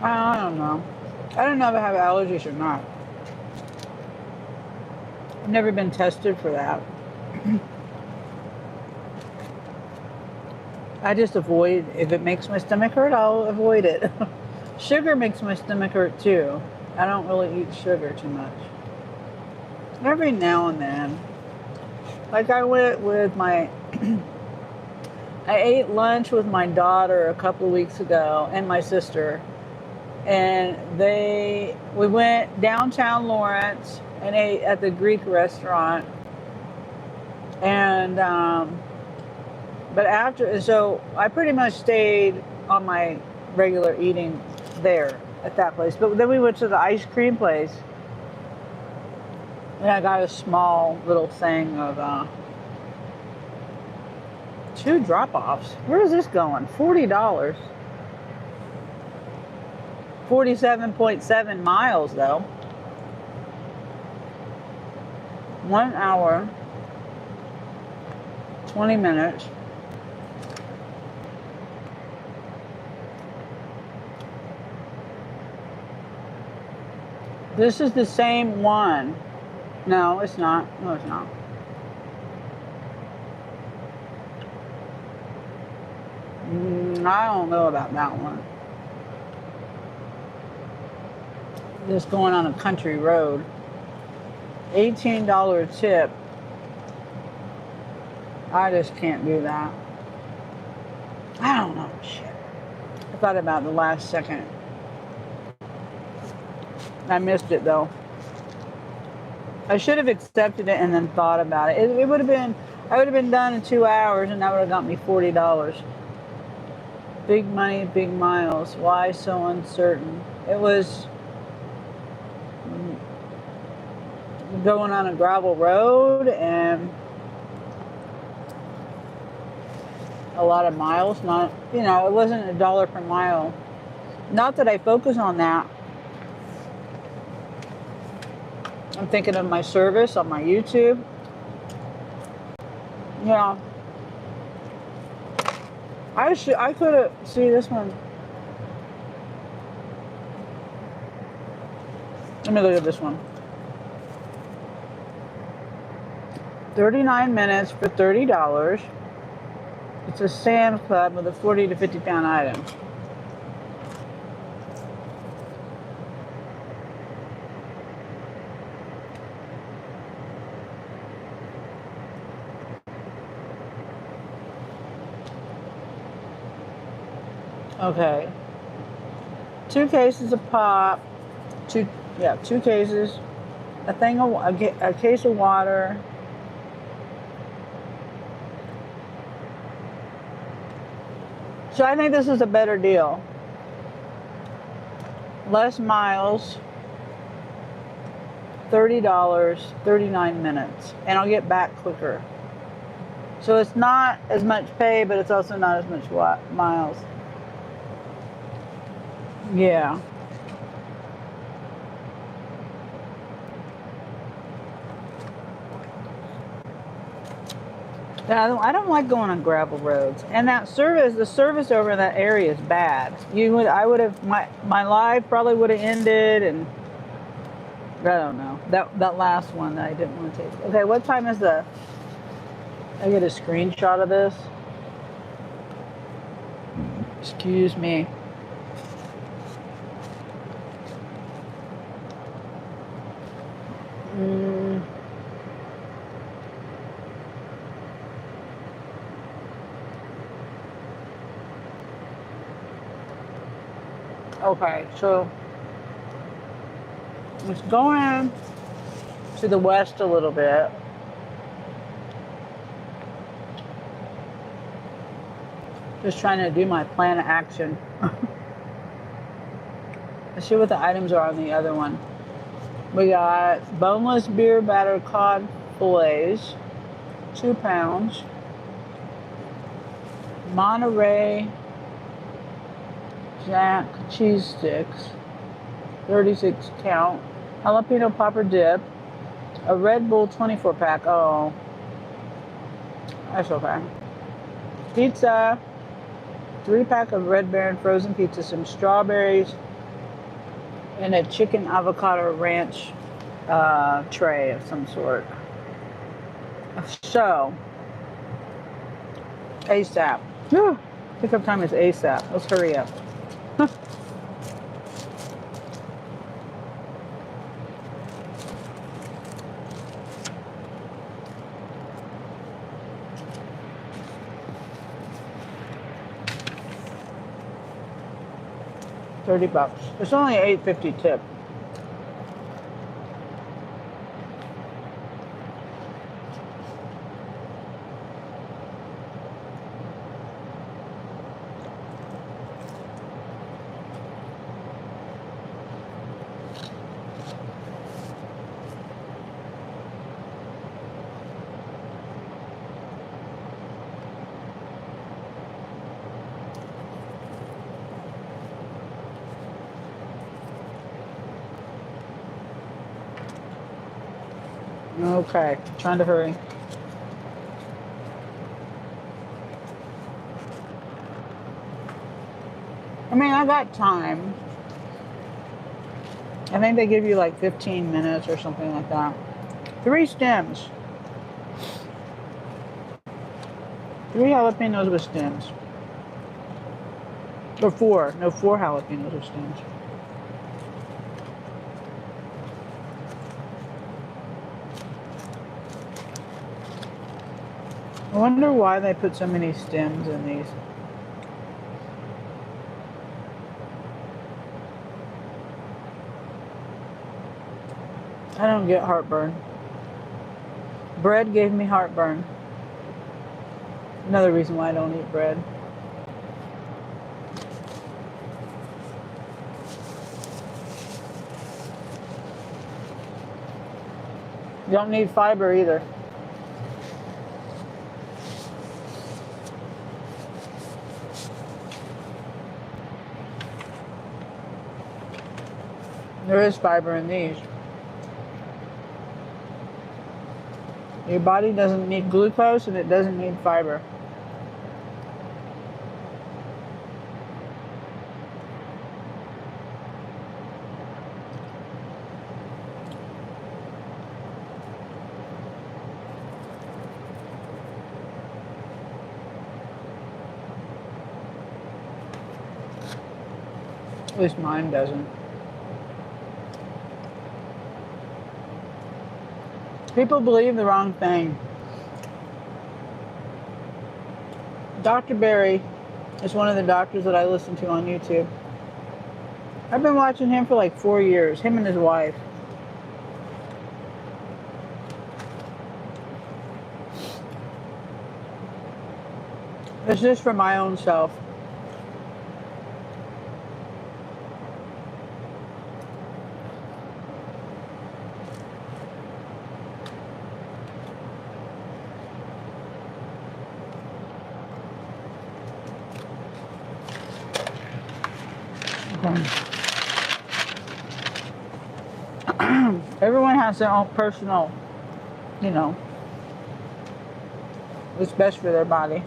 Speaker 1: I don't know. I don't know if I have allergies or not. I've never been tested for that. I just avoid, if it makes my stomach hurt, I'll avoid it. Sugar makes my stomach hurt too. I don't really eat sugar too much. Every now and then. Like I went with my, I ate lunch with my daughter a couple of weeks ago and my sister. And we went downtown Lawrence and ate at the Greek restaurant. And, but after, so I pretty much stayed on my regular eating there at that place. But then we went to the ice cream place. And I got a small little thing of 2 drop-offs. Where is this going? $40. 47.7 miles though. 1 hour, 20 minutes. This is the same one. No, it's not. No, it's not. I don't know about that one. Just going on a country road. $18 tip. I just can't do that. I don't know. Shit. I thought about it the last second. I missed it though. I should have accepted it and then thought about it. It would have been, I would have been done in 2 hours and that would have got me $40. Big money, big miles. Why so uncertain? It was going on a gravel road and a lot of miles. Not, you know, it wasn't $1 per mile. Not that I focus on that. I'm thinking of my service on my YouTube. Yeah. I could have, see this one. Let me look at this one. 39 minutes for $30. It's a Sam's Club with a 40 to 50 pound item. Okay. 2 cases of pop. 2 cases. A case of water. So I think this is a better deal. Less miles. $30, 39 minutes. And I'll get back quicker. So it's not as much pay, but it's also not as much miles. Yeah. I don't like going on gravel roads, and the service over in that area is bad. I would have, my life probably would have ended, and I don't know that last one that I didn't want to take. Okay, what time is I get a screenshot of this. Excuse me. Okay, so it's going to the west a little bit. Just trying to do my plan of action. Let's see what the items are on the other one. We got boneless beer battered cod fillets, 2 pounds. Monterey Jack cheese sticks, 36 count. Jalapeno popper dip. A Red Bull 24 pack. Oh, that's okay. Pizza. 3-pack of Red Baron frozen pizza. Some strawberries. And a chicken avocado ranch tray of some sort. So, ASAP. Whew. Pickup time is ASAP. Let's hurry up. $30. It's only $8.50 tip. Okay, trying to hurry. I mean, I got time. I think they give you like 15 minutes or something like that. 3 stems. 3 jalapenos with stems. Or 4. No, 4 jalapenos with stems. I wonder why they put so many stems in these. I don't get heartburn. Bread gave me heartburn. Another reason why I don't eat bread. You don't need fiber either. There is fiber in these. Your body doesn't need glucose and it doesn't need fiber. At least mine doesn't. People believe the wrong thing. Dr. Barry is one of the doctors that I listen to on YouTube. I've been watching him for like 4 years, him and his wife. It's just for my own self. Everyone has their own personal, you know, what's best for their body.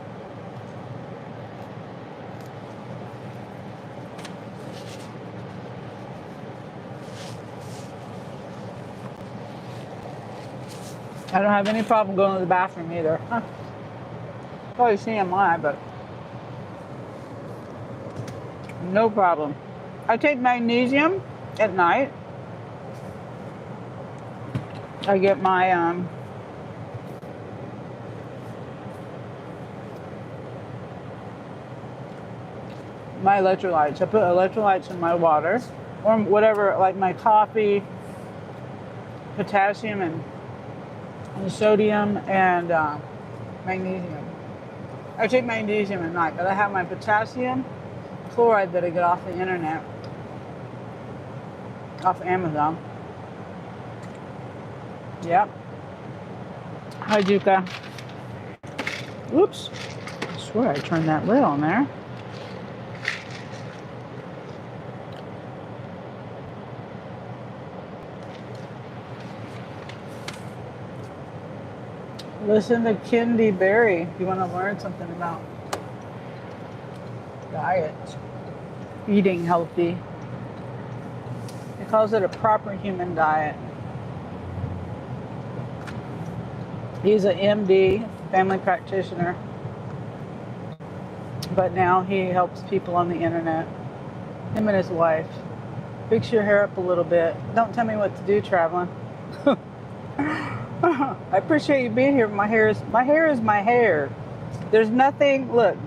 Speaker 1: I don't have any problem going to the bathroom either. Probably CMI, but no problem. I take magnesium at night. I get my my electrolytes. I put electrolytes in my water or whatever, like my coffee, potassium and sodium and magnesium. I take magnesium at night, but I have my potassium chloride that I get off the internet, off Amazon. Yep. Hi, Juka. Oops. I swear I turned that lid on there. Listen to Kendi Berry if you want to learn something about diet, eating healthy. He calls it a proper human diet. He's an MD, family practitioner, but now he helps people on the internet. Him and his wife. Fix your hair up a little bit. Don't tell me what to do traveling. I appreciate you being here. My hair is my hair. There's nothing, look,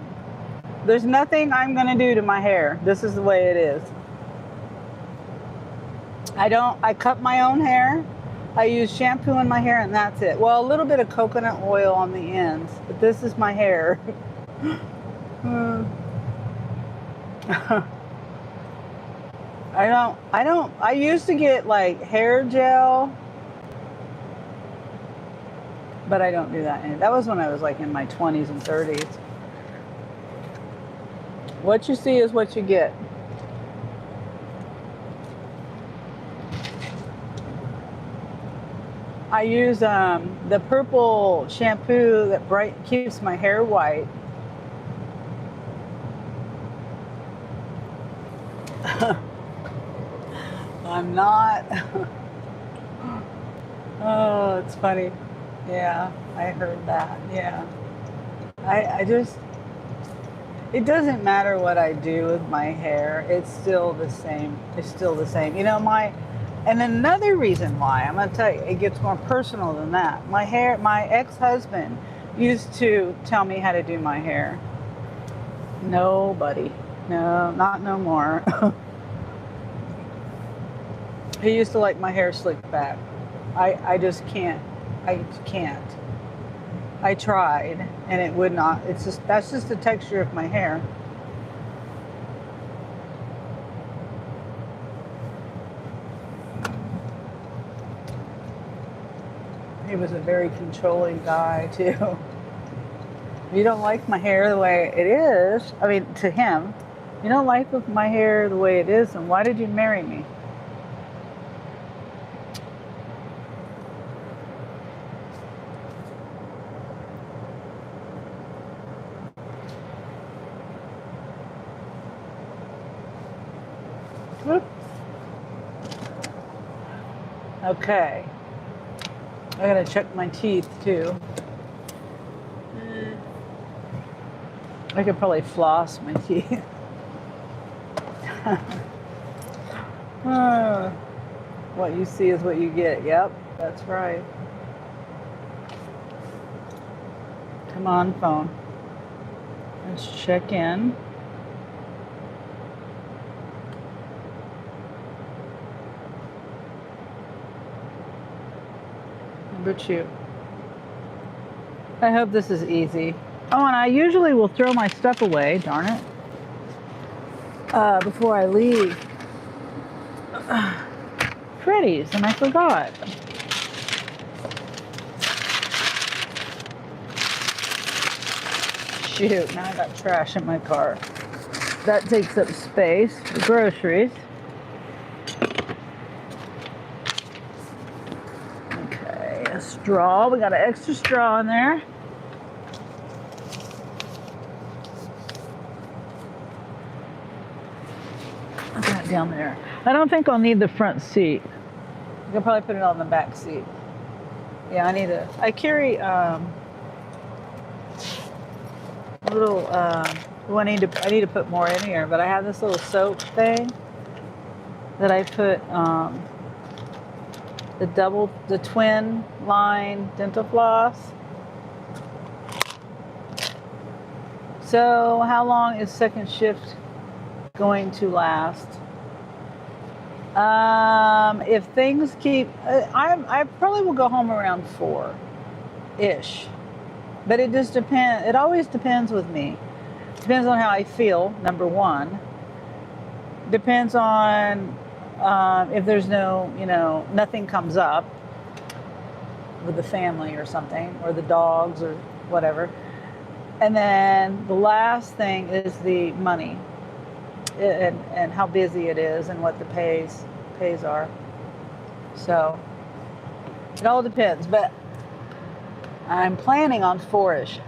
Speaker 1: there's nothing I'm going to do to my hair. This is the way it is. I cut my own hair. I use shampoo in my hair and that's it. Well, a little bit of coconut oil on the ends, but this is my hair. I used to get like hair gel, but I don't do that anymore. That was when I was like in my 20s and 30s. What you see is what you get. I use the purple shampoo that keeps my hair white. I'm not. Oh, it's funny. Yeah, I heard that. Yeah. I just, it doesn't matter what I do with my hair. It's still the same. It's still the same. You know, and another reason why, I'm going to tell you, it gets more personal than that. My ex-husband used to tell me how to do my hair. Nobody. No, not no more. He used to like my hair slicked back. I just can't. I can't. I tried and it would not. That's just the texture of my hair. He was a very controlling guy too. You don't like my hair the way it is, I mean to him, you don't like my hair the way it is, then why did you marry me? Whoop. Okay. I gotta check my teeth too. I could probably floss my teeth. What you see is what you get. Yep, that's right. Come on, phone. Let's check in. Number 2. I hope this is easy. Oh, and I usually will throw my stuff away, darn it, before I leave. Freddy's, and I forgot. Shoot, now I got trash in my car. That takes up space for groceries. Okay, a straw. We got an extra straw in there. Put that down there. I don't think I'll need the front seat. I can probably put it on the back seat. Yeah, I carry little I need to put more in here, but I have this little soap thing that I put the twin line dental floss. So how long is second shift going to last? If things keep, I probably will go home around 4-ish. But it just depends. It always depends with me. Depends on how I feel, number one. Depends on if there's no, nothing comes up with the family or something, or the dogs or whatever. And then the last thing is the money, and how busy it is and what the pays are. So it all depends, but I'm planning on 4-ish.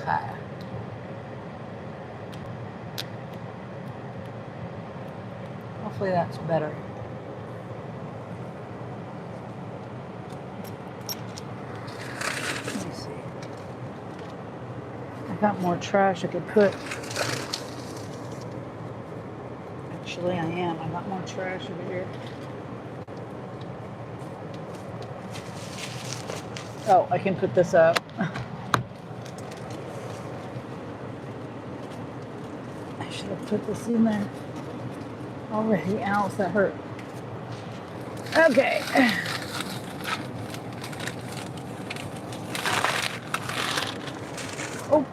Speaker 1: Okay. Hopefully that's better. Let me see. I got more trash I could put. Actually, I am. I got more trash over here. Oh, I can put this up. I should have put this in there already. Else that hurt. Okay. Oh,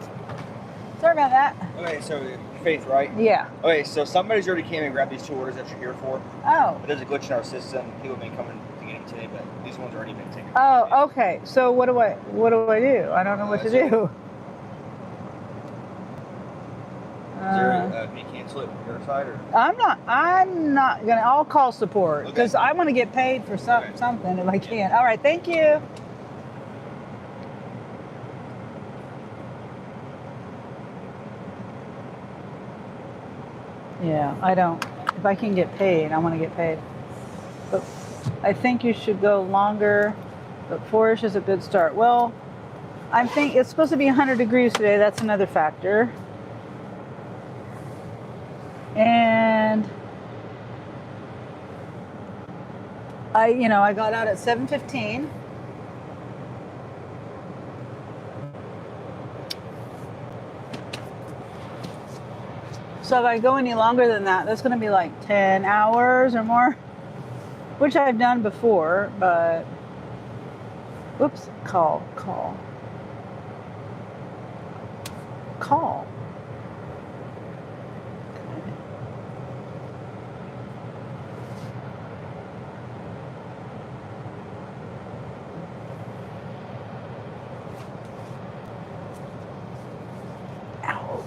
Speaker 1: sorry about that.
Speaker 5: Okay, so Faith, right?
Speaker 1: Yeah.
Speaker 5: Okay, so somebody's already came and grabbed these 2 orders that you're here for.
Speaker 1: Oh.
Speaker 5: But there's a glitch in our system. People have been coming to get them today, but these ones already been taken.
Speaker 1: Oh, okay. So what do I do? I don't know what to do.
Speaker 5: Can you cancel it from your side, or?
Speaker 1: I'm not gonna. I'll call support because
Speaker 5: Okay.
Speaker 1: I want to get paid for
Speaker 5: Okay.
Speaker 1: something if I can. All right. Thank you. Yeah, I don't. If I can get paid, I want to get paid. But I think you should go longer. But 4-ish is a good start. Well, I think it's supposed to be 100 degrees today. That's another factor. And I got out at 7:15. So if I go any longer than that, that's going to be like 10 hours or more, which I've done before, but whoops, call. Ow.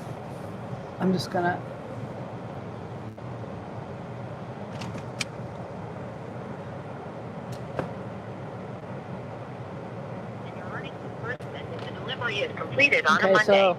Speaker 1: I'm just gonna.
Speaker 6: The delivery is completed on a
Speaker 1: Okay,
Speaker 6: Monday.
Speaker 1: so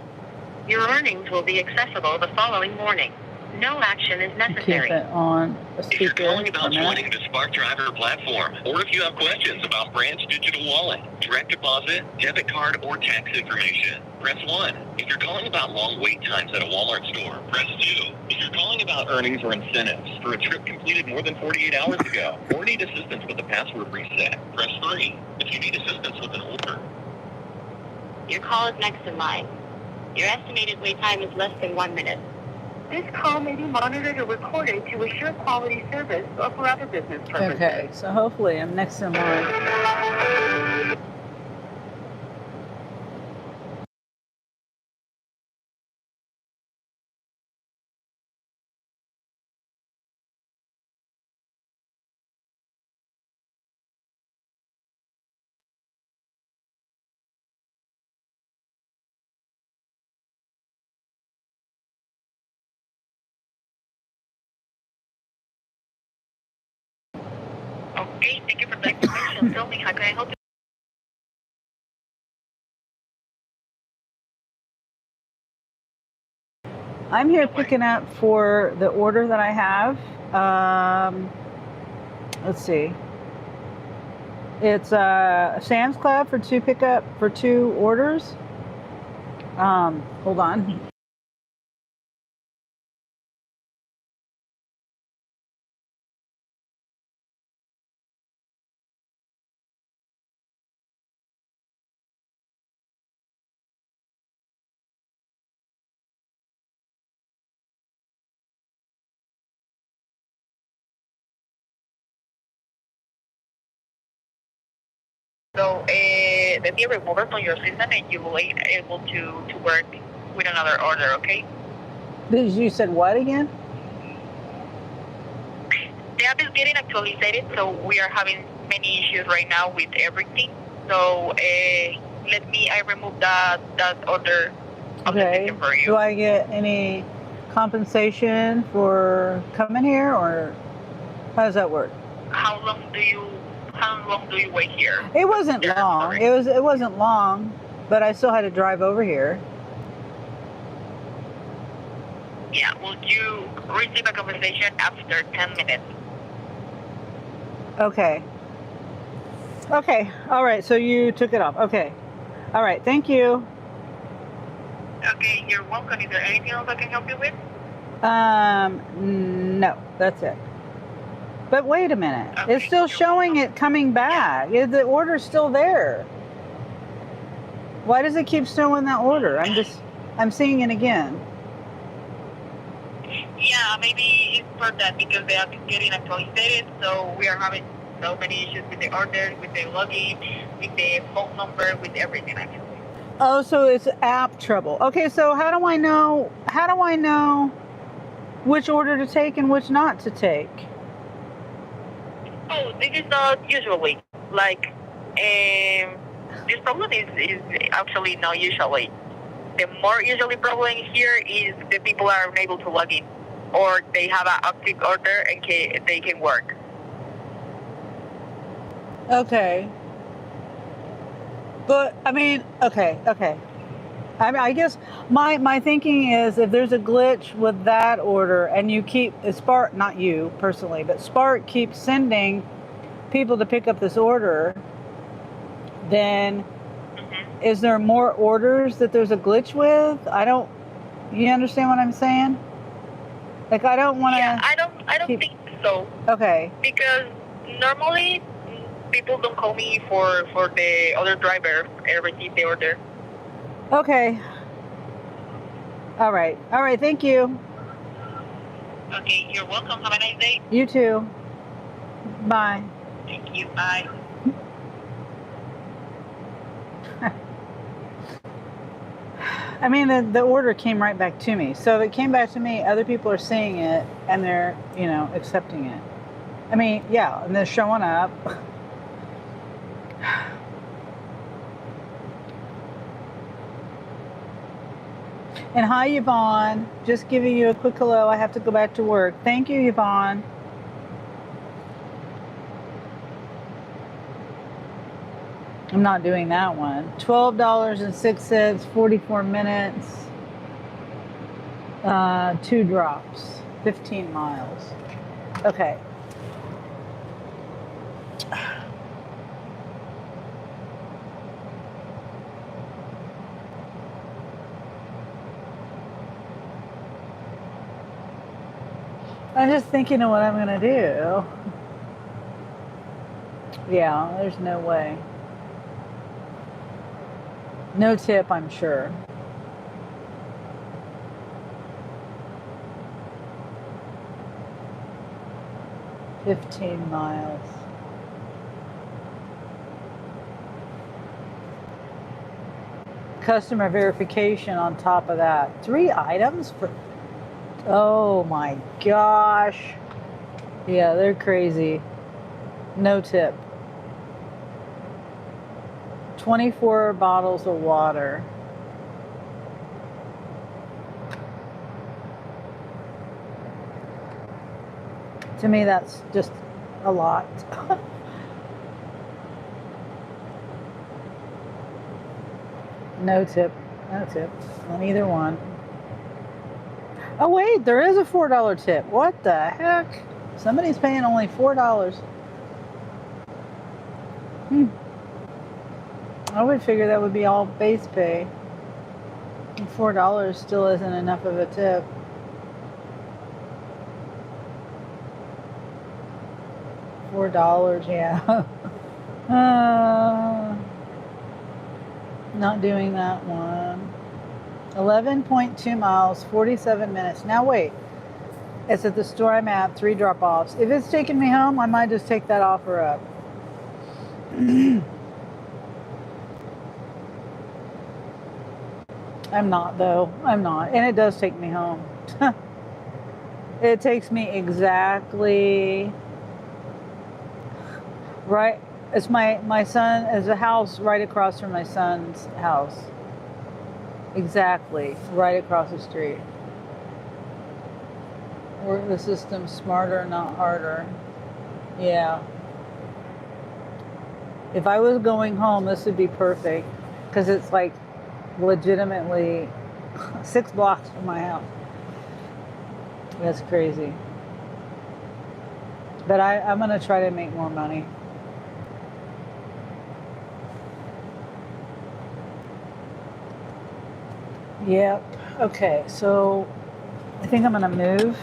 Speaker 6: Your earnings will be accessible the following morning. No action is
Speaker 1: keep
Speaker 6: necessary.
Speaker 1: it on a
Speaker 7: If you're
Speaker 1: speaker
Speaker 7: calling
Speaker 1: for a
Speaker 7: about
Speaker 1: minute.
Speaker 7: joining the Spark Driver platform, or if you have questions about branch digital wallet, direct deposit, debit card, or tax information, press 1. If you're calling about long wait times at a Walmart store, press 2. If you're calling about earnings or incentives for a trip completed more than 48 hours ago, or need assistance with a password reset, press 3. If you need assistance with an order.
Speaker 6: Your call is next in line. Your estimated wait time is less than 1 minute. This call may be monitored or recorded to assure quality service or for other business purposes.
Speaker 1: Okay, so hopefully I'm next in line.
Speaker 6: Okay, thank you for the information. Tell me, how can I help you?
Speaker 1: I'm here picking up for the order that I have. Let's see. It's a Sam's Club for 2 orders. Hold on.
Speaker 6: So let me remove it from your system and you will be able to work with another order, okay?
Speaker 1: You said what again?
Speaker 6: The app is getting actualized, so we are having many issues right now with everything. So I remove that order of the
Speaker 1: Okay.
Speaker 6: system for you.
Speaker 1: Do I get any compensation for coming here, or how does that work?
Speaker 6: How long do you wait here?
Speaker 1: It wasn't
Speaker 6: There,
Speaker 1: long.
Speaker 6: sorry.
Speaker 1: It wasn't long, but I still had to drive over here.
Speaker 6: Yeah, will you receive a compensation after 10 minutes?
Speaker 1: Okay. Okay. All right. So you took it off. Okay. All right. Thank you.
Speaker 6: Okay, you're welcome. Is there anything else I can help you with?
Speaker 1: No, that's it. But wait a minute.
Speaker 6: Okay,
Speaker 1: It's still showing it coming back. The order's still there. Why does it keep showing that order? I'm seeing it again.
Speaker 6: Yeah, maybe it's for that because the app is getting actualized, so we are having so many issues with the order, with the login, with the phone number, with everything actually.
Speaker 1: Oh, so it's app trouble. Okay, so how do I know which order to take and which not to take?
Speaker 6: Oh, this is not usually. Like, this problem is actually not usually. The more usually problem here is the people are unable to log in, or they have an active order and they can work.
Speaker 1: Okay. But I mean, okay. I guess my thinking is if there's a glitch with that order and you keep Spark, not you personally, but Spark keeps sending people to pick up this order, then is there more orders that there's a glitch with? You understand what I'm saying? Like I don't want to.
Speaker 6: Yeah, I don't think so.
Speaker 1: Okay.
Speaker 6: Because normally people don't call me for the other driver and receive the order.
Speaker 1: Okay. All right. Thank you.
Speaker 6: Okay, you're welcome. Have a nice day.
Speaker 1: You too. Bye.
Speaker 6: Thank you. Bye.
Speaker 1: I mean, the order came right back to me. So if it came back to me, other people are seeing it and they're, accepting it. I mean, yeah, and they're showing up. And hi, Yvonne. Just giving you a quick hello. I have to go back to work. Thank you, Yvonne. I'm not doing that one. $12.06, 44 minutes, 2 drops, 15 miles. Okay. I'm just thinking of what I'm going to do. Yeah, there's no way. No tip, I'm sure. $15 miles. Customer verification on top of that. 3 items for... Oh my gosh. Yeah, they're crazy. No tip. 24 bottles of water. To me, that's just a lot. No tip on either one. Oh wait, there is a $4 tip. What the heck? Somebody's paying only $4. I would figure that would be all base pay. And $4 still isn't enough of a tip. $4, yeah. Not doing that one. 11.2 miles, 47 minutes. Now wait. It's at the store I'm at, 3 drop-offs. If it's taking me home, I might just take that offer up. I'm not though. I'm not. And it does take me home. It takes me exactly right. It's my son is a house right across from my son's house. Exactly. Right across the street. Work the system smarter, not harder. Yeah. If I was going home, this would be perfect because it's like legitimately 6 blocks from my house. That's crazy. But I'm going to try to make more money. Yep. Okay, so I think I'm going to move.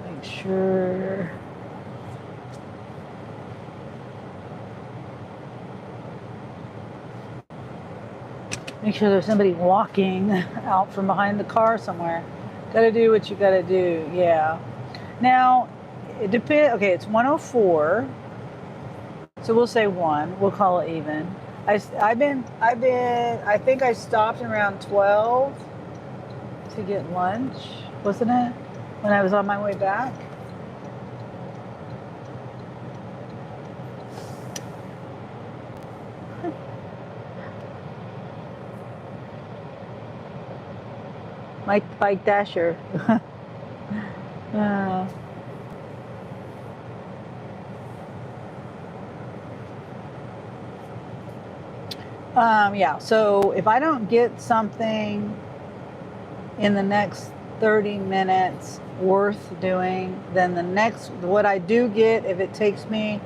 Speaker 1: Make sure. Make sure there's somebody walking out from behind the car somewhere. Gotta do what you gotta do, yeah. Now, it depends. Okay, it's 104. So we'll say 1. We'll call it even. I think I stopped around 12 to get lunch, wasn't it? When I was on my way back. Mike Dasher. uh, yeah, so if I don't get something in the next 30 minutes worth doing, then what I do get, if it takes me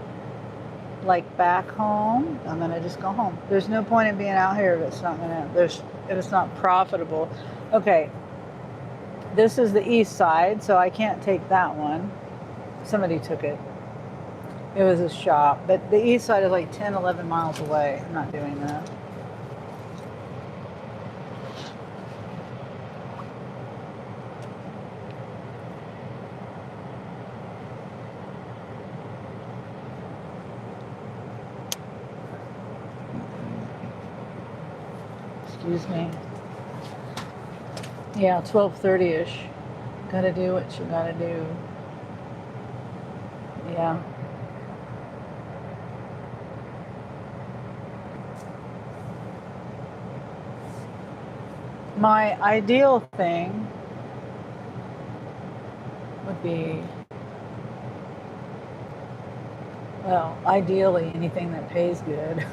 Speaker 1: like back home, I'm gonna just go home. There's no point in being out here if it's not profitable. Okay, this is the east side, so I can't take that one. Somebody took it. It was a shop, but the east side is like 10, 11 miles away. I'm not doing that. Excuse me. Yeah, 12:30ish. Gotta do what you gotta do. Yeah. My ideal thing would be, well, ideally anything that pays good.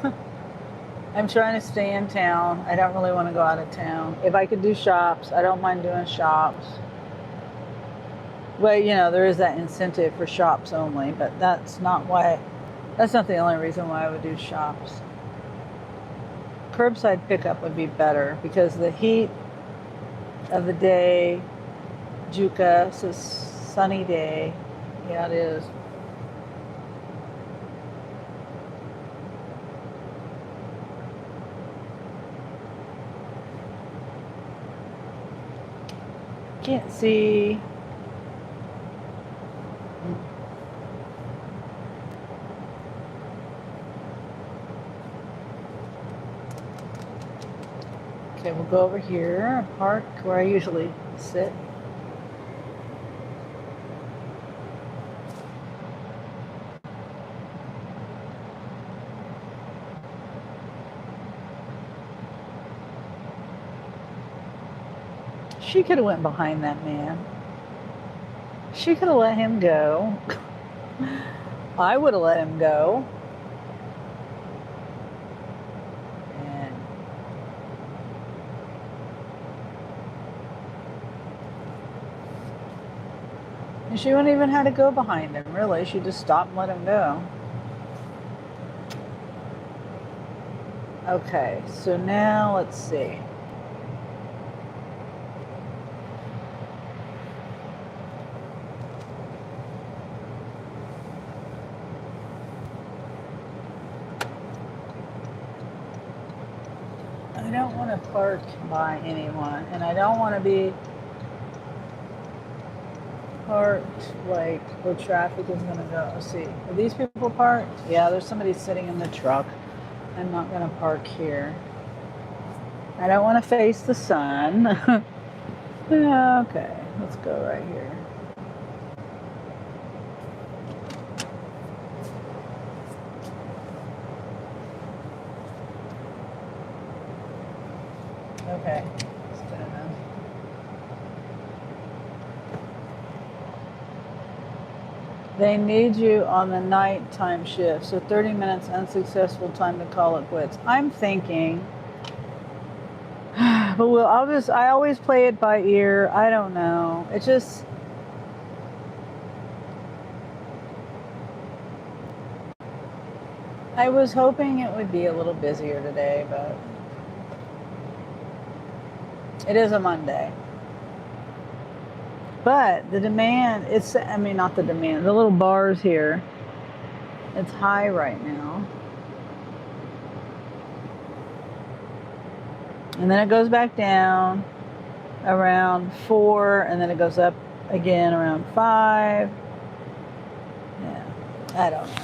Speaker 1: I'm trying to stay in town. I don't really want to go out of town. If I could do shops, I don't mind doing shops. Well, there is that incentive for shops only, but that's not the only reason why I would do shops. Curbside pickup would be better because the heat of the day, Juca, it's a sunny day. Yeah, it is. Can't see. Okay, we'll go over here, park where I usually sit. She could have went behind that man. She could have let him go. I would have let him go. And she wouldn't even have to go behind him, really. She just stopped and let him go. Okay, so now let's see. I don't want to park by anyone, and I don't want to be parked like where traffic is gonna go. Let's see. Are these people parked? Yeah, there's somebody sitting in the truck. I'm not gonna park here. I don't want to face the sun. Yeah, okay, let's go right here. Okay, it's good enough. They need you on the nighttime shift, so 30 minutes unsuccessful, time to call it quits. I'm thinking, but I always play it by ear. I don't know. It just, I was hoping it would be a little busier today, but it is a Monday. But the demand, not the demand, the little bars here, it's high right now. And then it goes back down around 4, and then it goes up again around 5. Yeah, I don't know.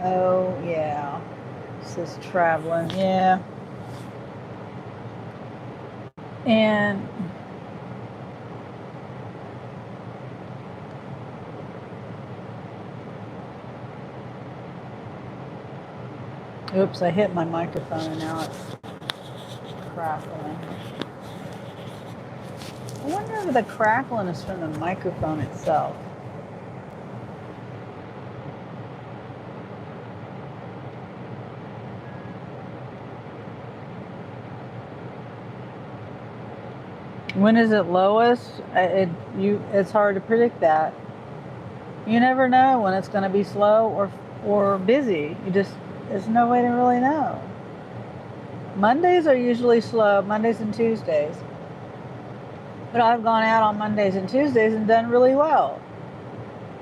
Speaker 1: Oh, yeah. It says traveling, yeah. And oops, I hit my microphone and now it's crackling. I wonder if the crackling is from the microphone itself. When is it lowest? It's hard to predict that. You never know when it's going to be slow or busy. There's no way to really know. Mondays are usually slow, Mondays and Tuesdays. But I've gone out on Mondays and Tuesdays and done really well.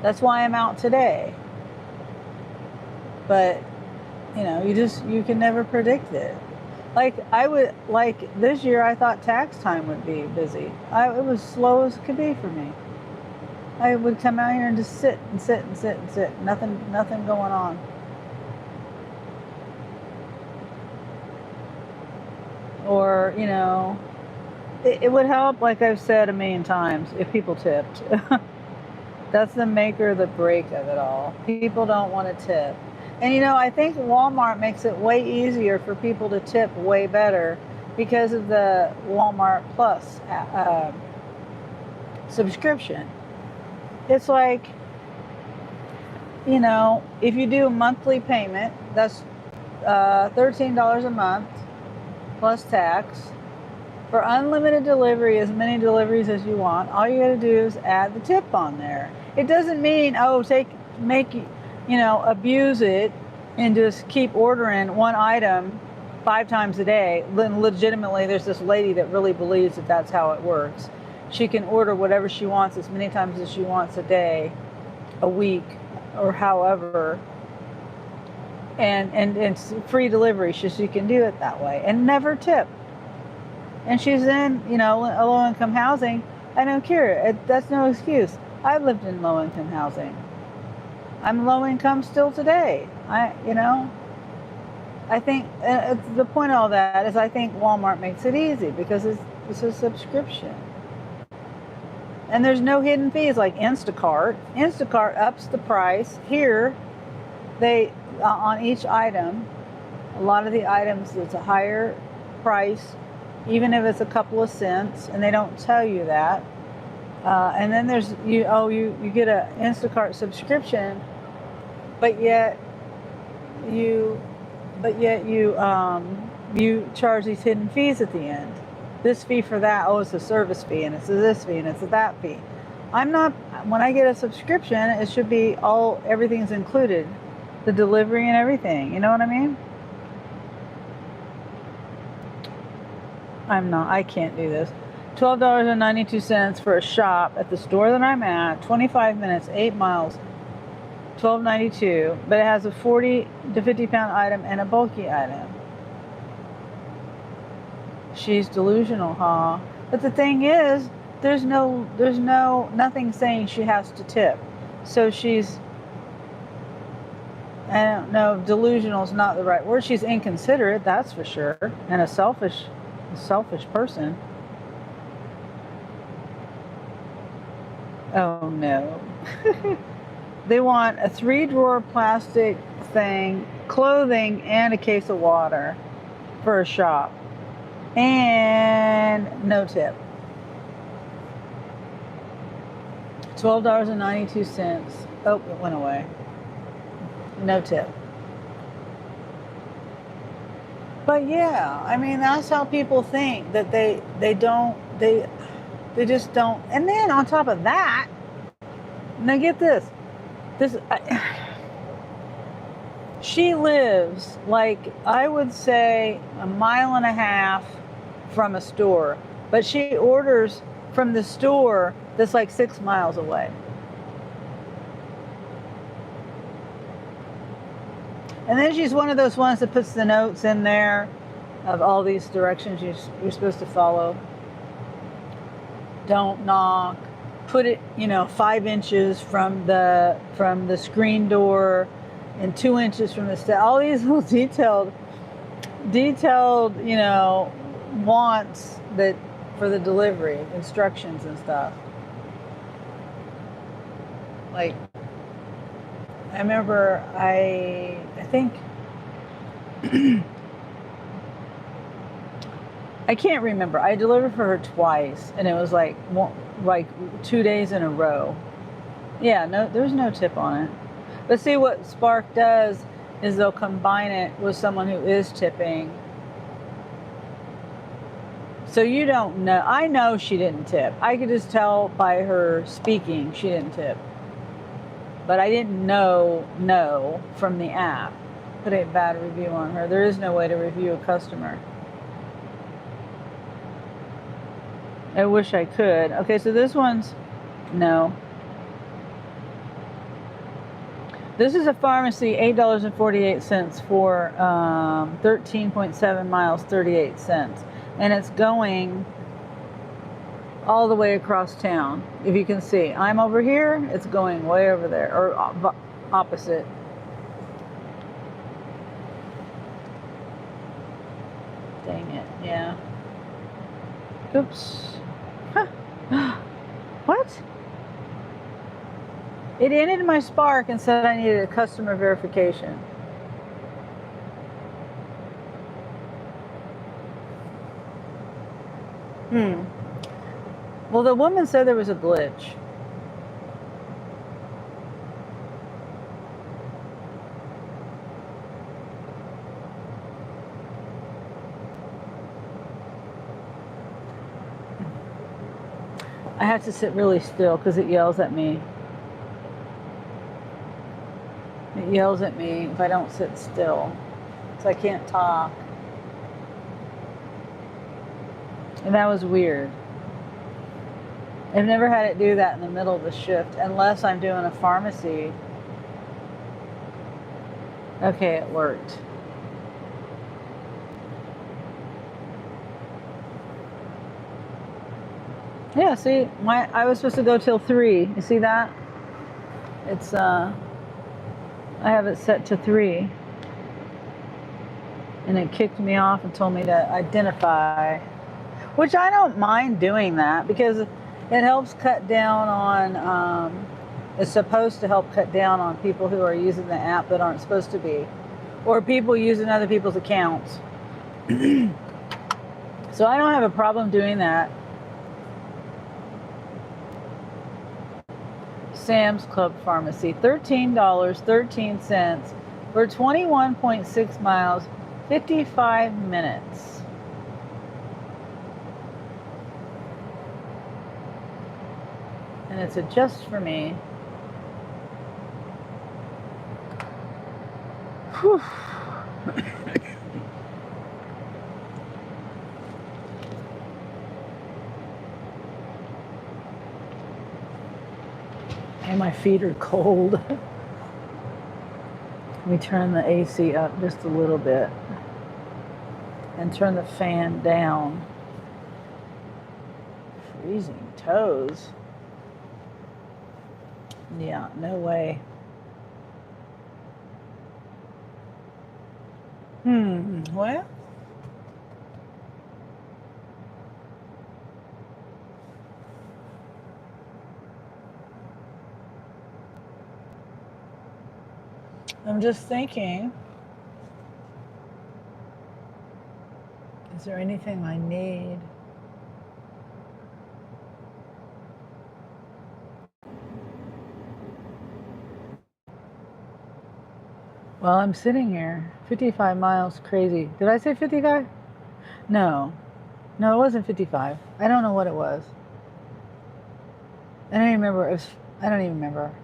Speaker 1: That's why I'm out today. But, you can never predict it. This year I thought tax time would be busy. It was slow as could be for me. I would come out here and just sit and sit and sit and sit. Nothing going on. Or, it would help, like I've said a million times, if people tipped. That's the make or the break of it all. People don't want to tip. And I think Walmart makes it way easier for people to tip way better because of the Walmart Plus subscription. It's like, if you do a monthly payment, that's $13 a month plus tax. For unlimited delivery, as many deliveries as you want, all you got to do is add the tip on there. It doesn't mean, abuse it and just keep ordering one item 5 times a day. Then legitimately, there's this lady that really believes that that's how it works. She can order whatever she wants as many times as she wants a day, a week, or however. And it's free delivery, so she can do it that way and never tip. And she's in, low-income housing. I don't care. That's no excuse. I've lived in low-income housing. I'm low-income still today. I think the point of all that is I think Walmart makes it easy because it's a subscription. And there's no hidden fees like Instacart. Instacart ups the price. Here, they, on each item, a lot of the items, it's a higher price, even if it's a couple of cents, and they don't tell you that. And then there's you get a Instacart subscription, but yet you charge these hidden fees at the end. This fee for that, it's a service fee, and it's a this fee, and it's a that fee. When I get a subscription, it should be everything's included, the delivery and everything. You know what I mean? I can't do this. $12.92 for a shop at the store that I'm at, 25 minutes, 8 miles, $12.92, but it has a 40 to 50 pound item and a bulky item. She's delusional, huh? But the thing is, there's nothing saying she has to tip. So she's, I don't know, delusional is not the right word. She's inconsiderate, that's for sure, and a selfish person. Oh no. They want a 3-drawer plastic thing, clothing, and a case of water for a shop. And no tip. $12.92. Oh, it went away. No tip. But yeah, I mean, that's how people think, that they just don't. And then on top of that, now get this. She lives, like, I would say 1.5 miles from a store, but she orders from the store that's like 6 miles away. And then she's one of those ones that puts the notes in there of all these directions you're supposed to follow. Don't knock. Put it, 5 inches from the screen door and 2 inches from the step. All these little detailed, wants that for the delivery, instructions and stuff. Like, I remember, I think, I can't remember. I delivered for her twice, and it was like 2 days in a row. Yeah, no, there's no tip on it. But see, what Spark does is they'll combine it with someone who is tipping. So you don't know. I know she didn't tip. I could just tell by her speaking she didn't tip. But I didn't know from the app. Put a bad review on her. There is no way to review a customer. I wish I could. Okay, so this one's no. This is a pharmacy, $8.48 for 13.7 miles, 38 cents. And it's going all the way across town. If you can see, I'm over here, it's going way over there, or opposite. Dang it, yeah. Oops. Huh. What? It ended my Spark and said I needed a customer verification. Well, the woman said there was a glitch. I have to sit really still because it yells at me. It yells at me if I don't sit still. So I can't talk. And that was weird. I've never had it do that in the middle of the shift unless I'm doing a pharmacy. Okay, it worked. Yeah, see, I was supposed to go till 3. You see that? It's I have it set to 3. And it kicked me off and told me to identify. Which I don't mind doing that because it helps cut down on, it's supposed to help cut down on people who are using the app that aren't supposed to be. Or people using other people's accounts. So I don't have a problem doing that. Sam's Club Pharmacy, $13.13 for 21.6 miles, 55 minutes. And it's a just for me. Whew. And my feet are cold. Let me turn the AC up just a little bit and turn the fan down. Freezing toes. Yeah, no way. Well, I'm just thinking, is there anything I need? Well, I'm sitting here, 55 miles, crazy. Did I say 55? No, it wasn't 55. I don't know what it was. I don't even remember. I don't even remember.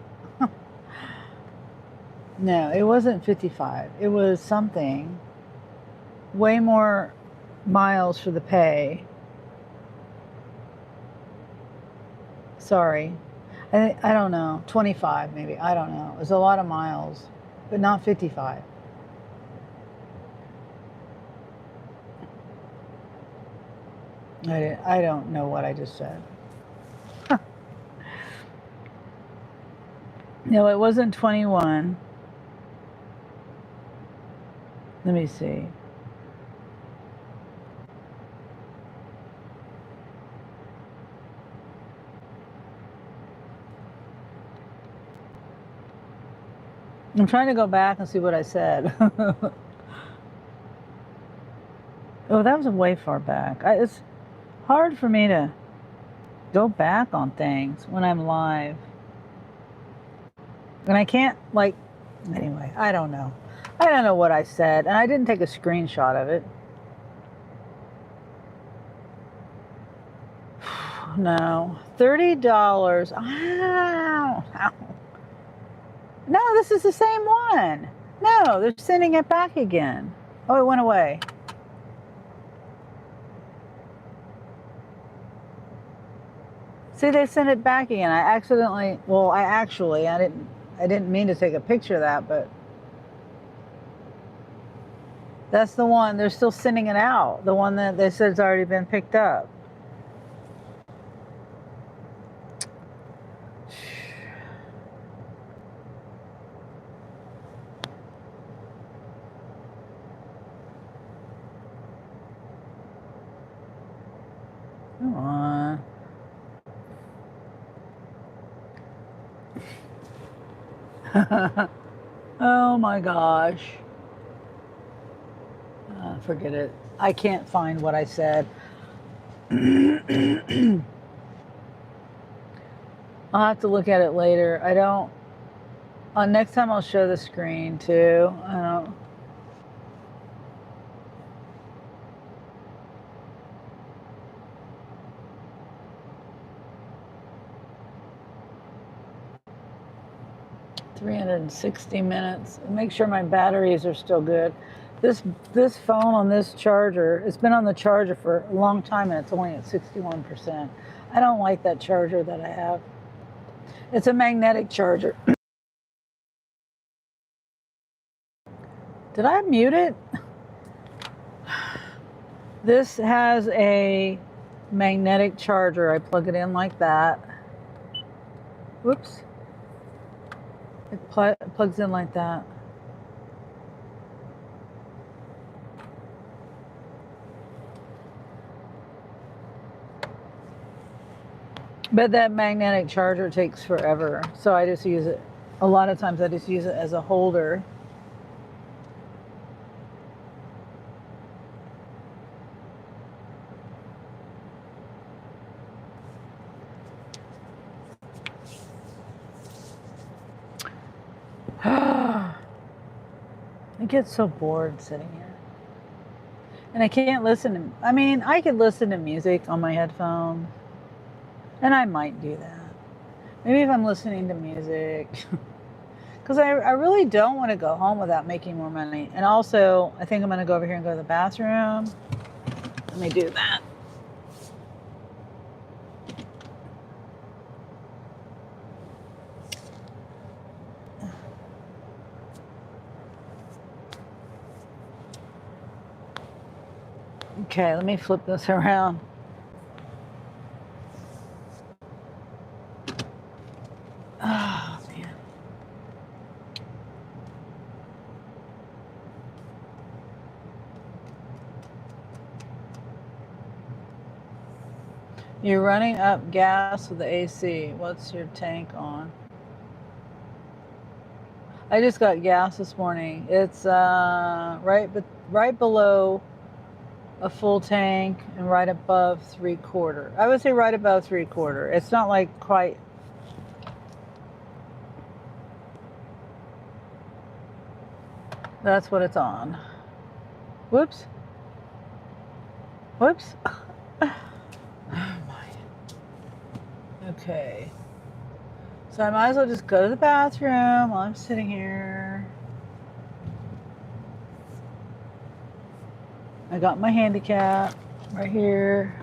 Speaker 1: No, it wasn't 55. It was something. Way more miles for the pay. Sorry. I don't know. 25 maybe. I don't know. It was a lot of miles, but not 55. I don't know what I just said. No, it wasn't 21. Let me see. I'm trying to go back and see what I said. Oh, that was way far back. It's hard for me to go back on things when I'm live. And I can't, like, anyway, I don't know. I don't know what I said, and I didn't take a screenshot of it. No. $30. Ow. Ow. No, this is the same one. No, they're sending it back again. Oh, it went away. See, they sent it back again. I didn't mean to take a picture of that, but that's the one. They're still sending it out. The one that they said has already been picked up. Come on. Oh my gosh. Forget it. I can't find what I said. I'll have to look at it later. I don't. Next time I'll show the screen too. I don't. $360 minutes. Make sure my batteries are still good. This phone on this charger, it's been on the charger for a long time and it's only at 61%. I don't like that charger that I have. It's a magnetic charger. Did I mute it? This has a magnetic charger. I plug it in like that. Whoops. It plugs in like that. But that magnetic charger takes forever. So I just use it. A lot of times I just use it as a holder. I get so bored sitting here. And I can't listen to, I could listen to music on my headphones. And I might do that. Maybe if I'm listening to music. Because I really don't want to go home without making more money. And also, I think I'm going to go over here and go to the bathroom. Let me do that. Okay, let me flip this around. You're running up gas with the AC. What's your tank on? I just got gas this morning. It's right below a full tank and right above 3/4. I would say right above 3/4. It's not like quite. That's what it's on. Whoops. Whoops. Oh my. Okay. So I might as well just go to the bathroom while I'm sitting here. I got my handicap right here.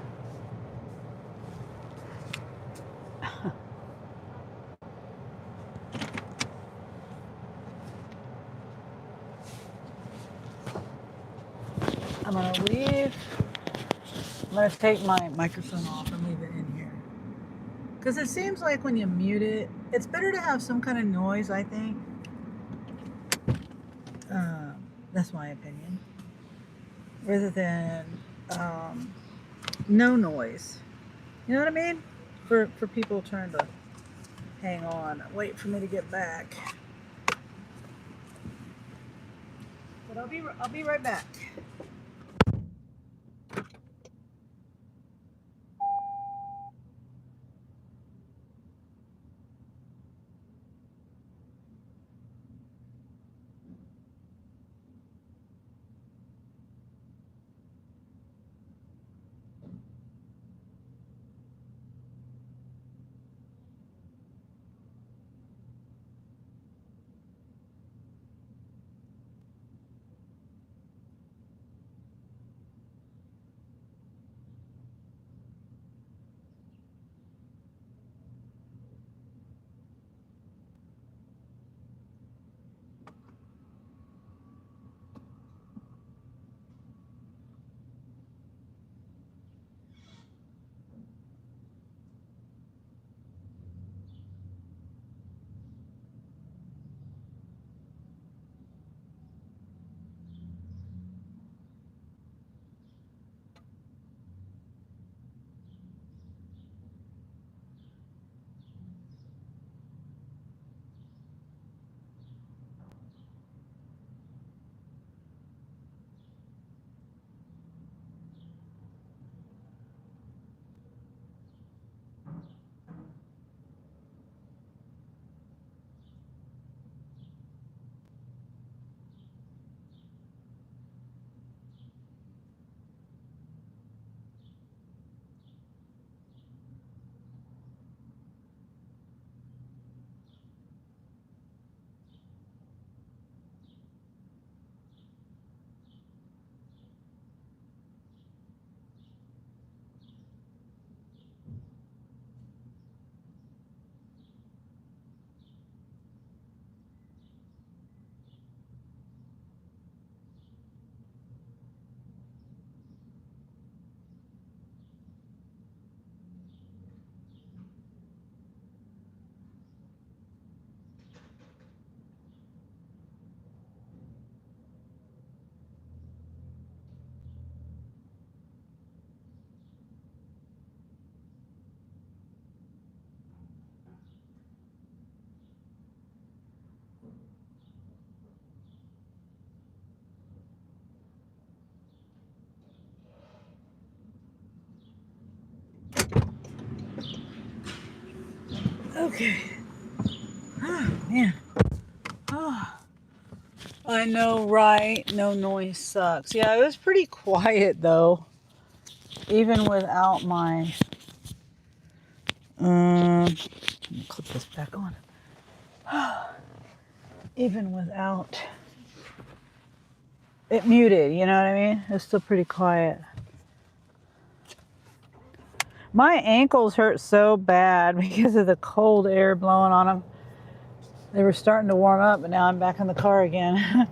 Speaker 1: I'm gonna leave. I'm gonna take my microphone off and leave it in here. Because it seems like when you mute it, it's better to have some kind of noise, I think. That's my opinion. Rather than no noise. You know what I mean? For people trying to hang on, wait for me to get back. But I'll be right back. Okay. Oh, man. Oh, I know, right? No noise sucks. Yeah, it was pretty quiet though, even without my. Let me clip this back on. Even without it muted, you know what I mean? It's still pretty quiet. My ankles hurt so bad because of the cold air blowing on them. They were starting to warm up, but now I'm back in the car again.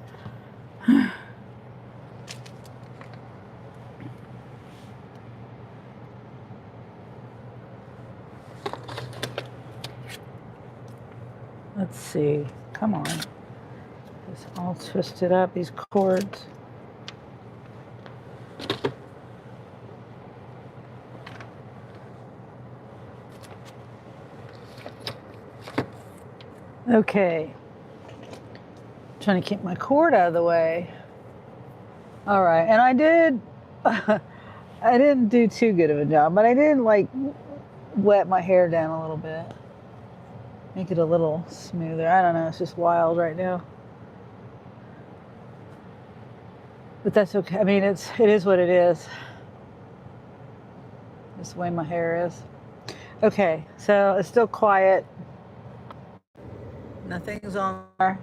Speaker 1: Let's see. Come on. It's all twisted up, these cords. Okay. Trying to keep my cord out of the way. All right, and I did. I didn't do too good of a job, but I did like wet my hair down a little bit, make it a little smoother. I don't know. It's just wild right now, but that's okay. I mean, it is what it is. Just the way my hair is. Okay, so it's still quiet. Nothing's on there.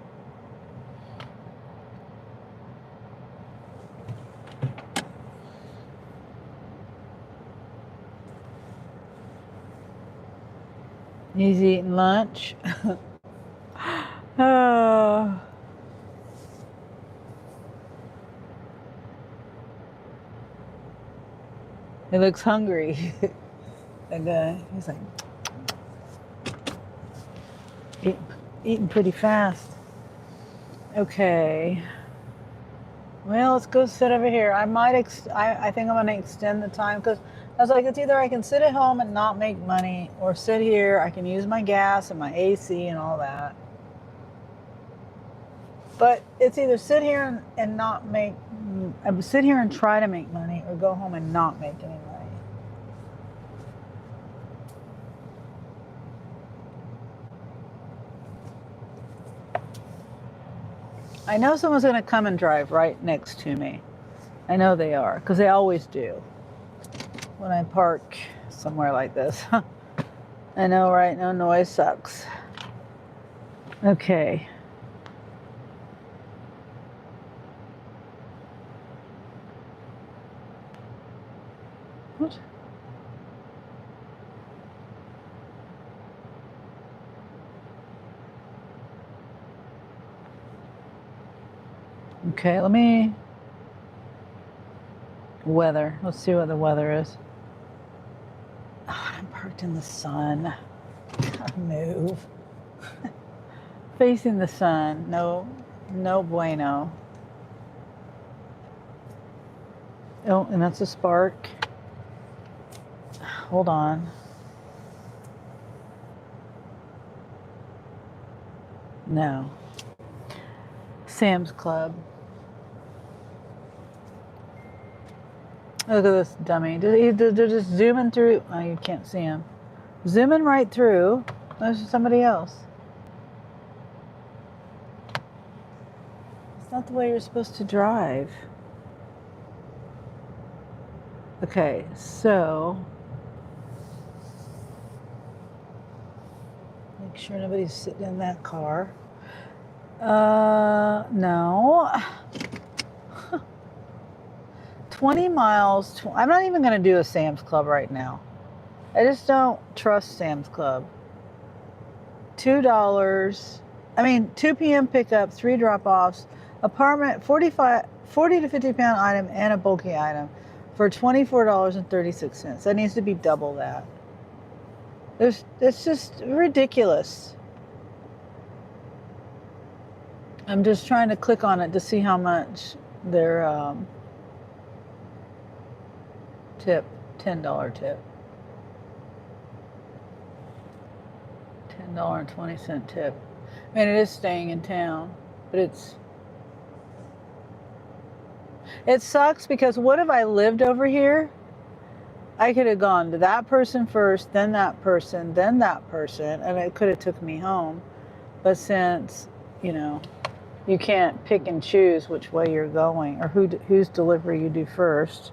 Speaker 1: He's eating lunch. Oh. He looks hungry. That guy, he's like eating pretty fast. Okay. Well, let's go sit over here. I think I'm gonna extend the time because I was like, it's either I can sit at home and not make money, or sit here. I can use my gas and my AC and all that. But it's either sit here and not make, sit here and try to make money, or go home and not make any money. I know someone's going to come and drive right next to me. I know they are, because they always do when I park somewhere like this. I know, right? No noise sucks. Okay. What? Okay, let me... Weather. Let's see what the weather is. Oh, I'm parked in the sun. Gotta move. Facing the sun. No bueno. Oh, and that's a spark. Hold on. No. Sam's Club. Look at this dummy. They're just zooming through. Oh, you can't see him. Zooming right through. There's somebody else. It's not the way you're supposed to drive. Okay, so make sure nobody's sitting in that car. No. 20 miles. I'm not even going to do a Sam's Club right now. I just don't trust Sam's Club. $2. I mean, 2 p.m. pickup, 3 drop-offs, apartment, 40 to 50 pound item, and a bulky item for $24.36. That needs to be double that. It's just ridiculous. I'm just trying to click on it to see how much their tip, $10 tip. $10.20 tip. I mean, it is staying in town, but it sucks because what if I lived over here? I could have gone to that person first, then that person, then that person, and it could have took me home. But since, you know, you can't pick and choose which way you're going or whose delivery you do first.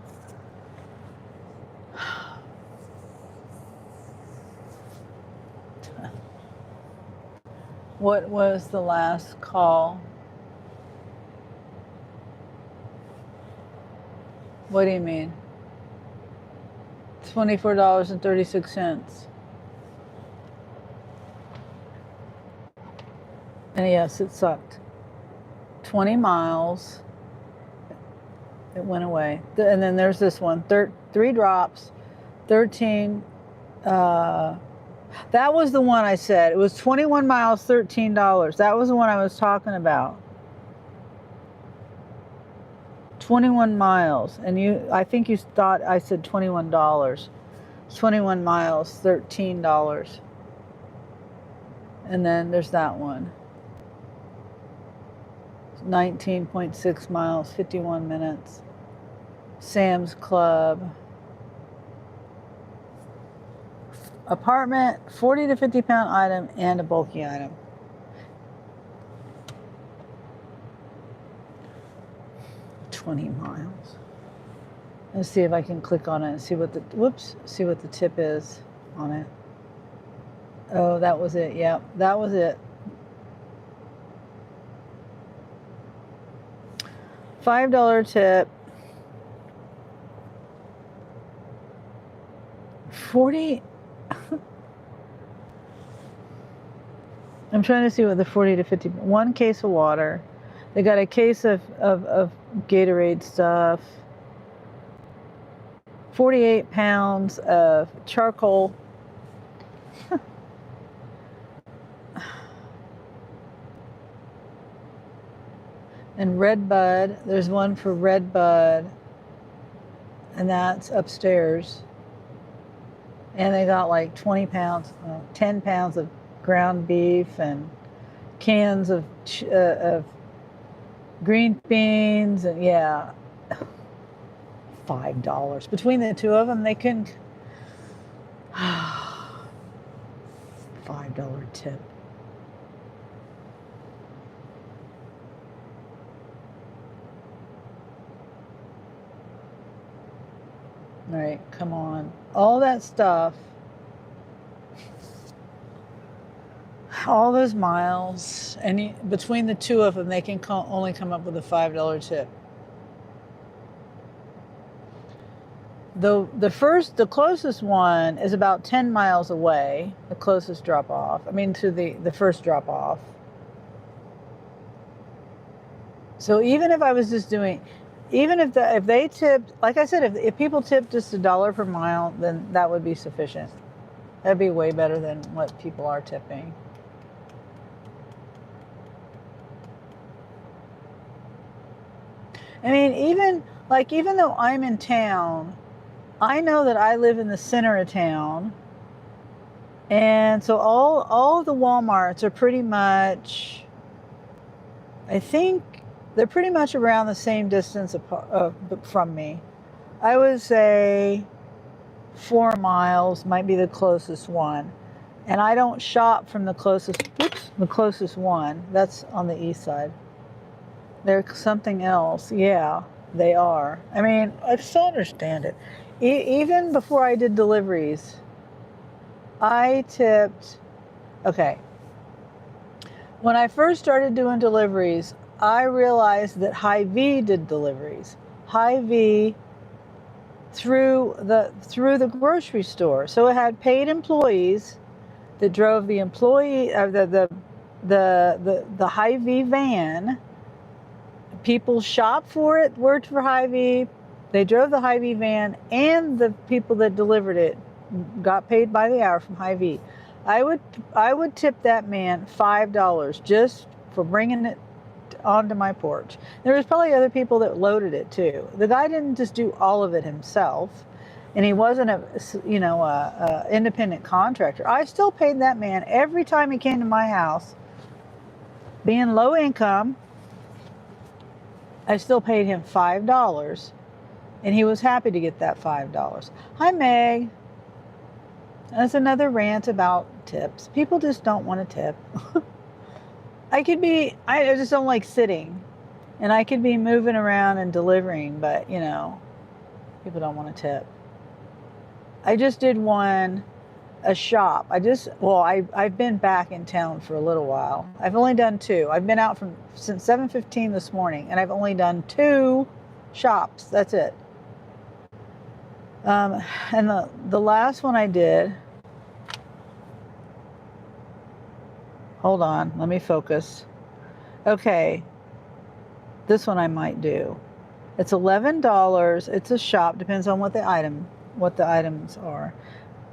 Speaker 1: What was the last call? What do you mean? $24.36. And yes, it sucked. 20 miles. It went away. And then there's this one. 3 drops. 13. That was the one I said. It was 21 miles, $13. That was the one I was talking about. 21 miles. And I think you thought I said $21. 21 miles, $13. And then there's that one. 19.6 miles, 51 minutes. Sam's Club. Apartment, 40 to 50 pound item and a bulky item. $20 miles. Let's see if I can click on it and see what the tip is on it. Oh, that was it. Yep, that was it. $5 tip. 40. I'm trying to see what the 40 to 50. One case of water. They got a case of Gatorade stuff. 48 pounds of charcoal. And Red Bud. There's one for Red Bud. And that's upstairs. And they got like 20 pounds, 10 pounds of ground beef and cans of green beans. And yeah, $5. Between the two of them, they can... $5 tip. All right, come on. All that stuff, all those miles, and between the two of them, they can only come up with a $5 tip. The closest one is about 10 miles away, the closest drop off. I mean, to the first drop off. So even if I was just doing... Even if they tipped, like I said, if people tipped just $1 per mile, then that would be sufficient. That'd be way better than what people are tipping. I mean, even though I'm in town, I know that I live in the center of town, and so all of the Walmarts are pretty much, I think, they're pretty much around the same distance from me. I would say 4 miles might be the closest one. And I don't shop from the closest one. That's on the east side. They're something else. Yeah, they are. I mean, I still understand it. Even before I did deliveries, I tipped... Okay. When I first started doing deliveries, I realized that Hy-Vee did deliveries. Hy-Vee through the grocery store. So it had paid employees that drove the the Hy-Vee van. People shopped for it, worked for Hy-Vee. They drove the Hy-Vee van, and the people that delivered it got paid by the hour from Hy-Vee. I would tip that man $5 just for bringing it onto my porch. There was probably other people that loaded it too. The guy didn't just do all of it himself, and he wasn't a independent contractor. I still paid that man every time he came to my house. Being low income, I still paid him $5, and he was happy to get that $5. Hi, Meg. That's another rant about tips. People just don't want to tip. I just don't like sitting, and I could be moving around and delivering, but people don't want to tip. I just did a shop. I've been back in town for a little while. I've only done 2. I've been out since 7:15 this morning, and I've only done 2 shops. That's it. And the last one I did, hold on, let me focus. Okay, this one I might do. It's $11. It's a shop, depends on what the items are.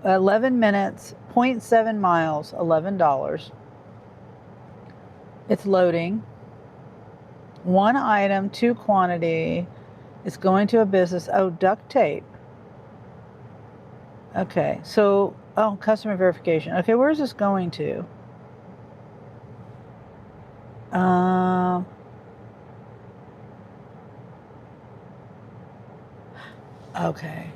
Speaker 1: 11 minutes, 0.7 miles, $11. It's loading. 1 item, 2 quantity. It's going to a business. Oh, duct tape. Okay, so, customer verification. Okay, where is this going to? Um, okay.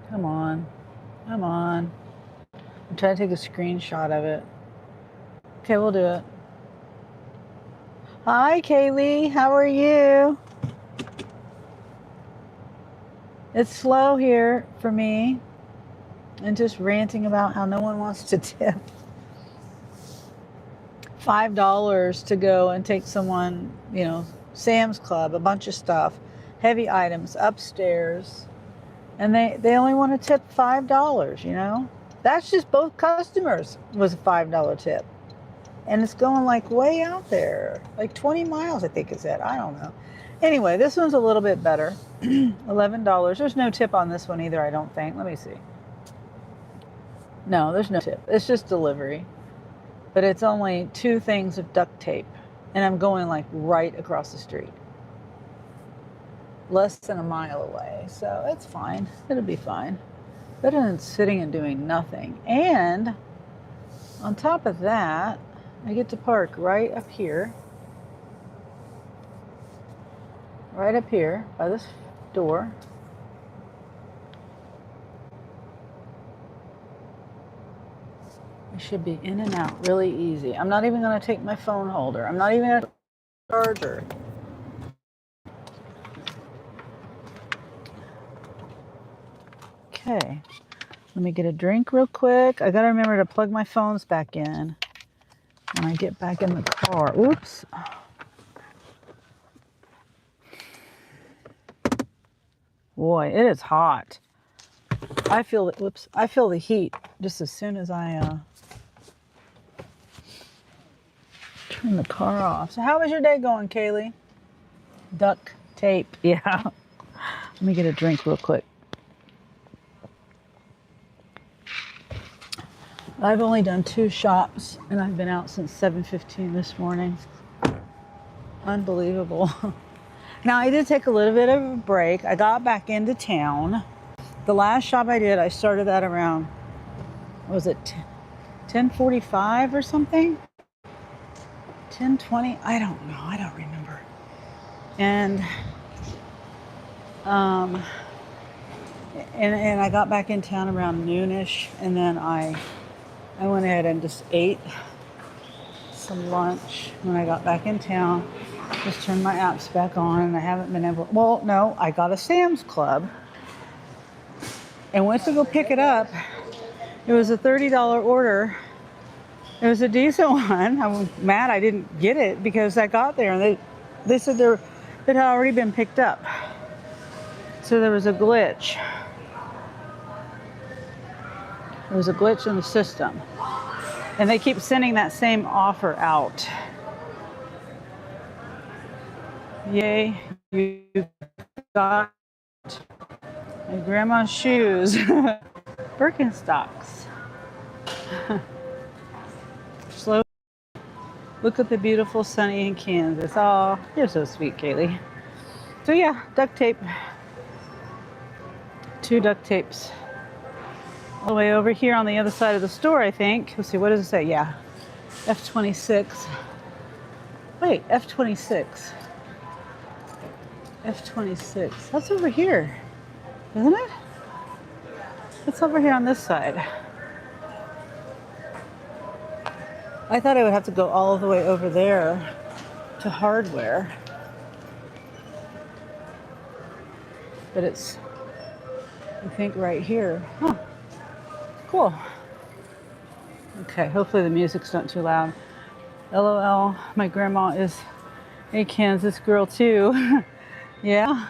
Speaker 1: Come on. Come on. I'm trying to take a screenshot of it. Okay, we'll do it. Hi, Kaylee. How are you? It's slow here for me. And just ranting about how no one wants to tip. $5 to go and take someone, you know, Sam's Club, a bunch of stuff, heavy items upstairs. And they only want to tip $5, you know? That's just both customers was a $5 tip. And it's going like way out there, like 20 miles, I think it said. I don't know. Anyway, this one's a little bit better. $11. There's no tip on this one either, I don't think. Let me see. No, there's no tip. It's just delivery. But it's only 2 things of duct tape. And I'm going like right across the street. Less than a mile away. So it's fine. It'll be fine. Better than sitting and doing nothing. And on top of that, I get to park right up here. Right up here by this door. I should be in and out really easy. I'm not even going to take my phone holder. I'm not even going to charger. Okay. Let me get a drink real quick. I got to remember to plug my phones back in when I get back in the car. Oops. Boy, it is hot. I feel it. Whoops. I feel the heat just as soon as I turn the car off. So how was your day going, Kaylee? Duct tape. Yeah. Let me get a drink real quick. I've only done 2 shops and I've been out since 7:15 this morning. Unbelievable. Now I did take a little bit of a break. I got back into town. The last shop I did, I started at around, what was it, 10:45 or something? 10:20? I don't know. I don't remember. And and I got back in town around noonish, and then I went ahead and just ate some lunch when I got back in town. Just turned my apps back on, and I haven't been able. Well, no, I got a Sam's Club, and went to go pick it up. It was a $30 order. It was a decent one. I'm mad I didn't get it because I got there and they said it had already been picked up. So there was a glitch. There was a glitch in the system. And they keep sending that same offer out. Yay, you got my grandma's shoes. Birkenstocks. Slow. Look at the beautiful Sunny in Kansas. Oh, you're so sweet, Kaylee. So yeah, duct tape. 2 duct tapes. All the way over here on the other side of the store, I think. Let's see, what does it say? Yeah, F26. Wait, F26. F26. That's over here, isn't it? It's over here on this side. I thought I would have to go all the way over there to hardware. But it's, I think, right here. Huh. Cool. Okay, hopefully the music's not too loud. LOL, my grandma is a Kansas girl too. Yeah.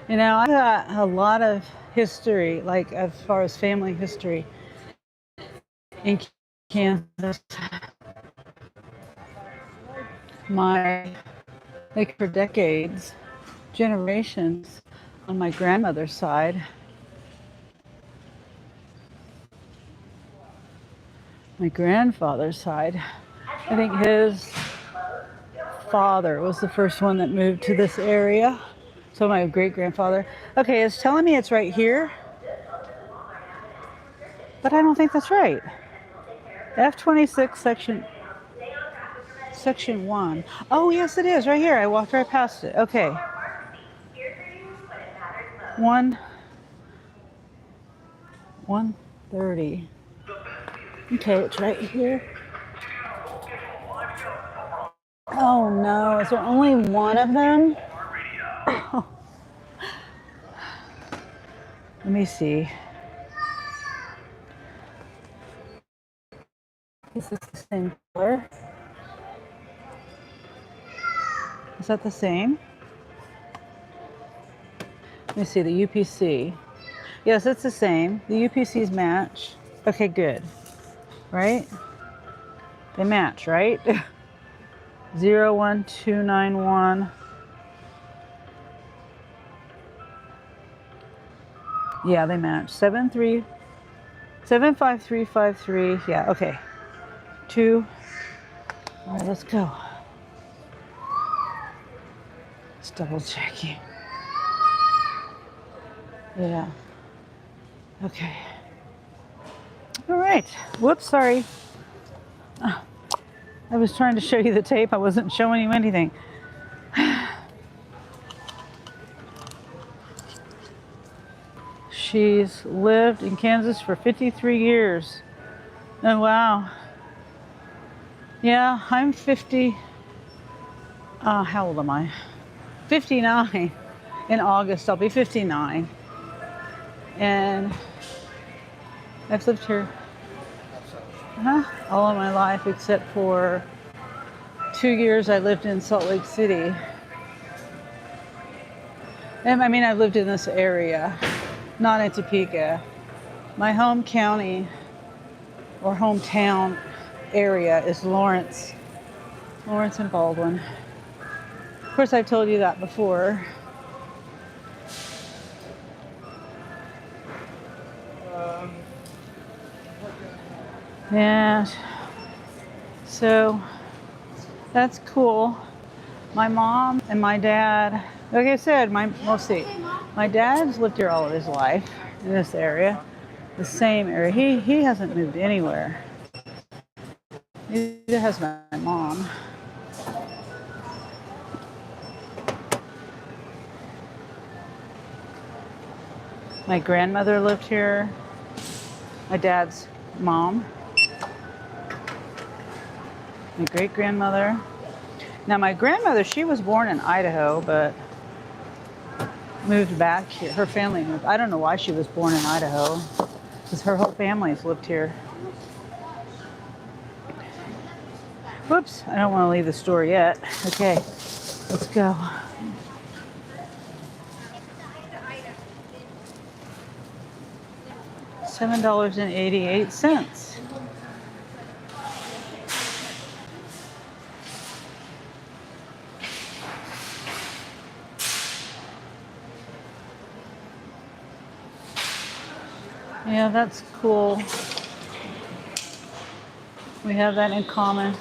Speaker 1: You know, I got a lot of history, like as far as family history in Kansas. Like for decades, generations on my grandmother's side. My grandfather's side, I think his father was the first one that moved to this area. So my great grandfather. Okay, it's telling me it's right here. But I don't think that's right. F26 section 1. Oh, yes, it is right here. I walked right past it. Okay. 130. Okay, it's right here. Oh no, is there only one of them? Oh, let me see. Is this the same color? Is that the same? Let me see, the UPC. Yes, it's the same. The UPCs match. Okay, good. Right? They match, right? 01291. Yeah, they match. 75353. Yeah, okay. 2. All right, let's go. Just double checking. Yeah. Okay. All right. Whoops, sorry. I was trying to show you the tape. I wasn't showing you anything. She's lived in Kansas for 53 years. Oh, wow. Yeah, I'm 50. How old am I? 59. In August, I'll be 59. And I've lived here all of my life except for 2 years I lived in Salt Lake City. And I mean, I've lived in this area, not in Topeka. My home county or hometown area is Lawrence and Baldwin. Of course, I've told you that before. Yeah, so that's cool. My mom and my dad, like I said, my dad's lived here all of his life in this area, the same area. He hasn't moved anywhere. Neither has my mom. My grandmother lived here. My dad's mom. My great-grandmother. Now, my grandmother, she was born in Idaho, but moved back here. Her family moved. I don't know why she was born in Idaho, because her whole family's lived here. Whoops, I don't want to leave the store yet. Okay, let's go. $7.88. Yeah, that's cool. We have that in common.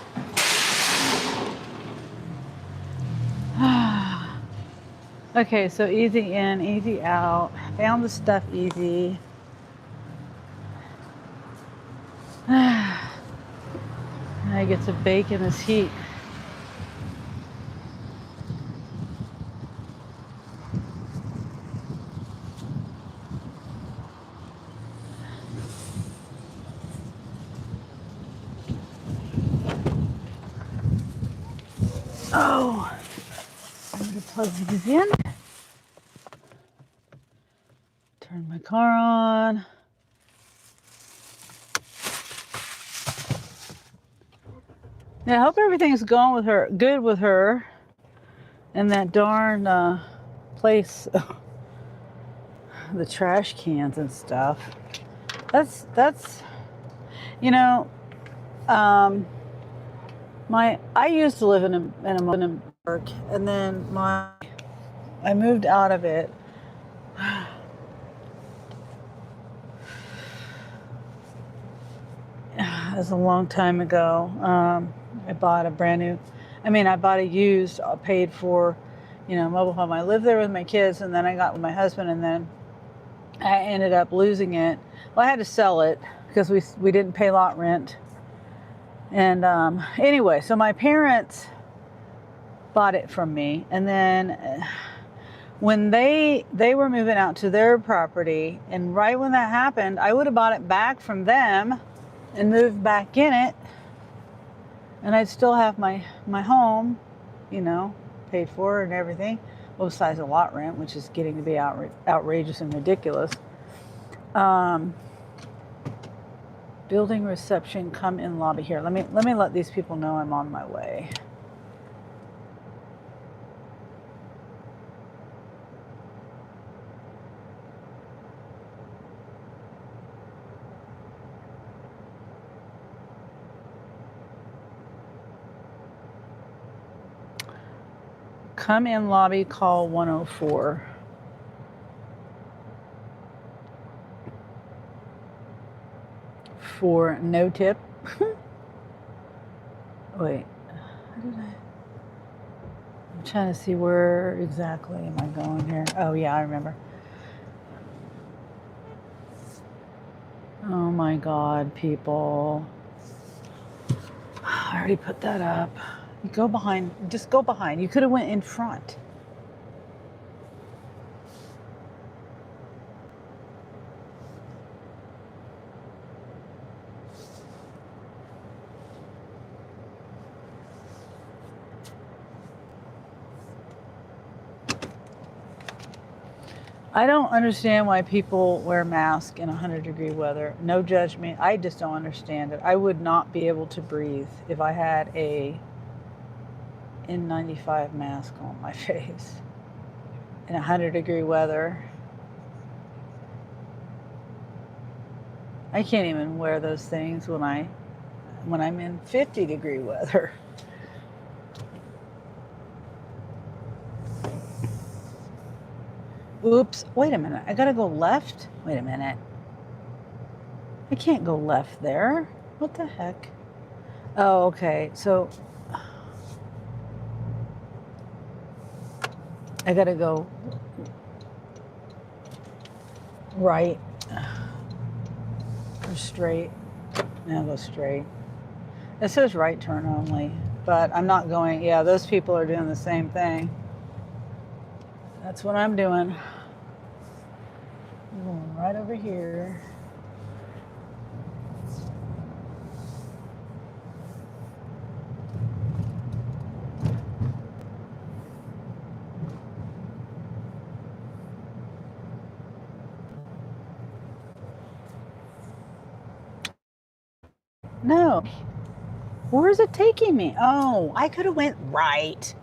Speaker 1: Okay, so easy in, easy out. Found the stuff easy. I get to bake in this heat. Oh, I'm gonna plug these in. Turn my car on. Yeah, I hope everything's going with her, good with her, and that darn place, the trash cans and stuff. That's, you know, I used to live in a park, and then I moved out of it. It was a long time ago. I bought a used, paid for, mobile home. I lived there with my kids, and then I got with my husband, and then I ended up losing it. Well, I had to sell it because we didn't pay lot rent. And anyway, so my parents bought it from me, and then when they were moving out to their property, and right when that happened, I would have bought it back from them and moved back in it, and I'd still have my home, you know, paid for and everything. Well, besides the lot rent, which is getting to be outrageous and ridiculous. Building reception, come in lobby here. Let me let these people know I'm on my way. Come in lobby, call 104. For no tip. Wait, how did I'm trying to see where exactly am I going here. Oh yeah, I remember. Oh my God, people. I already put that up. You go behind, just go behind. You could have went in front. I don't understand why people wear masks in 100-degree weather. No judgment. I just don't understand it. I would not be able to breathe if I had a N95 mask on my face in 100-degree weather. I can't even wear those things when I'm in 50-degree weather. Oops, wait a minute. I gotta go left? Wait a minute. I can't go left there. What the heck? Oh, okay. So I gotta go right or straight. Now go straight. It says right turn only, but I'm not going. Yeah, those people are doing the same thing. That's what I'm doing. I'm going right over here. No. Where is it taking me? Oh, I could have went right.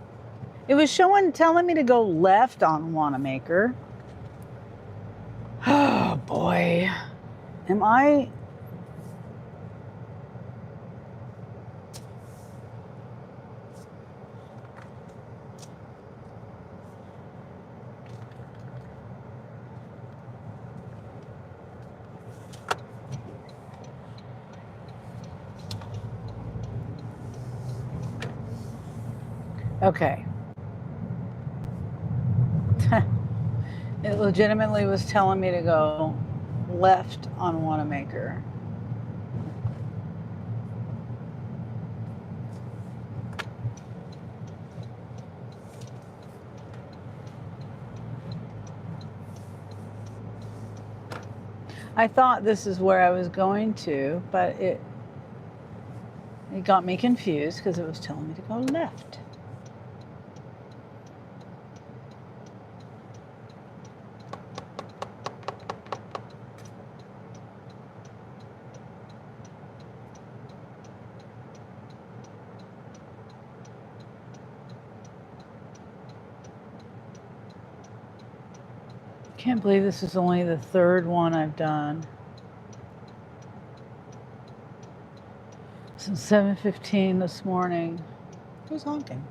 Speaker 1: It was telling me to go left on Wanamaker. Oh boy. Am I? Okay. It legitimately was telling me to go left on Wanamaker. I thought this is where I was going to, but it got me confused because it was telling me to go left. Can't believe this is only the third one I've done. Since 7:15 this morning. Who's honking?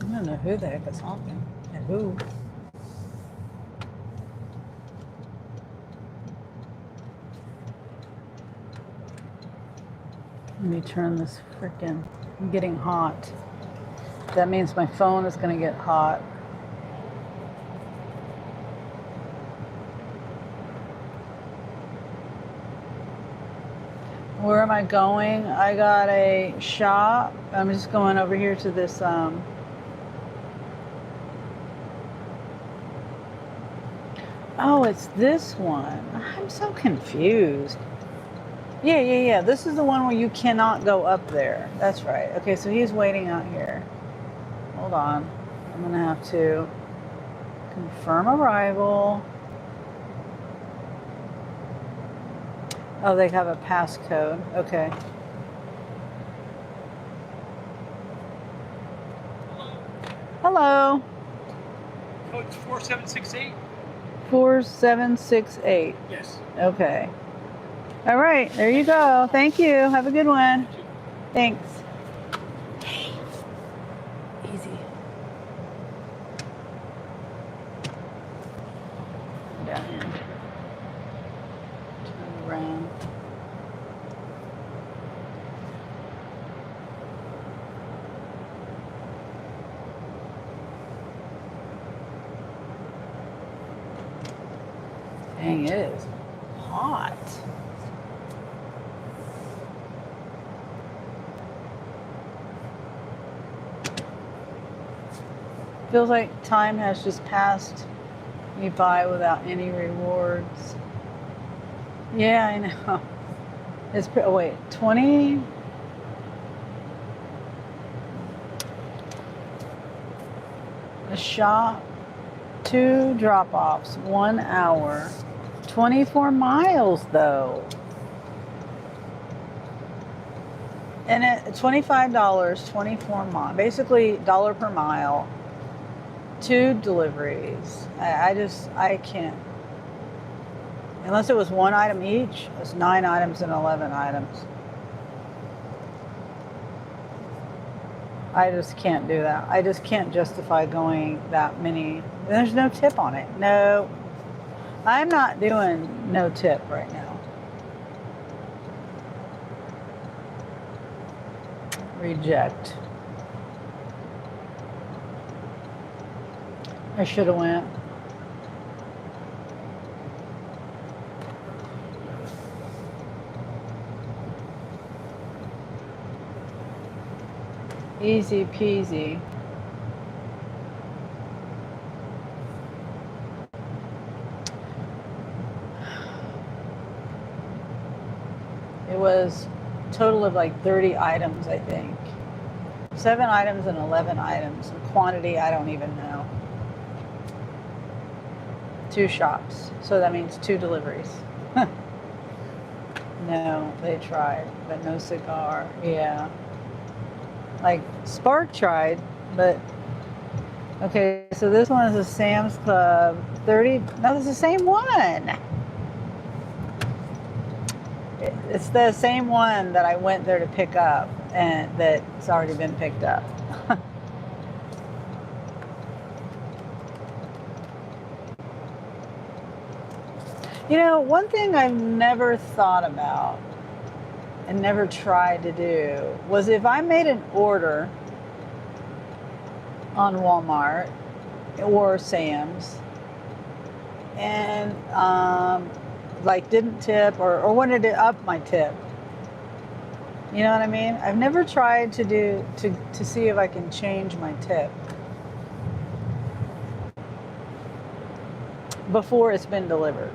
Speaker 1: I don't know who the heck is honking and who. Let me turn this frickin', I'm getting hot. That means my phone is going to get hot. Where am I going? I got a shop. I'm just going over here to this oh, it's this one. I'm so confused. Yeah. This is the one where you cannot go up there. That's right. Okay, so he's waiting out here. Hold on. I'm gonna have to confirm arrival. Oh, they have a passcode. Okay. Hello.
Speaker 2: Code 4768?
Speaker 1: 4768.
Speaker 2: Yes.
Speaker 1: Okay. All right, there you go. Thank you. Have a good one. Thanks. Easy. Down here. Turn around. Dang, it is hot. Feels like time has just passed me by without any rewards. Yeah, I know. It's oh wait, 20. A shop, 2 drop-offs, 1 hour, 24 miles though. And at $25, 24 miles, basically $1 per mile, 2 deliveries. I can't. Unless it was 1 item each, it's 9 items and 11 items. I just can't do that. I just can't justify going that many. There's no tip on it. No, I'm not doing no tip right now. Reject. I should have went. Easy peasy. It was a total of like 30 items, I think. 7 items and 11 items. The quantity, I don't even know. 2 shops. So that means 2 deliveries. No, they tried, but no cigar. Yeah. Like Spark tried, but okay, so this one is a Sam's Club 30. No, it's the same one. It's the same one that I went there to pick up and that's already been picked up. You know, one thing I've never thought about and never tried to do was if I made an order on Walmart or Sam's and like didn't tip or wanted to up my tip. You know what I mean? I've never tried to see if I can change my tip before it's been delivered.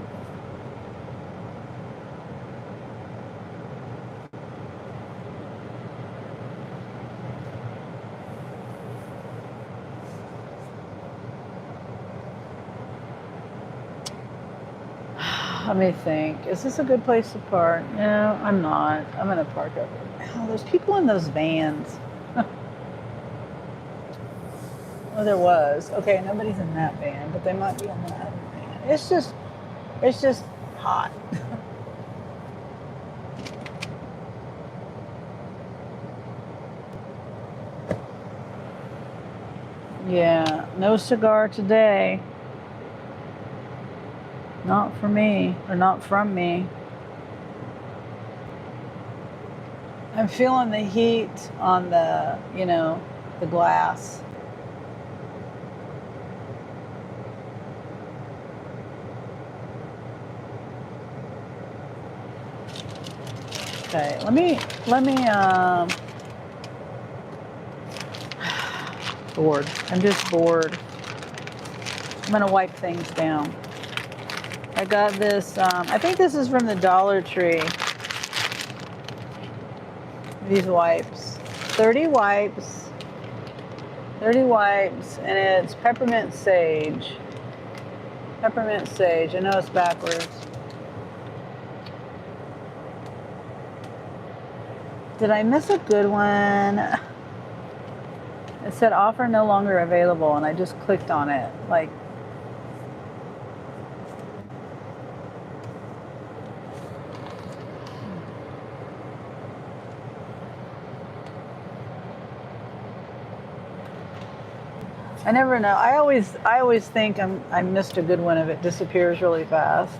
Speaker 1: Let me think. Is this a good place to park? No, I'm not. I'm going to park over. Oh, there's people in those vans. Oh, there was. Okay, nobody's in that van, but they might be in that other van. It's just hot. Yeah, no cigar today. Not for me, or not from me. I'm feeling the heat on the, the glass. Okay, let me bored. I'm just bored. I'm gonna wipe things down. I got this, I think this is from the Dollar Tree. These wipes. 30 wipes. 30 wipes, and it's peppermint sage. Peppermint sage. I know it's backwards. Did I miss a good one? It said offer no longer available, and I just clicked on it. Like, I never know. I always think I missed a good one if it disappears really fast.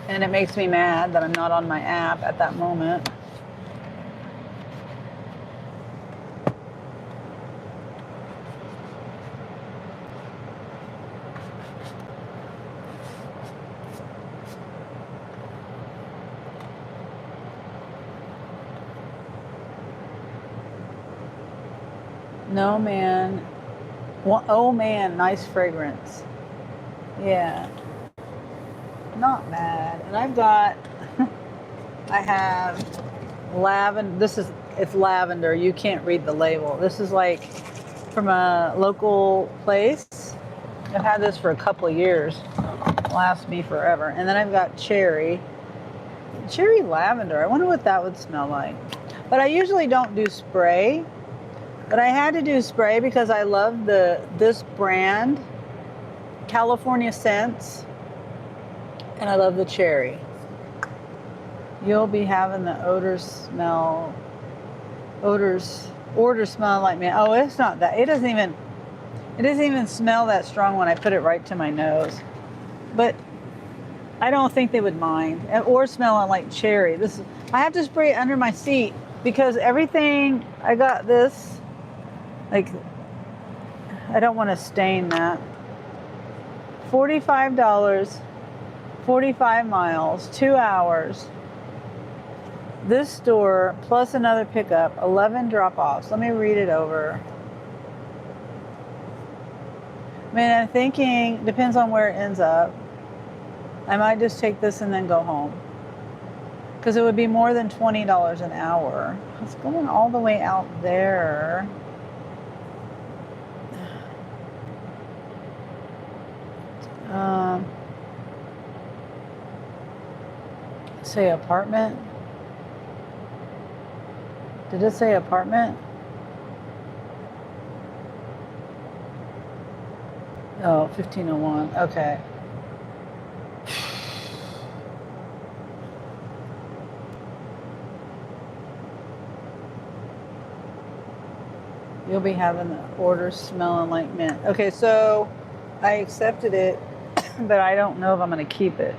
Speaker 1: And it makes me mad that I'm not on my app at that moment. No, man. Well, oh, man, nice fragrance. Yeah. Not bad. And I've got, I have lavender. It's lavender. You can't read the label. This is like from a local place. I've had this for a couple of years. Lasts me forever. And then I've got cherry lavender. I wonder what that would smell like. But I usually don't do spray. But I had to do spray because I love this brand, California Scents, and I love the cherry. You'll be having the odor smell like me. Oh, it's not that. It doesn't even smell that strong when I put it right to my nose. But I don't think they would mind. Or smelling like cherry. I have to spray it under my seat because everything, I got this. Like, I don't want to stain that. $45, 45 miles, 2 hours. This store, plus another pickup, 11 drop-offs. Let me read it over. I mean, I'm thinking, depends on where it ends up. I might just take this and then go home. Because it would be more than $20 an hour. It's going all the way out there. Say apartment. Did it say apartment? Oh, 1501. Okay. You'll be having the order smelling like mint. Okay, so I accepted it, but I don't know if I'm going to keep it.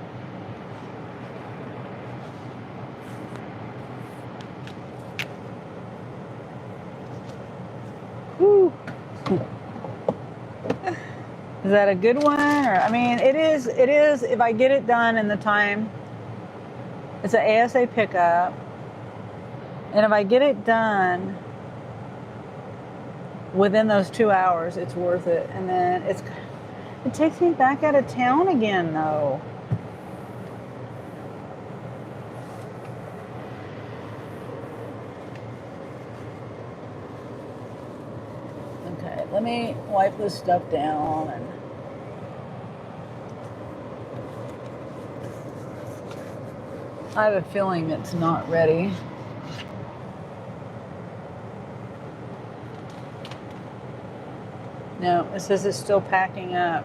Speaker 1: Whew. Is that a good one? Or, I mean, it is, if I get it done in the time, it's an ASA pickup. And if I get it done within those 2 hours, it's worth it. And then it takes me back out of town again, though. Okay, let me wipe this stuff down. And I have a feeling it's not ready. No, it says it's still packing up.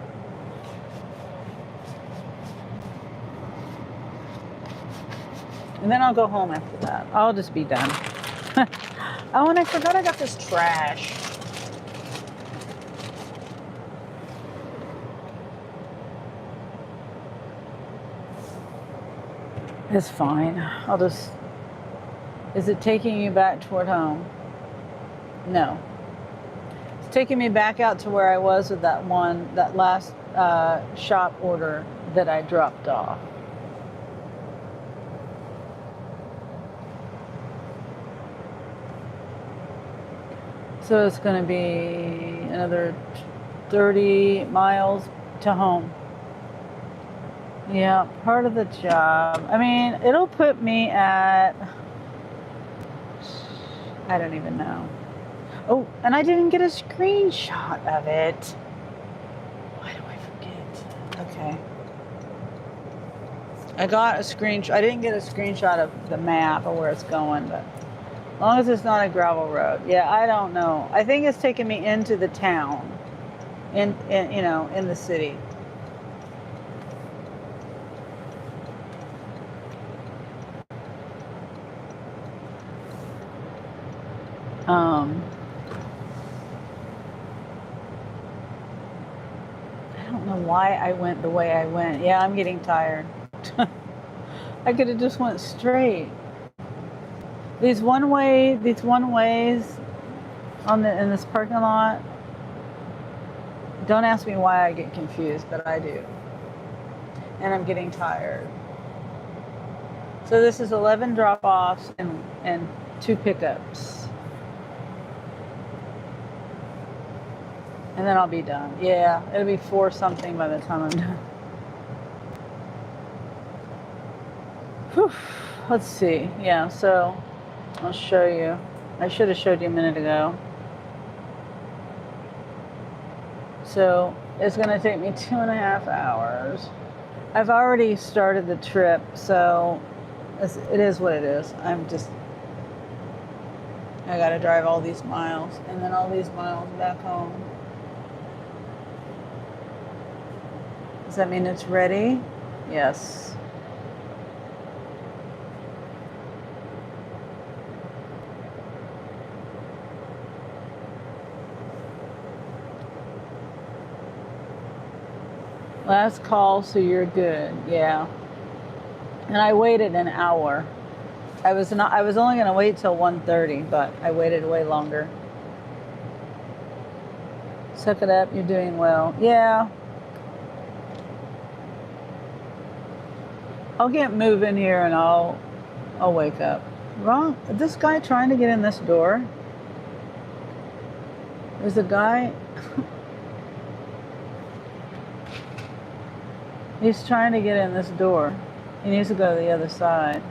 Speaker 1: And then I'll go home after that. I'll just be done. Oh, and I forgot I got this trash. It's fine. Is it taking you back toward home? No. It's taking me back out to where I was with that last shop order that I dropped off. So it's going to be another 30 miles to home. Yeah, part of the job. I mean, it'll put me at, I don't even know. Oh, and I didn't get a screenshot of it. Why do I forget? Okay. I got a screenshot. I didn't get a screenshot of the map of where it's going, but as long as it's not a gravel road. Yeah, I don't know. I think it's taking me into the town, in the city. I don't know why I went the way I went. Yeah, I'm getting tired. I could have just went straight. These one ways in this parking lot. Don't ask me why I get confused, but I do. And I'm getting tired. So this is 11 drop-offs and 2 pickups. And then I'll be done. Yeah, it'll be 4 something by the time I'm done. Whew. Let's see. Yeah, so I'll show you. I should have showed you a minute ago. So it's going to take me 2.5 hours. I've already started the trip, so it is what it is. I got to drive all these miles and then all these miles back home. Does that mean it's ready? Yes. Last call, so you're good. Yeah. And I waited an hour. I was only going to wait till 1:30, but I waited way longer. Suck it up, you're doing well. Yeah. I'll get moving here and I'll wake up. Wrong. This guy trying to get in this door. There's a guy. He's trying to get in this door. He needs to go to the other side.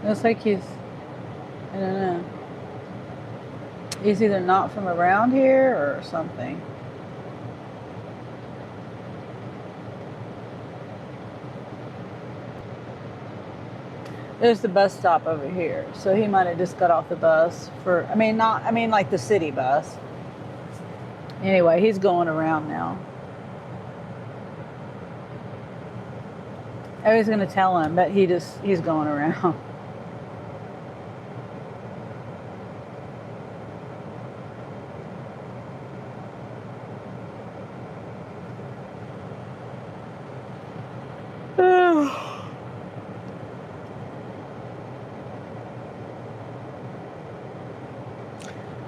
Speaker 1: Looks like I don't know. He's either not from around here or something. There's the bus stop over here. So he might have just got off the bus like the city bus. Anyway, he's going around now. I was going to tell him, but he's going around.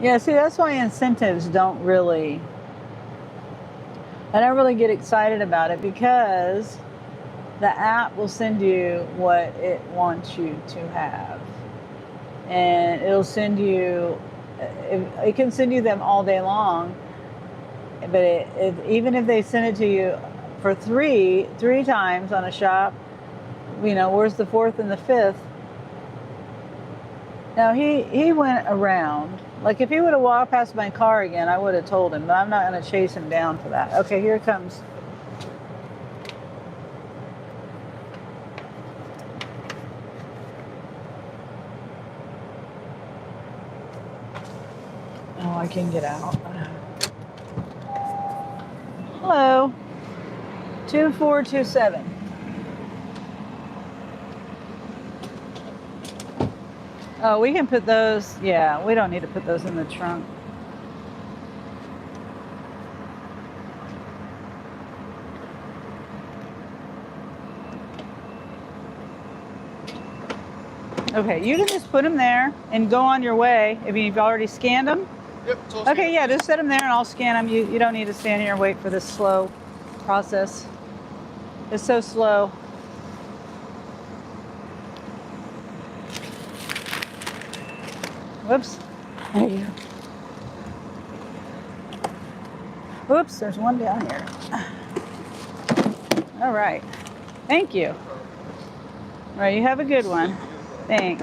Speaker 1: Yeah, see, that's why incentives I don't really get excited about it, because the app will send you what it wants you to have. And it'll send you, it can send you them all day long, but even if they send it to you for three times on a shop, where's the 4th and the 5th? Now, he went around. Like, if he would have walked past my car again, I would have told him, but I'm not going to chase him down for that. Okay, here it comes. Oh, I can get out. Hello. 2427. Oh, we can put those, yeah, we don't need to put those in the trunk. Okay, you can just put them there and go on your way. If you've already scanned them.
Speaker 8: Yep. It's all
Speaker 1: Okay,
Speaker 8: scanned.
Speaker 1: yeah, just set them there and I'll scan them. You don't need to stand here and wait for this slow process. It's so slow. Whoops. There you go. Oops, there's one down here. All right. Thank you. All right, you have a good one. Thanks.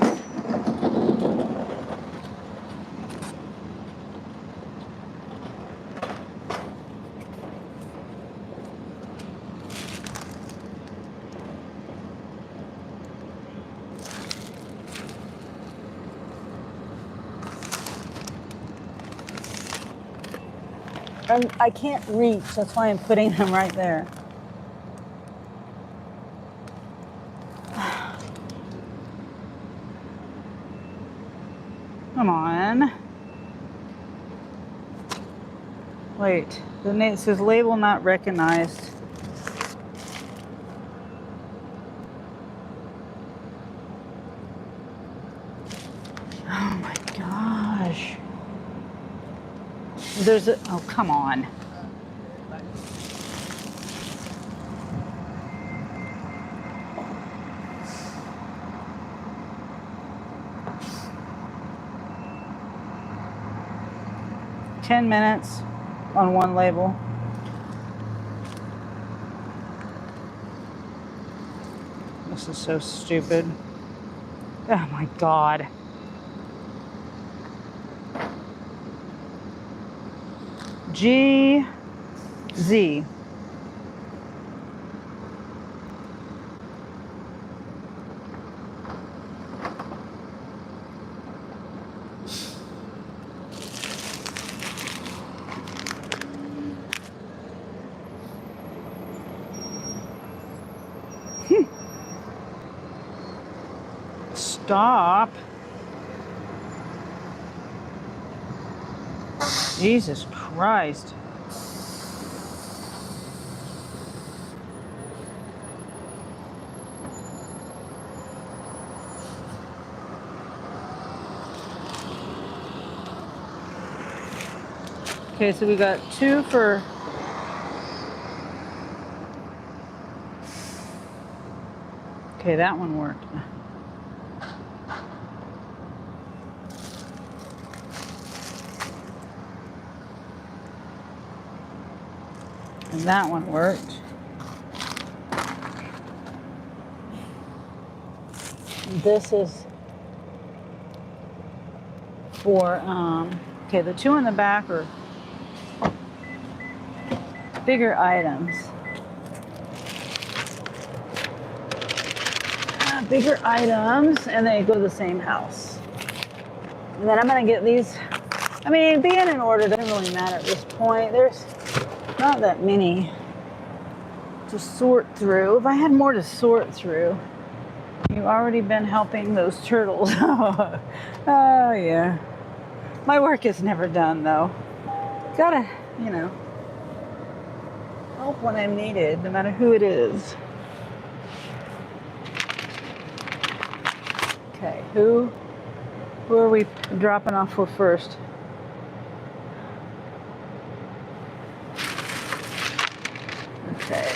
Speaker 1: I can't reach, that's why I'm putting them right there. Come on. Wait, it says label not recognized. Oh my gosh. There's a, oh, come on. $10 minutes on one label. This is so stupid. Oh my God. GZ. Stop. Jesus Christ. Okay, so we got 2 for... Okay, that one worked. And that one worked. This is for, okay, the 2 in the back are bigger items. Bigger items, and they go to the same house. And then I'm gonna get these, I mean, being in order doesn't really matter at this point. There's not that many to sort through. If I had more to sort through, you've already been helping those turtles. Oh, yeah. My work is never done, though. Gotta, you know, help when I'm needed, no matter who it is. Okay, who are we dropping off for first? Okay,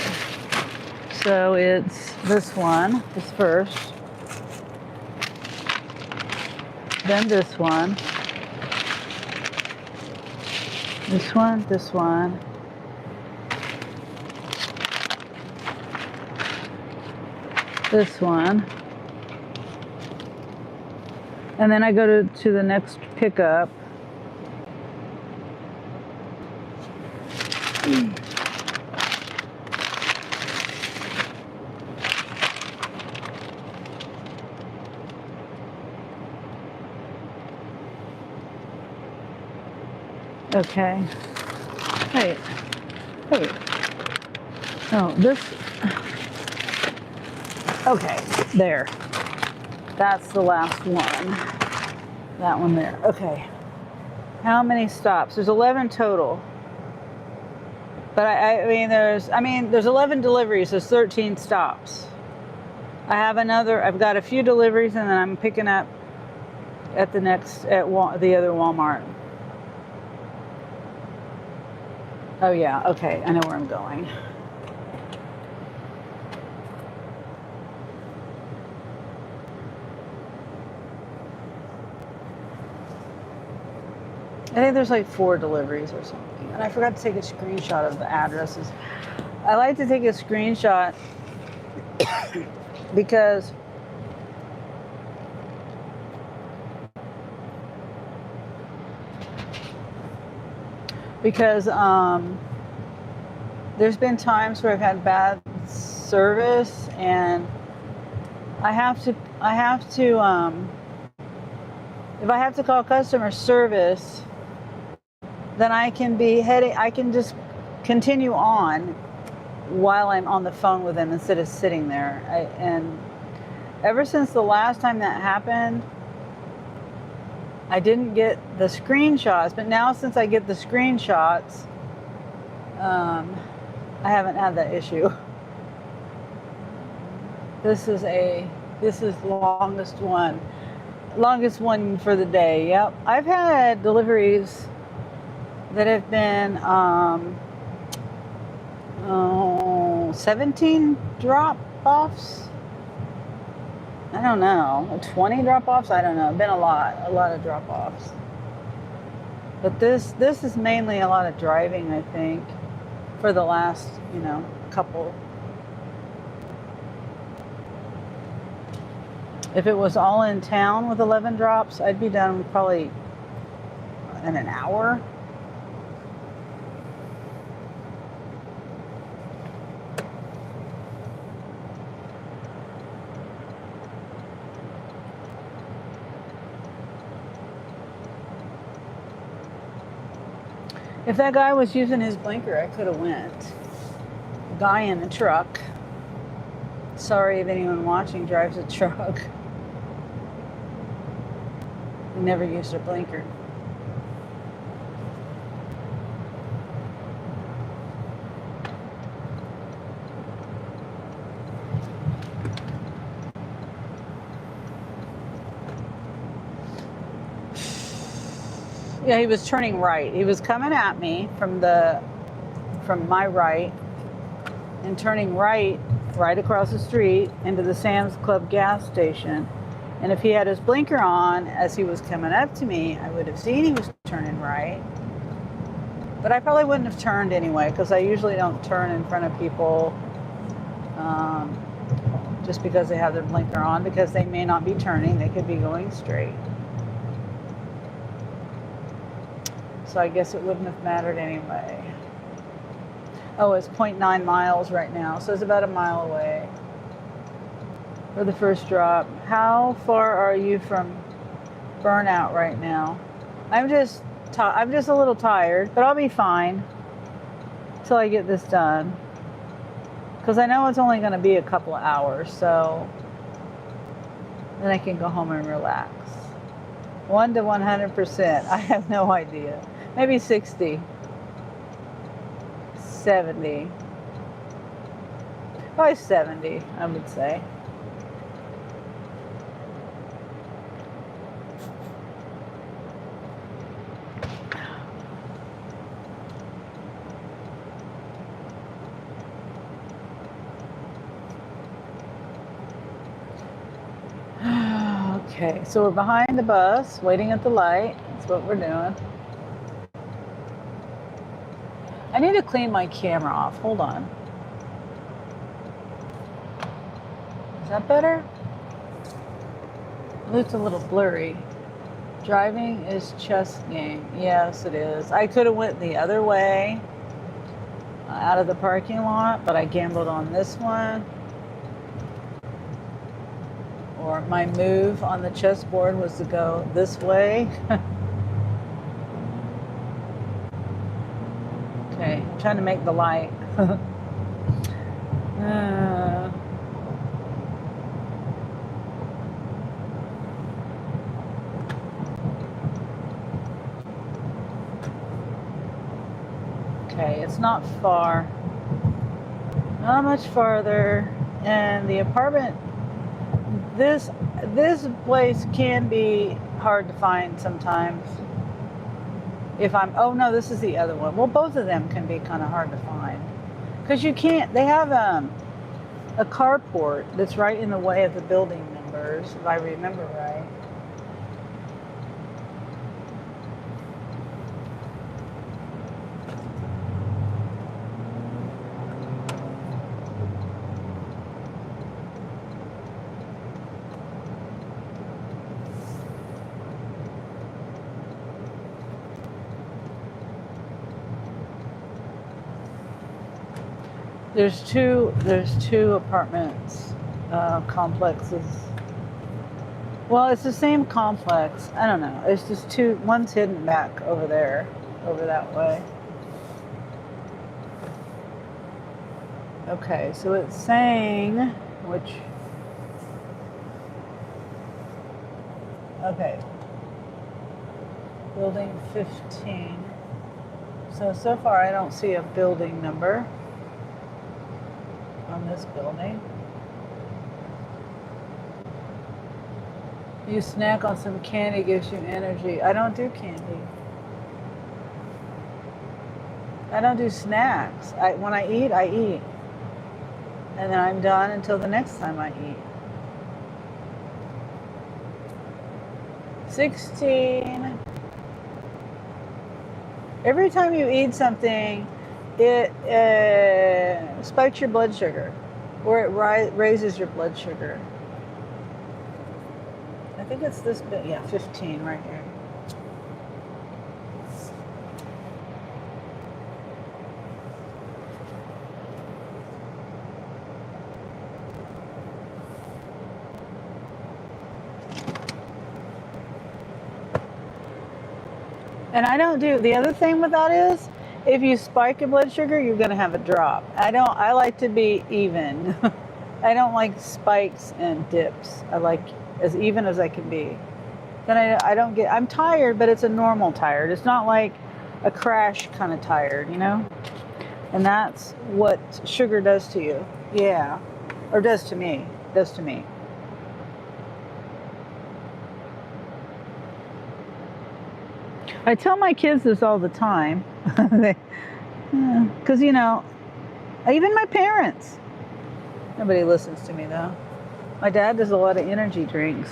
Speaker 1: so it's this one is first, then this one, this one, this one, this one, and then I go to the next pickup. Okay. Wait. Oh, this. Okay, there. That's the last one. That one there. Okay. How many stops? There's 11 total. But I mean, there's 11 deliveries. There's 13 stops. I've got a few deliveries, and then I'm picking up at the other Walmart. Oh yeah, okay, I know where I'm going. I think there's like 4 deliveries or something. And I forgot to take a screenshot of the addresses. I like to take a screenshot because there's been times where I've had bad service, and I have to if I have to call customer service, then I can just continue on while I'm on the phone with them instead of sitting there. And ever since the last time that happened, I didn't get the screenshots, but now since I get the screenshots, I haven't had that issue. This is longest one for the day. Yep, I've had deliveries that have been 17 drop-offs. I don't know, 20 drop-offs. I don't know. Been a lot of drop-offs. But this is mainly a lot of driving, I think, for the last couple. If it was all in town with 11 drops, I'd be done probably in an hour. If that guy was using his blinker, I could have went. Guy in a truck. Sorry if anyone watching drives a truck. He never used a blinker. Yeah, he was turning right. He was coming at me from my right and turning right across the street into the Sam's Club gas station. And if he had his blinker on as he was coming up to me, I would have seen he was turning right. But I probably wouldn't have turned anyway, because I usually don't turn in front of people just because they have their blinker on, because they may not be turning. They could be going straight. So I guess it wouldn't have mattered anyway. Oh, it's 0.9 miles right now, so it's about a mile away for the first drop. How far are you from burnout right now? I'm just a little tired, but I'll be fine till I get this done. Because I know it's only going to be a couple of hours, so then I can go home and relax. 1 to 100%. I have no idea. Maybe 60. 70. Probably 70, I would say. Okay, so we're behind the bus, waiting at the light. That's what we're doing. I need to clean my camera off. Hold on. Is that better? It looks a little blurry. Driving is chess game. Yes, it is. I could have went the other way out of the parking lot, but I gambled on this one. Or my move on the chessboard was to go this way. Okay, I'm trying to make the light. Okay, it's not far. Not much farther. And the apartment this place can be hard to find sometimes. If I'm, oh no, this is the other one. Well, both of them can be kind of hard to find because you can't. They have a carport that's right in the way of the building numbers, if I remember right. There's two apartments complexes. Well, it's the same complex. I don't know. It's just two. One's hidden back over there, over that way. Okay, so it's saying which. Okay. Building 15. So far I don't see a building number on this building. You snack on some candy, gives you energy. I don't do candy. I don't do snacks. When I eat, I eat. And then I'm done until the next time I eat. 16. Every time you eat something, it spikes your blood sugar, or it raises your blood sugar. I think it's this bit, yeah, 15 right here. And I don't do, the other thing with that is, if you spike your blood sugar, you're gonna have a drop. I like to be even. I don't like spikes and dips. I like as even as I can be. Then I don't get, I'm tired, but it's a normal tired. It's not like a crash kind of tired, you know? And that's what sugar does to you. Yeah. Or does to me. Does to me. I tell my kids this all the time. Because, you know, even my parents. Nobody listens to me, though. My dad does a lot of energy drinks.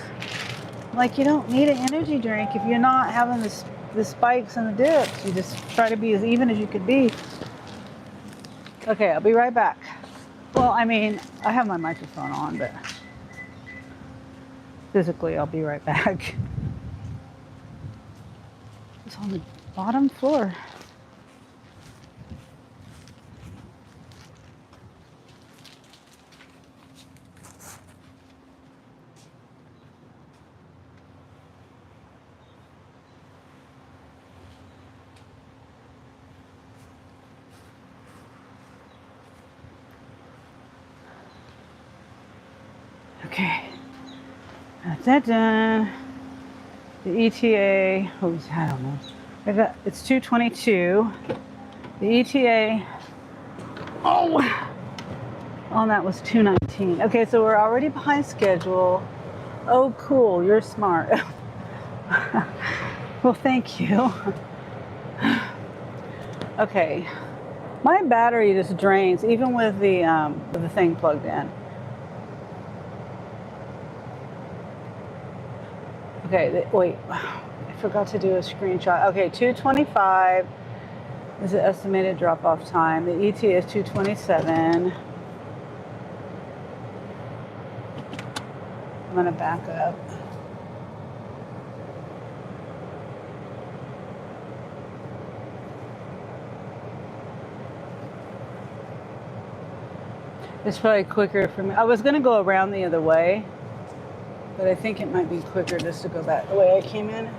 Speaker 1: Like, you don't need an energy drink if you're not having the spikes and the dips. You just try to be as even as you could be. Okay, I'll be right back. Well, I mean, I have my microphone on, but physically I'll be right back. It's on the bottom floor. Okay. Da-da-da. The ETA, I don't know. It's 2:22. The ETA, oh, that was 2:19. Okay, so we're already behind schedule. Oh, cool, you're smart. Well, thank you. Okay, my battery just drains even with the thing plugged in. Okay, wait, I forgot to do a screenshot. Okay, 2:25 is the estimated drop-off time. The ETA is 2:27. I'm gonna back up. It's probably quicker for me. I was gonna go around the other way, but I think it might be quicker just to go back the way I came in.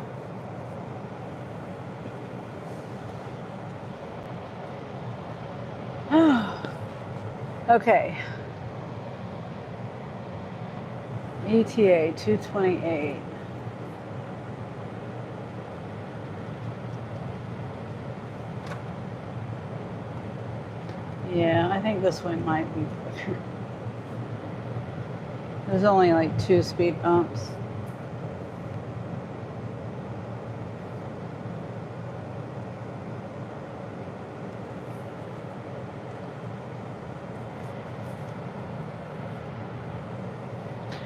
Speaker 1: Okay. ETA 2:28. Yeah, I think this one might be quicker. There's only like 2 speed bumps.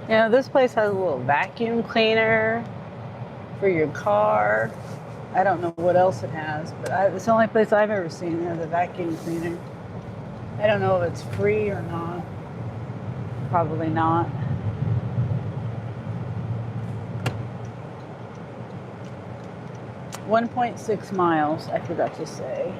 Speaker 1: You know, this place has a little vacuum cleaner for your car. I don't know what else it has, but it's the only place I've ever seen that has a vacuum cleaner. I don't know if it's free or not. Probably not. .6 miles, I forgot to say.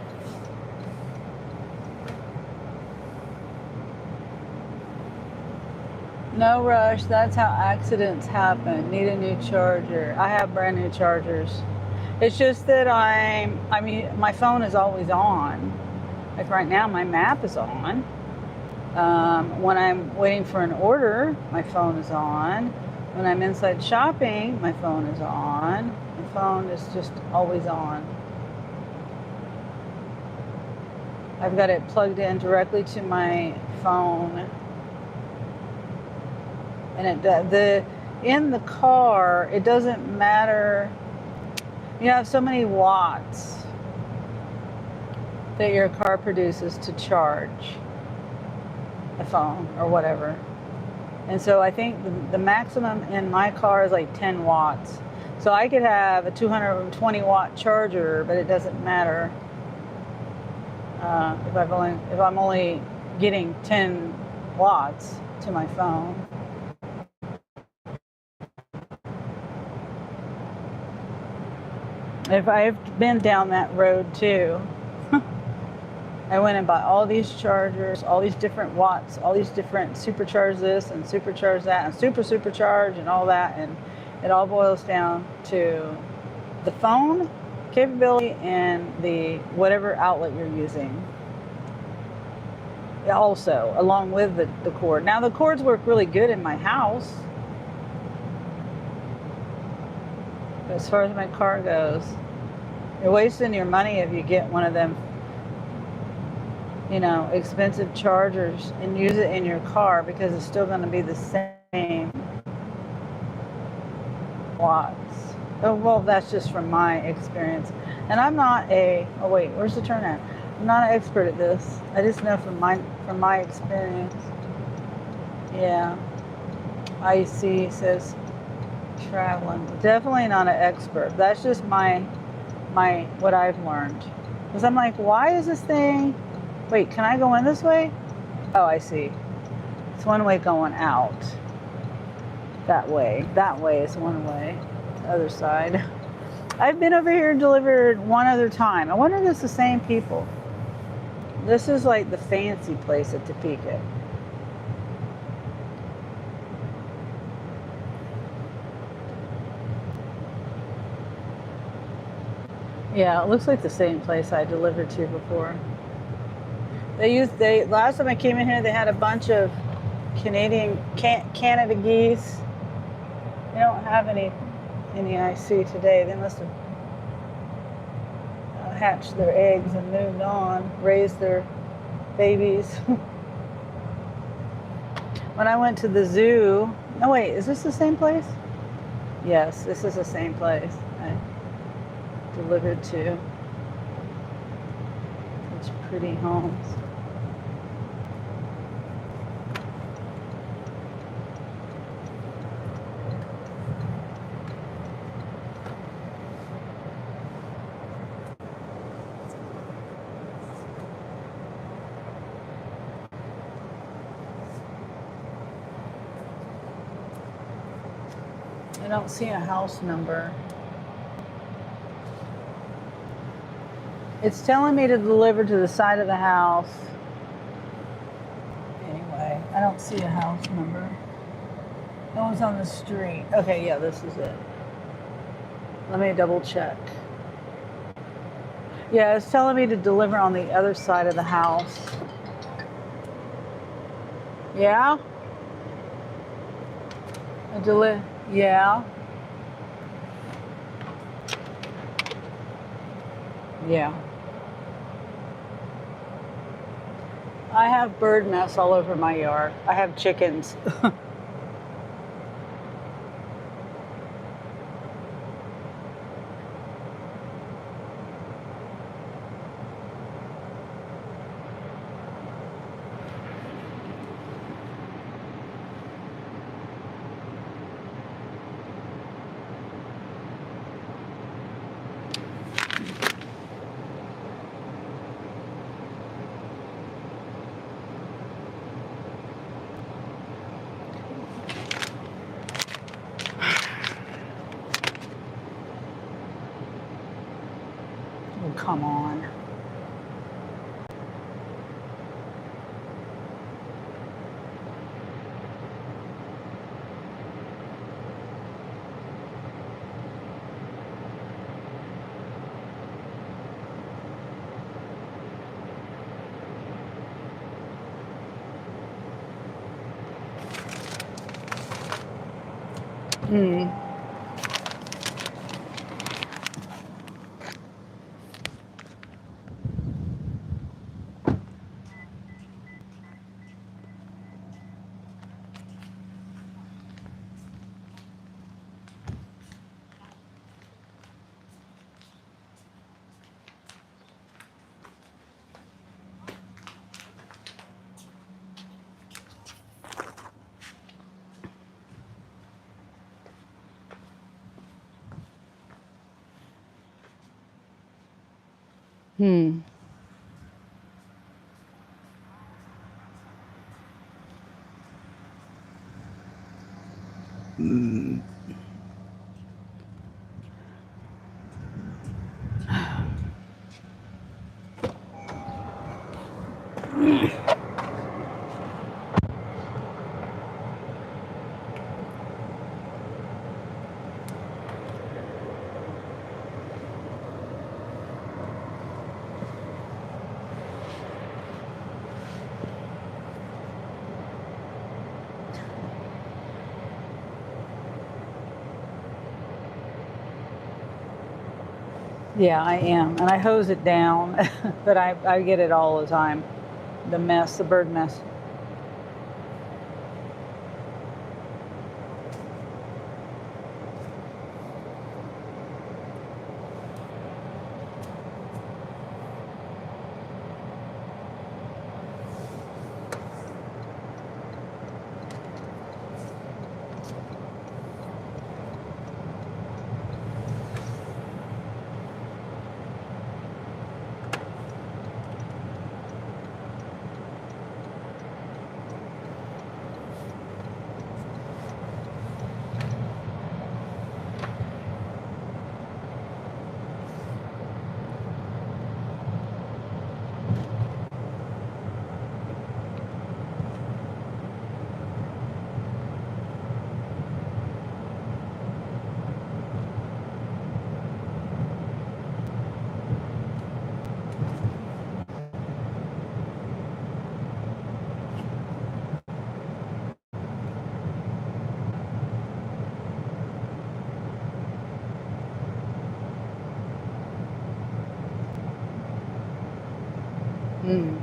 Speaker 1: No rush, that's how accidents happen. Need a new charger. I have brand new chargers. It's just that I mean, my phone is always on. Like right now, my map is on. When I'm waiting for an order, my phone is on. When I'm inside shopping, my phone is on. My phone is just always on. I've got it plugged in directly to my phone. And in the car, it doesn't matter. You have so many watts that your car produces to charge a phone or whatever. And so I think the maximum in my car is like 10 watts. So I could have a 220 watt charger, but it doesn't matter if I'm only getting 10 watts to my phone. If I've been down that road too. I went and bought all these chargers, all these different watts, all these different supercharge this and supercharge that and supercharge and all that, and it all boils down to the phone capability and the whatever outlet you're using. Also, along with the cord. Now the cords work really good in my house. But as far as my car goes, you're wasting your money if you get one of them, you know, expensive chargers and use it in your car, because it's still going to be the same watts. Oh, well, that's just from my experience. And I'm not oh wait, where's the turn at? I'm not an expert at this. I just know from my experience. Yeah. IC says traveling. Definitely not an expert. That's just my what I've learned. Because I'm like, why is this thing? Wait, can I go in this way? Oh, I see. It's one way going out. That way. That way is one way. The other side. I've been over here and delivered one other time. I wonder if it's the same people. This is like the fancy place at Topeka. Yeah, it looks like the same place I delivered to before. Last time I came in here, they had a bunch of Canada geese. They don't have any I see today. They must have hatched their eggs and moved on, raised their babies. When I went to the zoo, oh wait, is this the same place? Yes, this is the same place I delivered to. Such pretty homes. I don't see a house number. It's telling me to deliver to the side of the house. Anyway, I don't see a house number. It was on the street. Okay, yeah, this is it. Let me double check. Yeah, it's telling me to deliver on the other side of the house. Yeah? Yeah. Yeah. I have bird nests all over my yard. I have chickens. come on. Hmm. Hmm. Yeah, I am. And I hose it down, but I get it all the time. The mess, the bird mess. Hmm.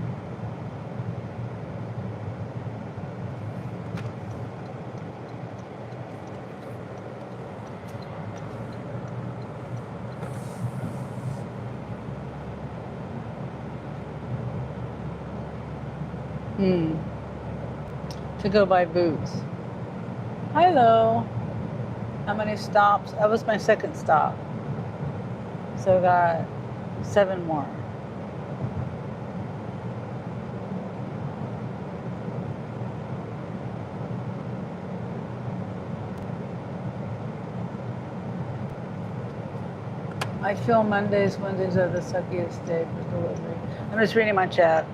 Speaker 1: Hmm. To go buy boots. Hello. How many stops? That was my second stop. So I got 7 more. I feel Mondays, Wednesdays are the suckiest day for delivery. I'm just reading my chat.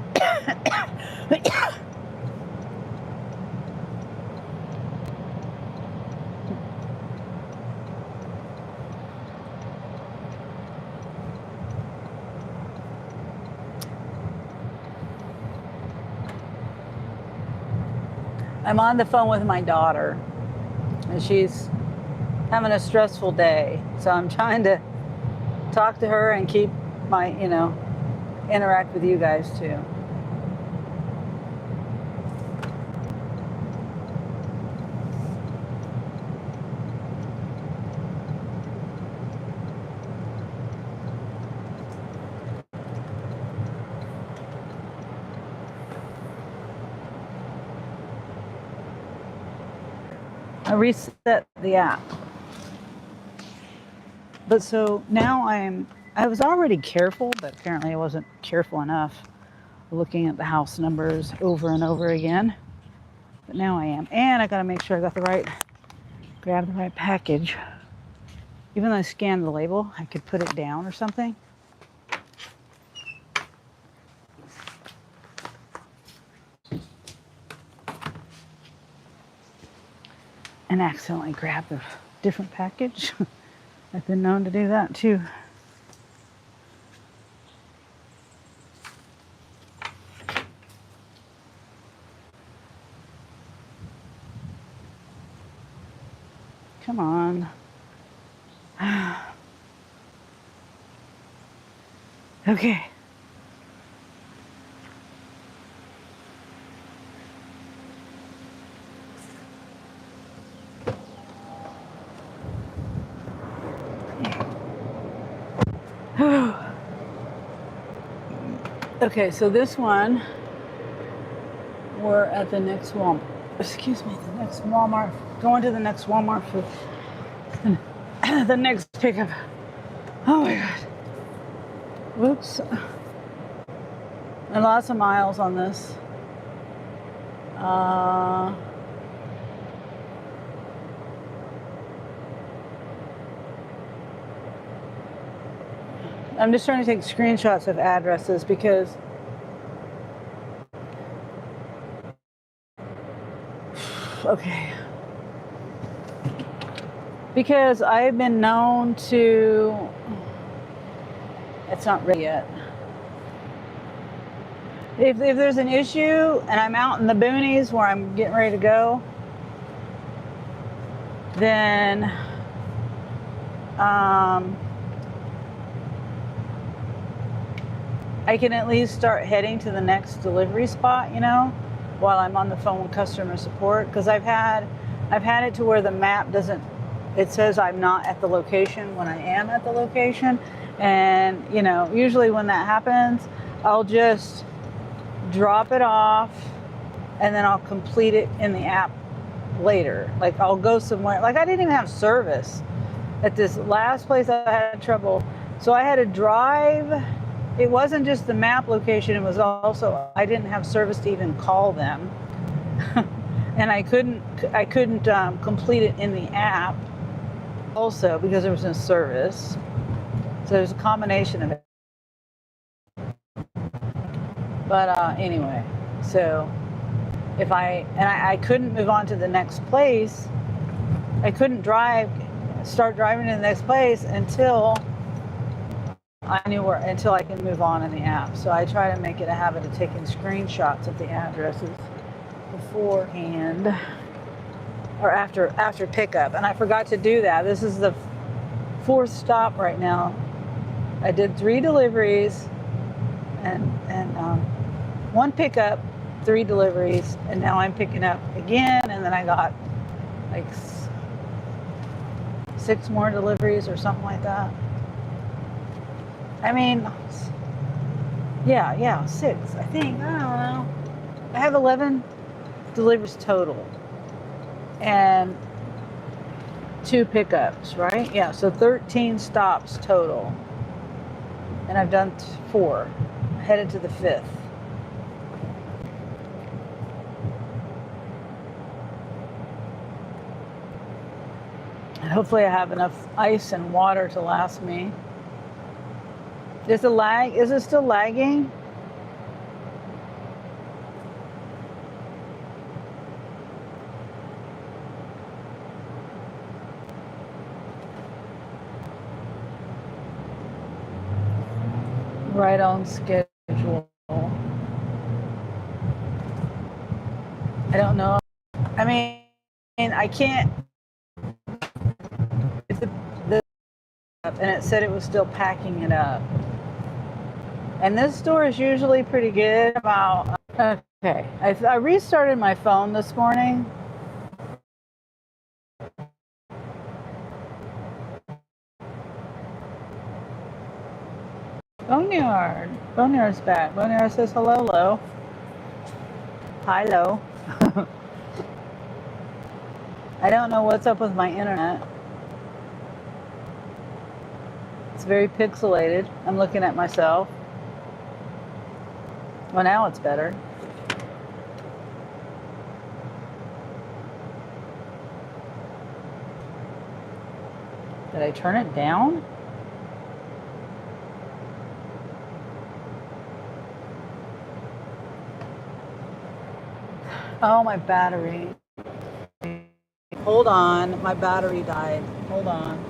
Speaker 1: I'm on the phone with my daughter, and she's having a stressful day. So I'm trying to talk to her and keep my, interact with you guys too. I reset the app. But so now I was already careful, but apparently I wasn't careful enough looking at the house numbers over and over again. But now I am. And I got to make sure I got grab the right package. Even though I scanned the label, I could put it down or something. and accidentally grab the different package. I've been known to do that too. Come on. Okay. Okay, so this one, we're at the next Walmart. Excuse me, the next Walmart. Going to the next Walmart for the next pickup. Oh my God. Whoops. And lots of miles on this. I'm just trying to take screenshots of addresses because okay. Because I've been known to, it's not ready yet. If there's an issue and I'm out in the boonies where I'm getting ready to go, then I can at least start heading to the next delivery spot, you know, while I'm on the phone with customer support. Because I've had it to where the map doesn't, it says I'm not at the location when I am at the location. And, you know, usually when that happens, I'll just drop it off and then I'll complete it in the app later. Like I'll go somewhere, like I didn't even have service at this last place. I had trouble. So I had to drive. It wasn't just the map location. It was also, I didn't have service to even call them. And I couldn't complete it in the app also because there was no service. So there's a combination of it. But anyway, so if I couldn't move on to the next place, I couldn't start driving to the next place until until I can move on in the app. So I try to make it a habit of taking screenshots of the addresses beforehand or after pickup. And I forgot to do that. This is the 4th stop right now. I did 3 deliveries and 1 pickup, 3 deliveries, and now I'm picking up again, and then I got like 6 more deliveries or something like that. I mean, yeah, 6, I think. I don't know. I have 11 deliveries total and 2 pickups, right? Yeah, so 13 stops total. And I've done 4, headed to the 5th. And hopefully I have enough ice and water to last me. There's a lag. Is it still lagging? Right on schedule. I don't know. I mean, I can't. It's and it said it was still packing it up. And this store is usually pretty good about. Okay, I restarted my phone this morning. Boneyard. Boneyard's back. Boneyard says hello. Hello. I don't know what's up with my internet. It's very pixelated. I'm looking at myself. Well, now it's better. Did I turn it down? Oh, my battery. Hold on, my battery died. Hold on.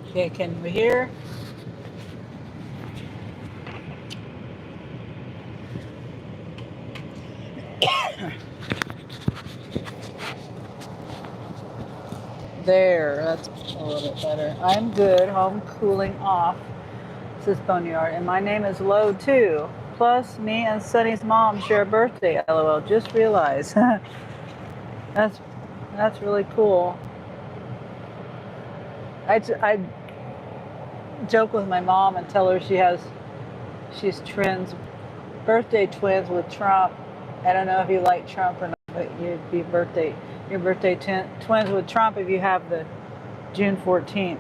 Speaker 1: Okay, can we hear? There, that's a little bit better. I'm good, home cooling off, says Boneyard. And my name is Lo too. Plus, me and Sunny's mom share a birthday, lol. Just realized. That's really cool. I joke with my mom and tell her she's birthday twins with Trump. I don't know if you like Trump or not, but you'd be your birthday twins with Trump if you have the June 14th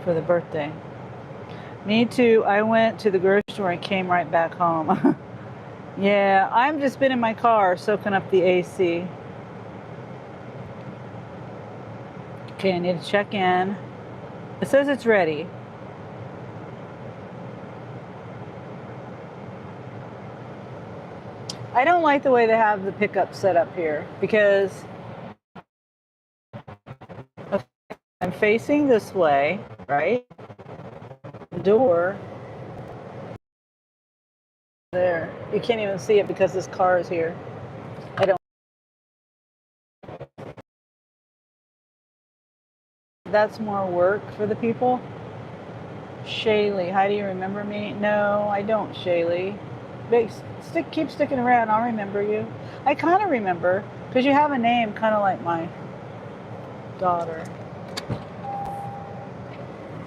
Speaker 1: for the birthday. Me too. I went to the grocery store and came right back home. Yeah, I've just been in my car soaking up the AC. Okay, I need to check in. It says it's ready. I don't like the way they have the pickup set up here because I'm facing this way, right? The door there. You can't even see it because this car is here. I don't. That's more work for the people. Shaylee, how do you remember me? No, I don't, Shaylee. Keep sticking around. I'll remember you. I kind of remember because you have a name kind of like my daughter.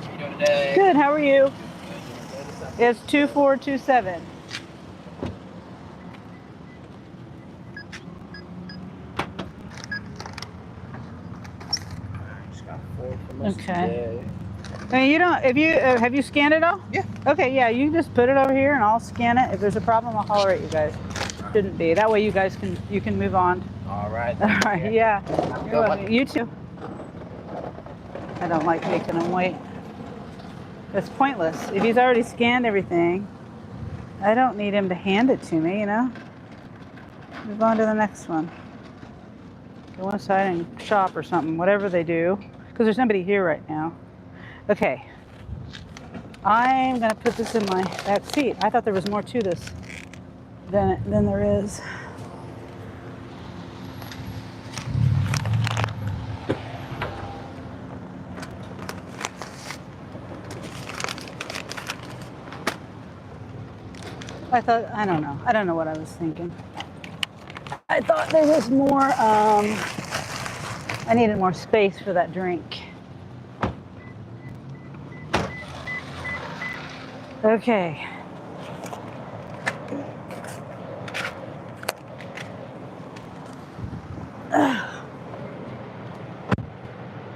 Speaker 5: How you doing today?
Speaker 1: Good. How are you? It's 2427.
Speaker 5: Just got 4 for most
Speaker 1: Okay.
Speaker 5: of the day.
Speaker 1: And you don't. If you have you scanned it all?
Speaker 5: Yeah.
Speaker 1: Okay. Yeah. You just put it over here, and I'll scan it. If there's a problem, I'll holler at you guys. Shouldn't be. That way, you guys can move on.
Speaker 5: All right.
Speaker 1: All right. Yeah.
Speaker 5: Have a
Speaker 1: You're
Speaker 5: good
Speaker 1: welcome.
Speaker 5: one.
Speaker 1: You too. I don't like making them wait. It's pointless. If he's already scanned everything, I don't need him to hand it to me. You know. Move on to the next one. Go inside and shop or something. Whatever they do, because there's nobody here right now. Okay. I'm gonna put this in my back seat. I thought there was more to this than there is. I don't know what I was thinking. I thought there was more, I needed more space for that drink. Okay.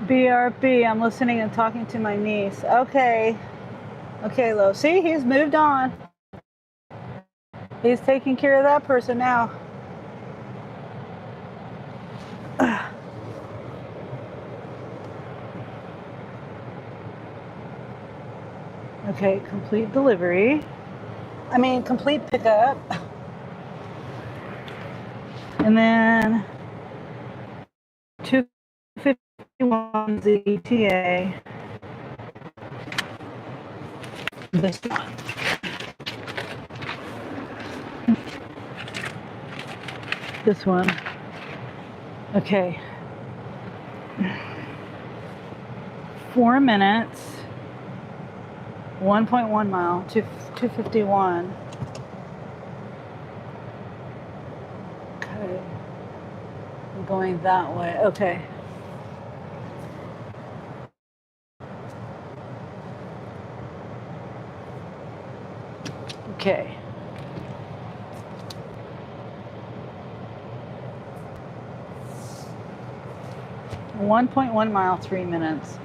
Speaker 1: BRB, I'm listening and talking to my niece. Okay. Okay, Lo. See, he's moved on. He's taking care of that person now. Okay, complete delivery. Complete pickup. And then 251 ZTA. This one. This one. Okay. 4 minutes. 1.1 mile to 251. Okay. I'm going that way. Okay. Okay. 1.1 mile, 3 minutes.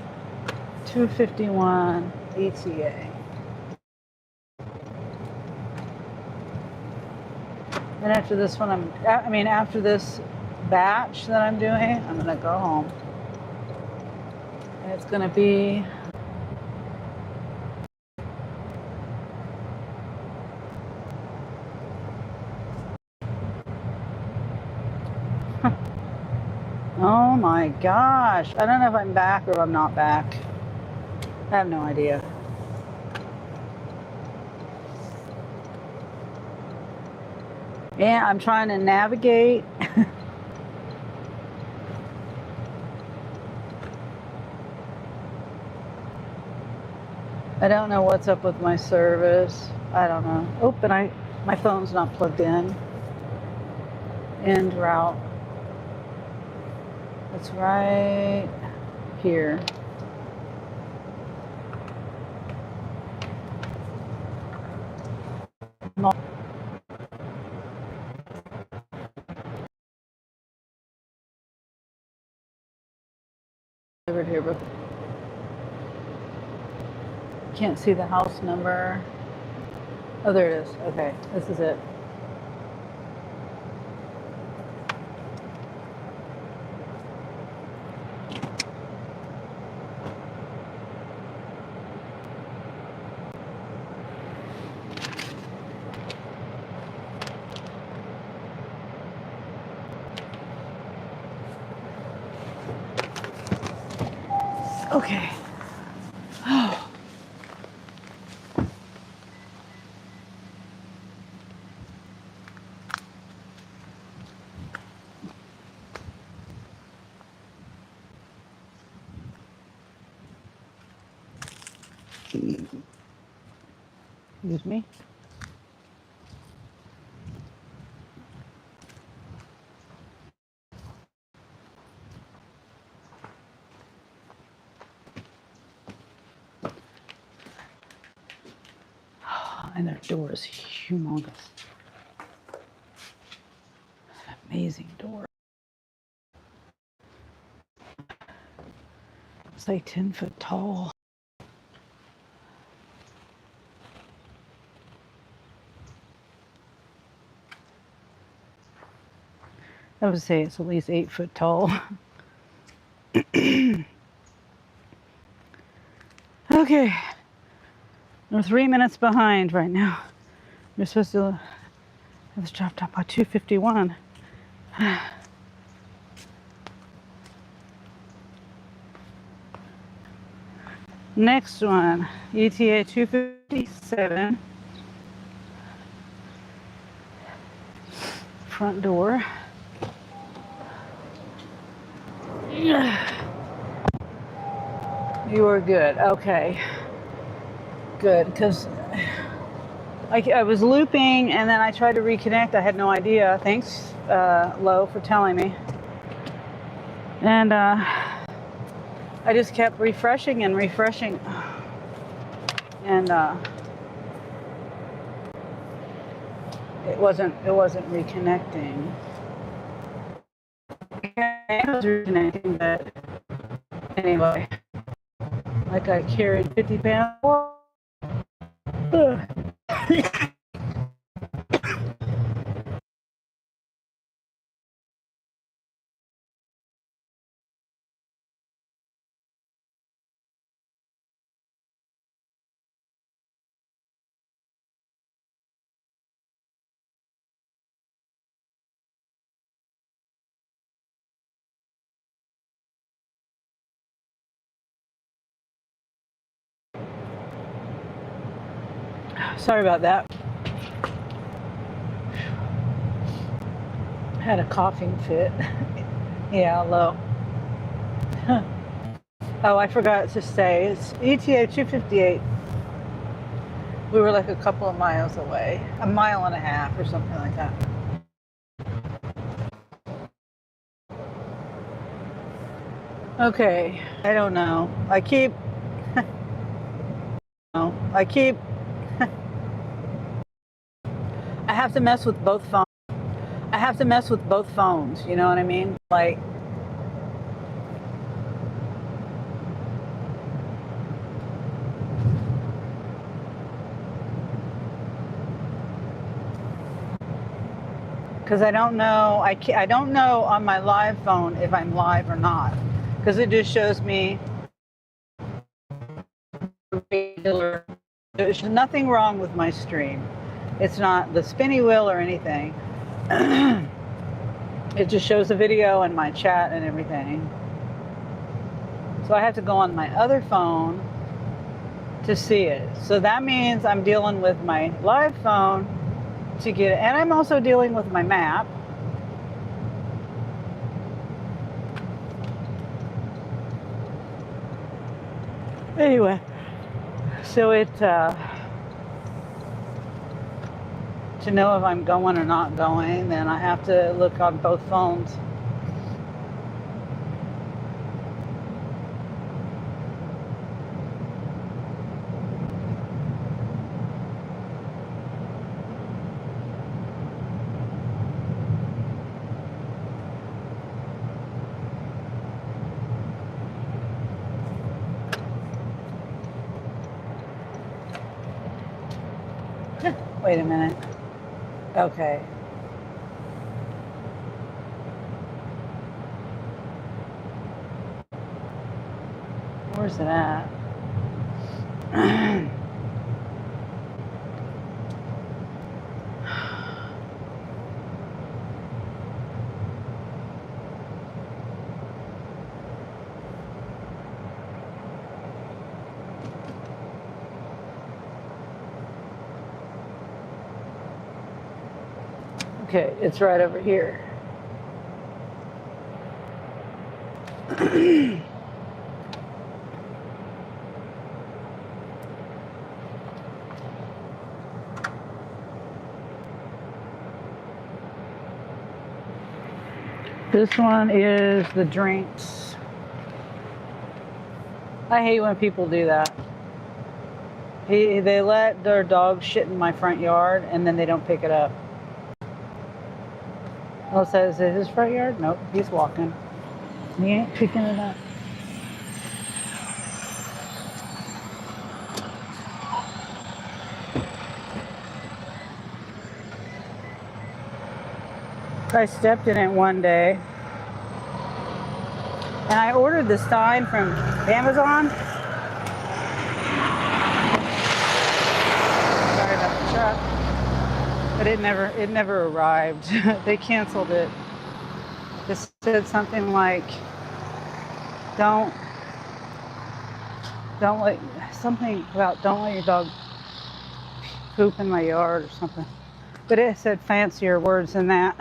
Speaker 1: 251 ETA. And after this one, after this batch that I'm doing, I'm gonna go home. And it's gonna be oh my gosh. I don't know if I'm back or if I'm not back. I have no idea. Yeah, I'm trying to navigate. I don't know what's up with my service. I don't know. Oh, but my phone's not plugged in. End route. It's right here. Over here, but can't see the house number. Oh, there it is. Okay, this is it. Okay. Excuse me. And their door is humongous. Amazing door. It's like 10 foot tall. I would say it's at least 8 foot tall. Okay. We're 3 minutes behind right now. We're supposed to have this dropped off by 2:51. Next one, ETA 257. Front door. You are good. Okay. Good, because I was looping and then I tried to reconnect. I had no idea. Thanks, Lo, for telling me. And I just kept refreshing and refreshing. And it wasn't reconnecting. It was reconnecting, but anyway, like I carried 50 pounds. Sorry about that. Had a coughing fit. Yeah, low. Oh, I forgot to say, it's ETA 258. We were like a couple of miles away, a mile and a half or something like that. Okay, I don't know. I have to mess with both phones. You know what I mean? Like, because I don't know. I don't know on my live phone if I'm live or not, because it just shows me regular. There's nothing wrong with my stream. It's not the spinny wheel or anything. It just shows the video and my chat and everything. So I have to go on my other phone to see it. So that means I'm dealing with my live phone to get it. And I'm also dealing with my map. Anyway, so to know if I'm going or not going, then I have to look on both phones. Wait a minute. Okay. Where's it at? Okay, it's right over here. This one is the drinks. I hate when people do that. They let their dog shit in my front yard and then they don't pick it up. Oh, so is it his front yard? Nope, he's walking. He ain't picking it up. I stepped in it one day and I ordered the sign from Amazon. Sorry about the truck. But it never arrived. They canceled it. It said something like, don't let your dog poop in my yard or something. But it said fancier words than that.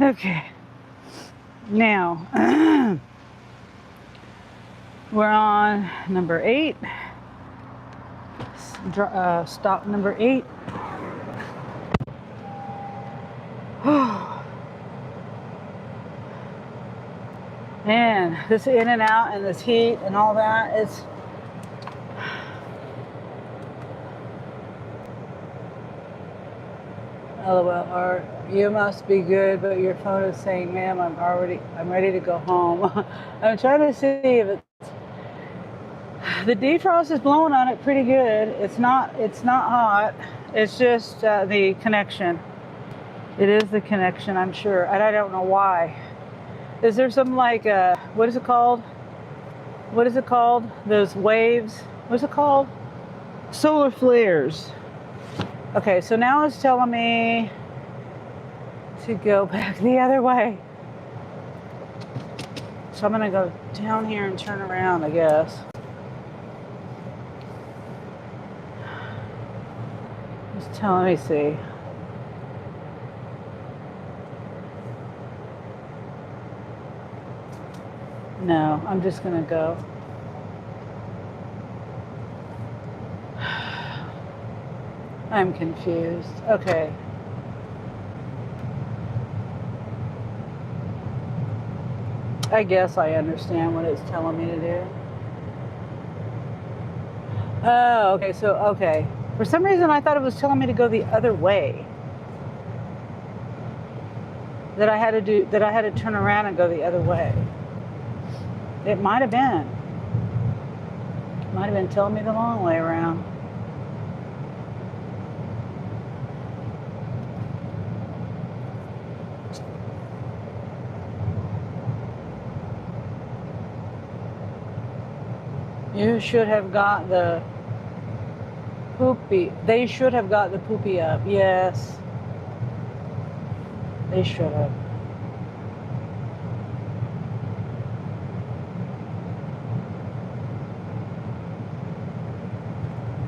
Speaker 1: Okay, now we're on number 8, stop number 8. Man, this in and out and this heat and all that, it's LOL, Art, you must be good, but your phone is saying, ma'am, I'm ready to go home. I'm trying to see if it's, the defrost is blowing on it pretty good. It's not hot. It's just the connection. It is the connection, I'm sure. And I don't know why. Is there some like, what is it called? What is it called? Those waves? What's it called? Solar flares. Okay, so now it's telling me to go back the other way. So I'm gonna go down here and turn around, I guess. Just telling me, see. No, I'm just gonna go. I'm confused. Okay. I guess I understand what it's telling me to do. Oh, okay. So, okay. For some reason, I thought it was telling me to go the other way. That I had to turn around and go the other way. It might have been. Might have been telling me the long way around. You should have got the poopy. They should have got the poopy up. Yes. They should have.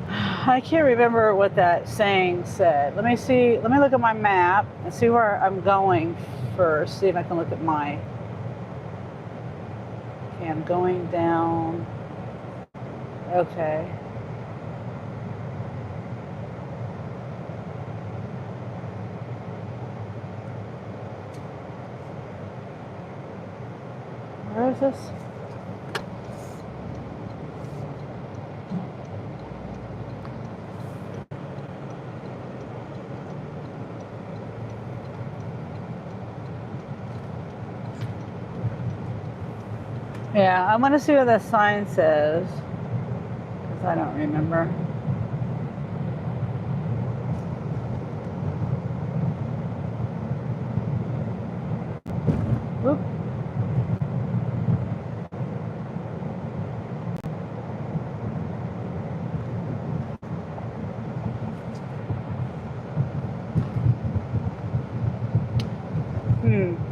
Speaker 1: I can't remember what that saying said. Let me see. Let me look at my map and see where I'm going first. See if I can look at my. Okay, I'm going down. Okay. Where is this? Yeah, I want to see what that sign says. Because I don't remember. Whoop.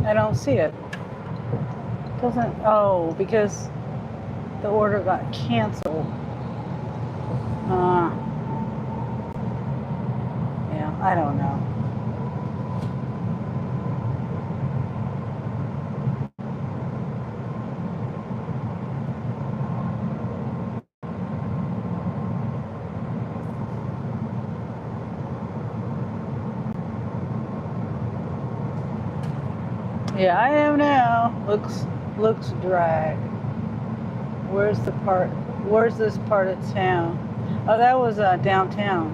Speaker 1: I don't see it. Doesn't, oh, because the order got canceled. Yeah, I don't know. Yeah, I am now. Looks drag. Where's this part of town? Oh, that was downtown.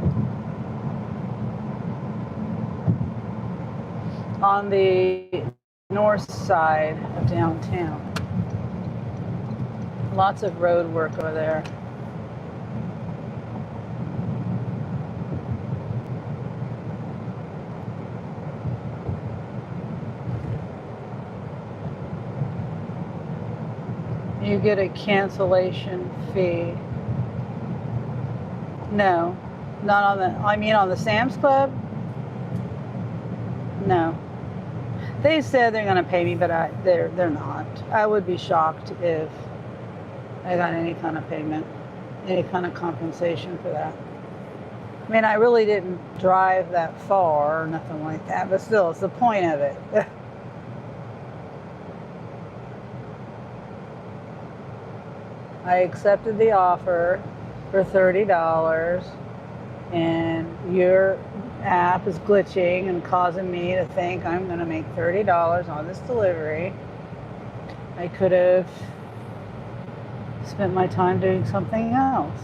Speaker 1: On the north side of downtown. Lots of road work over there. You get a cancellation fee. No, not on the, I mean on the Sam's Club? No. They said they're gonna pay me, but they're not. I would be shocked if I got any kind of payment, any kind of compensation for that. I mean, I really didn't drive that far or nothing like that, but still, it's the point of it. I accepted the offer for $30, and your app is glitching and causing me to think I'm going to make $30 on this delivery. I could have spent my time doing something else.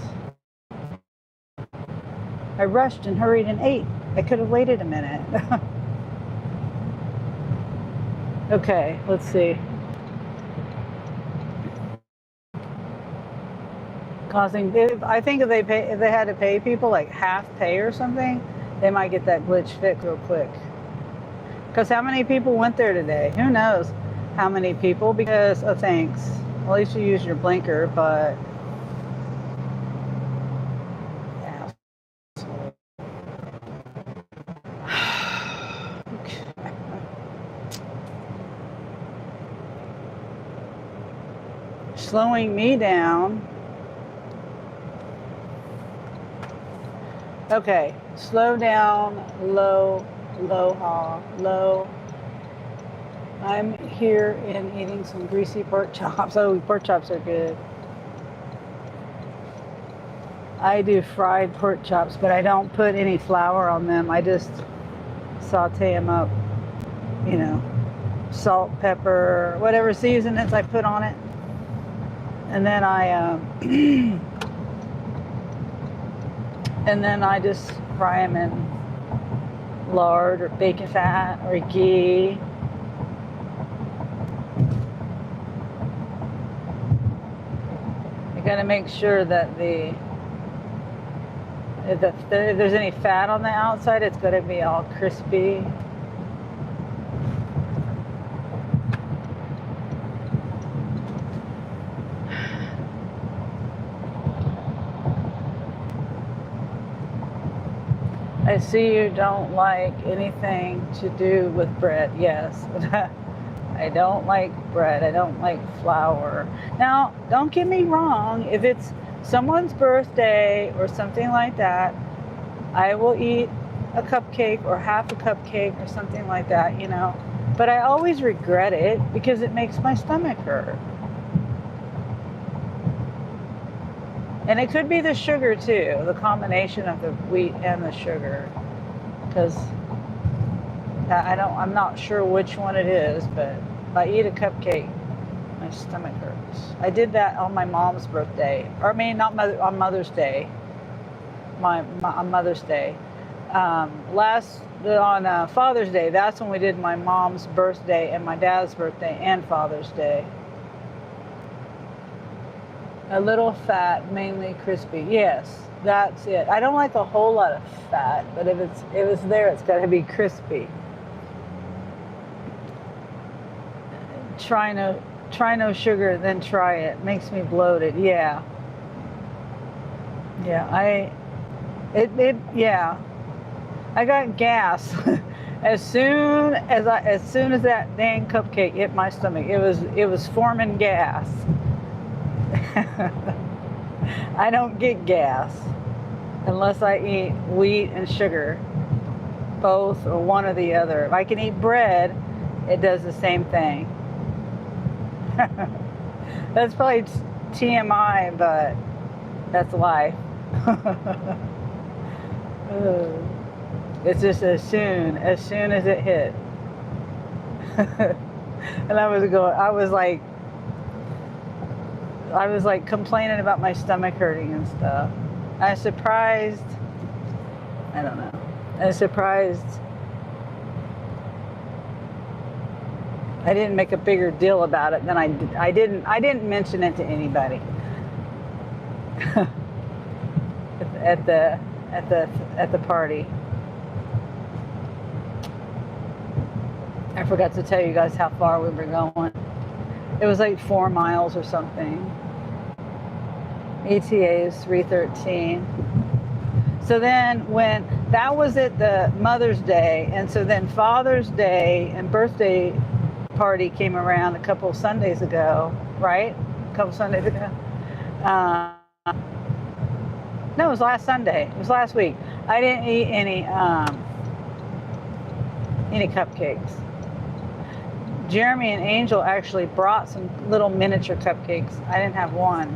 Speaker 1: I rushed and hurried and ate. I could have waited a minute. Okay, let's see. I think if they had to pay people like half pay or something, they might get that glitch fixed real quick. Because how many people went there today? Who knows how many people? Because, oh, thanks. Well, at least you use your blinker, but yeah. Slowing me down. Okay, slow down, low, low. I'm here and eating some greasy pork chops. Oh, pork chops are good. I do fried pork chops, but I don't put any flour on them. I just saute them up, you know, salt, pepper, whatever seasonings I put on it. And then and then I just fry them in lard or bacon fat or ghee. You got to make sure that if there's any fat on the outside, it's going to be all crispy. I see you don't like anything to do with bread. Yes, I don't like bread. I don't like flour. Now, don't get me wrong. If it's someone's birthday or something like that, I will eat a cupcake or half a cupcake or something like that, you know. But I always regret it because it makes my stomach hurt. And it could be the sugar too, the combination of the wheat and the sugar. Because I'm not sure which one it is, but if I eat a cupcake, my stomach hurts. I did that on my mom's birthday, or I mean, not on Mother's Day. On Mother's Day, on Father's Day. That's when we did my mom's birthday and my dad's birthday and Father's Day. A little fat, mainly crispy. Yes, that's it. I don't like a whole lot of fat, but if it's there, it's got to be crispy. Try no sugar, then try it. Makes me bloated. Yeah. Yeah, yeah. I got gas as soon as that dang cupcake hit my stomach. It was forming gas. I don't get gas unless I eat wheat and sugar, both or one or the other. If I can eat bread, it does the same thing. That's probably TMI, but that's life. It's just as soon as it hit. And I was like complaining about my stomach hurting and stuff. I was surprised. I don't know. I was surprised I didn't make a bigger deal about it than I did. I didn't mention it to anybody. at the party. I forgot to tell you guys how far we were going. It was like 4 miles or something. ETA is 313. So then when that was at the Mother's Day, and so then Father's Day and birthday party came around a couple of Sundays ago, right? A couple Sundays ago. No, it was last Sunday. It was last week. I didn't eat any cupcakes. Jeremy and Angel actually brought some little miniature cupcakes. I didn't have one.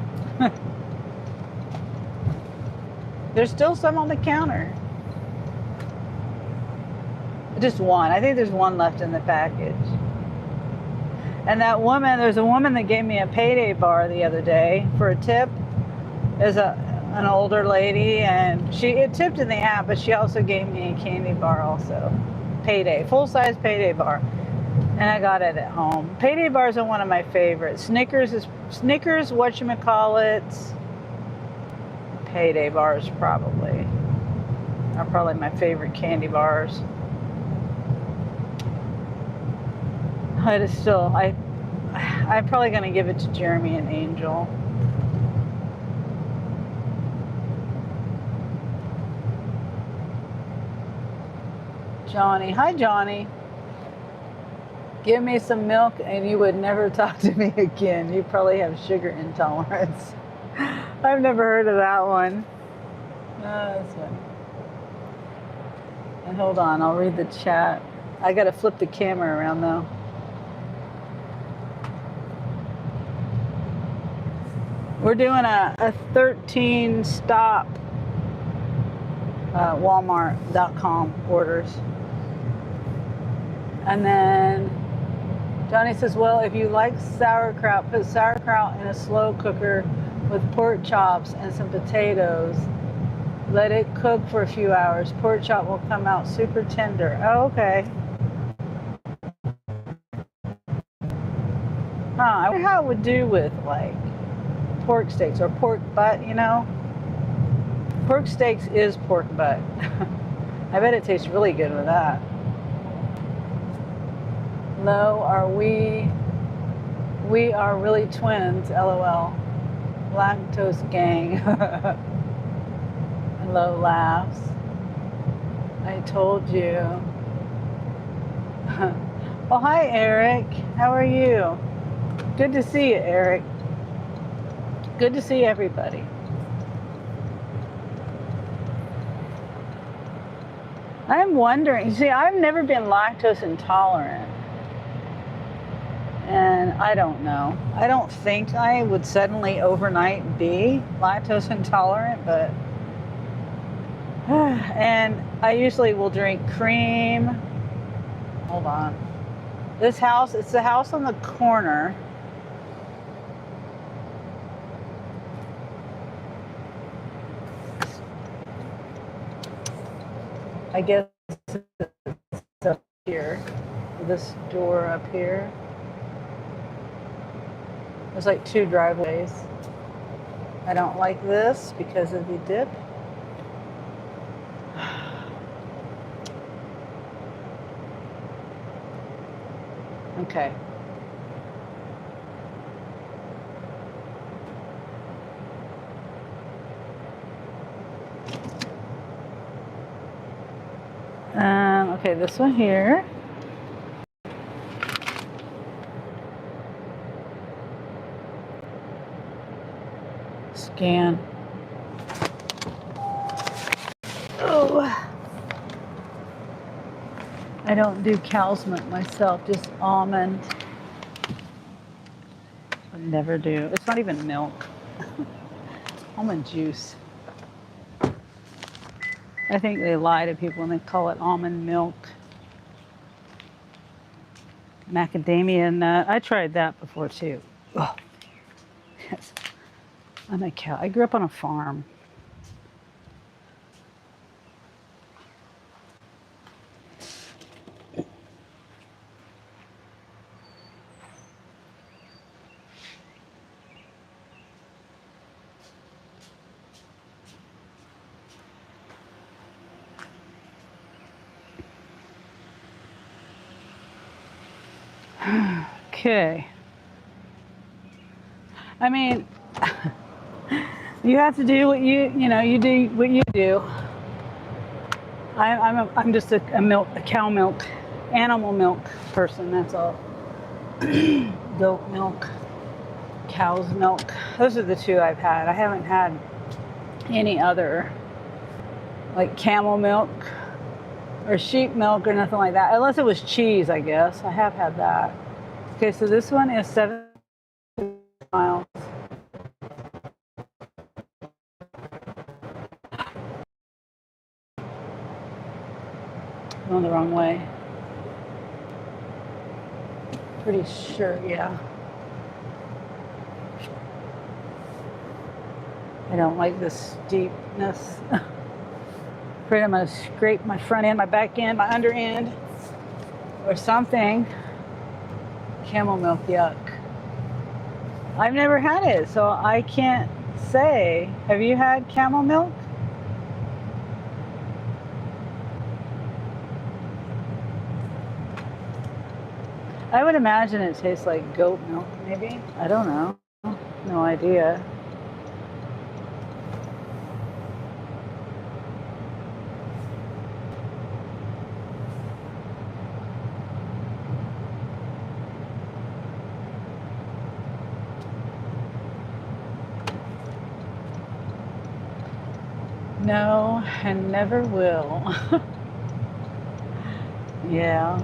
Speaker 1: There's still some on the counter. Just one. I think there's one left in the package. And there's a woman that gave me a payday bar the other day for a tip. There's an older lady, and it tipped in the app, but she also gave me a candy bar also. Payday, full-size payday bar. And I got it at home. Payday bars are one of my favorites. Snickers, whatchamacallits. Payday bars are probably my favorite candy bars. But it's still, I'm probably going to give it to Jeremy and Angel. Johnny. Hi, Johnny. Give me some milk and you would never talk to me again. You probably have sugar intolerance. I've never heard of that one. No, that's funny. And hold on, I'll read the chat. I got to flip the camera around though. We're doing a 13 stop Walmart.com orders. And then Johnny says, well, if you like sauerkraut, put sauerkraut in a slow cooker with pork chops and some potatoes. Let it cook for a few hours. Pork chop will come out super tender. Oh, okay. I wonder how it would do with like pork steaks or pork butt, you know? Pork steaks is pork butt. I bet it tastes really good with that. Lo, are we are really twins, LOL. Lactose gang. Lo laughs. I told you. Well, hi, Eric. How are you? Good to see you, Eric. Good to see everybody. I'm wondering, see, I've never been lactose intolerant. And I don't know. I don't think I would suddenly overnight be lactose intolerant, but and I usually will drink cream. Hold on. This house, it's the house on the corner. I guess it's up here. This door up here. There's like 2 driveways. I don't like this because of the dip. Okay. Okay, this one here. Scan. Oh. I don't do cow's milk myself, just almond. I never do. It's not even milk. Almond juice. I think they lie to people when they call it almond milk. Macadamia nut. I tried that before too. Oh. Yes. I'm a cow. I grew up on a farm. Okay. I mean, you have to do what you do what you do. I'm just a cow milk, animal milk person. That's all. Goat milk, cow's milk. Those are the 2 I've had. I haven't had any other, like camel milk or sheep milk or nothing like that. Unless it was cheese, I guess. I have had that. Okay, so this one is 7 miles. Going the wrong way. Pretty sure, yeah. I don't like this steepness. Afraid I'm gonna scrape my front end, my back end, my under end, or something. Camel milk, yuck. I've never had it, so I can't say. Have you had camel milk? I would imagine it tastes like goat milk, maybe. I don't know. No idea. No, and never will. Yeah.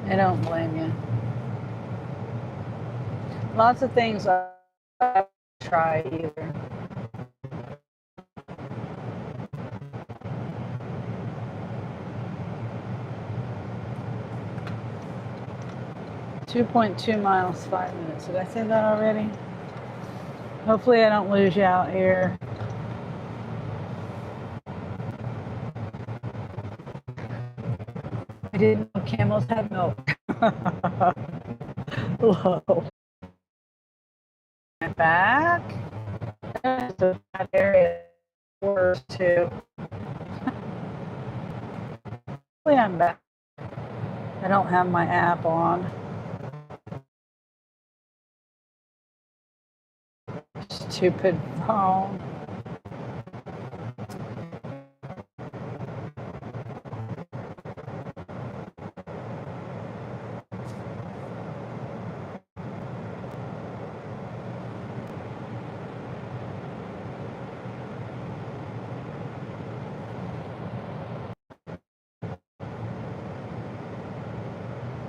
Speaker 1: I don't blame you. Lots of things I try either. .2 miles, 5 minutes. Did I say that already? Hopefully I don't lose you out here. I didn't know camels had milk. Low. Back. There's a bad area. Worse too. Hopefully I'm back. I don't have my app on. Stupid phone.